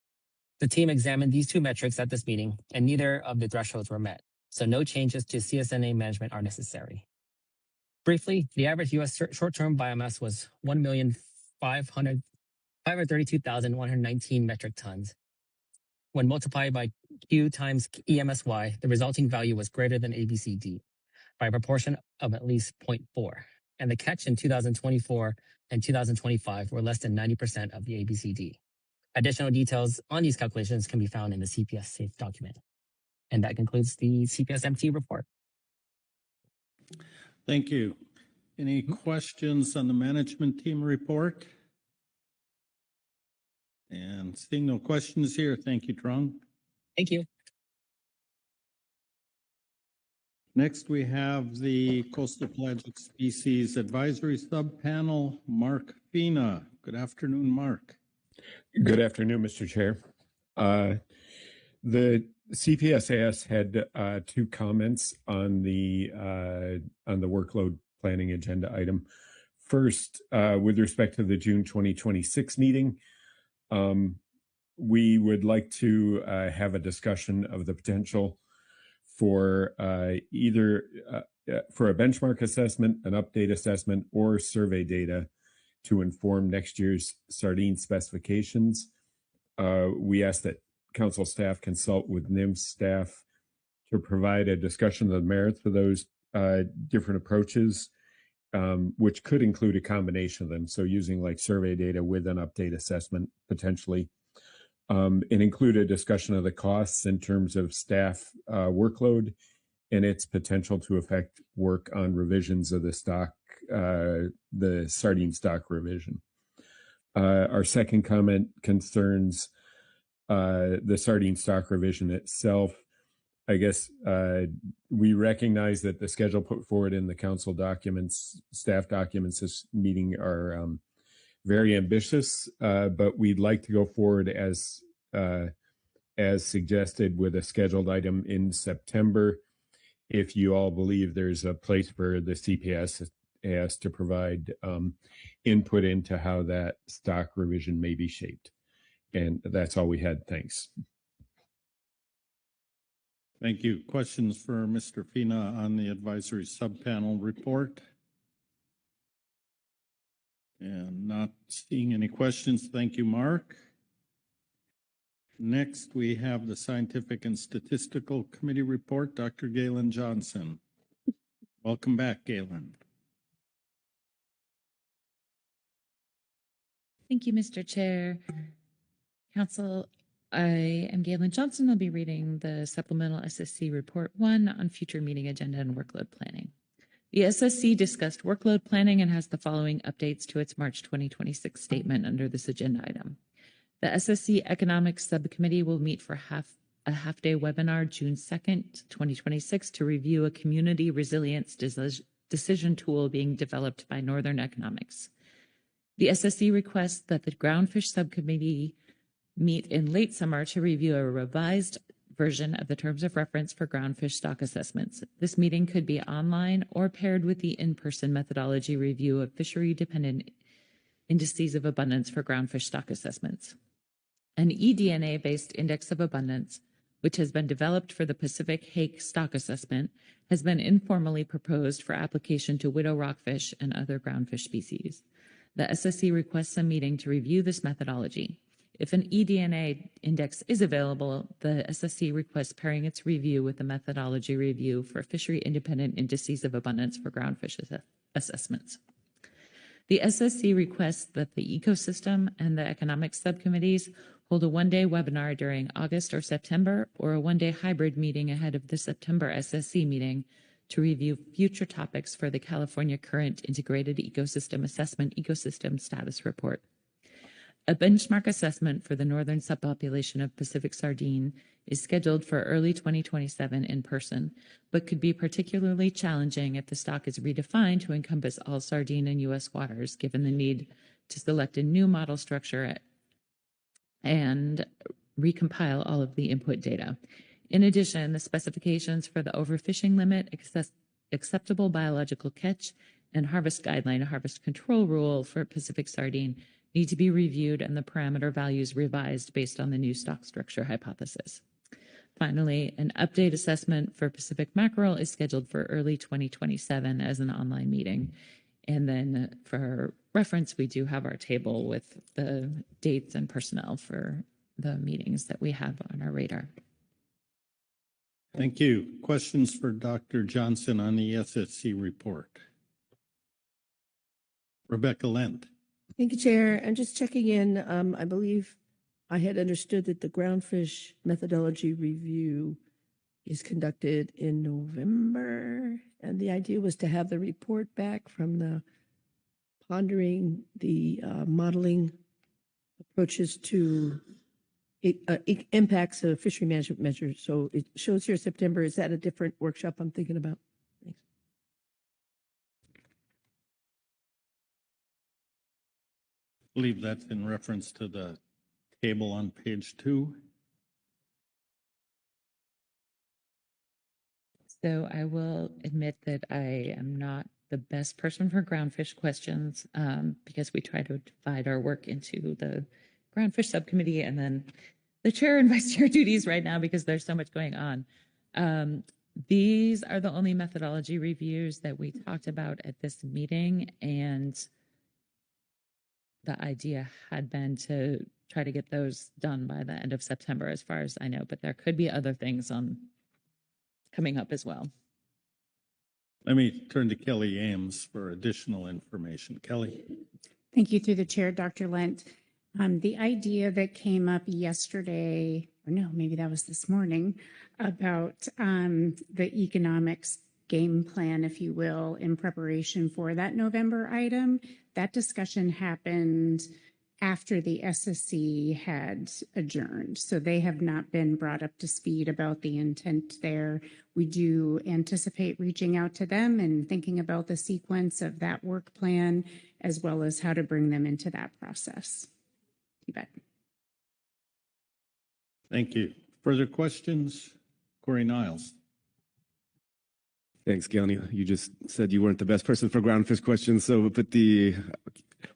The team examined these two metrics at this meeting, and neither of the thresholds were met, so no changes to CSNA management are necessary. Briefly, the average U.S. short-term biomass was 1,532,119 metric tons, When multiplied by Q times EMSY, the resulting value was greater than ABCD by a proportion of at least 0.4. And the catch in 2024 and 2025 were less than 90% of the ABCD. Additional details on these calculations can be found in the CPS safe document. And that concludes the CPS-MT report. Thank you. Any questions on the management team report? And seeing no questions here, thank you, Trung. Thank you. Next, we have the Coastal Pelagic Species Advisory Subpanel, Mark Fina. Good afternoon, Mark. Good afternoon, Mr. Chair. The CPSAS had two comments on the workload planning agenda item. First, with respect to the June 2026 meeting, we would like to have a discussion of the potential for either for a benchmark assessment, an update assessment, or survey data to inform next year's sardine specifications. We ask that council staff consult with NMFS staff to provide a discussion of the merits of those different approaches, which could include a combination of them. So using like survey data with an update assessment potentially, and include a discussion of the costs in terms of staff workload and its potential to affect work on revisions of the stock, the sardine stock revision. Our second comment concerns the sardine stock revision itself. I guess we recognize that the schedule put forward in the council documents, staff documents this meeting are very ambitious, but we'd like to go forward as suggested with a scheduled item in September. If you all believe there's a place for the CPS has to provide input into how that stock revision may be shaped. And that's all we had. Thanks. Thank you. Questions for Mr. Fina on the advisory subpanel report? And not seeing any questions. Thank you, Mark. Next, we have the Scientific and Statistical Committee report. Dr. Galen Johnson. Welcome back, Galen. Thank you, Mr. Chair. Council, I am Galen Johnson. I'll be reading the Supplemental SSC Report 1 on future meeting agenda and workload planning. The SSC discussed workload planning and has the following updates to its March 2026 statement under this agenda item. The SSC Economics Subcommittee will meet for a half-day webinar June 2nd, 2026 to review a community resilience decision tool being developed by Northern Economics. The SSC requests that the Groundfish Subcommittee meet in late summer to review a revised version of the terms of reference for groundfish stock assessments. This meeting could be online or paired with the in-person methodology review of fishery-dependent indices of abundance for groundfish stock assessments. An eDNA-based index of abundance, which has been developed for the Pacific hake stock assessment, has been informally proposed for application to widow rockfish and other groundfish species. The SSC requests a meeting to review this methodology. If an eDNA index is available, the SSC requests pairing its review with the methodology review for fishery-independent indices of abundance for groundfish assessments. The SSC requests that the ecosystem and the economics subcommittees hold a one-day webinar during August or September, or a one-day hybrid meeting ahead of the September SSC meeting to review future topics for the California Current Integrated Ecosystem Assessment Ecosystem Status Report. A benchmark assessment for the northern subpopulation of Pacific sardine is scheduled for early 2027 in person, but could be particularly challenging if the stock is redefined to encompass all sardine in U.S. waters, given the need to select a new model structure and recompile all of the input data. In addition, the specifications for the overfishing limit, acceptable biological catch, and harvest guideline, harvest control rule for Pacific sardine need to be reviewed and the parameter values revised based on the new stock structure hypothesis. Finally, an update assessment for Pacific mackerel is scheduled for early 2027 as an online meeting. And then for reference, we do have our table with the dates and personnel for the meetings that we have on our radar. Thank you. Questions for Dr. Johnson on the SSC report? Rebecca Lent. Thank you, Chair. I'm just checking in. I believe I had understood that the Groundfish methodology review is conducted in November, and the idea was to have the report back from the pondering the modeling approaches to impacts of fishery management measures. So it shows here September. Is that a different workshop I'm thinking about? Thanks. I believe that's in reference to the table on page 2. So I will admit that I am not the best person for groundfish questions because we try to divide our work into the groundfish subcommittee and then the chair and vice chair duties right now because there's so much going on. These are the only methodology reviews that we talked about at this meeting, and the idea had been to try to get those done by the end of September, as far as I know, but there could be other things coming up as well. Let me turn to Kelly Ames for additional information. Kelly. Thank you through the chair, Dr. Lent. The idea that came up yesterday, or no, maybe that was this morning, about the economics game plan, if you will, in preparation for that November item, that discussion happened after the SSC had adjourned. So they have not been brought up to speed about the intent there. We do anticipate reaching out to them and thinking about the sequence of that work plan, as well as how to bring them into that process. You bet. Thank you. Further questions? Corey Niles. Thanks, Gail. You just said you weren't the best person for groundfish questions, so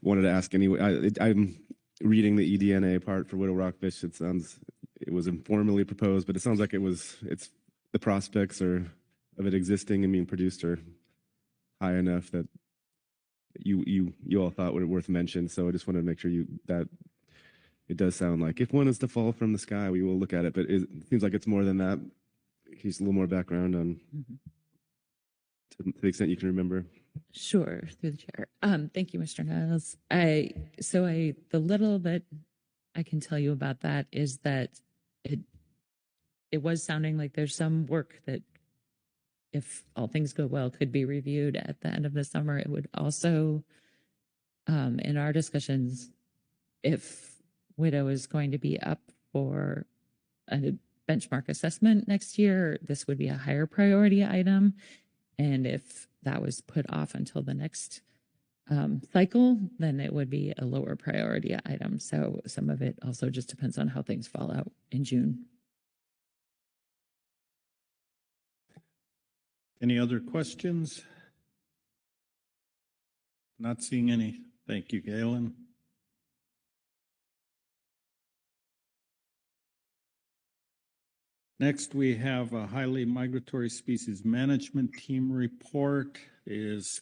wanted to ask anyway. I'm reading the eDNA part for Widow Rockfish. It was informally proposed, but it sounds like it's the prospects of it existing and being produced are high enough that you all thought were worth mention. So I just wanted to make sure that it does sound like if one is to fall from the sky, we will look at it. But it seems like it's more than that. Here's a little more background on. To the extent you can remember. Sure, through the chair. Thank you, Mr. Niles. The little that I can tell you about that is that it was sounding like there's some work that, if all things go well, could be reviewed at the end of the summer. It would also, in our discussions, if Widow is going to be up for a benchmark assessment next year, this would be a higher priority item. And if that was put off until the next cycle, then it would be a lower priority item. So some of it also just depends on how things fall out in June. Any other questions? Not seeing any. Thank you, Galen. Next, we have a highly migratory species management team report. Is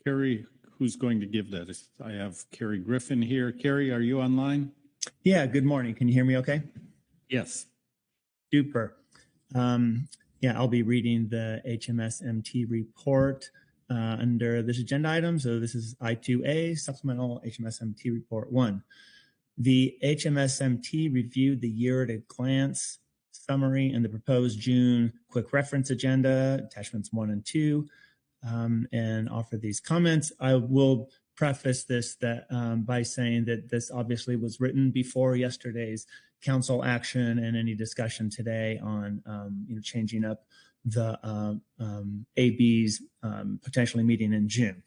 Carrie, who's going to give that? I have Carrie Griffin here. Carrie, are you online? Yeah, good morning. Can you hear me okay? Yes. Super. I'll be reading the HMSMT report under this agenda item. So this is I2A, Supplemental HMSMT Report 1. The HMSMT reviewed the year at a glance summary and the proposed June quick reference agenda, attachments 1 and 2, and offer these comments. I will preface this by saying that this obviously was written before yesterday's council action and any discussion today on changing up the AB's potentially meeting in June.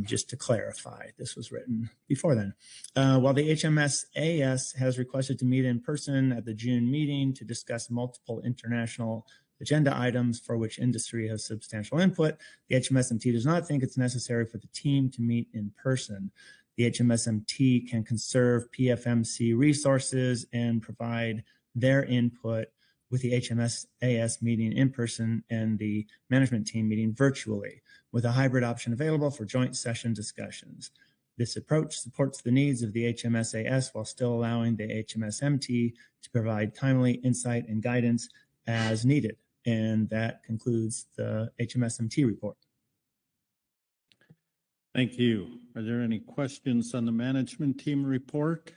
Just to clarify, this was written before then. While the HMSAS has requested to meet in person at the June meeting to discuss multiple international agenda items for which industry has substantial input, the HMSMT does not think it's necessary for the team to meet in person. The HMSMT can conserve PFMC resources and provide their input with the HMSAS meeting in person and the management team meeting virtually, with a hybrid option available for joint session discussions. This approach supports the needs of the HMSAS while still allowing the HMSMT to provide timely insight and guidance as needed. And that concludes the HMSMT report. Thank you. Are there any questions on the management team report?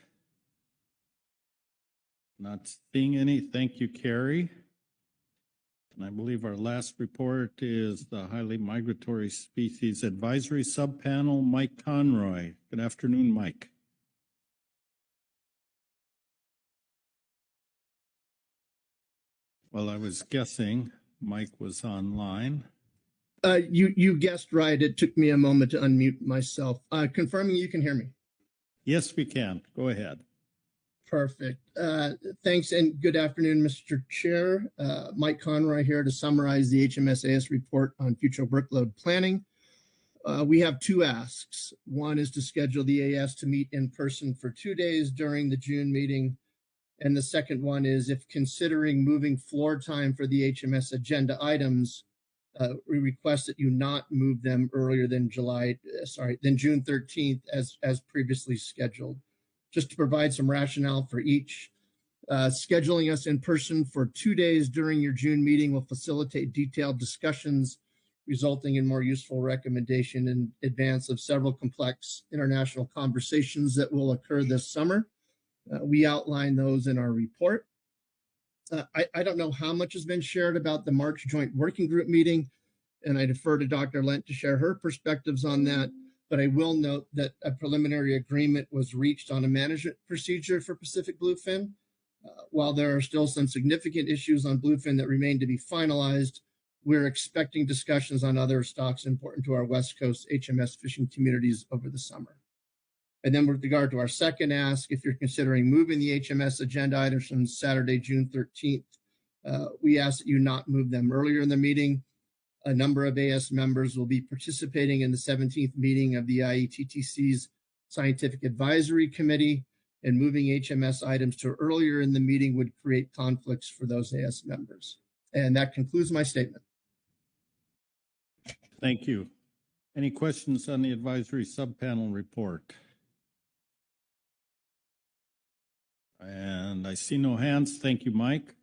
Not seeing any. Thank you, Carrie. And I believe our last report is the Highly Migratory Species Advisory Subpanel, Mike Conroy. Good afternoon, Mike. Well, I was guessing Mike was online. You guessed right. It took me a moment to unmute myself. Confirming you can hear me. Yes, we can. Go ahead. Perfect. Thanks and good afternoon, Mr. Chair. Mike Conroy here to summarize the HMSAS report on future workload planning. We have two asks. One is to schedule the AS to meet in person for 2 days during the June meeting. And the second one is if considering moving floor time for the HMS agenda items, we request that you not move them earlier than June 13th as previously scheduled. Just to provide some rationale for each. Scheduling us in person for 2 days during your June meeting will facilitate detailed discussions, resulting in more useful recommendation in advance of several complex international conversations that will occur this summer. We outline those in our report. I don't know how much has been shared about the March Joint Working Group meeting, and I defer to Dr. Lent to share her perspectives on that. But I will note that a preliminary agreement was reached on a management procedure for Pacific bluefin. While there are still some significant issues on bluefin that remain to be finalized, we're expecting discussions on other stocks important to our West Coast HMS fishing communities over the summer. And then with regard to our second ask, if you're considering moving the HMS agenda items from Saturday, June 13th, we ask that you not move them earlier in the meeting. A number of AS members will be participating in the 17th meeting of the IETTC's Scientific Advisory Committee, and moving HMS items to earlier in the meeting would create conflicts for those AS members. And that concludes my statement. Thank you. Any questions on the advisory subpanel report? And I see no hands. Thank you, Mike.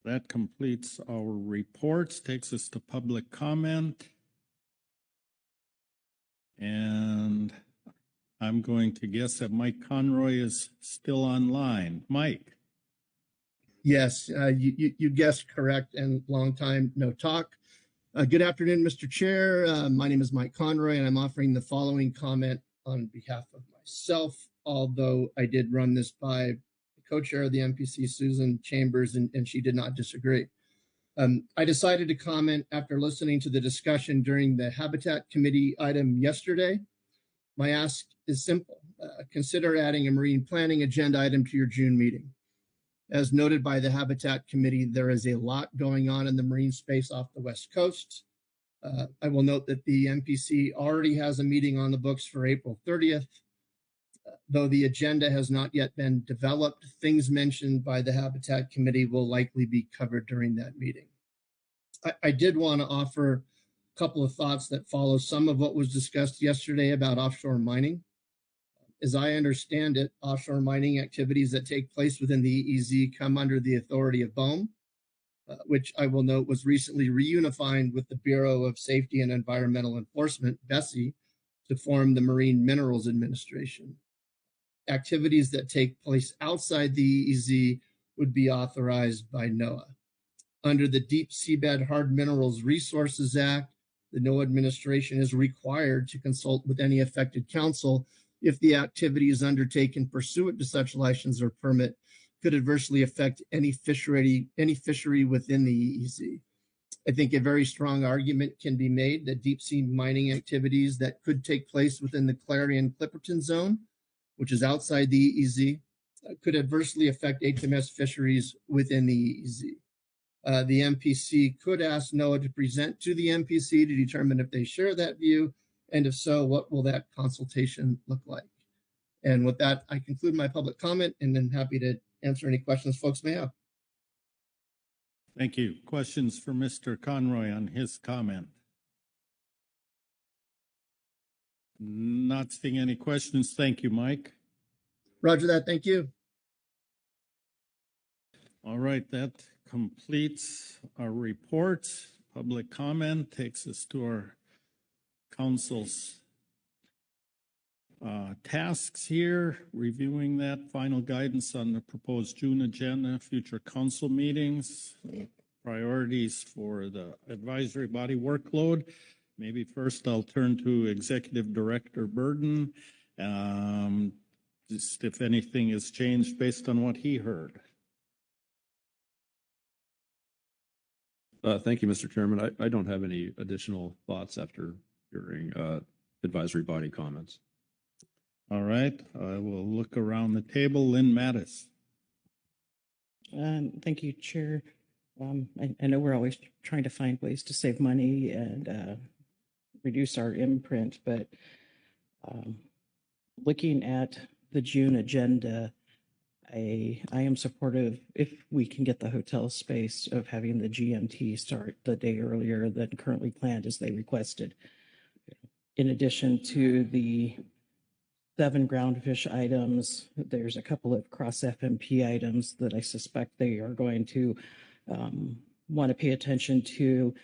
That completes our reports, takes us to public comment. And I'm going to guess that Mike Conroy is still online. Mike. Yes, you guessed correct, and long time no talk. Good afternoon, Mr. Chair. My name is Mike Conroy, and I'm offering the following comment on behalf of myself, although I did run this by the co-chair of the MPC, Susan Chambers, and she did not disagree. I decided to comment after listening to the discussion during the Habitat Committee item yesterday. My ask is simple. Consider adding a marine planning agenda item to your June meeting. As noted by the Habitat Committee, there is a lot going on in the marine space off the West Coast. I will note that the MPC already has a meeting on the books for April 30th. Though the agenda has not yet been developed, things mentioned by the Habitat Committee will likely be covered during that meeting. I did want to offer a couple of thoughts that follow some of what was discussed yesterday about offshore mining. As I understand it, offshore mining activities that take place within the EEZ come under the authority of BOEM, which I will note was recently reunified with the Bureau of Safety and Environmental Enforcement, BSEE, to form the Marine Minerals Administration. Activities that take place outside the EEZ would be authorized by NOAA. Under the Deep Seabed Hard Minerals Resources Act, the NOAA administration is required to consult with any affected council if the activity is undertaken pursuant to such license or permit could adversely affect any fishery within the EEZ. I think a very strong argument can be made that deep sea mining activities that could take place within the Clarion-Clipperton Zone, which is outside the EEZ, could adversely affect HMS fisheries within the EEZ. The MPC could ask NOAA to present to the MPC to determine if they share that view, and if so, what will that consultation look like? And with that, I conclude my public comment, and then happy to answer any questions folks may have. Thank you. Questions for Mr. Conroy on his comment? Not seeing any questions. Thank you, Mike. Roger that. Thank you. All right, that completes our report. Public comment takes us to our council's tasks here, reviewing that final guidance on the proposed June agenda, future council meetings, priorities for the advisory body workload. Maybe first I'll turn to Executive Director Burden, just if anything has changed based on what he heard. Thank you, Mr. Chairman. I don't have any additional thoughts after hearing advisory body comments. All right, I will look around the table. Lynn Mattis. Thank you, Chair. I know we're always trying to find ways to save money and reduce our imprint, but looking at the June agenda, I am supportive if we can get the hotel space of having the GMT start the day earlier than currently planned as they requested. In addition to the 7 groundfish items, there's a couple of cross FMP items that I suspect they are going to want to pay attention to.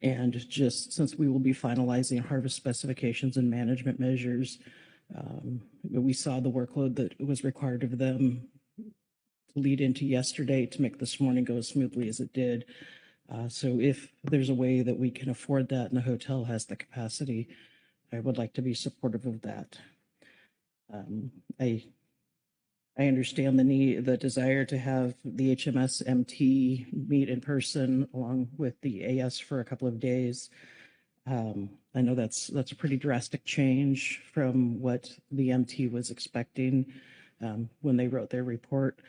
And just since we will be finalizing harvest specifications and management measures, we saw the workload that was required of them lead into yesterday to make this morning go as smoothly as it did. So if there's a way that we can afford that and the hotel has the capacity, I would like to be supportive of that. I understand the desire to have the HMS MT meet in person along with the AS for a couple of days. I know that's a pretty drastic change from what the MT was expecting when they wrote their report.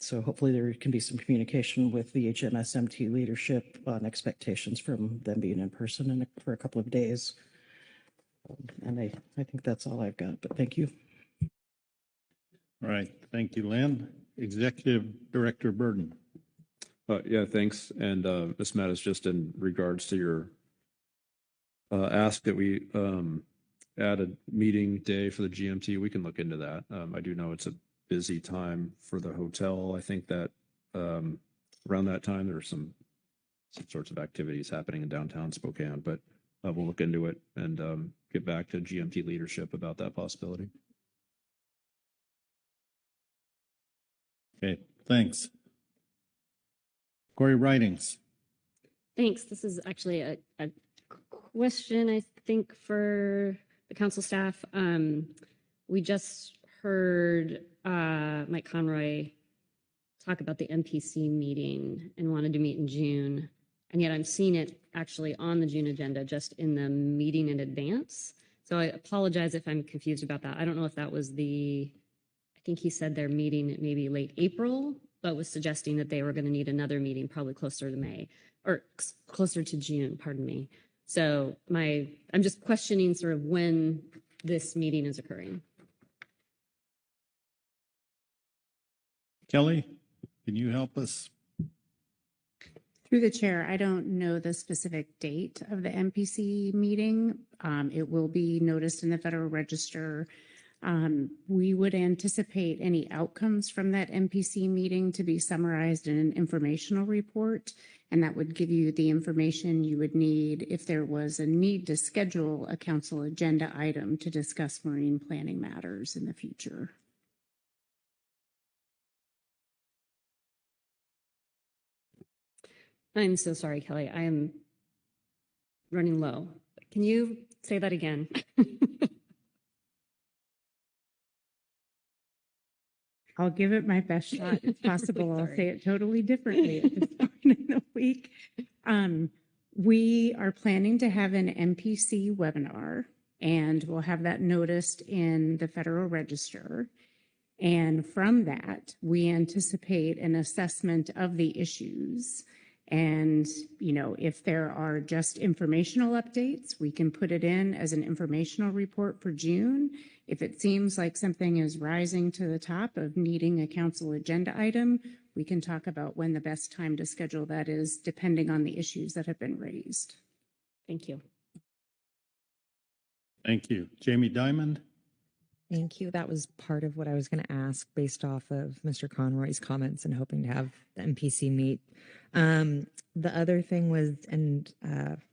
So hopefully there can be some communication with the HMS MT leadership on expectations from them being in person for a couple of days. And I think that's all I've got, but thank you. All right, thank you, Lynn. Executive Director Burden. Yeah, thanks. And Ms. Mattis, just in regards to your ask that we add a meeting day for the GMT, we can look into that. I do know it's a busy time for the hotel. I think that around that time there are some sorts of activities happening in downtown Spokane, but we'll look into it and get back to GMT leadership about that possibility. Okay, thanks. Corey Ridings. Thanks. This is actually a question, I think, for the council staff. We just heard Mike Conroy talk about the MPC meeting and wanted to meet in June. And yet I'm seeing it actually on the June agenda, just in the meeting in advance. So I apologize if I'm confused about that. I don't know if that was I think he said their meeting maybe late April, but was suggesting that they were going to need another meeting probably closer to May or closer to June, pardon me. So I'm just questioning sort of when this meeting is occurring. Kelly, can you help us? Through the chair, I don't know the specific date of the MPC meeting. It will be noticed in the Federal Register. We would anticipate any outcomes from that MPC meeting to be summarized in an informational report, and that would give you the information you would need if there was a need to schedule a council agenda item to discuss marine planning matters in the future. I'm so sorry, Kelly. I am running low. Can you say that again? I'll give it my best shot if possible. I'll say it totally differently at this point in the week. We are planning to have an MPC webinar, and we'll have that noticed in the Federal Register. And from that, we anticipate an assessment of the issues. And, if there are just informational updates, we can put it in as an informational report for June. If it seems like something is rising to the top of needing a council agenda item, we can talk about when the best time to schedule that is, depending on the issues that have been raised. Thank you. Thank you. Jamie Dimond? Thank you. That was part of what I was going to ask based off of Mr. Conroy's comments and hoping to have the MPC meet. The other thing was, and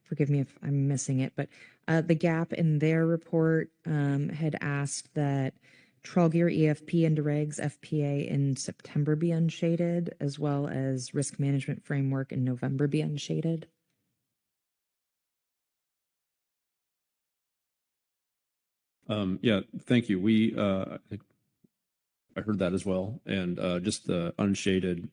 forgive me if I'm missing it, but the GAP in their report had asked that trawl gear EFP and regs FPA in September be unshaded, as well as risk management framework in November be unshaded. Yeah, thank you. I think I heard that as well. And just the unshaded,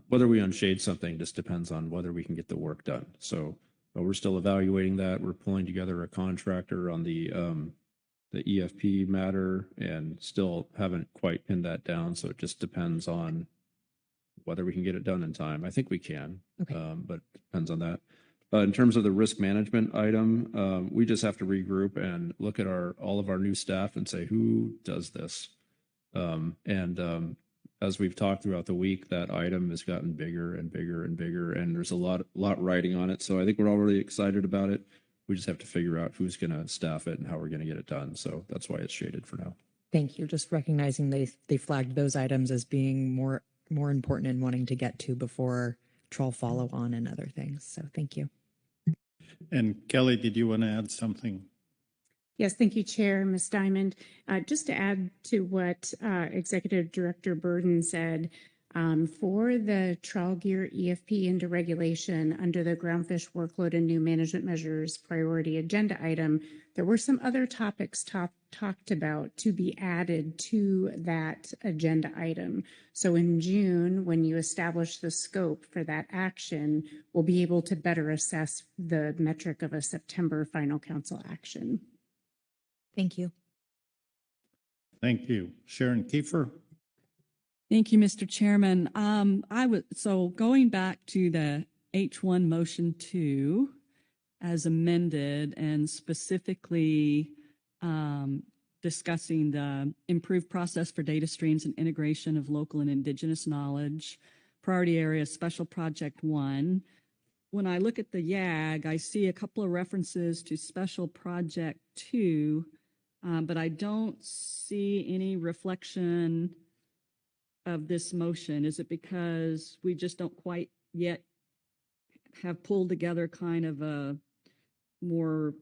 whether we unshade something just depends on whether we can get the work done. So we're still evaluating that. We're pulling together a contractor on the EFP matter and still haven't quite pinned that down. So it just depends on whether we can get it done in time. I think we can, but it depends on that. In terms of the risk management item, we just have to regroup and look at all of our new staff and say, who does this? As we've talked throughout the week, that item has gotten bigger and bigger and bigger, and there's a lot riding on it. So I think we're all really excited about it. We just have to figure out who's going to staff it and how we're going to get it done. So that's why it's shaded for now. Thank you. Just recognizing they flagged those items as being more important and wanting to get to before trawl follow on and other things. So thank you. And Kelly, did you want to add something? Yes, thank you, Chair, Ms. Diamond. Just to add to what Executive Director Burden said, for the trawl gear EFP into regulation under the Groundfish Workload and New Management Measures priority agenda item, there were some other topics talked about to be added to that agenda item. So in June, when you establish the scope for that action, we'll be able to better assess the metric of a September final council action. Thank you. Thank you. Sharon Kiefer? Thank you, Mr. Chairman. So going back to the H1 motion 2 as amended and specifically discussing the improved process for data streams and integration of local and indigenous knowledge, priority area special project 1. When I look at the YAG, I see a couple of references to special project 2, but I don't see any reflection of this motion. Is it because we just don't quite yet have pulled together kind of a more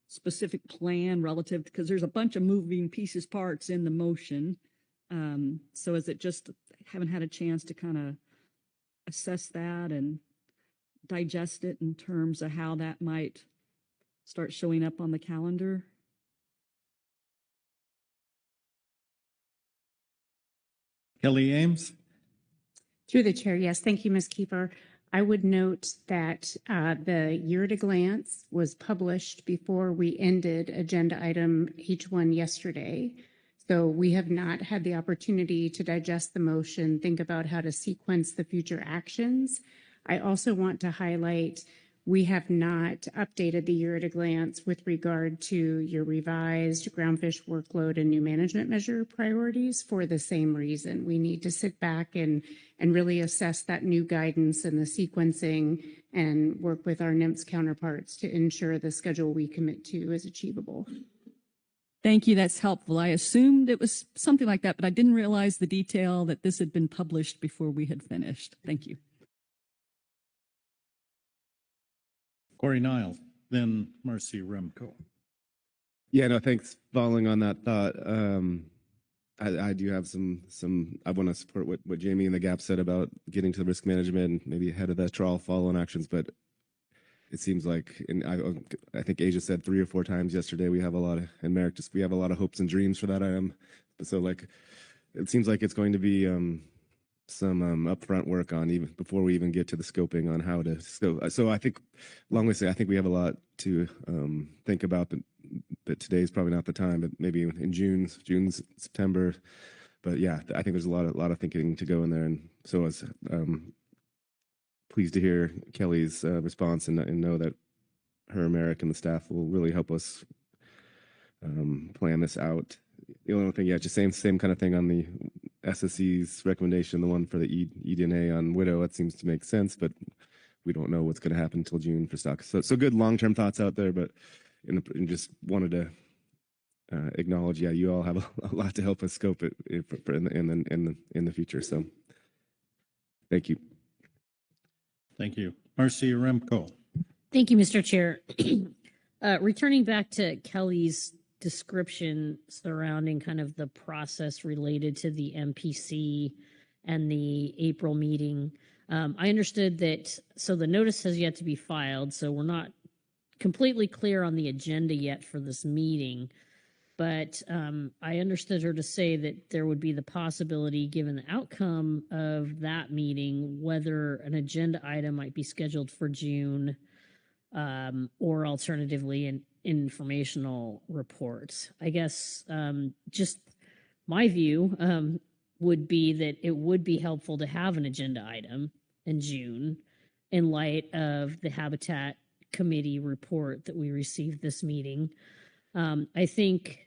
specific plan relative, because there's a bunch of moving pieces, parts in the motion. So is it just haven't had a chance to kind of assess that and digest it in terms of how that might start showing up on the calendar? Kelly Ames? Through the chair, yes. Thank you, Ms. Kiefer. I would note that the year at a glance was published before we ended agenda item H1 yesterday. So we have not had the opportunity to digest the motion, think about how to sequence the future actions. I also want to highlight we have not updated the year at a glance with regard to your revised groundfish workload and new management measure priorities for the same reason. We need to sit back and really assess that new guidance and the sequencing and work with our NMFS counterparts to ensure the schedule we commit to is achievable. Thank you. That's helpful. I assumed it was something like that, but I didn't realize the detail that this had been published before we had finished. Thank you. Corey Niles, then Marcy Remco. Yeah, no, thanks. Following on that thought, I do have some. I want to support what Jamie and the GAP said about getting to the risk management and maybe ahead of the trawl follow-on actions. But it seems like, and I think Asia said 3 or 4 times yesterday, we have a lot of, and Merrick just, we have a lot of hopes and dreams for that item. So like, it seems like it's going to be some upfront work on even before we even get to the scoping on how to scope. So I think, long way to say, I think we have a lot to think about, but today's probably not the time, but maybe in June, September. But yeah, I think there's a lot of thinking to go in there. And so I was pleased to hear Kelly's response and know that her, Merrick, and the staff will really help us plan this out. The only thing, yeah, just same kind of thing on the SSE's recommendation, the one for the eDNA on widow. That seems to make sense, but we don't know what's going to happen until June for stock. So good long-term thoughts out there, but and just wanted to acknowledge, yeah, you all have a lot to help us scope it in the future. So thank you. Thank you. Marcy Remco. Thank you, Mr. Chair. Returning back to Kelly's description surrounding kind of the process related to the MPC and the April meeting, I understood that, so the notice has yet to be filed, so we're not completely clear on the agenda yet for this meeting. But I understood her to say that there would be the possibility, given the outcome of that meeting, whether an agenda item might be scheduled for June, or alternatively an informational report. I guess just my view would be that it would be helpful to have an agenda item in June in light of the Habitat Committee report that we received this meeting. I think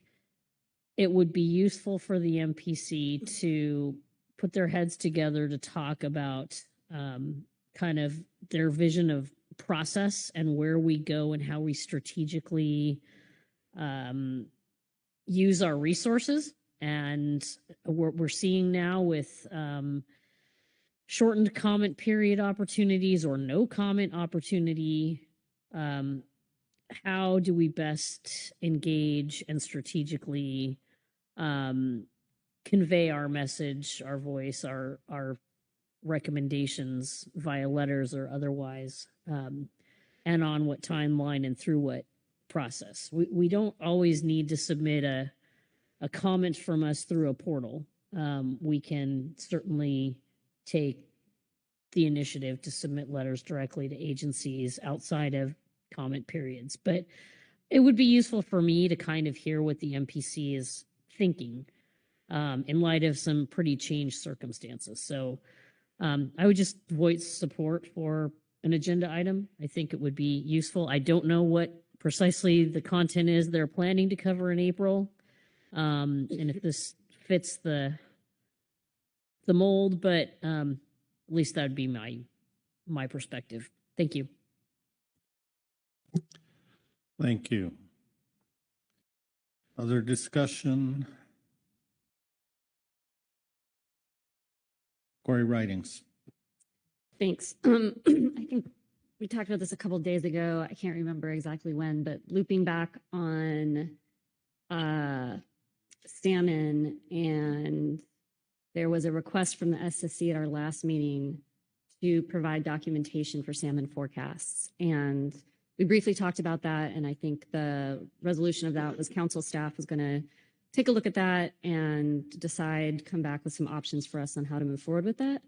it would be useful for the MPC to put their heads together to talk about kind of their vision of process and where we go and how we strategically use our resources. And we're seeing now with shortened comment period opportunities or no comment opportunity, how do we best engage and strategically convey our message, our voice, our recommendations via letters or otherwise, and on what timeline and through what process. We don't always need to submit a comment from us through a portal. We can certainly take the initiative to submit letters directly to agencies outside of comment periods. But it would be useful for me to kind of hear what the MPC is thinking in light of some pretty changed circumstances. So I would just voice support for an agenda item. I think it would be useful. I don't know what precisely the content is they're planning to cover in April, and if this fits the mold, but at least that would be my perspective. Thank you. Thank you. Other discussion? Corey Ridings. Thanks. I think we talked about this a couple of days ago. I can't remember exactly when, but looping back on salmon, and there was a request from the SSC at our last meeting to provide documentation for salmon forecasts. And we briefly talked about that, and I think the resolution of that was council staff was going to take a look at that and decide, come back with some options for us on how to move forward with that.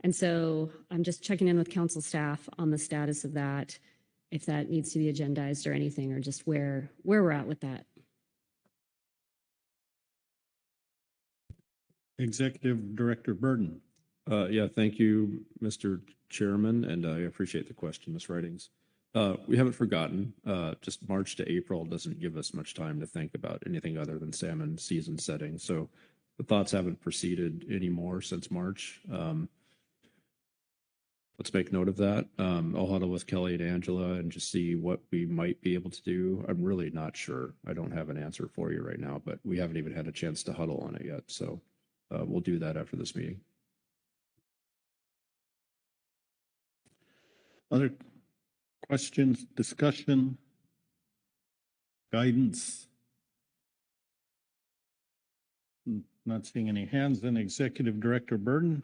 And so I'm just checking in with council staff on the status of that, if that needs to be agendized or anything, or just where we're at with that. Executive Director Burden. Yeah, thank you, Mr. Chairman, and I appreciate the question, Ms. Ridings. We haven't forgotten. Just March to April doesn't give us much time to think about anything other than salmon season setting. So the thoughts haven't proceeded anymore since March. Let's make note of that. I'll huddle with Kelly and Angela and just see what we might be able to do. I'm really not sure. I don't have an answer for you right now, but we haven't even had a chance to huddle on it yet. So we'll do that after this meeting. Other questions, discussion, guidance? Not seeing any hands. Then Executive Director Burden.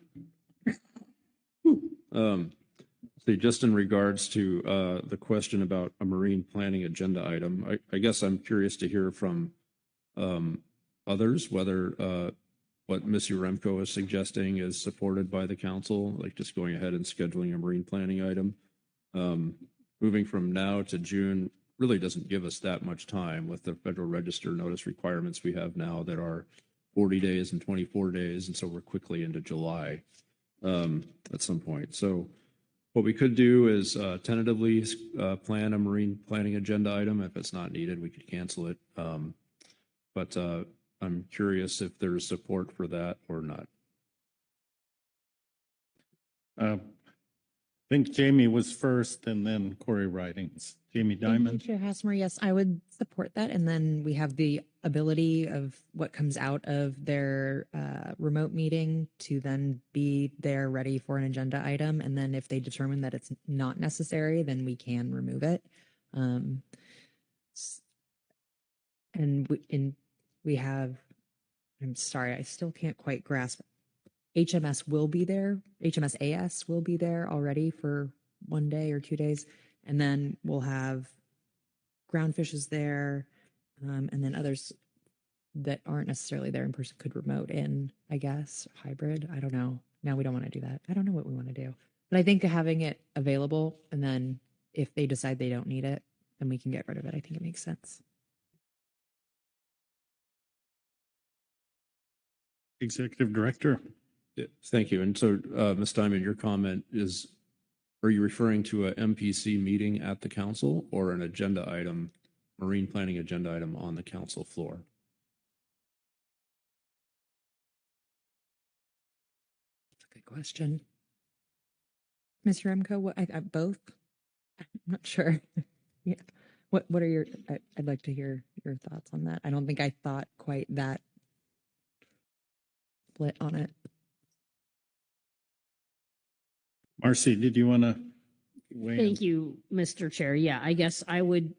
See, just in regards to the question about a marine planning agenda item, I guess I'm curious to hear from others whether what Ms. Uremko is suggesting is supported by the council, like just going ahead and scheduling a marine planning item. Moving from now to June really doesn't give us that much time with the Federal Register notice requirements we have now that are 40 days and 24 days, and so we're quickly into July at some point. So what we could do is tentatively plan a marine planning agenda item. If it's not needed, we could cancel it. But I'm curious if there's support for that or not. I think Jamie was first and then Corey Ridings. Jamie Dimon. Chair Hasmer, yes, I would support that. And then we have the ability of what comes out of their remote meeting to then be there ready for an agenda item. And then if they determine that it's not necessary, then we can remove it. And we have, I'm sorry, I still can't quite grasp. HMS will be there. HMS AS will be there already for 1 day or 2 days. And then we'll have Groundfish is there. And then others that aren't necessarily there in person could remote in, I guess, hybrid. I don't know. Now we don't want to do that. I don't know what we want to do. But I think having it available, and then if they decide they don't need it, then we can get rid of it. I think it makes sense. Executive Director. Yeah, thank you. And so, Ms. Diamond, your comment is, are you referring to a MPC meeting at the council or an agenda item, marine planning agenda item on the council floor? That's a good question. Mr. Remco, what, both? I'm not sure. Yeah. What are your, I'd like to hear your thoughts on that. I don't think I thought quite that split on it. Marcy, did you want to weigh in? Thank you, Mr. Chair. Yeah, I guess I would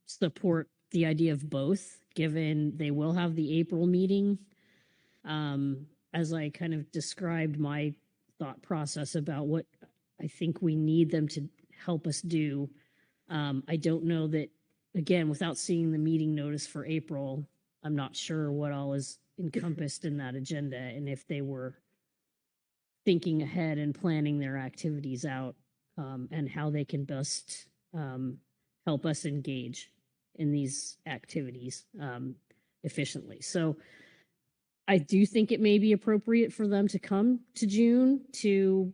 support the idea of both, given they will have the April meeting. As I kind of described my thought process about what I think we need them to help us do. I don't know that, again, without seeing the meeting notice for April, I'm not sure what all is encompassed in that agenda and if they were thinking ahead and planning their activities out, and how they can best help us engage in these activities efficiently. So I do think it may be appropriate for them to come to June to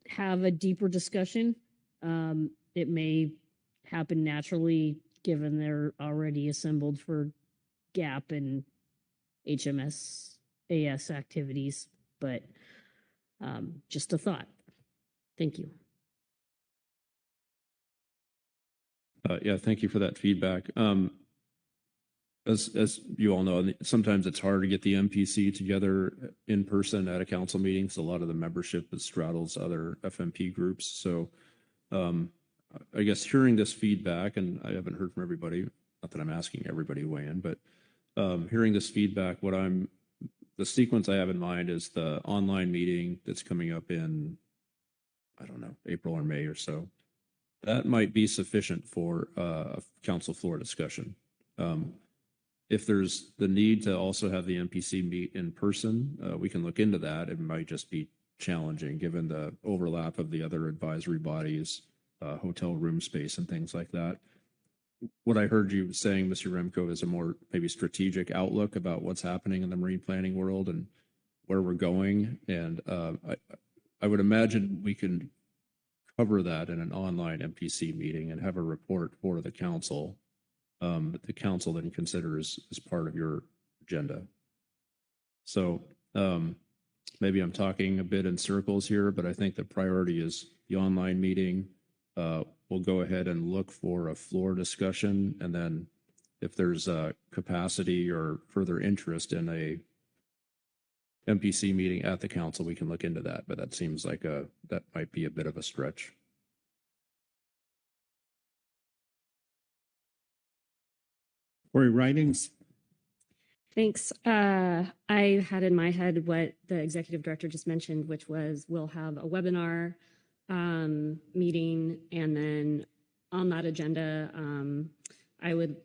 have a deeper discussion. It may happen naturally given they're already assembled for GAP and HMS AS activities, but just a thought. Thank you. Yeah, thank you for that feedback. As you all know, sometimes it's hard to get the MPC together in person at a council meeting, so a lot of the membership straddles other FMP groups. So I guess hearing this feedback, and I haven't heard from everybody, not that I'm asking everybody to weigh in, but hearing this feedback, the sequence I have in mind is the online meeting that's coming up in, I don't know, April or May or so. That might be sufficient for a council floor discussion. If there's the need to also have the MPC meet in person, we can look into that. It might just be challenging given the overlap of the other advisory bodies, hotel room space and things like that. What I heard you saying, Mr. Remco, is a more maybe strategic outlook about what's happening in the marine planning world and where we're going. And I would imagine we can cover that in an online MPC meeting and have a report for the council that the council then considers as part of your agenda. So maybe I'm talking a bit in circles here, but I think the priority is the online meeting. We'll go ahead and look for a floor discussion, and then if there's a capacity or further interest in a MPC meeting at the council, we can look into that. But that seems like that might be a bit of a stretch. Corey Ridings. Thanks. I had in my head what the executive director just mentioned, which was we'll have a webinar meeting, and then on that agenda, I would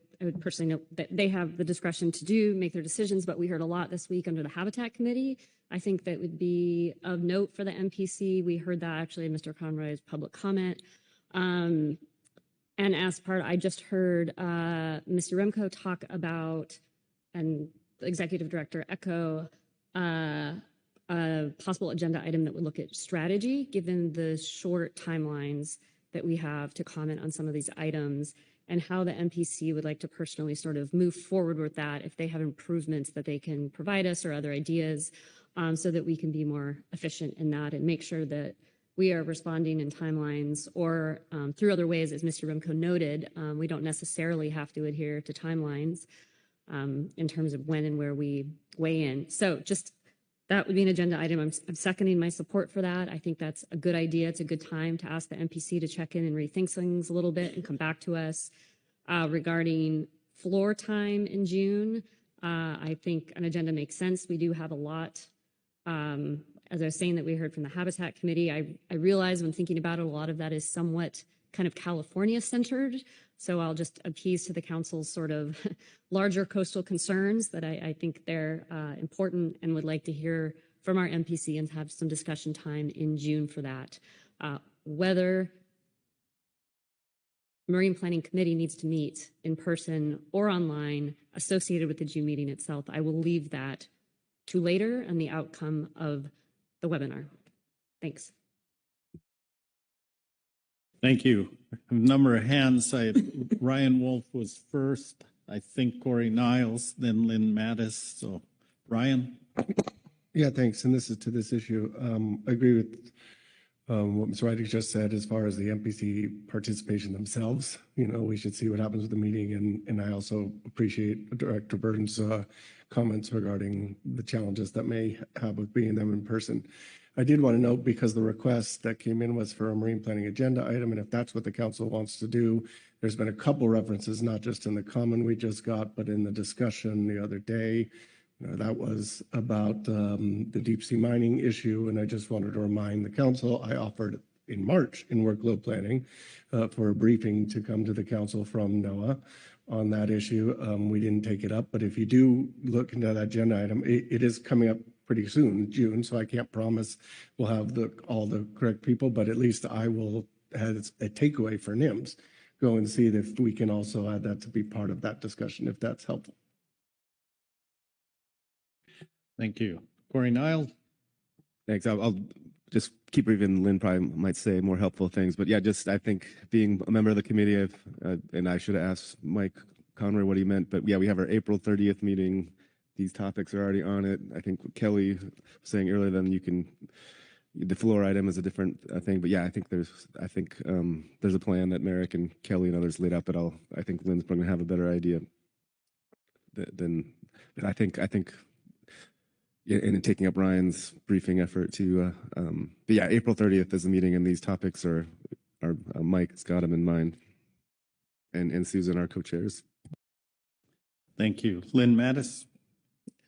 personally note that they have the discretion to make their decisions, but we heard a lot this week under the Habitat Committee. I think that would be of note for the MPC. We heard that actually in Mr. Conroy's public comment. And as part, I just heard Mr. Remco talk about, and the executive director echo, a possible agenda item that would look at strategy, given the short timelines that we have to comment on some of these items, and how the MPC would like to personally sort of move forward with that if they have improvements that they can provide us or other ideas, so that we can be more efficient in that and make sure that we are responding in timelines or through other ways, as Mr. Remco noted. We don't necessarily have to adhere to timelines in terms of when and where we weigh in. So just that would be an agenda item. I'm seconding my support for that. I think that's a good idea. It's a good time to ask the MPC to check in and rethink things a little bit and come back to us. Regarding floor time in June, I think an agenda makes sense. We do have a lot. As I was saying that we heard from the Habitat Committee, I realize when thinking about it, a lot of that is somewhat kind of California centered. So I'll just appease to the council's sort of larger coastal concerns that I think they're important and would like to hear from our MPC and have some discussion time in June for that. Whether Marine Planning Committee needs to meet in person or online associated with the June meeting itself, I will leave that to later and the outcome of the webinar. Thanks. Thank you. A number of hands. Ryan Wolf was first. I think Corey Niles, then Lynn Mattis. So, Ryan. Yeah, thanks. And this is to this issue. I agree with what Ms. Rydick just said as far as the MPC participation themselves. You know, we should see what happens with the meeting. And I also appreciate Director Burton's comments regarding the challenges that may have with being them in person. I did want to note, because the request that came in was for a marine planning agenda item, and if that's what the council wants to do, there's been a couple references, not just in the comment we just got, but in the discussion the other day. That was about the deep sea mining issue, and I just wanted to remind the council, I offered in March in workload planning for a briefing to come to the council from NOAA on that issue. We didn't take it up, but if you do look into that agenda item, it is coming up pretty soon, June, so I can't promise we'll have all the correct people, but at least I will have a takeaway for NIMS. Go and see if we can also add that to be part of that discussion, if that's helpful. Thank you. Corey Niles. Thanks. I'll just keep reading. Lynn probably might say more helpful things, but yeah, just I think being a member of the committee, and I should have asked Mike Conroy what he meant, but yeah, we have our April 30th meeting. These topics are already on it. I think what Kelly was saying earlier, then the floor item is a different thing, but yeah, I think there's a plan that Merrick and Kelly and others laid out, but I think Lynn's going to have a better idea than I think. In taking up Ryan's briefing effort to, but yeah, April 30th is the meeting, and these topics are Mike's got them in mind, and Susan, our co-chairs. Thank you. Lynn Mattis.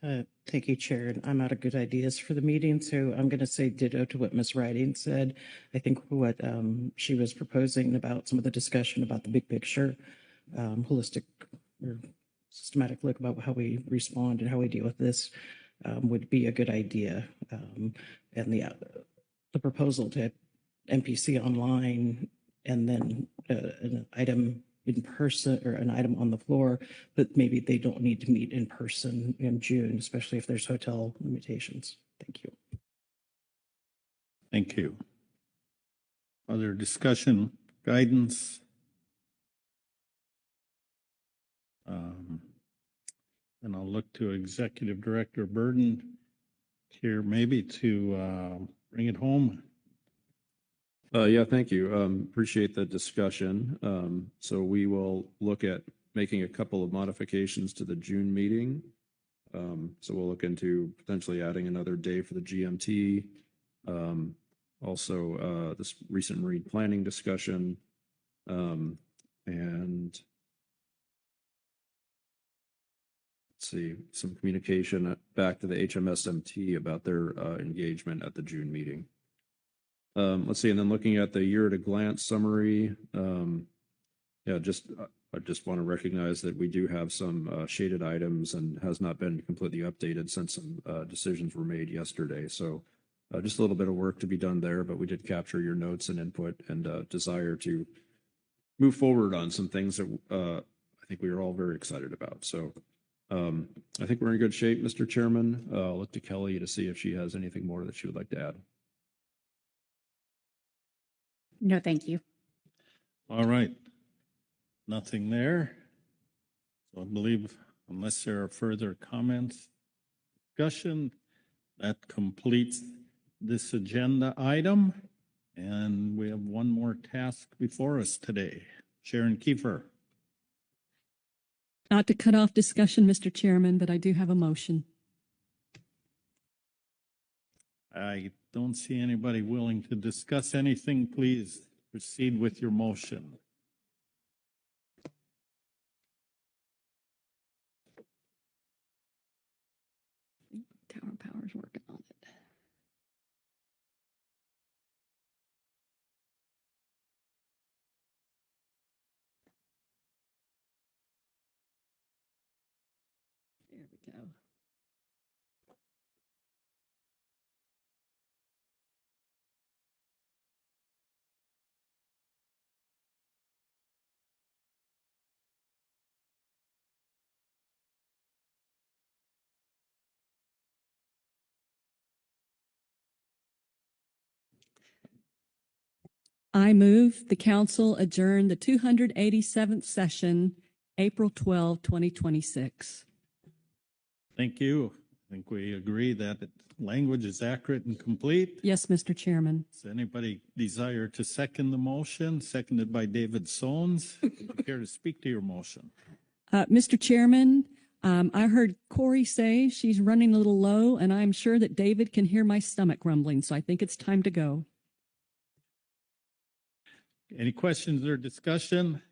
Thank you, Chair. And I'm out of good ideas for the meeting, so I'm going to say ditto to what Ms. Riding said. I think what she was proposing about some of the discussion about the big picture, holistic or systematic look about how we respond and how we deal with this would be a good idea. And the proposal to MPC online and then an item in person or an item on the floor, but maybe they don't need to meet in person in June, especially if there's hotel limitations. Thank you. Thank you. Other discussion, guidance? And I'll look to Executive Director Burton here maybe to bring it home. Yeah, thank you. Appreciate the discussion. So we will look at making a couple of modifications to the June meeting. So we'll look into potentially adding another day for the GMT. Also, this recent marine planning discussion, and let's see, some communication back to the HMSMT about their engagement at the June meeting. Let's see, and then looking at the year at a glance summary, yeah, I just want to recognize that we do have some shaded items and has not been completely updated since some decisions were made yesterday. So just a little bit of work to be done there, but we did capture your notes and input and desire to move forward on some things that I think we are all very excited about. So I think we're in good shape, Mr. Chairman. I'll look to Kelly to see if she has anything more that she would like to add. No, thank you. All right. Nothing there. So I believe unless there are further comments, discussion, that completes this agenda item. And we have one more task before us today. Sharon Kiefer. Not to cut off discussion, Mr. Chairman, but I do have a motion. I don't see anybody willing to discuss anything. Please proceed with your motion. Tower Power's working on it. There we go. I move the council adjourn the 287th session, April 12, 2026. Thank you. I think we agree that language is accurate and complete. Yes, Mr. Chairman. Does anybody desire to second the motion? Seconded by David Sones. Would you care to speak to your motion? Mr. Chairman, I heard Corey say she's running a little low, and I'm sure that David can hear my stomach rumbling, so I think it's time to go. Any questions or discussion?